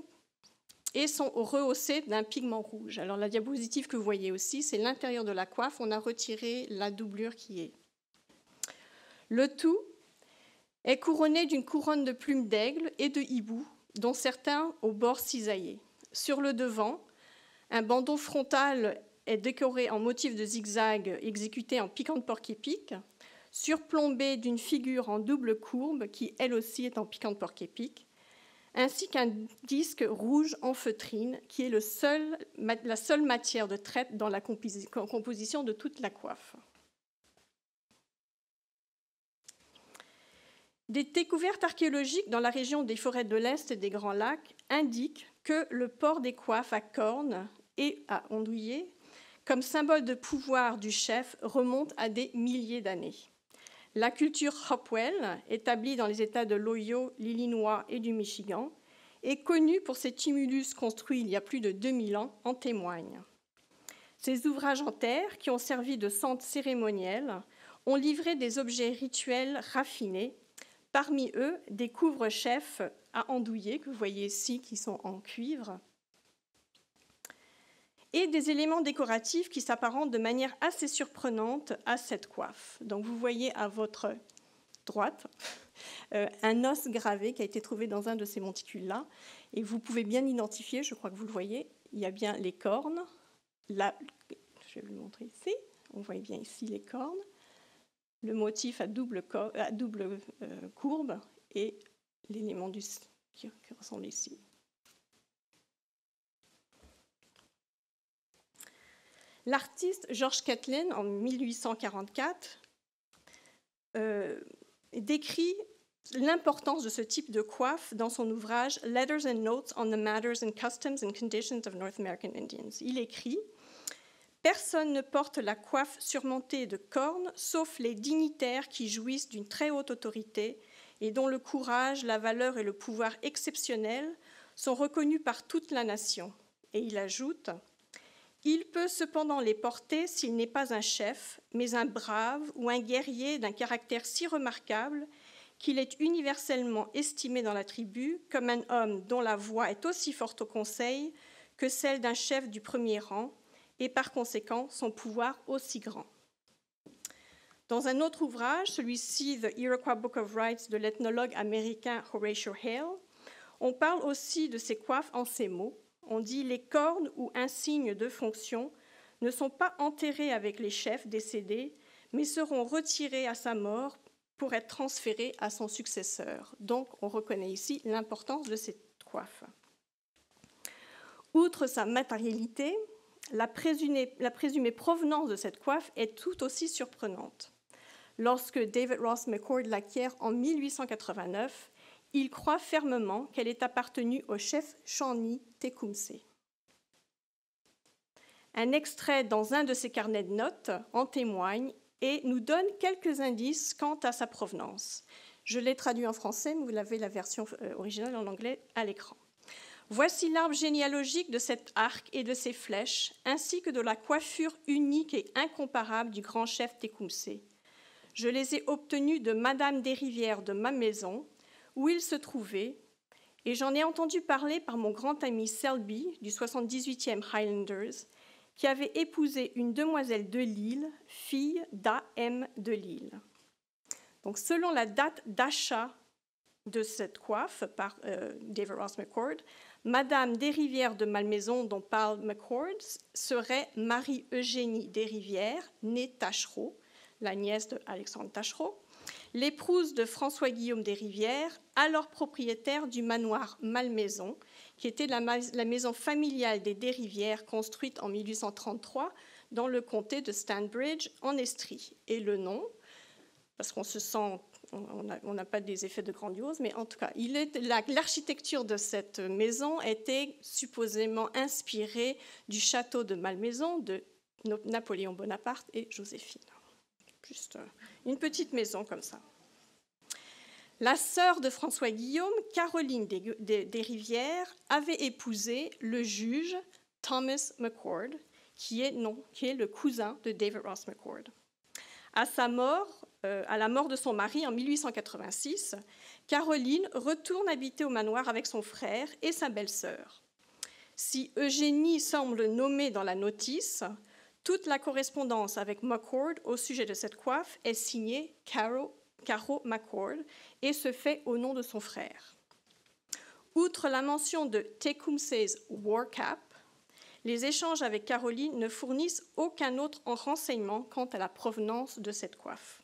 et sont rehaussés d'un pigment rouge. Alors la diapositive que vous voyez aussi, c'est l'intérieur de la coiffe. On a retiré la doublure qui est. Le tout est couronné d'une couronne de plumes d'aigle et de hibou, dont certains au bord cisaillé. Sur le devant, un bandeau frontal est décoré en motif de zigzag exécuté en piquant de porc-épic, surplombé d'une figure en double courbe qui, elle aussi, est en piquant de porc-épic, ainsi qu'un disque rouge en feutrine qui est la seule matière de traite dans la composition de toute la coiffe. Des découvertes archéologiques dans la région des forêts de l'Est et des Grands Lacs indiquent que le port des coiffes à cornes et à ondouiller, comme symbole de pouvoir du chef, remonte à des milliers d'années. La culture Hopewell, établie dans les États de l'Ohio, l'Illinois et du Michigan, est connue pour ses tumulus construits il y a plus de 2000 ans, en témoignent. Ces ouvrages en terre, qui ont servi de centre cérémoniel, ont livré des objets rituels raffinés, parmi eux des couvre-chefs à andouiller, que vous voyez ici, qui sont en cuivre, et des éléments décoratifs qui s'apparentent de manière assez surprenante à cette coiffe. Donc vous voyez à votre droite un os gravé qui a été trouvé dans un de ces monticules-là, et vous pouvez bien identifier, je crois que vous le voyez, il y a bien les cornes, là, je vais vous le montrer ici, on voit bien ici les cornes, le motif à double courbe et l'élément qui ressemble ici. L'artiste George Catlin, en 1844, décrit l'importance de ce type de coiffe dans son ouvrage « Letters and Notes on the Matters and Customs and Conditions of North American Indians ». Il écrit « Personne ne porte la coiffe surmontée de cornes, sauf les dignitaires qui jouissent d'une très haute autorité et dont le courage, la valeur et le pouvoir exceptionnels sont reconnus par toute la nation. » Et il ajoute « Il peut cependant les porter s'il n'est pas un chef, mais un brave ou un guerrier d'un caractère si remarquable qu'il est universellement estimé dans la tribu comme un homme dont la voix est aussi forte au conseil que celle d'un chef du premier rang, et par conséquent son pouvoir aussi grand. » Dans un autre ouvrage, celui-ci, The Iroquois Book of Rights, de l'ethnologue américain Horatio Hale, on parle aussi de ces coiffes en ces mots. On dit « Les cornes ou insignes de fonction ne sont pas enterrés avec les chefs décédés, mais seront retirés à sa mort pour être transférés à son successeur. » Donc, on reconnaît ici l'importance de cette coiffe. Outre sa matérialité, la présumée provenance de cette coiffe est tout aussi surprenante. Lorsque David Ross McCord l'acquiert en 1889, il croit fermement qu'elle est appartenue au chef Shawnee Tecumseh. Un extrait dans un de ses carnets de notes en témoigne et nous donne quelques indices quant à sa provenance. Je l'ai traduit en français, mais vous avez la version originale en anglais à l'écran. Voici l'arbre généalogique de cet arc et de ses flèches, ainsi que de la coiffure unique et incomparable du grand chef Tecumseh. Je les ai obtenus de Madame Desrivières de ma maison, où il se trouvait, et j'en ai entendu parler par mon grand ami Selby, du 78e Highlanders, qui avait épousé une demoiselle de Lille, fille d'A.M. de Lille. Donc, selon la date d'achat de cette coiffe par David Ross McCord, Madame Desrivières de Malmaison, dont parle McCord, serait Marie-Eugénie Desrivières, née Taschereau, la nièce d'Alexandre Taschereau, l'épouse de François-Guillaume Desrivières, alors propriétaire du manoir Malmaison, qui était la maison familiale des Desrivières construite en 1833 dans le comté de Stanbridge, en Estrie. Et le nom, parce qu'on se sent, on n'a pas des effets de grandiose, mais en tout cas, l'architecture de cette maison était supposément inspirée du château de Malmaison de Napoléon Bonaparte et Joséphine. Juste une petite maison comme ça. La sœur de François Guillaume, Caroline Desrivières, avait épousé le juge Thomas McCord, qui est le cousin de David Ross McCord. À la mort de son mari en 1886, Caroline retourne habiter au manoir avec son frère et sa belle-sœur. Si Eugénie semble nommée dans la notice, toute la correspondance avec McCord au sujet de cette coiffe est signée Caro McCord et se fait au nom de son frère. Outre la mention de Tecumseh's War Cap, les échanges avec Caroline ne fournissent aucun autre renseignement quant à la provenance de cette coiffe.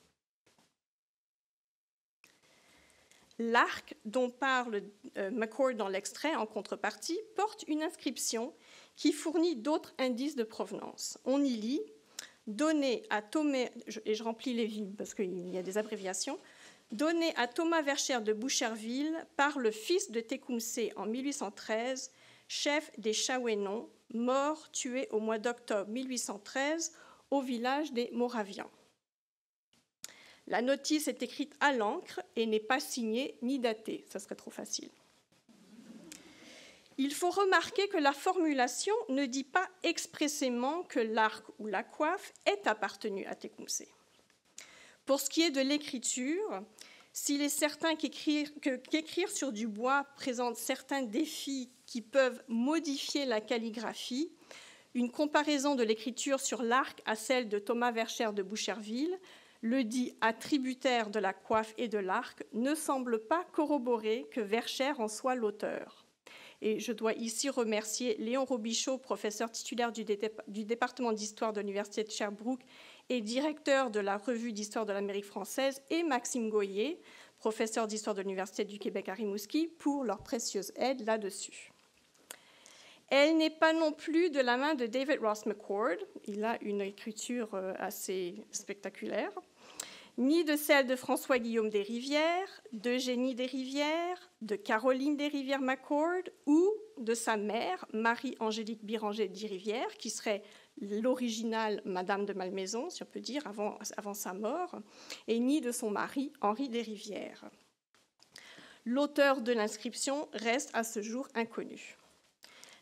L'arc dont parle McCord dans l'extrait en contrepartie porte une inscription qui fournit d'autres indices de provenance. On y lit « Donné à Thomas », et je remplis les vides parce qu'il y a des abréviations, « Donné à Thomas Verchères de Boucherville par le fils de Tecumseh en 1813, chef des Chawénons, mort tué au mois d'octobre 1813 au village des Moravians. La notice est écrite à l'encre et n'est pas signée ni datée, ça serait trop facile. Il faut remarquer que la formulation ne dit pas expressément que l'arc ou la coiffe est appartenu à Tecumseh. Pour ce qui est de l'écriture, s'il est certain qu'écrire sur du bois présente certains défis qui peuvent modifier la calligraphie, une comparaison de l'écriture sur l'arc à celle de Thomas Verscher de Boucherville, le dit attributaire de la coiffe et de l'arc, ne semble pas corroborer que Verscher en soit l'auteur. Et je dois ici remercier Léon Robichaud, professeur titulaire du département d'histoire de l'Université de Sherbrooke et directeur de la revue d'histoire de l'Amérique française, et Maxime Goyer, professeur d'histoire de l'Université du Québec à Rimouski, pour leur précieuse aide là-dessus. Elle n'est pas non plus de la main de David Ross McCord, il a une écriture assez spectaculaire, ni de celle de François-Guillaume Desrivières, d'Eugénie Desrivières, de Caroline Desrivières-McCord ou de sa mère, Marie-Angélique Biranger Desrivières, qui serait l'originale Madame de Malmaison, si on peut dire, avant sa mort, et ni de son mari, Henri Desrivières. L'auteur de l'inscription reste à ce jour inconnu.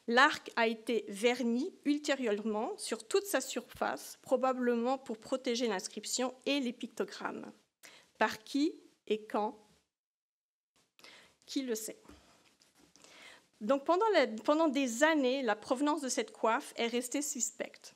L'arc a été verni ultérieurement sur toute sa surface, probablement pour protéger l'inscription et les pictogrammes. Par qui et quand? Qui le sait? Donc pendant des années, la provenance de cette coiffe est restée suspecte.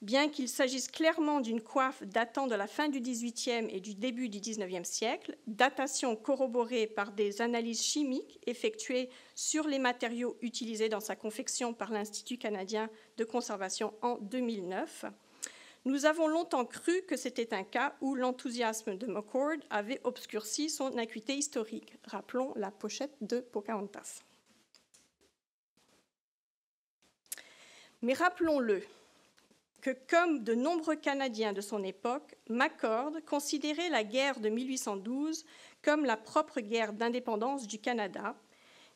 Bien qu'il s'agisse clairement d'une coiffe datant de la fin du XVIIIe et du début du XIXe siècle, datation corroborée par des analyses chimiques effectuées sur les matériaux utilisés dans sa confection par l'Institut canadien de conservation en 2009, nous avons longtemps cru que c'était un cas où l'enthousiasme de McCord avait obscurci son acuité historique. Rappelons la pochette de Pocahontas. Mais rappelons-le, que, comme de nombreux Canadiens de son époque, McCord considérait la guerre de 1812 comme la propre guerre d'indépendance du Canada,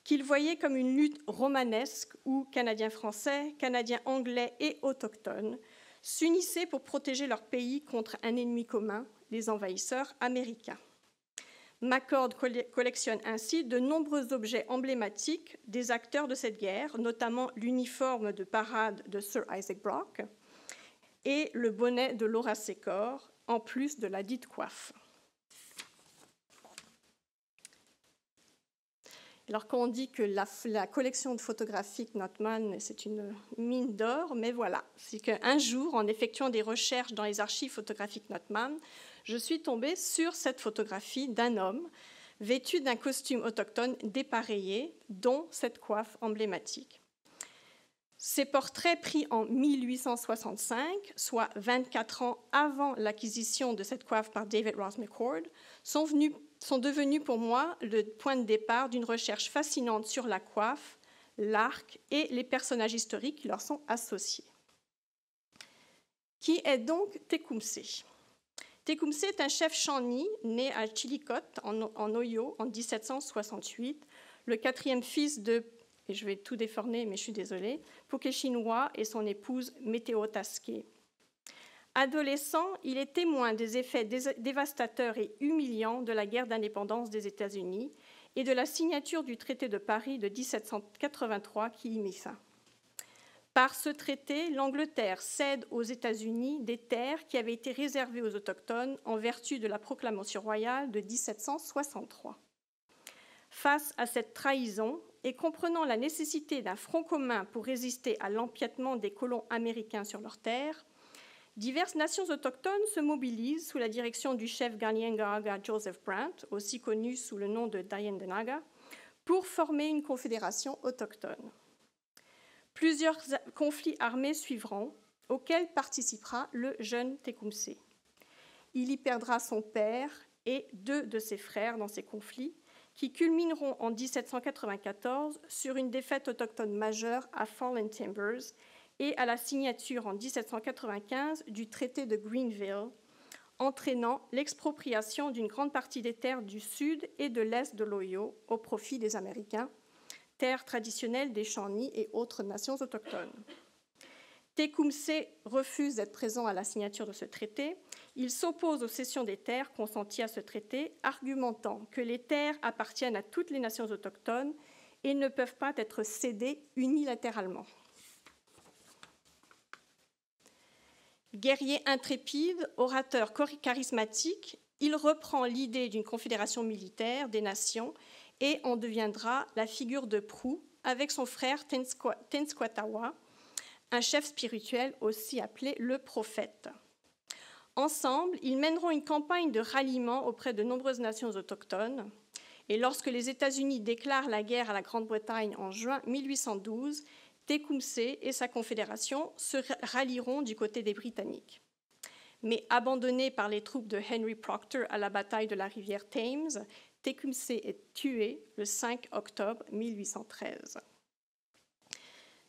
qu'il voyait comme une lutte romanesque où Canadiens français, Canadiens anglais et autochtones s'unissaient pour protéger leur pays contre un ennemi commun, les envahisseurs américains. McCord collectionne ainsi de nombreux objets emblématiques des acteurs de cette guerre, notamment l'uniforme de parade de Sir Isaac Brock, et le bonnet de Laura Secor, en plus de la dite coiffe. Alors quand on dit que la collection de photographiques Notman, c'est une mine d'or, mais voilà, c'est qu'un jour, en effectuant des recherches dans les archives photographiques Notman, je suis tombée sur cette photographie d'un homme vêtu d'un costume autochtone dépareillé, dont cette coiffe emblématique. Ces portraits pris en 1865, soit 24 ans avant l'acquisition de cette coiffe par David Ross McCord, sont devenus pour moi le point de départ d'une recherche fascinante sur la coiffe, l'arc et les personnages historiques qui leur sont associés. Qui est donc Tecumseh? Tecumseh est un chef Shawnee né à Chillicothe, en Ohio, en 1768, le quatrième fils de, et je vais tout déformer, mais je suis désolée, Pukeshinoa et son épouse Météotaské. Adolescent, il est témoin des effets dévastateurs et humiliants de la guerre d'indépendance des États-Unis et de la signature du traité de Paris de 1783 qui y mit fin. Par ce traité, l'Angleterre cède aux États-Unis des terres qui avaient été réservées aux Autochtones en vertu de la proclamation royale de 1763. Face à cette trahison, et comprenant la nécessité d'un front commun pour résister à l'empiètement des colons américains sur leurs terres, diverses nations autochtones se mobilisent sous la direction du chef Kanien'kehá:ka Joseph Brant, aussi connu sous le nom de Dayen'denaga, pour former une confédération autochtone. Plusieurs conflits armés suivront, auxquels participera le jeune Tecumseh. Il y perdra son père et 2 de ses frères dans ces conflits, qui culmineront en 1794 sur une défaite autochtone majeure à Fallen Timbers et à la signature en 1795 du traité de Greenville, entraînant l'expropriation d'une grande partie des terres du sud et de l'est de l'Ohio au profit des Américains, terre traditionnelle des Shawnee et autres nations autochtones. Tecumseh refuse d'être présent à la signature de ce traité. Il s'oppose aux cessions des terres consenties à ce traité, argumentant que les terres appartiennent à toutes les nations autochtones et ne peuvent pas être cédées unilatéralement. Guerrier intrépide, orateur charismatique, il reprend l'idée d'une confédération militaire des nations et en deviendra la figure de proue avec son frère Tenskwatawa, un chef spirituel aussi appelé le prophète. Ensemble, ils mèneront une campagne de ralliement auprès de nombreuses nations autochtones. Et lorsque les États-Unis déclarent la guerre à la Grande-Bretagne en juin 1812, Tecumseh et sa confédération se rallieront du côté des Britanniques. Mais abandonné par les troupes de Henry Proctor à la bataille de la rivière Thames, Tecumseh est tué le 5 octobre 1813.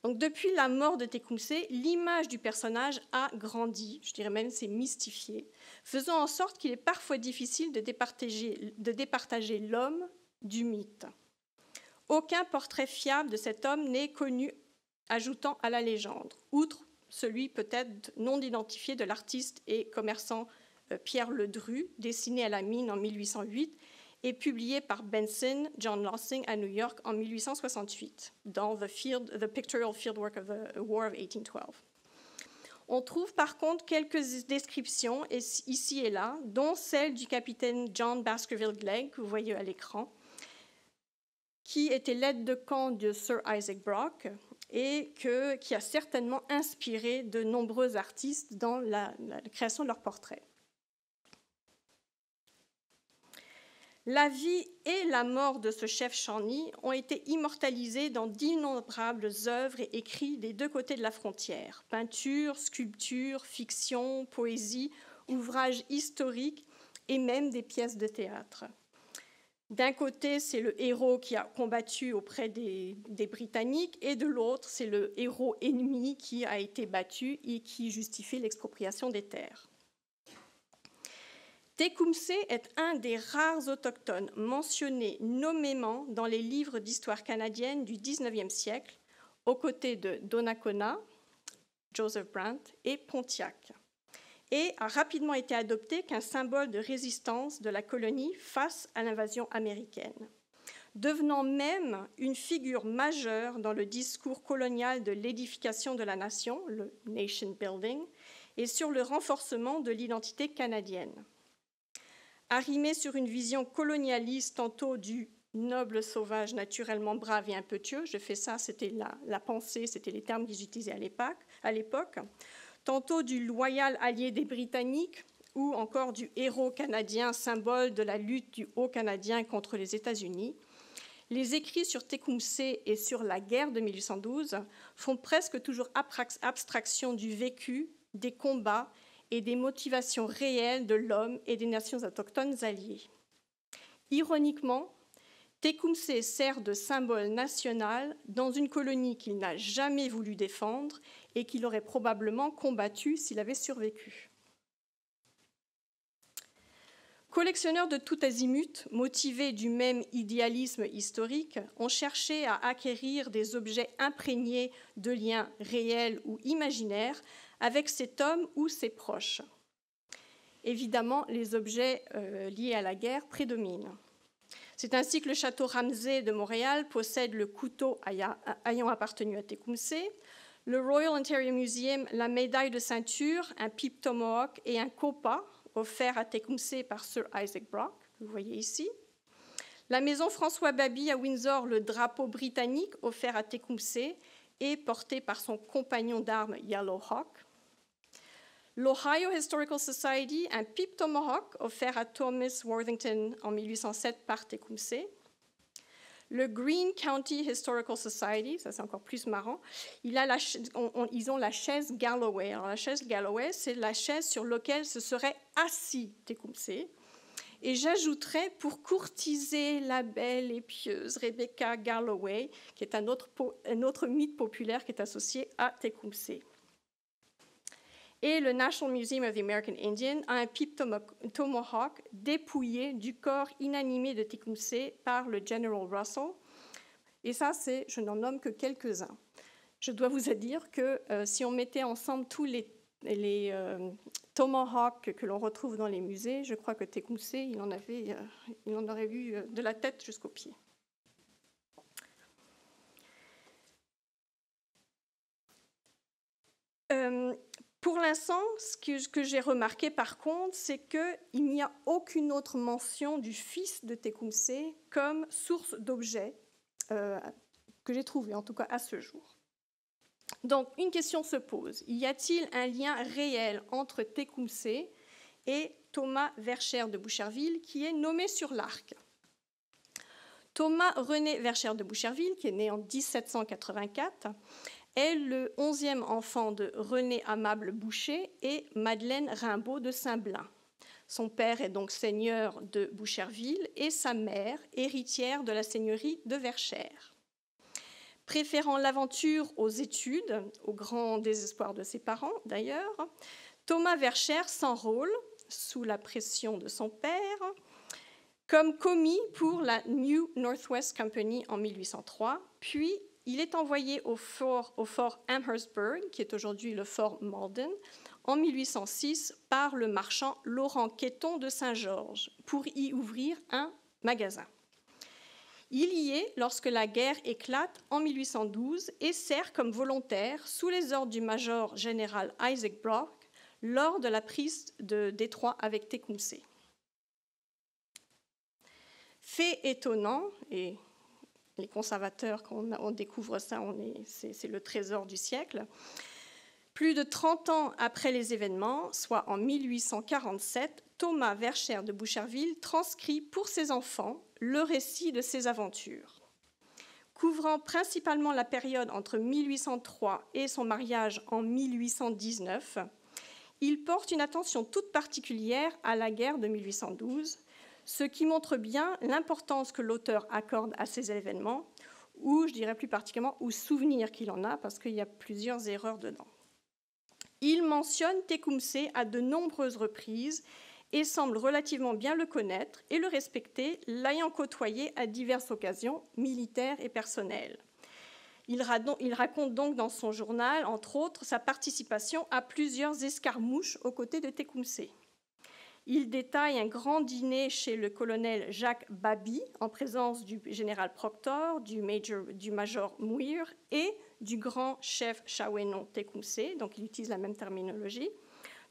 Donc, depuis la mort de Tecumseh, l'image du personnage a grandi, je dirais même s'est mystifiée, faisant en sorte qu'il est parfois difficile de départager l'homme du mythe. Aucun portrait fiable de cet homme n'est connu ajoutant à la légende, outre celui peut-être non identifié de l'artiste et commerçant Pierre Ledru, dessiné à la mine en 1808, et publié par Benson, John Lossing à New York en 1868, dans The Pictorial Fieldwork of the War of 1812. On trouve par contre quelques descriptions ici et là, dont celle du capitaine John Baskerville Glegg, que vous voyez à l'écran, qui était l'aide de camp de Sir Isaac Brock et qui a certainement inspiré de nombreux artistes dans la création de leurs portraits. La vie et la mort de ce chef Shawnee ont été immortalisés dans d'innombrables œuvres et écrits des deux côtés de la frontière. Peinture, sculpture, fiction, poésie, ouvrages historiques et même des pièces de théâtre. D'un côté, c'est le héros qui a combattu auprès des Britanniques et de l'autre, c'est le héros ennemi qui a été battu et qui justifie l'expropriation des terres. Tecumseh est un des rares autochtones mentionnés nommément dans les livres d'histoire canadienne du 19e siècle, aux côtés de Donnacona, Joseph Brant et Pontiac, et a rapidement été adopté qu'un symbole de résistance de la colonie face à l'invasion américaine, devenant même une figure majeure dans le discours colonial de l'édification de la nation, le nation building, et sur le renforcement de l'identité canadienne. Arrimé sur une vision colonialiste tantôt du noble sauvage naturellement brave et impétueux, je fais ça, c'était la pensée, c'était les termes qu'ils utilisaient à l'époque, tantôt du loyal allié des Britanniques ou encore du héros canadien, symbole de la lutte du Haut-Canadien contre les États-Unis, les écrits sur Tecumseh et sur la guerre de 1812 font presque toujours abstraction du vécu, des combats et des motivations réelles de l'homme et des nations autochtones alliées. Ironiquement, Tecumseh sert de symbole national dans une colonie qu'il n'a jamais voulu défendre et qu'il aurait probablement combattu s'il avait survécu. Collectionneurs de tout azimut, motivés du même idéalisme historique, ont cherché à acquérir des objets imprégnés de liens réels ou imaginaires avec cet homme ou ses proches. Évidemment, les objets liés à la guerre prédominent. C'est ainsi que le château Ramsay de Montréal possède le couteau ayant appartenu à Tecumseh, le Royal Ontario Museum la médaille de ceinture, un pipe tomahawk et un copa offert à Tecumseh par Sir Isaac Brock, que vous voyez ici. La maison François Baby à Windsor, le drapeau britannique offert à Tecumseh et porté par son compagnon d'armes Yellow Hawk. L'Ohio Historical Society, un pipe tomahawk offert à Thomas Worthington en 1807 par Tecumseh. Le Greene County Historical Society, ça c'est encore plus marrant, ils ont la chaise Galloway. Alors la chaise Galloway, c'est la chaise sur laquelle se serait assis Tecumseh. Et j'ajouterais, pour courtiser la belle et pieuse Rebecca Galloway, qui est un autre mythe populaire qui est associé à Tecumseh. Et le National Museum of the American Indian a un pipe tomahawk dépouillé du corps inanimé de Tecumseh par le General Russell, Et ça, je n'en nomme que quelques-uns. Je dois vous dire que si on mettait ensemble tous les tomahawks que l'on retrouve dans les musées, je crois que Tecumseh, il en aurait eu de la tête jusqu'aux pieds. Pour l'instant, ce que j'ai remarqué par contre, c'est qu'il n'y a aucune autre mention du fils de Tecumseh comme source d'objets que j'ai trouvé, en tout cas à ce jour. Donc, une question se pose. Y a-t-il un lien réel entre Tecumseh et Thomas Verchères de Boucherville, qui est nommé sur l'arc? Thomas René Verchères de Boucherville, qui est né en 1784, est le 11e enfant de René Amable Boucher et Madeleine Rimbaud de Saint-Blin. Son père est donc seigneur de Boucherville et sa mère, héritière de la seigneurie de Verchères. Préférant l'aventure aux études, au grand désespoir de ses parents d'ailleurs, Thomas Verchères s'enrôle, sous la pression de son père, comme commis pour la New Northwest Company en 1803, puis il est envoyé au fort Amherstburg, qui est aujourd'hui le fort Malden, en 1806 par le marchand Laurent Quéton de Saint-Georges pour y ouvrir un magasin. Il y est lorsque la guerre éclate en 1812 et sert comme volontaire sous les ordres du major général Isaac Brock lors de la prise de Détroit avec Tecumseh. Fait étonnant, et les conservateurs, quand on découvre ça, c'est le trésor du siècle. Plus de 30 ans après les événements, soit en 1847, Thomas Verchères de Boucherville transcrit pour ses enfants le récit de ses aventures. Couvrant principalement la période entre 1803 et son mariage en 1819, il porte une attention toute particulière à la guerre de 1812, ce qui montre bien l'importance que l'auteur accorde à ces événements, ou je dirais plus particulièrement aux souvenirs qu'il en a, parce qu'il y a plusieurs erreurs dedans. Il mentionne Tecumseh à de nombreuses reprises et semble relativement bien le connaître et le respecter, l'ayant côtoyé à diverses occasions, militaires et personnelles. Il raconte donc dans son journal, entre autres, sa participation à plusieurs escarmouches aux côtés de Tecumseh. Il détaille un grand dîner chez le colonel Jacques Baby, en présence du général Proctor, du major Muir et du grand chef Shawénon Tecumseh, donc il utilise la même terminologie,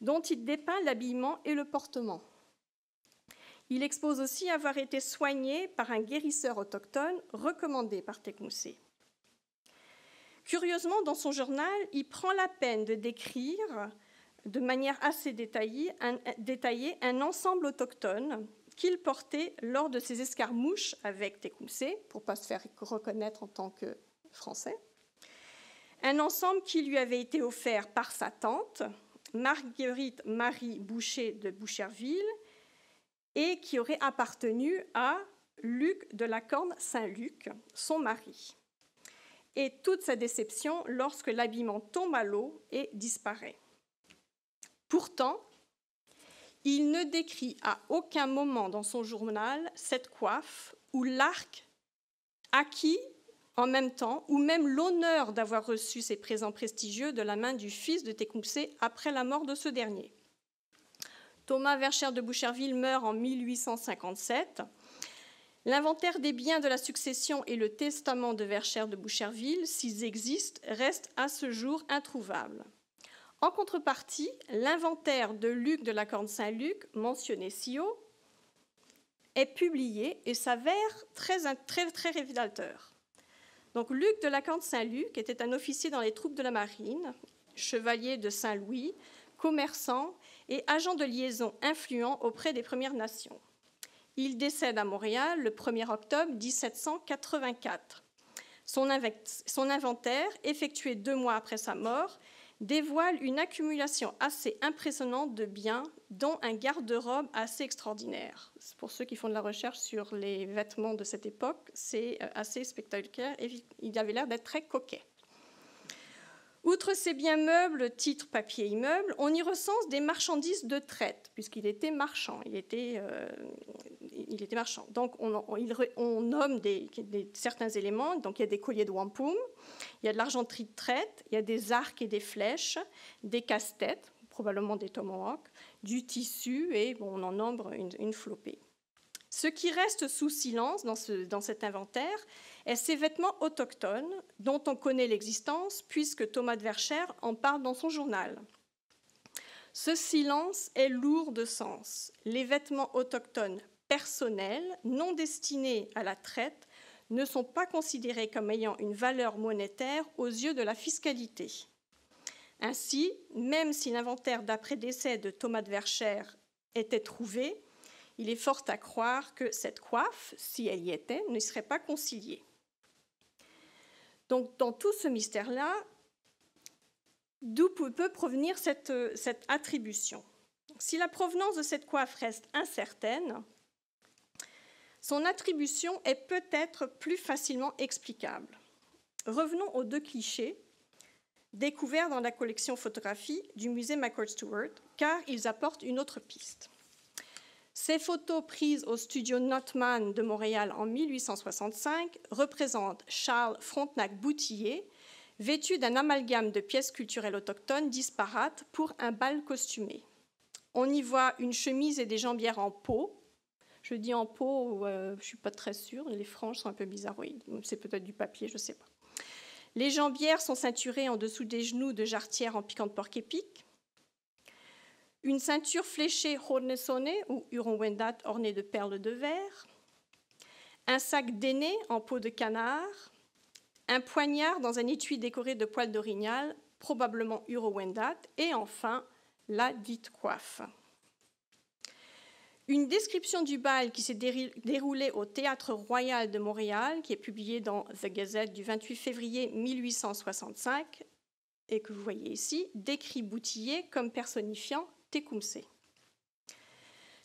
dont il dépeint l'habillement et le portement. Il expose aussi avoir été soigné par un guérisseur autochtone recommandé par Tecumseh. Curieusement, dans son journal, il prend la peine de décrire de manière assez détaillée un ensemble autochtone qu'il portait lors de ses escarmouches avec Tecumseh, pour ne pas se faire reconnaître en tant que Français. Un ensemble qui lui avait été offert par sa tante, Marguerite Marie Boucher de Boucherville, et qui aurait appartenu à Luc de la Corne Saint-Luc, son mari. Et toute sa déception lorsque l'habillement tombe à l'eau et disparaît. Pourtant, il ne décrit à aucun moment dans son journal cette coiffe ou l'arc acquis en même temps, ou même l'honneur d'avoir reçu ces présents prestigieux de la main du fils de Tecumseh après la mort de ce dernier. Thomas Verchères de Boucherville meurt en 1857. L'inventaire des biens de la succession et le testament de Verchères de Boucherville, s'ils existent, restent à ce jour introuvables. En contrepartie, l'inventaire de Luc de la Corne Saint-Luc, mentionné ci haut, est publié et s'avère très révélateur. Donc, Luc de la Corne Saint-Luc était un officier dans les troupes de la marine, chevalier de Saint-Louis, commerçant et agent de liaison influent auprès des Premières Nations. Il décède à Montréal le 1er octobre 1784. Son inventaire, effectué 2 mois après sa mort, dévoile une accumulation assez impressionnante de biens, dont un garde-robe assez extraordinaire. Pour ceux qui font de la recherche sur les vêtements de cette époque, c'est assez spectaculaire et il avait l'air d'être très coquet. Outre ces biens meubles, titres, papiers, immeubles, on y recense des marchandises de traite, puisqu'il était marchand. Il il était marchand. Donc, on nomme certains éléments. Donc, il y a des colliers de wampum, il y a de l'argenterie de traite, il y a des arcs et des flèches, des casse-têtes, probablement des tomahawks, du tissu, et on en nombre une flopée. Ce qui reste sous silence dans cet inventaire est ces vêtements autochtones dont on connaît l'existence puisque Thomas de Verchères en parle dans son journal. Ce silence est lourd de sens. Les vêtements autochtones personnels, non destinés à la traite, ne sont pas considérés comme ayant une valeur monétaire aux yeux de la fiscalité. Ainsi, même si l'inventaire d'après-décès de Thomas de Verchères était trouvé, il est fort à croire que cette coiffe, si elle y était, ne serait pas conciliée. Donc, dans tout ce mystère-là, d'où peut provenir cette attribution? Si la provenance de cette coiffe reste incertaine, son attribution est peut-être plus facilement explicable. Revenons aux 2 clichés découverts dans la collection photographie du musée McCord-Stewart, car ils apportent une autre piste. Ces photos prises au studio Notman de Montréal en 1865 représentent Charles Frontenac-Boutillier, vêtu d'un amalgame de pièces culturelles autochtones disparates pour un bal costumé. On y voit une chemise et des jambières en peau. Je dis en peau, je ne suis pas très sûre, les franges sont un peu bizarroïdes. C'est peut-être du papier, je ne sais pas. Les jambières sont ceinturées en dessous des genoux de jarretières en piquant de porc-épic. Une ceinture fléchée hornesone ou huron-wendat ornée de perles de verre. Un sac d'aîné en peau de canard. Un poignard dans un étui décoré de poils d'orignal, probablement huron-wendat. Et enfin, la dite coiffe. Une description du bal qui s'est déroulé au Théâtre Royal de Montréal, qui est publiée dans The Gazette du 28 février 1865, et que vous voyez ici, décrit Boutillier comme personnifiant Tecumseh.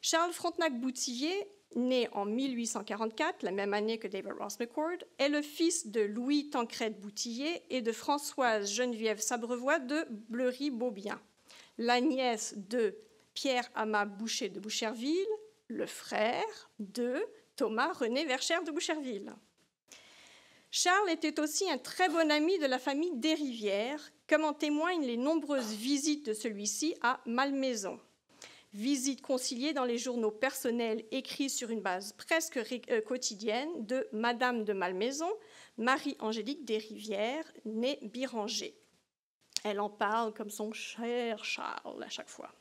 Charles Frontenac-Boutillier, né en 1844, la même année que David Ross McCord, est le fils de Louis Tancrède Boutillier et de Françoise Geneviève Sabrevois de Bleury-Beaubien, la nièce de Pierre Amas Boucher de Boucherville, le frère de Thomas René Verchères de Boucherville. Charles était aussi un très bon ami de la famille Desrivières, comme en témoignent les nombreuses visites de celui-ci à Malmaison. Visites conciliées dans les journaux personnels écrits sur une base presque quotidienne de Madame de Malmaison, Marie-Angélique Desrivières, née Biranger. Elle en parle comme son cher Charles à chaque fois.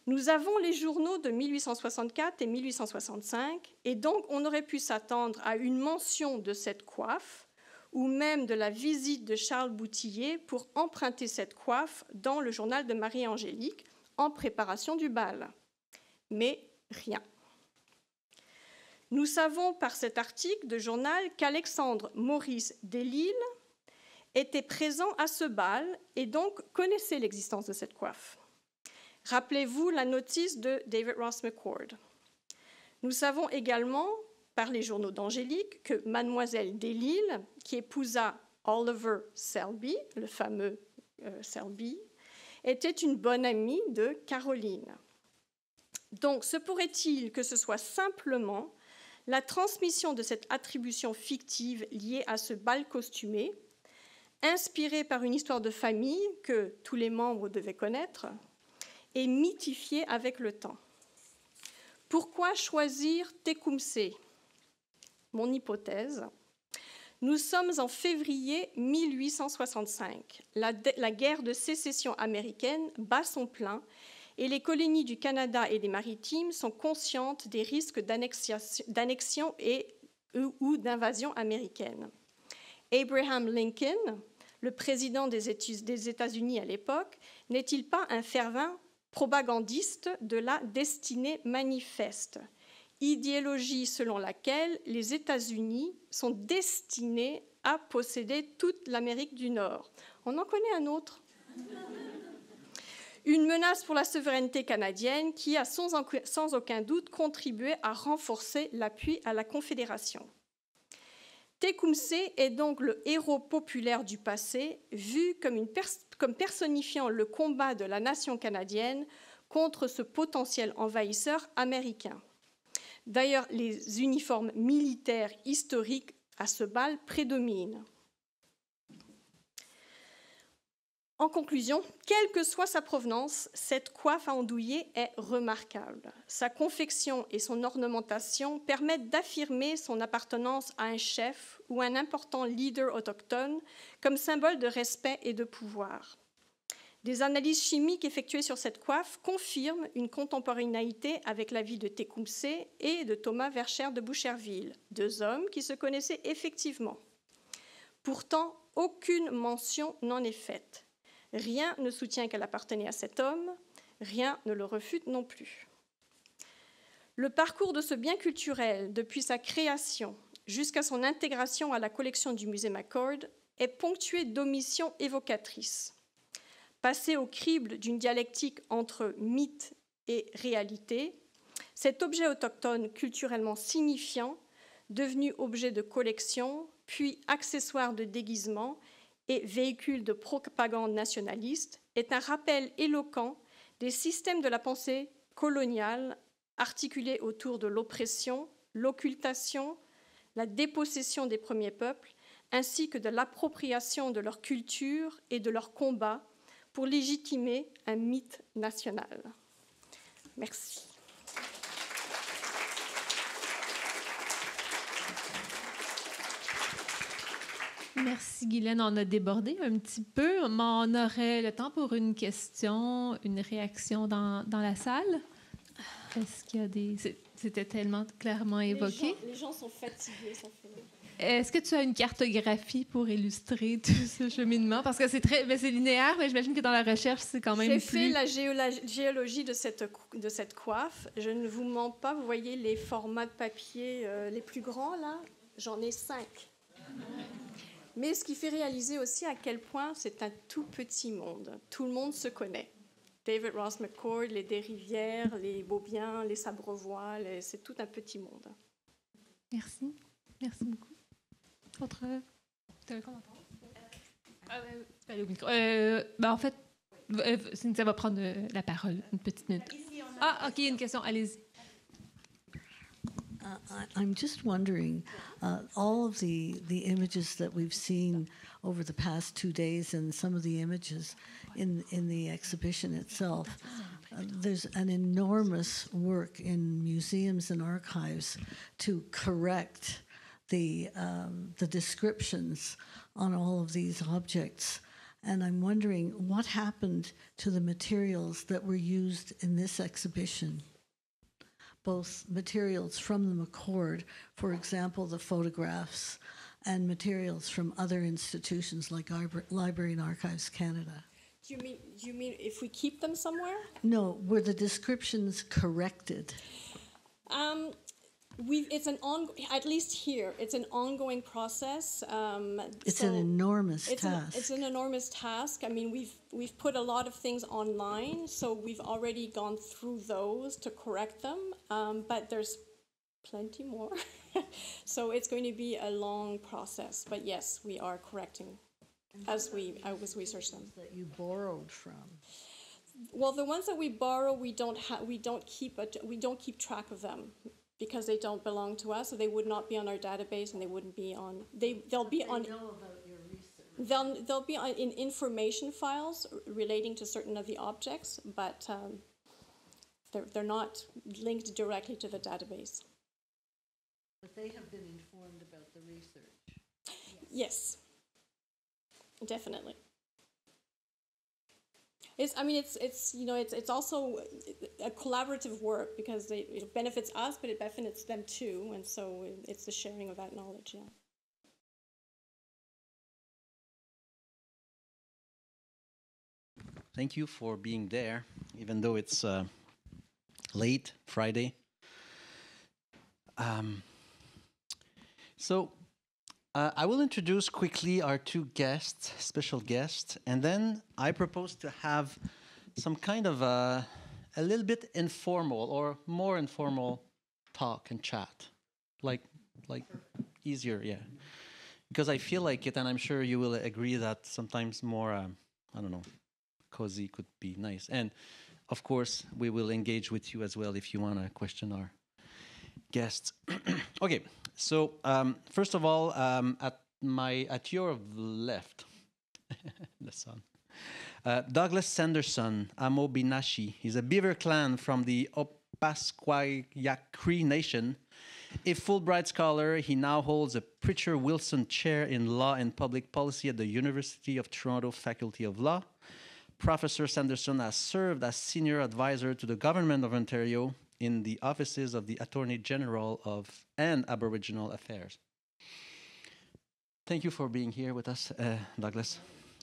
Nous avons les journaux de 1864 et 1865, et donc on aurait pu s'attendre à une mention de cette coiffe, ou même de la visite de Charles Boutillier pour emprunter cette coiffe dans le journal de Marie-Angélique en préparation du bal. Mais rien. Nous savons par cet article de journal qu'Alexandre Maurice Delisle était présent à ce bal et donc connaissait l'existence de cette coiffe. Rappelez-vous la notice de David Ross McCord. Nous savons également, par les journaux d'Angélique, que mademoiselle Delisle, qui épousa Oliver Selby, le fameux Selby, était une bonne amie de Caroline. Donc, se pourrait-il que ce soit simplement la transmission de cette attribution fictive liée à ce bal costumé, inspirée par une histoire de famille que tous les membres devaient connaître, et mythifiée avec le temps? Pourquoi choisir Tecumseh? Mon hypothèse: nous sommes en février 1865. La guerre de sécession américaine bat son plein et les colonies du Canada et des Maritimes sont conscientes des risques d'annexion ou d'invasion américaine. Abraham Lincoln, le président des États-Unis à l'époque, n'est-il pas un fervent propagandiste de la destinée manifeste, idéologie selon laquelle les États-Unis sont destinés à posséder toute l'Amérique du Nord? On en connaît un autre. Une menace pour la souveraineté canadienne qui a sans aucun doute contribué à renforcer l'appui à la Confédération. Tecumseh est donc le héros populaire du passé, vu comme personnifiant le combat de la nation canadienne contre ce potentiel envahisseur américain. D'ailleurs, les uniformes militaires historiques à ce bal prédominent. En conclusion, quelle que soit sa provenance, cette coiffe à ondouiller est remarquable. Sa confection et son ornementation permettent d'affirmer son appartenance à un chef ou un important leader autochtone comme symbole de respect et de pouvoir. Des analyses chimiques effectuées sur cette coiffe confirment une contemporanéité avec la vie de Tecumseh et de Thomas Verchères de Boucherville, deux hommes qui se connaissaient effectivement. Pourtant, aucune mention n'en est faite. Rien ne soutient qu'elle appartenait à cet homme, rien ne le refute non plus. Le parcours de ce bien culturel, depuis sa création jusqu'à son intégration à la collection du musée McCord, est ponctué d'omissions évocatrices. Passé au crible d'une dialectique entre mythe et réalité, cet objet autochtone culturellement signifiant, devenu objet de collection, puis accessoire de déguisement, et véhicule de propagande nationaliste, est un rappel éloquent des systèmes de la pensée coloniale articulés autour de l'oppression, l'occultation, la dépossession des premiers peuples, ainsi que de l'appropriation de leur culture et de leur combat pour légitimer un mythe national. Merci. Merci Guylaine, on a débordé un petit peu, mais on aurait le temps pour une question, une réaction dans la salle. Est-ce qu'il y a des... C'était tellement clairement évoqué. Les gens sont fatigués, ça fait... Est-ce que tu as une cartographie pour illustrer tout ce cheminement? Parce que c'est linéaire, mais j'imagine que dans la recherche, c'est quand même J'ai fait la géologie de cette coiffe. Je ne vous mens pas, vous voyez les formats de papier les plus grands, là? J'en ai 5. Mais ce qui fait réaliser aussi à quel point c'est un tout petit monde. Tout le monde se connaît. David Ross McCord, les Desrivières, les Beaubien, les Sabrevois, c'est tout un petit monde. Merci. Merci beaucoup. Autre... Tu as un commentaire? Tu peux aller au micro. En fait, Cynthia va prendre la parole une petite minute. Ah, OK, une question. Allez-y. I'm just wondering, all of the images that we've seen over the past 2 days and some of the images in the exhibition itself, there's an enormous work in museums and archives to correct the descriptions on all of these objects. And I'm wondering what happened to the materials that were used in this exhibition. Both materials from the McCord, for example, the photographs, and materials from other institutions like Library and Archives Canada. Do you mean if we keep them somewhere? No, were the descriptions corrected? At least here, it's an ongoing process. It's an enormous task. It's an enormous task. I mean, we've put a lot of things online, so we've already gone through those to correct them. But there's plenty more, so it's going to be a long process. But yes, we are correcting as we research them. That you borrowed from. Well, the ones that we borrow, we don't keep track of them, because they don't belong to us, so they would not be on our database, and they wouldn't be on. They'll be on. Know about your research. They'll be in information files relating to certain of the objects, but they're not linked directly to the database. But they have been informed about the research. Yes, definitely. It's also a collaborative work, because it benefits us, but it benefits them too, and so it's the sharing of that knowledge. Yeah. Thank you for being there, even though it's late Friday. I will introduce quickly our two guests, special guests, and then I propose to have some kind of a little bit informal or more informal talk and chat, like easier, yeah. Because I feel like it, and I'm sure you will agree that sometimes more, cozy could be nice. And of course, we will engage with you as well if you want to question our guests. Okay, so first of all, at your left, the sun, Douglas Sanderson, Amobinashi. He's a Beaver Clan from the Opaskwayak Cree Nation. A Fulbright scholar, he now holds a Pritchard Wilson Chair in Law and Public Policy at the University of Toronto Faculty of Law. Professor Sanderson has served as senior advisor to the Government of Ontario in the offices of the Attorney General and Aboriginal Affairs. Thank you for being here with us, Douglas.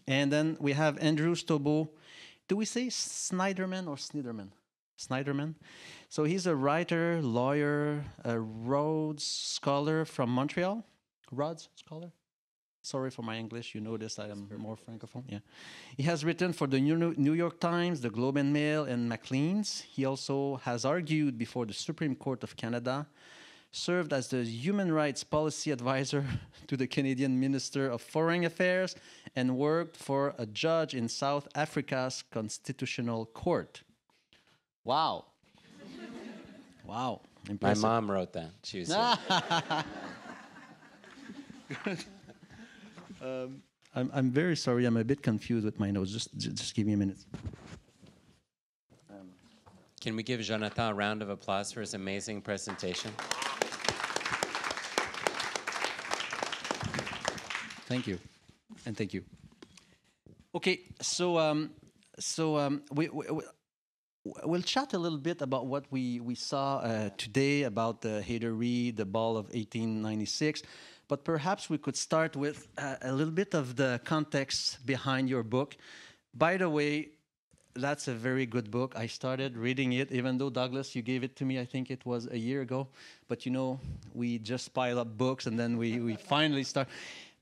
And then we have Andrew Stobo. Do we say Snyderman or Sniderman? Snyderman. So he's a writer, lawyer, a Rhodes Scholar from Montreal. Rhodes Scholar? Sorry for my English. You know this. I am more francophone. Yeah. He has written for the New York Times, the Globe and Mail, and Maclean's. He also has argued before the Supreme Court of Canada, served as the Human Rights Policy Advisor to the Canadian Minister of Foreign Affairs, and worked for a judge in South Africa's Constitutional Court. Wow. Wow. Impressive. My mom wrote that. She was I'm very sorry. I'm a bit confused with my notes. Just give me a minute. Can we give Jonathan a round of applause for his amazing presentation? Thank you, and thank you. Okay, we'll chat a little bit about what we saw today about the Hatery, the ball of 1896. But perhaps we could start with a little bit of the context behind your book. By the way, that's a very good book. I started reading it, even though, Douglas, you gave it to me, I think it was a year ago. But, you know, we just pile up books and then we finally start.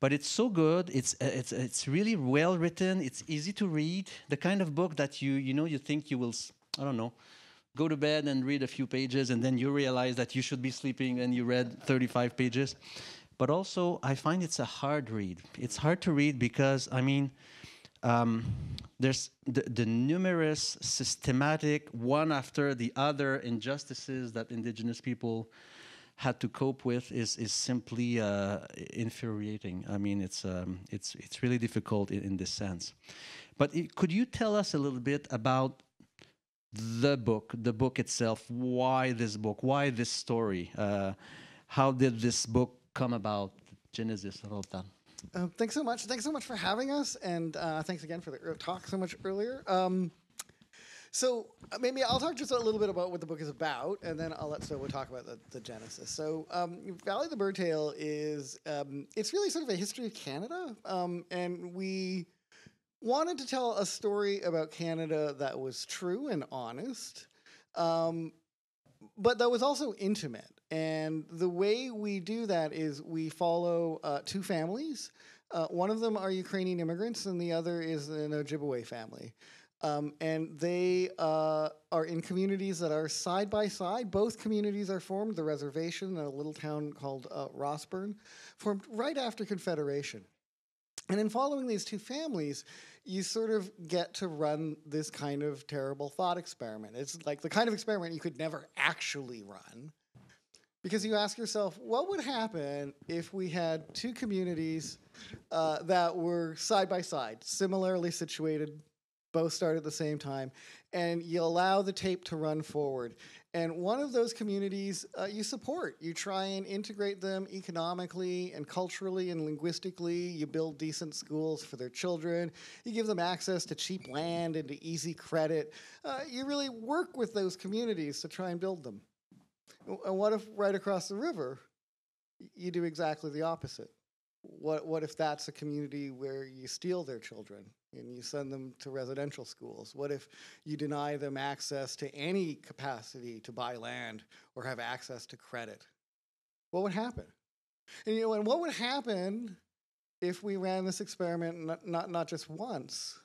But it's so good. It's really well written. It's easy to read. The kind of book that you think you will, I don't know, go to bed and read a few pages and then you realize that you should be sleeping and you read 35 pages. But also, I find it's a hard read. It's hard to read because, I mean, there's the numerous systematic, one after the other injustices that Indigenous people had to cope with is simply infuriating. I mean, it's really difficult in this sense. But could you tell us a little bit about the book itself? Why this book? Why this story? How did this book come about? Genesis, all of that. Thanks so much. Thanks so much for having us, and thanks again for the talk so much earlier. So maybe I'll talk just a little bit about what the book is about, and then I'll let Stobo talk about the genesis. So Valley of the Birdtail is, it's really sort of a history of Canada, and we wanted to tell a story about Canada that was true and honest, but that was also intimate. And the way we do that is we follow two families. One of them are Ukrainian immigrants, and the other is an Ojibwe family. And they are in communities that are side by side. Both communities are formed, the reservation in a little town called Rossburn, formed right after Confederation. And in following these two families, you sort of get to run this kind of terrible thought experiment. It's like the kind of experiment you could never actually run. Because you ask yourself, what would happen if we had two communities that were side by side, similarly situated, both start at the same time, and you allow the tape to run forward. And one of those communities you support. You try and integrate them economically and culturally and linguistically. You build decent schools for their children. You give them access to cheap land and to easy credit. You really work with those communities to try and build them. And what if right across the river, you do exactly the opposite? What if that's a community where you steal their children and you send them to residential schools? What if you deny them access to any capacity to buy land or have access to credit? What would happen? And and what would happen if we ran this experiment not just once?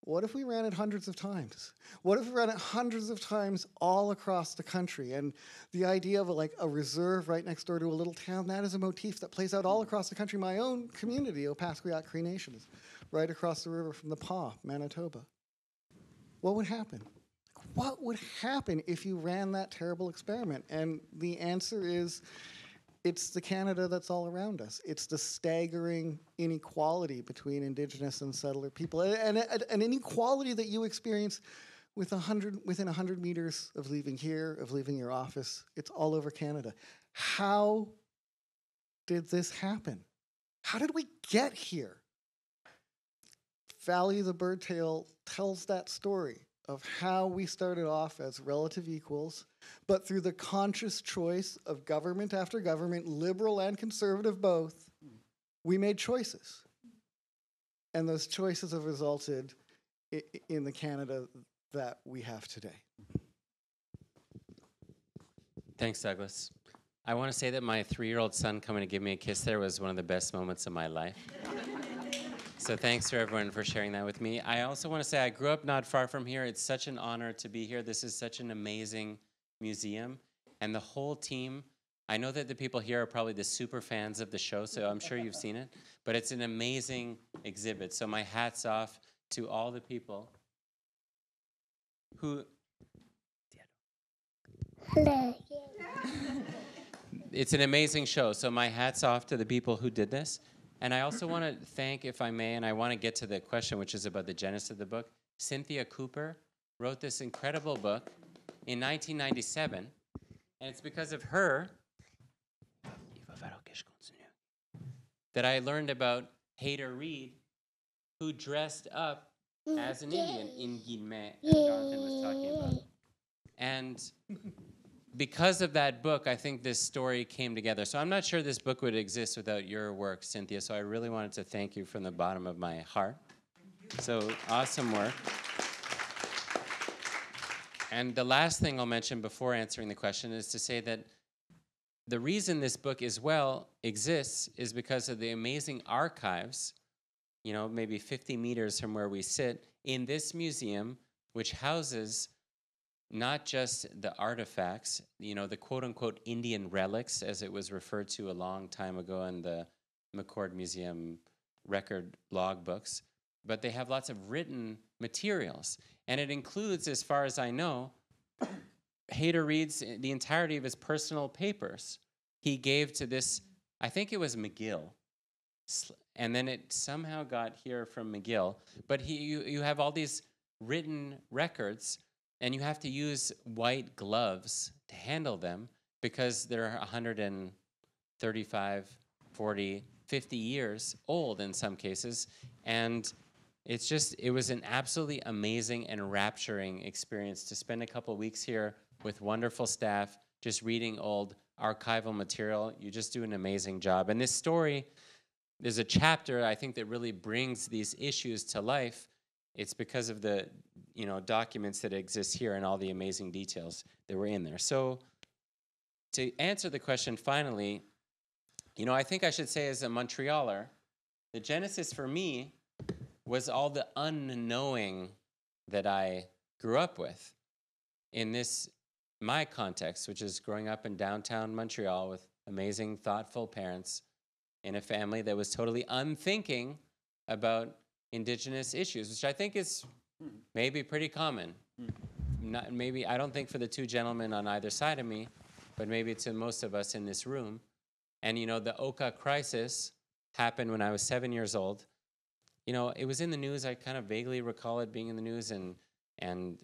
What if we ran it hundreds of times? What if we ran it hundreds of times all across the country? And the idea of a reserve right next door to a little town, that is a motif that plays out all across the country. My own community, Opaskwayak Cree Nation, is right across the river from the Pas, Manitoba. What would happen? what would happen if you ran that terrible experiment? And the answer is, it's the Canada that's all around us. It's the staggering inequality between Indigenous and settler people, and an inequality that you experience within 100 meters of leaving here, of leaving your office. It's all over Canada. How did this happen? How did we get here? Valley of the Birdtail tells that story of how we started off as relative equals, but through the conscious choice of government after government, liberal and conservative both, we made choices. And those choices have resulted in the Canada that we have today. Thanks, Douglas. I want to say that my 3-year-old son coming to give me a kiss there was one of the best moments of my life. So thanks for everyone for sharing that with me. I also want to say I grew up not far from here. It's such an honor to be here. This is such an amazing museum. And the whole team, I know that the people here are probably the super fans of the show, so I'm sure you've seen it. But it's an amazing exhibit. So my hat's off to all the people who... Hello. It's an amazing show. So my hat's off to the people who did this. And I also want to thank, if I may, and I want to get to the question, which is about the genesis of the book. Cynthia Cooper wrote this incredible book in 1997, and it's because of her that I learned about Hayter Reed, who dressed up as an Indian in Guillemets, as Jonathan was talking about. And because of that book, I think this story came together. So I'm not sure this book would exist without your work, Cynthia. So I really wanted to thank you from the bottom of my heart. So awesome work. And the last thing I'll mention before answering the question is to say that the reason this book exists is because of the amazing archives, you know, maybe 50 meters from where we sit, in this museum, which houses not just the artifacts, you know, the quote-unquote Indian relics, as it was referred to a long time ago in the McCord Museum record logbooks, but they have lots of written materials. And it includes, as far as I know, Hayter Reed's, the entirety of his personal papers. He gave to this, I think it was McGill, and then it somehow got here from McGill. But you have all these written records, and you have to use white gloves to handle them because they're 135, 40, 50 years old in some cases. And it was an absolutely amazing and rapturing experience to spend a couple weeks here with wonderful staff, just reading old archival material. You just do an amazing job. And this story, there's a chapter, I think, that really brings these issues to life. It's because of the, you know, documents that exist here and all the amazing details that were in there. So to answer the question finally, you know, I think I should say as a Montrealer, the genesis for me was all the unknowing that I grew up with in my context, which is growing up in downtown Montreal with amazing, thoughtful parents in a family that was totally unthinking about Indigenous issues, which I think is maybe pretty common. I don't think for the two gentlemen on either side of me, but maybe to most of us in this room. And, you know, the Oka crisis happened when I was 7 years old. You know, it was in the news. I kind of vaguely recall it being in the news. And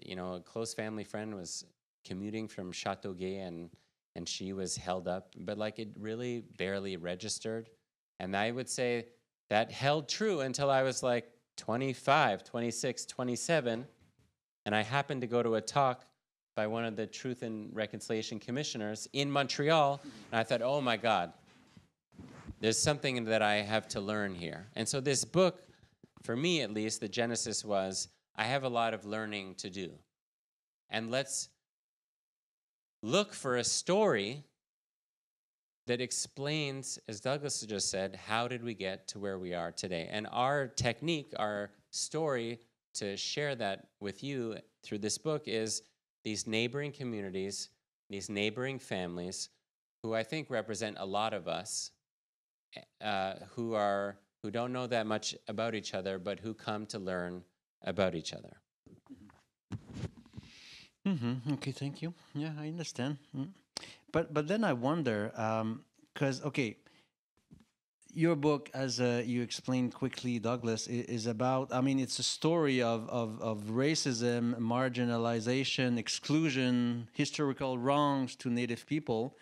you know, a close family friend was commuting from Châteauguay, and she was held up. But, like, it really barely registered. And I would say that held true until I was, like, 25, 26, 27, and I happened to go to a talk by one of the Truth and Reconciliation Commissioners in Montreal, and I thought, oh my God, there's something that I have to learn here. And so this book, for me at least, the genesis was, I have a lot of learning to do. And let's look for a story that explains, as Douglas just said, how did we get to where we are today? And our technique, our story to share that with you through this book is these neighboring communities, these neighboring families, who I think represent a lot of us, who don't know that much about each other, but who come to learn about each other. Okay, thank you. Yeah, I understand. But then I wonder, because your book, as you explained quickly, Douglas, is about. I mean, it's a story of racism, marginalization, exclusion, historical wrongs to Native people.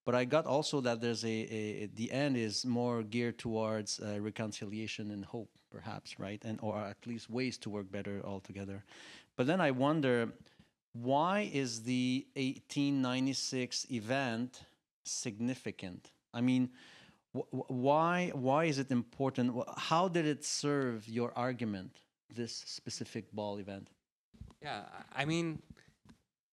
But I got also that there's the end is more geared towards reconciliation and hope, perhaps, right? And or at least ways to work better all together. But then I wonder, why is the 1896 event significant? I mean, why is it important? How did it serve your argument, this specific ball event? Yeah, I mean,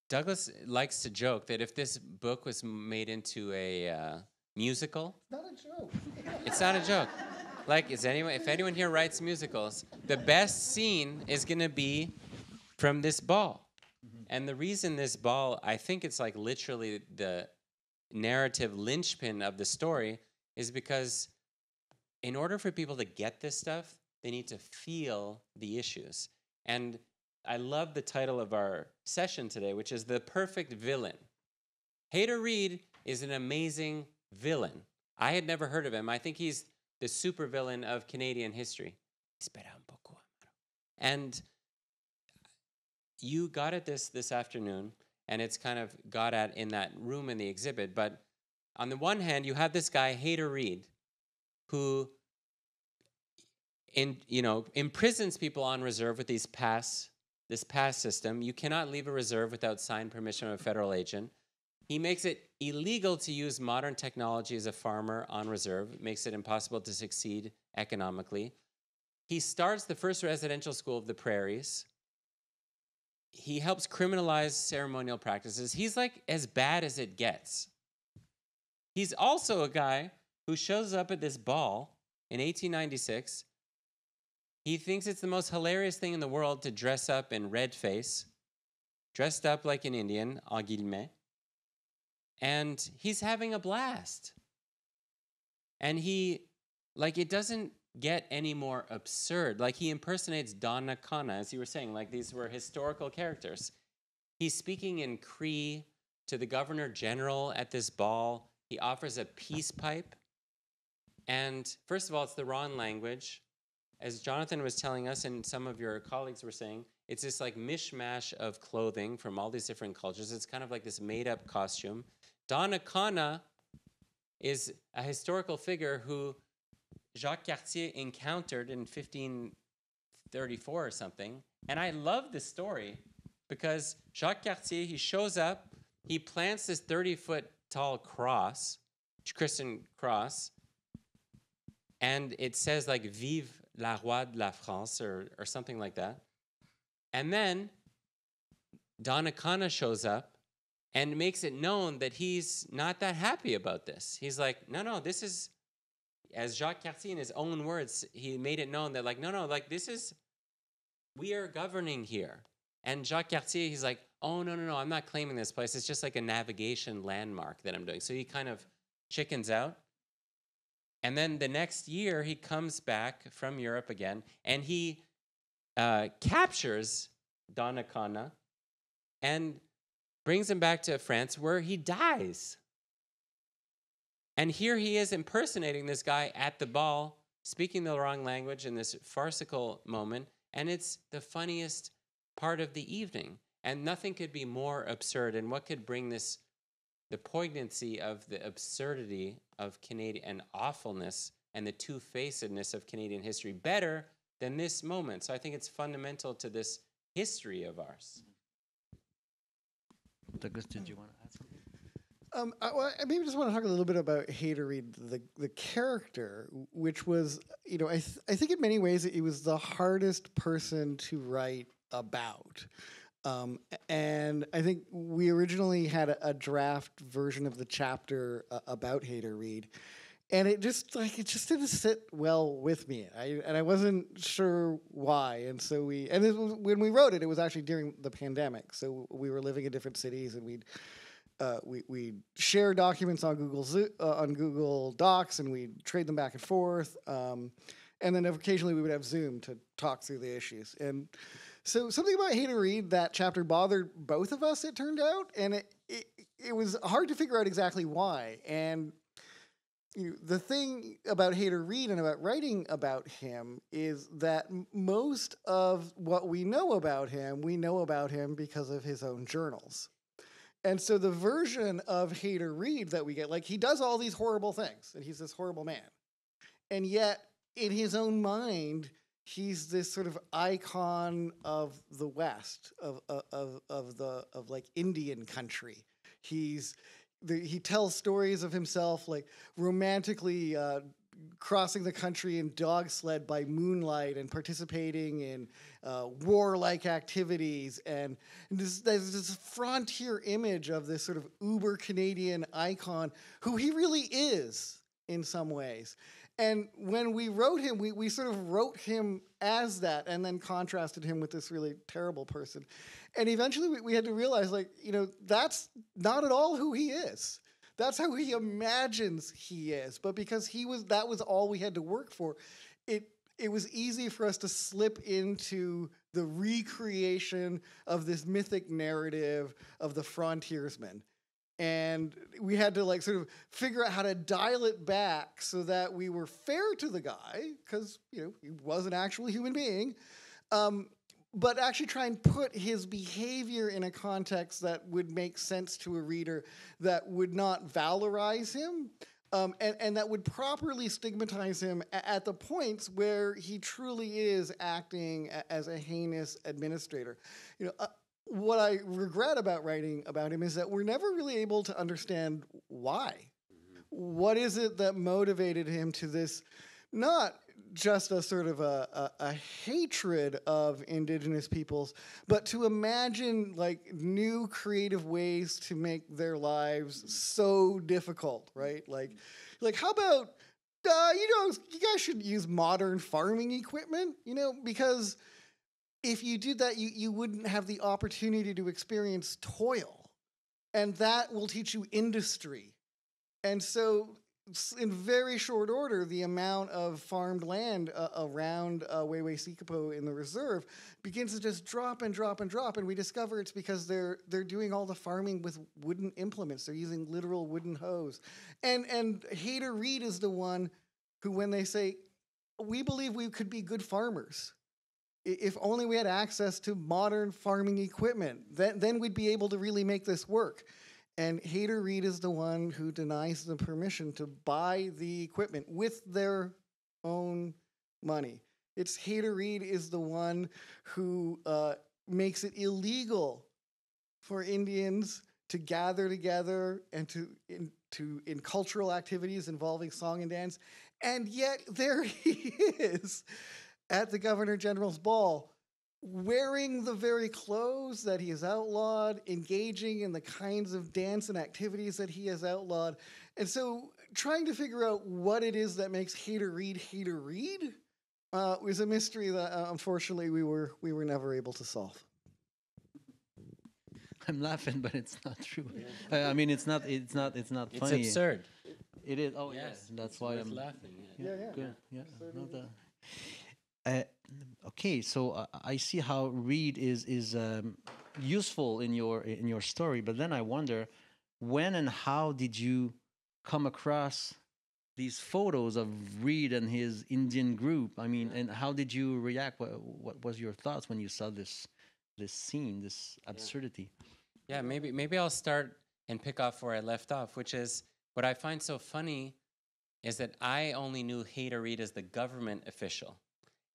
Douglas likes to joke that if this book was made into a musical, It's not a joke. it's not a joke. Like, if anyone here writes musicals, the best scene is going to be from this ball. And the reason this ball, I think it's like literally the narrative linchpin of the story, is because in order for people to get this stuff, they need to feel the issues. And I love the title of our session today, which is The Perfect Villain. Hayter Reed is an amazing villain. I had never heard of him. I think he's the supervillain of Canadian history. And you got at this afternoon, and it's kind of got at in that room in the exhibit. But on the one hand, you have this guy, Hayter Reed, who imprisons people on reserve with this pass system. You cannot leave a reserve without signed permission of a federal agent. He makes it illegal to use modern technology as a farmer on reserve. It makes it impossible to succeed economically. He starts the first residential school of the prairies. He helps criminalize ceremonial practices. He's like as bad as it gets. He's also a guy who shows up at this ball in 1896. He thinks it's the most hilarious thing in the world to dress up in red face, dressed up like an Indian, en guillemets, and he's having a blast. And it doesn't get any more absurd. Like, he impersonates Donna Kana, as you were saying, like these were historical characters. He's speaking in Cree to the governor general at this ball. He offers a peace pipe. And first of all, it's the wrong language. As Jonathan was telling us, and some of your colleagues were saying, it's this like mishmash of clothing from all these different cultures. It's kind of like this made-up costume. Donna Kana is a historical figure who Jacques Cartier encountered in 1534 or something. And I love this story because Jacques Cartier, he shows up, he plants this 30-foot tall cross, Christian cross, and it says like Vive la Roi de la France or something like that. And then Donna Kana shows up and makes it known that he's not that happy about this. He's like, no, this is, as Jacques Cartier in his own words, he made it known that like, no, like this is, we are governing here. And Jacques Cartier, he's like, oh, no, I'm not claiming this place. It's just like a navigation landmark that I'm doing. So he kind of chickens out. And then the next year, he comes back from Europe again, and he captures Donna Kana and brings him back to France, where he dies. And here he is impersonating this guy at the ball, speaking the wrong language in this farcical moment, and it's the funniest part of the evening. And nothing could be more absurd, and what could bring this, the poignancy of the absurdity of Canadian and awfulness and the two-facedness of Canadian history better than this moment. So I think it's fundamental to this history of ours. Douglas, did you want to add something? I maybe just want to talk a little bit about Hayter Reed, the character, which was, I think in many ways it was the hardest person to write about. And I think we originally had a draft version of the chapter about Hayter Reed, and it just didn't sit well with me. I wasn't sure why, and so when we wrote it, it was actually during the pandemic, so we were living in different cities, and we'd share documents on Google Docs, and we'd trade them back and forth, and then occasionally we would have Zoom to talk through the issues. And So something about Hayter Reed, that chapter bothered both of us, it turned out, and it was hard to figure out exactly why. And the thing about Hayter Reed and about writing about him is that most of what we know about him because of his own journals. And so the version of Hayter Reed that we get, like, he does all these horrible things, and he's this horrible man. And yet, in his own mind, he's this sort of icon of the West, of like Indian country. He tells stories of himself like romantically crossing the country in dog sled by moonlight and participating in warlike activities. And there's this frontier image of this sort of uber Canadian icon who he really is in some ways. And when we wrote him, we sort of wrote him as that and then contrasted him with this really terrible person. And eventually we had to realize, like, that's not at all who he is. That's how he imagines he is. But because that was all we had to work for, it was easy for us to slip into the recreation of this mythic narrative of the frontiersman. And we had to like sort of figure out how to dial it back so that we were fair to the guy, because he was an actual human being, but actually try and put his behavior in a context that would make sense to a reader, that would not valorize him, and that would properly stigmatize him at the points where he truly is acting as a heinous administrator. What I regret about writing about him is that we're never really able to understand why. What is it that motivated him to this, not just a sort of a hatred of Indigenous peoples, but to imagine like new creative ways to make their lives so difficult, right? Like how about, you guys should use modern farming equipment, because if you did that, you wouldn't have the opportunity to experience toil. And that will teach you industry. And so in very short order, the amount of farmed land around Wew'suwet'en in the reserve begins to just drop and drop and drop. And we discover it's because they're doing all the farming with wooden implements. They're using literal wooden hoes. And Hayter Reed is the one who, when they say, we believe we could be good farmers, if only we had access to modern farming equipment, then we'd be able to really make this work. And Hayter Reed is the one who denies them permission to buy the equipment with their own money. Hayter Reed is the one who makes it illegal for Indians to gather together and in cultural activities involving song and dance. And yet there he is at the Governor General's ball, wearing the very clothes that he has outlawed, engaging in the kinds of dance and activities that he has outlawed. And so trying to figure out what it is that makes Hayter Reed was a mystery that unfortunately we were never able to solve. I'm laughing, but it's not true. I mean, it's not funny. It's absurd. It is. Oh yes, that's why I'm laughing. Yeah. Good. Yeah. Okay, so I see how Reed is useful in your story, but then I wonder, when and how did you come across these photos of Reed and his Indian group? I mean, and how did you react? What was your thoughts when you saw this scene, this absurdity? Yeah, maybe I'll start and pick off where I left off, which is what I find so funny is that I only knew Hayter Reed as the government official.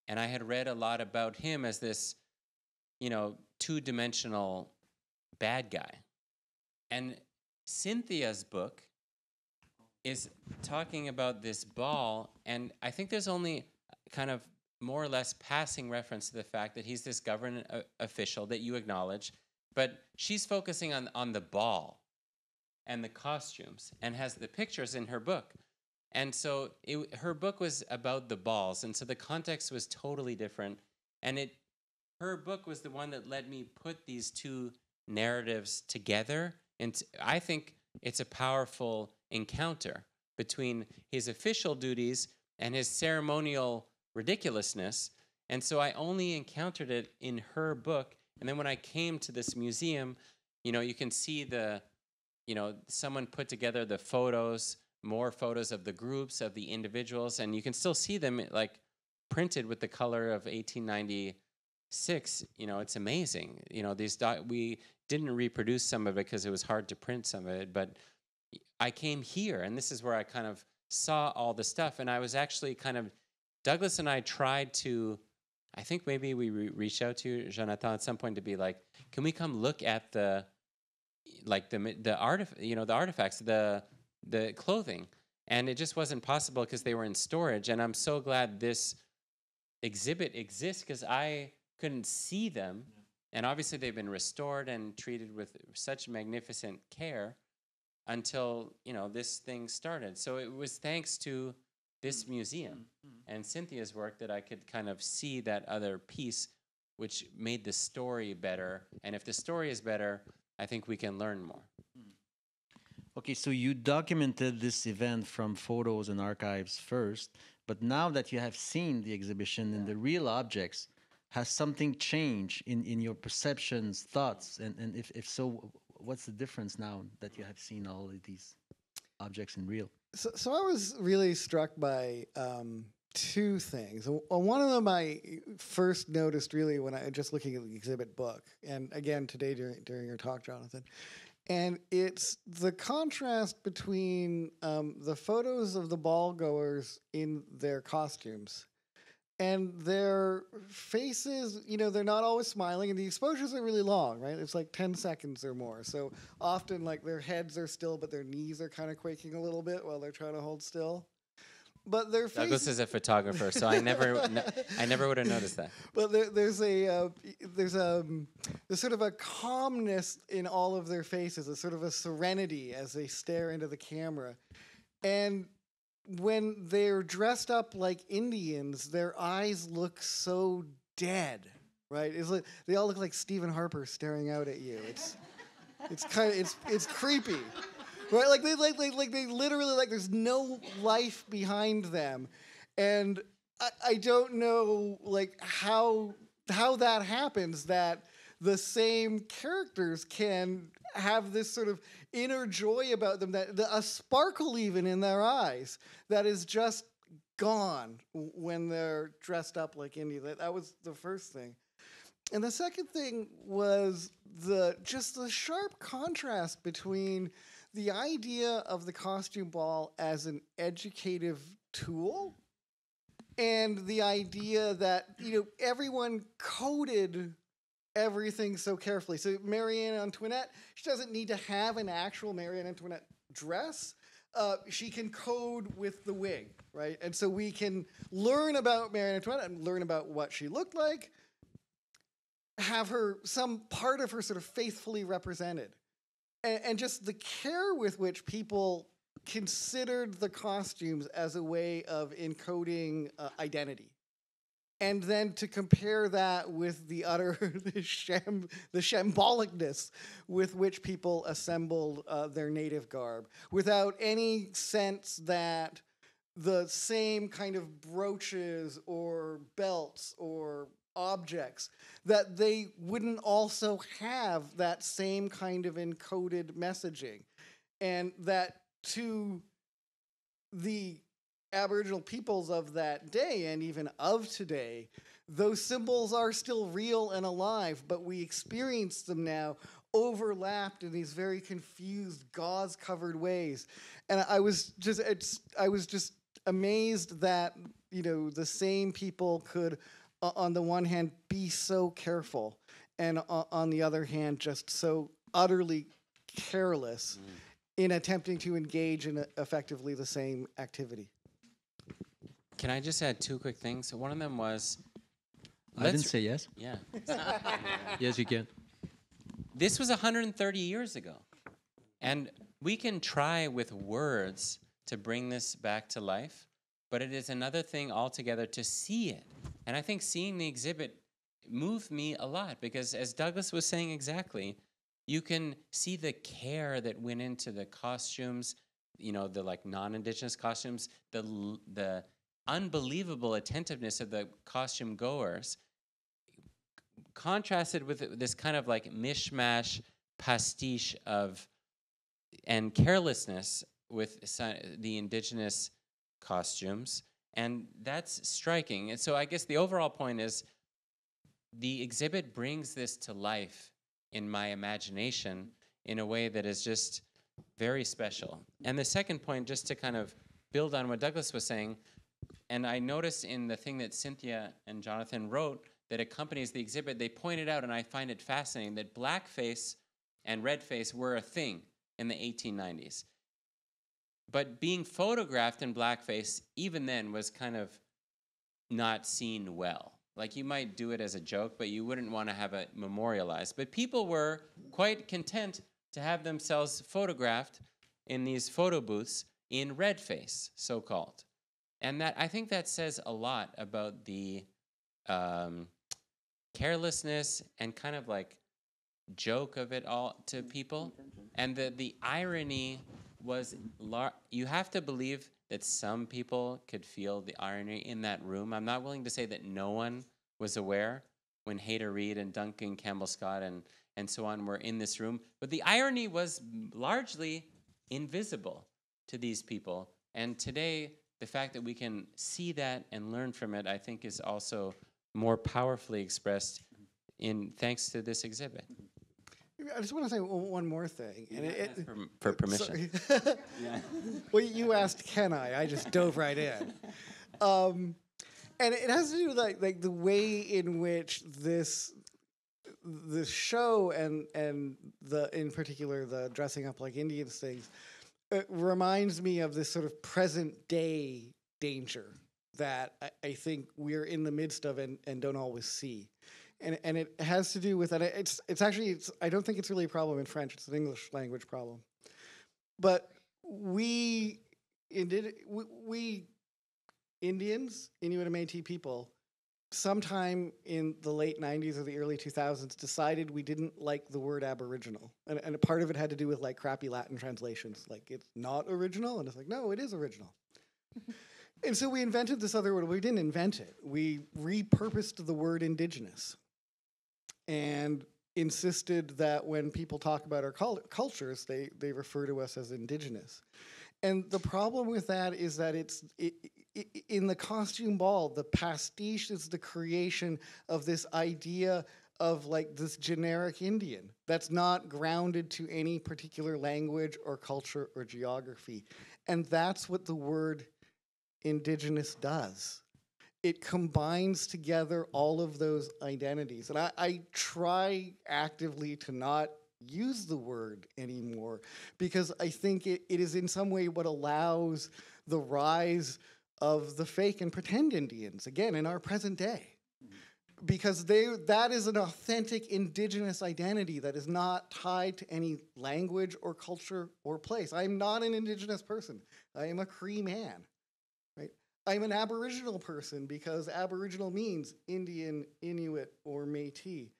And I had read a lot about him as this, two-dimensional bad guy. And Cynthia's book is talking about this ball, and I think there's only kind of more or less passing reference to the fact that he's this government official that you acknowledge, but she's focusing on the ball and the costumes and has the pictures in her book. And so her book was about the balls, and so the context was totally different. And her book was the one that let me put these two narratives together. And I think it's a powerful encounter between his official duties and his ceremonial ridiculousness. And so I only encountered it in her book. And then when I came to this museum, you know, you can see someone put together the photos, more photos of the groups, of the individuals, and you can still see them like printed with the color of 1896. You know, it's amazing. You know, we didn't reproduce some of it because it was hard to print some of it, but I came here, and this is where I kind of saw all the stuff, and I was actually Douglas and I tried to, I think maybe we reached out to you, Jonathan, at some point to be like, can we come look at the artifacts, the clothing? And it just wasn't possible because they were in storage. And I'm so glad this exhibit exists because I couldn't see them. And obviously they've been restored and treated with such magnificent care until, this thing started. So it was thanks to this museum and Cynthia's work that I could kind of see that other piece, which made the story better. And if the story is better, I think we can learn more. Okay, so you documented this event from photos and archives first, but now that you have seen the exhibition and the real objects, has something changed in your perceptions, thoughts? And if so, what's the difference now that you have seen all of these objects in real? So I was really struck by two things. One of them I first noticed really when I just looking at the exhibit book, and again today during your talk, Jonathan. And it's the contrast between the photos of the ball goers in their costumes and their faces. They're not always smiling, and the exposures are really long, right? It's like 10 seconds or more. So often, like, their heads are still, but their knees are kind of quaking a little bit while they're trying to hold still. But their faces... Douglas is a photographer, so I never would have noticed that. But there's sort of a calmness in all of their faces, a sort of a serenity as they stare into the camera. And when they're dressed up like Indians, their eyes look so dead, right? It's like they all look like Stephen Harper staring out at you. It's creepy. Right, like they literally there's no life behind them, and I don't know how that happens, that the same characters can have this sort of inner joy about them, a sparkle even in their eyes that is just gone when they're dressed up like Indians. That was the first thing. And the second thing was the sharp contrast between the idea of the costume ball as an educative tool and the idea that, everyone coded everything so carefully. So Marie Antoinette, she doesn't need to have an actual Marie Antoinette dress. She can code with the wig, right? And so we can learn about Marie Antoinette and learn about what she looked like, have some part of her sort of faithfully represented. And just the care with which people considered the costumes as a way of encoding identity. And then to compare that with the shambolicness with which people assembled their native garb, without any sense that the same kind of brooches or belts or objects, that they wouldn't also have that same kind of encoded messaging. And that to the Aboriginal peoples of that day and even of today, those symbols are still real and alive, but we experience them now overlapped in these very confused, gauze-covered ways. And I was just amazed that, the same people could, on the one hand, be so careful, and on the other hand, just so utterly careless in attempting to engage in effectively the same activity. Can I just add two quick things? So one of them was... I didn't say yes. Yeah. Yes, you can. This was 130 years ago. And we can try with words to bring this back to life, but it is another thing altogether to see it. And I think seeing the exhibit moved me a lot because, as Douglas was saying exactly, you can see the care that went into the costumes, the non-Indigenous costumes, the unbelievable attentiveness of the costume goers contrasted with this kind of like mishmash pastiche of and carelessness with the indigenous costumes, and that's striking. And so I guess the overall point is the exhibit brings this to life in my imagination in a way that is just very special. And the second point, just to kind of build on what Douglas was saying, and I noticed in the thing that Cynthia and Jonathan wrote that accompanies the exhibit, they pointed out, and I find it fascinating, that blackface and redface were a thing in the 1890s. But being photographed in blackface, even then, was kind of not seen well. Like, you might do it as a joke, but you wouldn't want to have it memorialized. But people were quite content to have themselves photographed in these photo booths in red face, so-called. And that, I think that says a lot about the carelessness and kind of like joke of it all to people. And the irony was, you have to believe that some people could feel the irony in that room. I'm not willing to say that no one was aware when Hayter Reed and Duncan Campbell Scott and so on were in this room. But the irony was largely invisible to these people. And today, the fact that we can see that and learn from it, I think, is also more powerfully expressed thanks to this exhibit. I just want to say one more thing. And for permission. Yeah. Well, you asked, can I? I just dove right in. And it has to do with like the way in which this show and in particular the dressing up like Indians things reminds me of this sort of present day danger that I think we're in the midst of and don't always see. And it has to do with that. It's actually I don't think it's really a problem in French. It's an English language problem. But we Indians, Inuit and Métis people, sometime in the late 90s or the early 2000s decided we didn't like the word Aboriginal. And a part of it had to do with like crappy Latin translations. Like, it's not original. And it's like, no, it is original. And so we invented this other word. We didn't invent it. We repurposed the word indigenous and insisted that when people talk about our cultures, they refer to us as indigenous. And the problem with that is that in the costume ball, the pastiche is the creation of this idea of like this generic Indian that's not grounded to any particular language or culture or geography. And that's what the word indigenous does. It combines together all of those identities. And I try actively to not use the word anymore because I think it is in some way what allows the rise of the fake and pretend Indians, again, in our present day. Because that is an authentic indigenous identity that is not tied to any language or culture or place. I am not an indigenous person. I am a Cree man. Right? I'm an Aboriginal person because Aboriginal means Indian, Inuit, or Métis.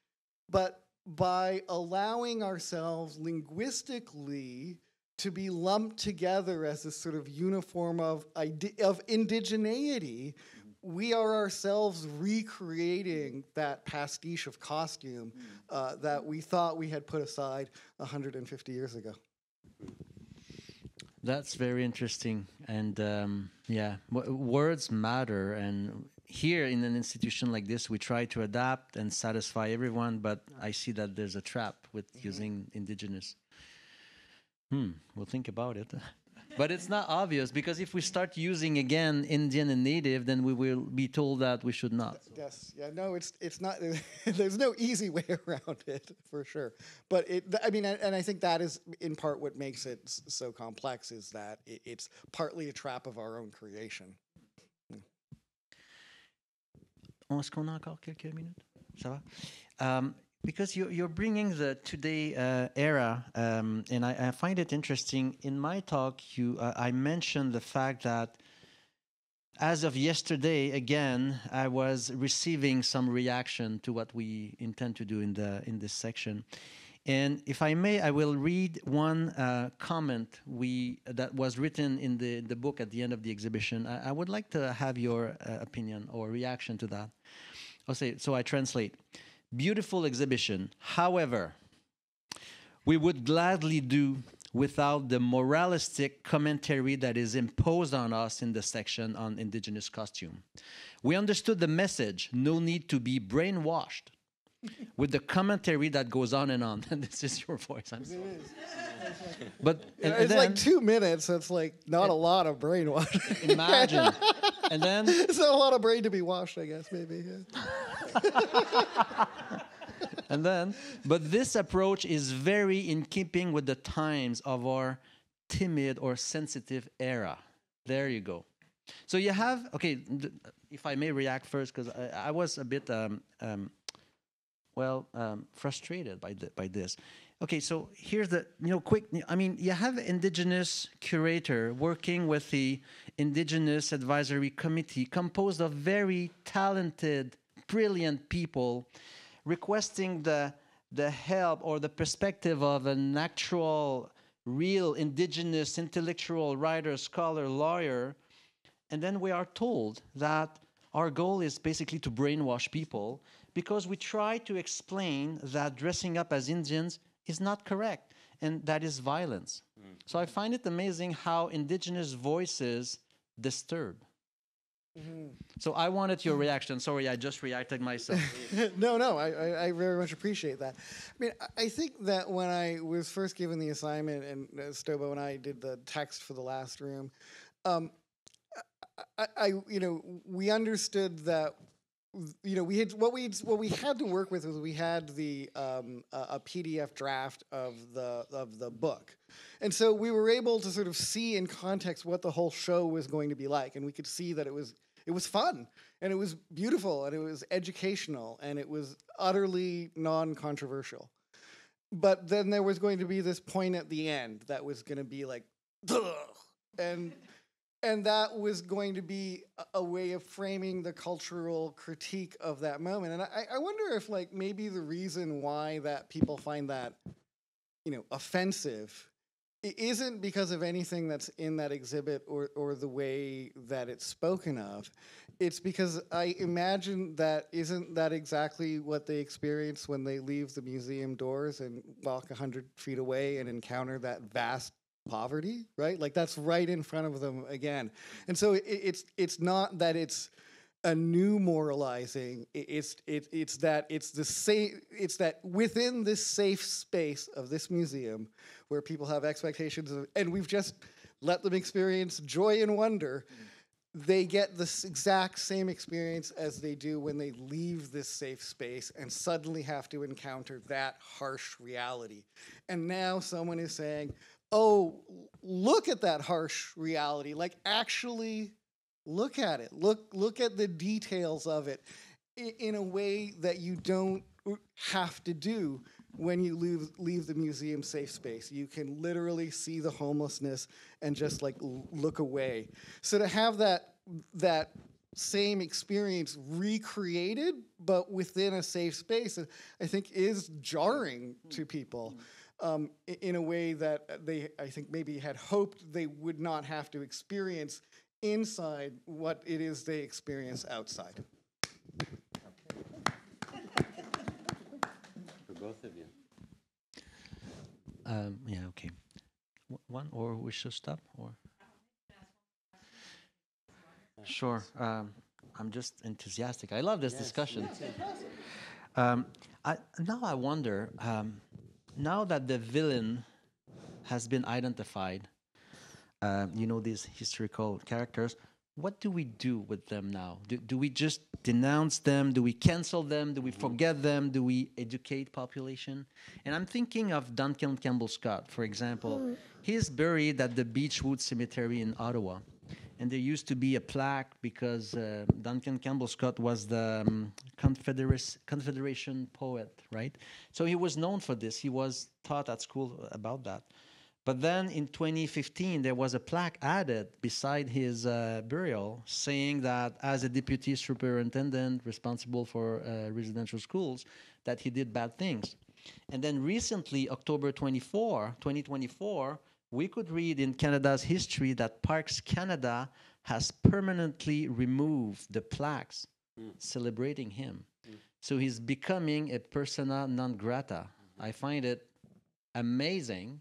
But by allowing ourselves linguistically to be lumped together as this sort of uniform of indigeneity, we are ourselves recreating that pastiche of costume that we thought we had put aside 150 years ago. That's very interesting. And yeah, words matter. And here in an institution like this, we try to adapt and satisfy everyone, but I see that there's a trap with using indigenous. We'll think about it. But it's not obvious, because if we start using again Indian and Native, then we will be told that we should not. Yes, yeah, no, it's not. There's no easy way around it, for sure. But I mean, and I think that is in part what makes it so complex, is that it's partly a trap of our own creation. Est-ce qu'on a encore quelques minutes? Ça va? Because you're bringing the today era, and I find it interesting. In my talk, I mentioned the fact that as of yesterday, again, I was receiving some reaction to what we intend to do in this section. And if I may, I will read one comment that was written in the book at the end of the exhibition. I would like to have your opinion or reaction to that. I'll say, so I translate. Beautiful exhibition. However, we would gladly do without the moralistic commentary that is imposed on us in the section on indigenous costume. We understood the message, no need to be brainwashed, with the commentary that goes on and on. And this is your voice, I'm sorry. But it's then, like 2 minutes, so it's like not a lot of brainwashing. Imagine. And then it's not a lot of brain to be washed, I guess, maybe. Yeah. And then, but this approach is very in keeping with the times of our timid or sensitive era. There you go. So you have, okay, if I may react first, because I was a bit, frustrated by this. Okay, so here's the, quick, I mean, you have indigenous curator working with the Indigenous Advisory Committee composed of very talented, brilliant people requesting the help or the perspective of an actual, real indigenous intellectual writer, scholar, lawyer. And then we are told that our goal is basically to brainwash people because we try to explain that dressing up as Indians is not correct and that is violence. So I find it amazing how indigenous voices disturb. So I wanted your reaction. Sorry, I just reacted myself. No, I very much appreciate that. I mean, I think that when I was first given the assignment and Stobo and I did the text for the last room, we understood that we had what we had to work with was we had the a PDF draft of the book, and so we were able to sort of see in context what the whole show was going to be like, and we could see that it was fun and it was beautiful and it was educational and it was utterly non-controversial. But then there was going to be this point at the end that was going to be like, ugh, and that was going to be a way of framing the cultural critique of that moment. And I wonder if maybe the reason why that people find that, offensive, it isn't because of anything that's in that exhibit or the way that it's spoken of. It's because I imagine that isn't that exactly what they experience when they leave the museum doors and walk 100 feet away and encounter that vast poverty, right? That's right in front of them again. And so it's not that it's a new moralizing. It's that within this safe space of this museum where people have expectations of, and we've just let them experience joy and wonder, they get this exact same experience as they do when they leave this safe space and suddenly have to encounter that harsh reality. And now someone is saying, oh, look at that harsh reality. Actually look at it. Look at the details of it in a way that you don't have to do when you leave the museum safe space. You can literally see the homelessness and just look away. So to have that same experience recreated, but within a safe space, I think is jarring to people. In a way that they, I think, maybe had hoped they would not have to experience inside what it is they experience outside. For both of you. Yeah, okay. One, or we should stop, or? Sure. I'm just enthusiastic. I love this discussion. Now I wonder, now that the villain has been identified, these historical characters, what do we do with them now? Do we just denounce them? Do we cancel them? Do we forget them? Do we educate population? And I'm thinking of Duncan Campbell Scott, for example. He's buried at the Beechwood Cemetery in Ottawa. And there used to be a plaque because Duncan Campbell Scott was the Confederation poet, right? So he was known for this. He was taught at school about that. But then in 2015, there was a plaque added beside his burial saying that as a deputy superintendent responsible for residential schools, that he did bad things. And then recently, October 24, 2024, we could read in Canada's history that Parks Canada has permanently removed the plaques celebrating him. So he's becoming a persona non grata. I find it amazing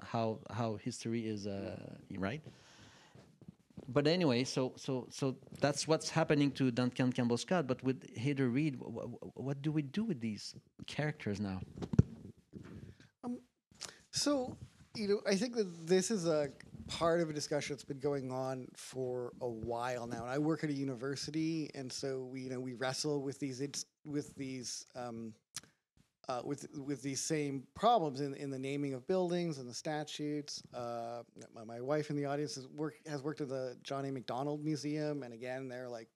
how history is right. But anyway, so that's what's happening to Duncan Campbell Scott. But with Hayder Reed, what do we do with these characters now? So, I think that this is a part of a discussion that's been going on for a while now. And I work at a university, and so we wrestle with these same problems in the naming of buildings and the statutes. My wife in the audience has worked at the John A. Macdonald Museum, and again, they're like,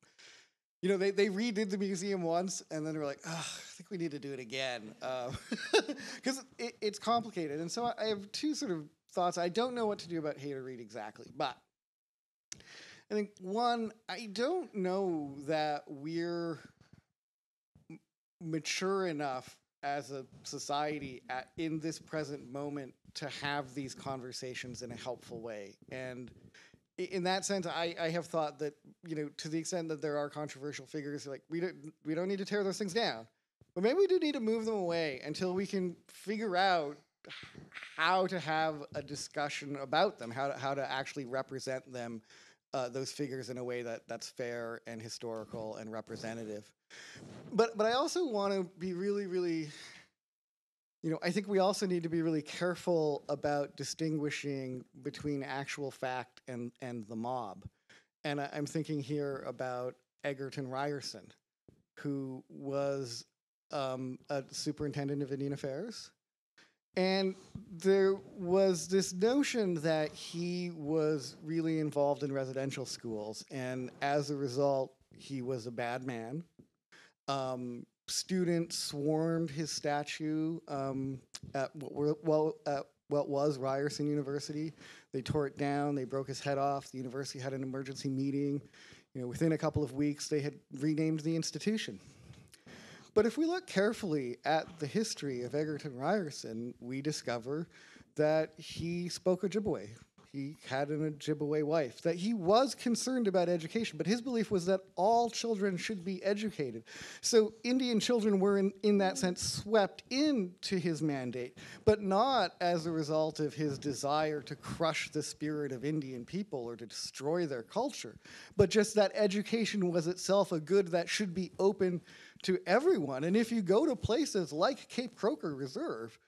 they redid the museum once, and then they're like, I think we need to do it again, because it's complicated. And so I have two sort of thoughts. I don't know what to do about Hayder Reed exactly, but I think, one, I don't know that we're mature enough as a society in this present moment to have these conversations in a helpful way. And in that sense, I have thought that, to the extent that there are controversial figures, like we don't need to tear those things down, but maybe we do need to move them away until we can figure out how to have a discussion about them, how to actually represent them, those figures, in a way that's fair and historical and representative. But I also want to be really, really, I think we also need to be really careful about distinguishing between actual fact and the mob. And I'm thinking here about Egerton Ryerson, who was a superintendent of Indian Affairs. And there was this notion that he was really involved in residential schools, and as a result, he was a bad man. Students swarmed his statue at what was Ryerson University. They tore it down. They broke his head off. The university had an emergency meeting. Within a couple of weeks, they had renamed the institution. But if we look carefully at the history of Egerton Ryerson, we discover that he spoke Ojibwe. He had an Ojibwe wife, that he was concerned about education, but his belief was that all children should be educated. So Indian children were, in that sense, swept into his mandate, but not as a result of his desire to crush the spirit of Indian people or to destroy their culture, but just that education was itself a good that should be open to everyone. And if you go to places like Cape Croker Reserve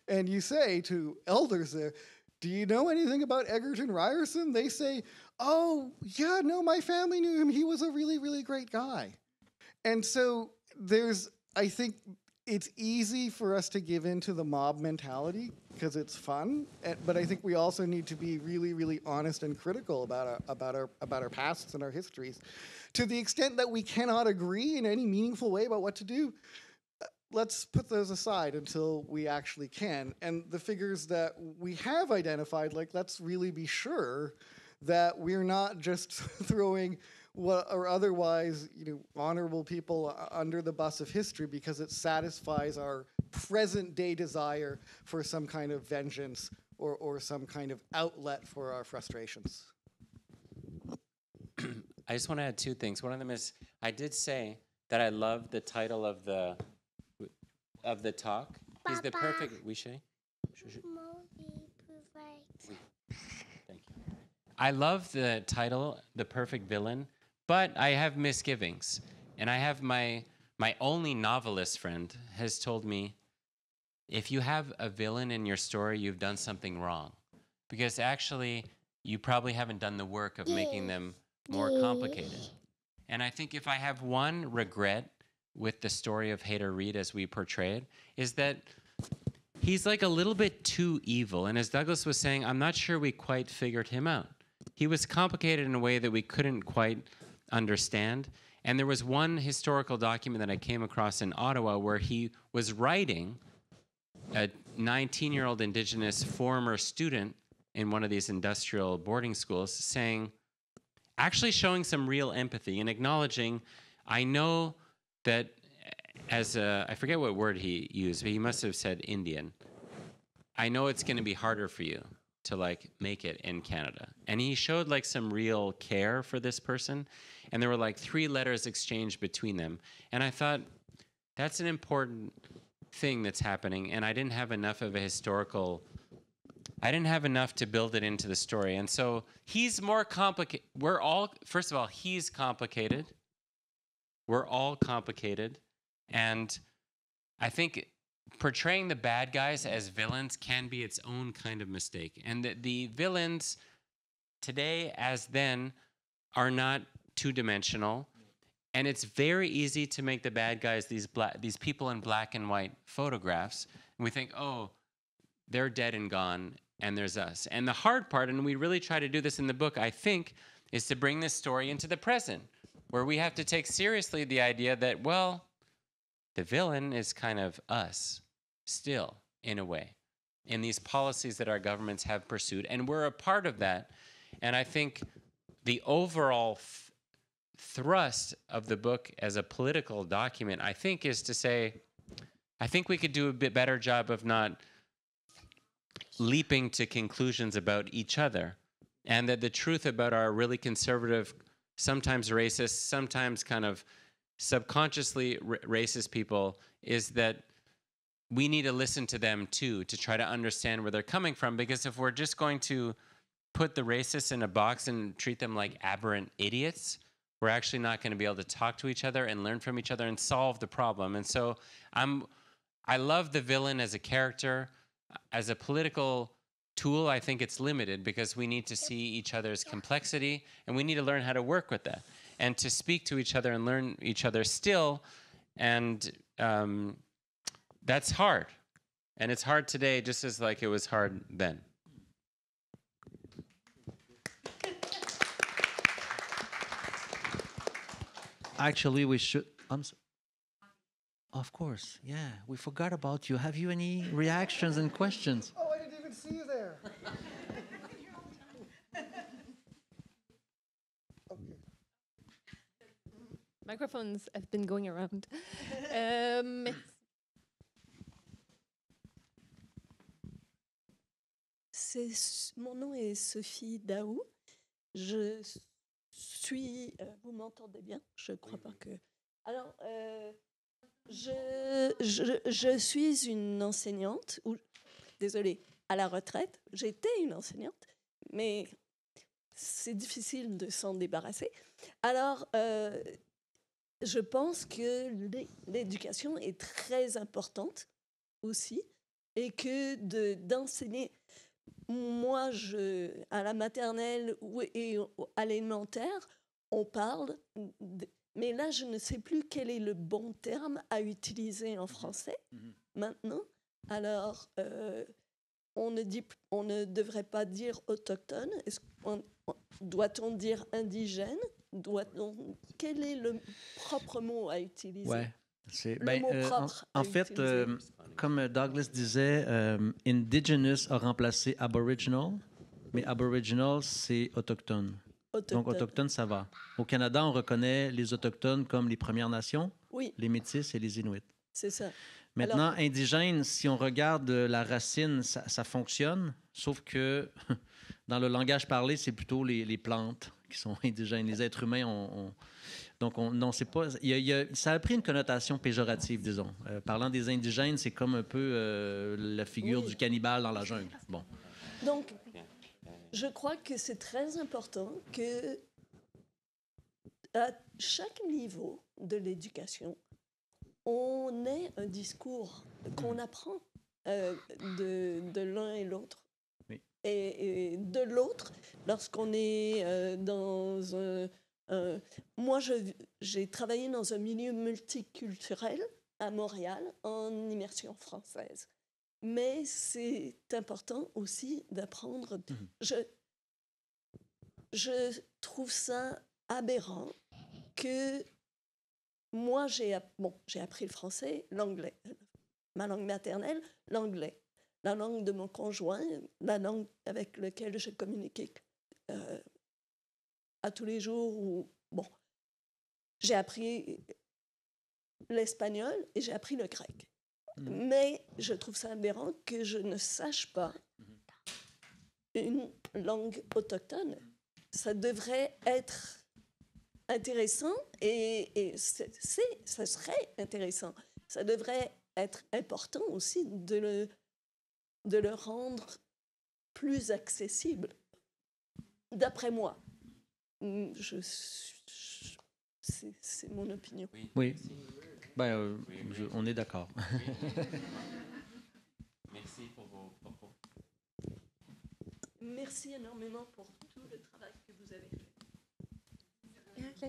and you say to elders there, do you know anything about Egerton Ryerson? They say, oh, yeah, no, my family knew him. He was a really, really great guy. And so I think it's easy for us to give into the mob mentality because it's fun. But I think we also need to be really, really honest and critical about our pasts and our histories. To the extent that we cannot agree in any meaningful way about what to do, let's put those aside until we actually can. And the figures that we have identified, let's really be sure that we're not just throwing what are otherwise, honorable people under the bus of history because it satisfies our present-day desire for some kind of vengeance or some kind of outlet for our frustrations. I just want to add two things. One of them is I did say that I love the title of the talk. He's the perfect. Thank you. I love the title, The Perfect Villain, but I have misgivings. And I have my only novelist friend has told me, if you have a villain in your story, you've done something wrong. Because actually, you probably haven't done the work of making them more complicated. And I think if I have one regret with the story of Hayder Reed as we portray it, is that he's like a little bit too evil. And as Douglas was saying, I'm not sure we quite figured him out. He was complicated in a way that we couldn't quite understand. And there was one historical document that I came across in Ottawa where he was writing a 19-year-old Indigenous former student in one of these industrial boarding schools saying, actually showing some real empathy and acknowledging, I know that as I forget what word he used, but he must have said Indian. I know it's going to be harder for you to like make it in Canada. And he showed like some real care for this person. And there were like 3 letters exchanged between them. And I thought, that's an important thing that's happening. And I didn't have enough of a historical, I didn't have enough to build it into the story. And so he's more complicated. We're all, first of all, he's complicated. We're all complicated. And I think portraying the bad guys as villains can be its own kind of mistake. And the villains today as then are not two-dimensional. And it's very easy to make the bad guys these people in black and white photographs. And we think, oh, they're dead and gone, and there's us. And the hard part, and we really try to do this in the book, I think, is to bring this story into the present, where we have to take seriously the idea that, well, the villain is kind of us, still, in a way, in these policies that our governments have pursued. And we're a part of that. And I think the overall thrust of the book as a political document, I think, is to say, I think we could do a bit better job of not leaping to conclusions about each other. And that the truth about our really conservative, sometimes racist, sometimes kind of subconsciously racist people is that we need to listen to them too, to try to understand where they're coming from. Because if we're just going to put the racists in a box and treat them like aberrant idiots, we're actually not going to be able to talk to each other and learn from each other and solve the problem. And so I love the villain as a character. As a political tool, I think it's limited because we need to see each other's complexity and we need to learn how to work with that and to speak to each other and learn each other still. And that's hard. And it's hard today just as like it was hard then. Actually, we should. Of course, yeah. We forgot about you. Have you any reactions and questions? Oh, I didn't even see you there. Microphones have been going around. Mon nom est Sophie Daou. Je suis... vous m'entendez bien? Je crois pas que... Alors, je suis une enseignante, désolée, à la retraite. J'étais une enseignante, mais c'est difficile de s'en débarrasser. Alors, je pense que l'éducation est très importante aussi et que d'enseigner... Moi, à la maternelle et à l'élémentaire, on parle... Mais là, je ne sais plus quel est le bon terme à utiliser en français maintenant. Alors, on ne devrait pas dire autochtone. Doit-on dire indigène? Quel est le propre mot à utiliser? Ouais, En fait, comme Douglas disait, indigenous a remplacé aboriginal, mais aboriginal, c'est autochtone. Donc, autochtone, ça va. Au Canada, on reconnaît les autochtones comme les Premières Nations, les Métis et les Inuits. C'est ça. Maintenant, indigène, si on regarde la racine, ça fonctionne, sauf que dans le langage parlé, c'est plutôt les plantes qui sont indigènes. Les êtres humains, non, c'est pas... ça a pris une connotation péjorative, disons. Parlant des indigènes, c'est comme un peu la figure du cannibale dans la jungle. Bon. Donc, je crois que c'est très important que à chaque niveau de l'éducation, on ait un discours qu'on apprend de l'un et l'autre. Oui. Et de l'autre, lorsqu'on est dans moi, j'ai travaillé dans un milieu multiculturel à Montréal en immersion française. Mais c'est important aussi d'apprendre. Je trouve ça aberrant que moi, j'ai appris le français, l'anglais, ma langue maternelle, l'anglais, la langue de mon conjoint, la langue avec laquelle je communiquais à tous les jours. J'ai appris l'espagnol et j'ai appris le grec. Mais je trouve ça aberrant que je ne sache pas une langue autochtone. Ça devrait être intéressant et ça serait intéressant. Ça devrait être important aussi de le rendre plus accessible, d'après moi. C'est mon opinion. Oui. Ben, on est d'accord. Merci pour vos propos. Merci énormément pour tout le travail que vous avez fait.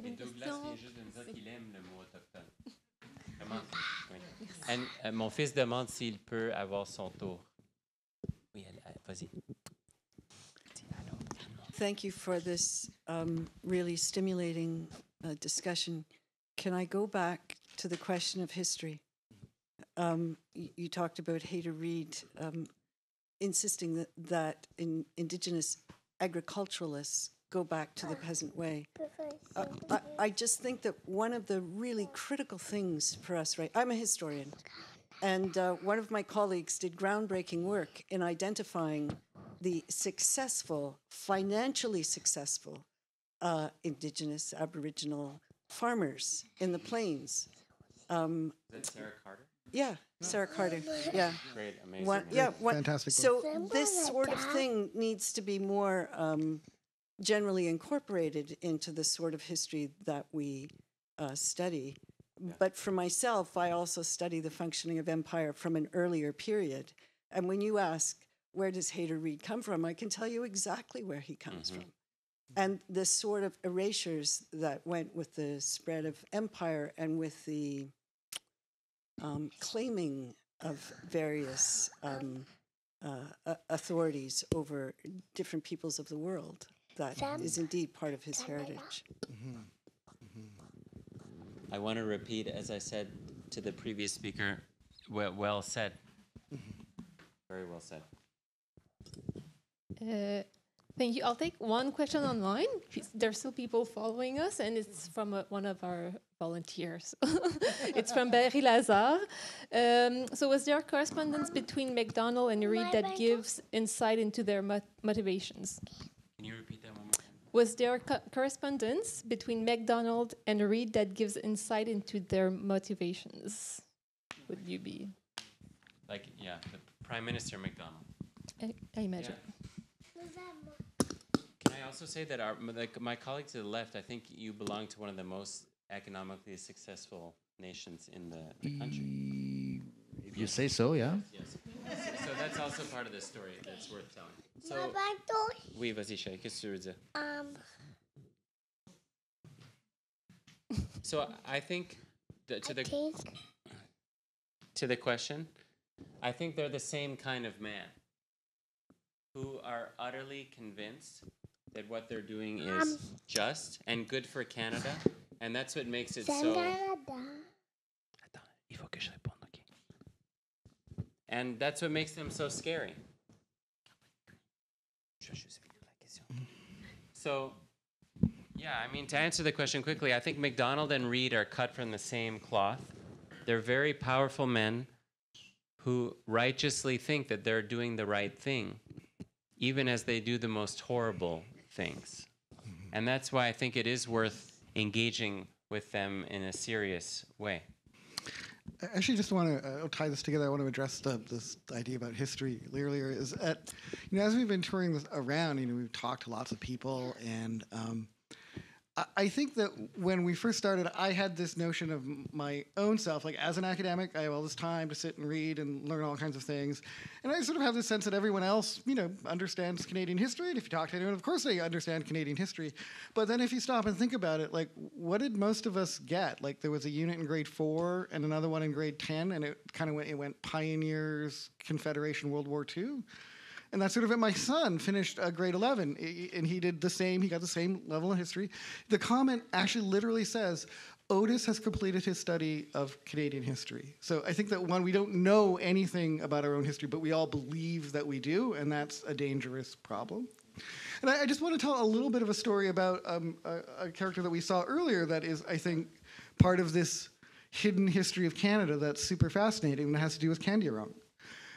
Et Douglas vient juste de me dire qu'il aime le mot autochtone. Comment? Oui. Mon fils demande s'il peut avoir son tour. Oui, vas-y. Thank you for this really stimulating discussion. Can I go back to the question of history? You talked about Hayter Reed insisting that Indigenous agriculturalists go back to the peasant way. I just think that one of the really critical things for us, right? I'm a historian, and one of my colleagues did groundbreaking work in identifying the successful, financially successful Indigenous Aboriginal farmers in the plains. Is that Sarah Carter? Yeah, Sarah Carter. Yeah. Great, amazing. Fantastic. So this sort of thing needs to be more generally incorporated into the sort of history that we study. Yeah. But for myself, I also study the functioning of empire from an earlier period. And when you ask, where does Hayter Reed come from? I can tell you exactly where he comes from. And the sort of erasures that went with the spread of empire and with the claiming of various authorities over different peoples of the world, that is indeed part of his heritage. I want to repeat, as I said to the previous speaker, well said. Very well said. Thank you. I'll take one question online. There's still people following us, and it's from one of our volunteers. It's from Barry Lazare. So was there correspondence between McDonald and Reed that gives insight into their motivations? Can you repeat that one more time? Was there correspondence between McDonald and Reed that gives insight into their motivations? Would you be? Like, yeah, the Prime Minister McDonald. I imagine. Yeah. Can I also say that my colleague to the left, I think you belong to one of the most economically successful nations in the country. If you say so, yeah. Yes. So that's also part of the story that's worth telling. So, oui, vas-y, chérie, qu'est-ce que tu veux dire? So I think to the question, I think they're the same kind of man who are utterly convinced that what they're doing is just and good for Canada, and that's what makes it so. And that's what makes them so scary. So, yeah, I mean, to answer the question quickly, I think McDonald and Reed are cut from the same cloth. They're very powerful men who righteously think that they're doing the right thing, even as they do the most horrible things. And that's why I think it is worth engaging with them in a serious way. I actually just want to tie this together. I want to address this idea about history earlier. Is that, as we've been touring this around, we've talked to lots of people, and I think that when we first started, I had this notion of my own self. Like, as an academic, I have all this time to sit and read and learn all kinds of things. And I sort of have this sense that everyone else, understands Canadian history. And if you talk to anyone, of course they understand Canadian history. But then if you stop and think about it, like, what did most of us get? Like, there was a unit in grade 4 and another one in grade 10, and it kind of went Pioneers, Confederation, World War II. And that's sort of it. My son finished grade 11, and he did the same. He got the same level of history. The comment actually literally says, Otis has completed his study of Canadian history. So I think that, one, we don't know anything about our own history, but we all believe that we do, and that's a dangerous problem. And I just want to tell a little bit of a story about a character that we saw earlier that is, I think, part of this hidden history of Canada that's super fascinating, and it has to do with Candiarong,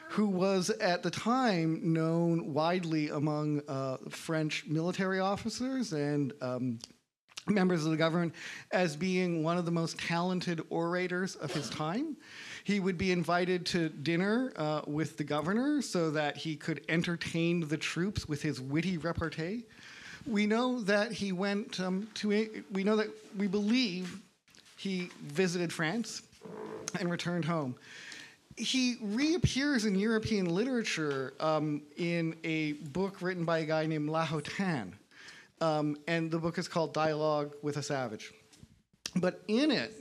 who was at the time known widely among French military officers and members of the government as being one of the most talented orators of his time. He would be invited to dinner with the governor so that he could entertain the troops with his witty repartee. We know that he went we believe he visited France and returned home. He reappears in European literature in a book written by a guy named La Hotan. And the book is called Dialogue with a Savage. But in it,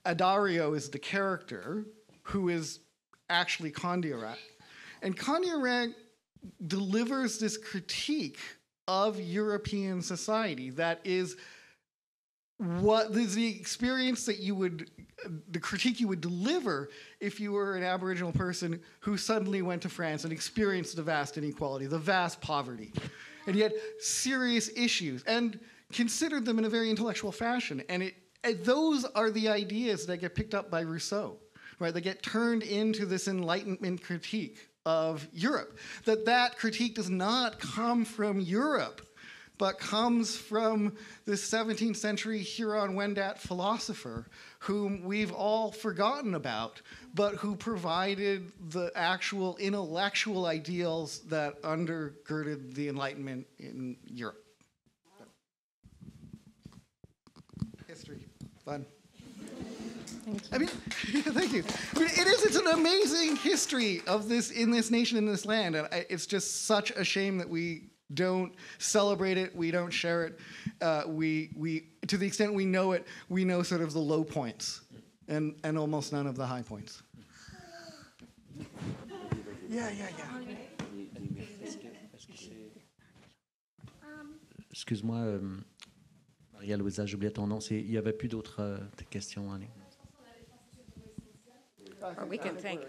Addario is the character who is actually Candiareg. And Candiareg delivers this critique of European society that is what is the experience that you would, the critique you would deliver if you were an Aboriginal person who suddenly went to France and experienced the vast inequality, the vast poverty, and he had serious issues and considered them in a very intellectual fashion. And those are the ideas that get picked up by Rousseau, right? They get turned into this Enlightenment critique of Europe. That critique does not come from Europe, but comes from this 17th century Huron-Wendat philosopher whom we've all forgotten about, but who provided the actual intellectual ideals that undergirded the Enlightenment in Europe. History, fun. Thank you. I mean, thank you. I mean, it's an amazing history of this, in this nation, in this land, and it's just such a shame that we don't celebrate it, we don't share it. We to the extent we know it, we know sort of the low points and almost none of the high points. Yeah. Excuse-moi, Maria-Louisa, j'oubliais ton nom. Il n'y avait plus d'autres questions en ligne. Or we can thank.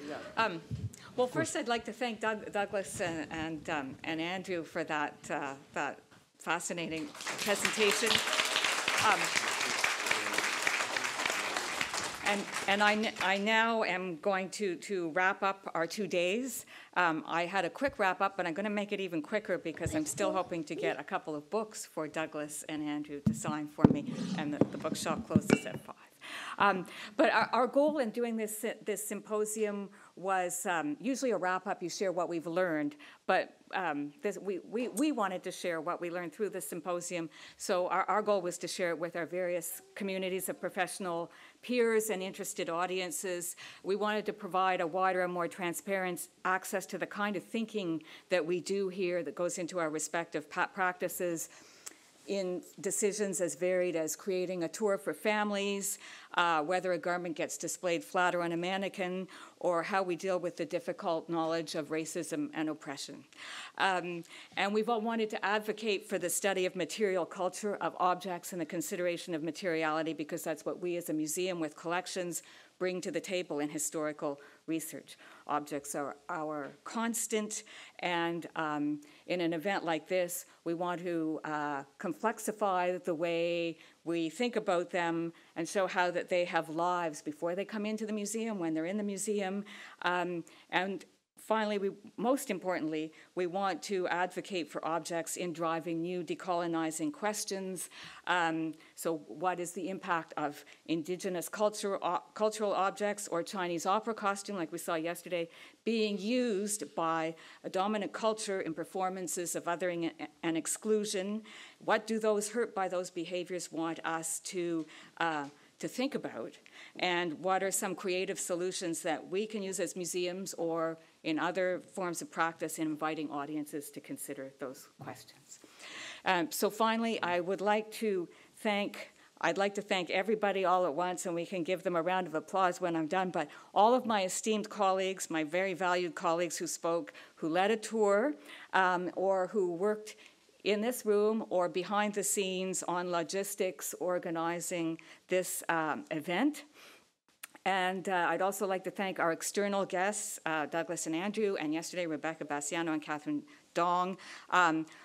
Well, first, I'd like to thank Douglas and Andrew for that fascinating presentation. And I now am going to wrap up our 2 days. I had a quick wrap up, but I'm going to make it even quicker because I'm still hoping to get a couple of books for Douglas and Andrew to sign for me, and the bookshop closes at 5. But our goal in doing this symposium was usually a wrap-up. You share what we've learned, but we wanted to share what we learned through the symposium. So our goal was to share it with our various communities of professional peers and interested audiences. We wanted to provide a wider and more transparent access to the kind of thinking that we do here that goes into our respective practices in decisions as varied as creating a tour for families, whether a garment gets displayed flat or on a mannequin, or how we deal with the difficult knowledge of racism and oppression. And we've all wanted to advocate for the study of material culture, of objects, and the consideration of materiality, because that's what we as a museum with collections bring to the table in historical research. Objects are our constant, and in an event like this, we want to complexify the way we think about them and show how that they have lives before they come into the museum, when they're in the museum, and finally, most importantly, we want to advocate for objects in driving new decolonizing questions. So what is the impact of indigenous cultural objects or Chinese opera costume, like we saw yesterday, being used by a dominant culture in performances of othering and exclusion? What do those hurt by those behaviors want us to think about? And what are some creative solutions that we can use as museums or in other forms of practice in inviting audiences to consider those questions? So finally, I'd like to thank everybody all at once, and we can give them a round of applause when I'm done, but all of my esteemed colleagues, my very valued colleagues who spoke, who led a tour, or who worked in this room or behind the scenes on logistics, organizing this event. And I'd also like to thank our external guests, Douglas and Andrew, and yesterday Rebecca Bassiano and Catherine Dong,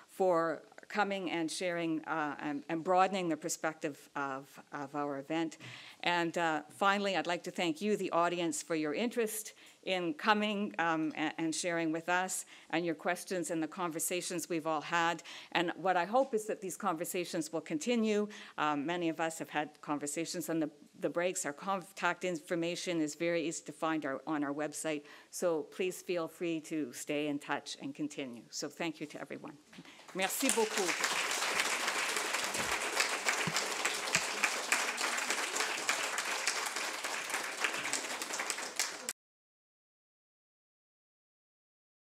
for coming and sharing and broadening the perspective of our event. And finally, I'd like to thank you, the audience, for your interest in coming and sharing with us, and your questions and the conversations we've all had. And what I hope is that these conversations will continue. Many of us have had conversations on the breaks. Our contact information is very easy to find on our website. So please feel free to stay in touch and continue. So thank you to everyone. Merci beaucoup.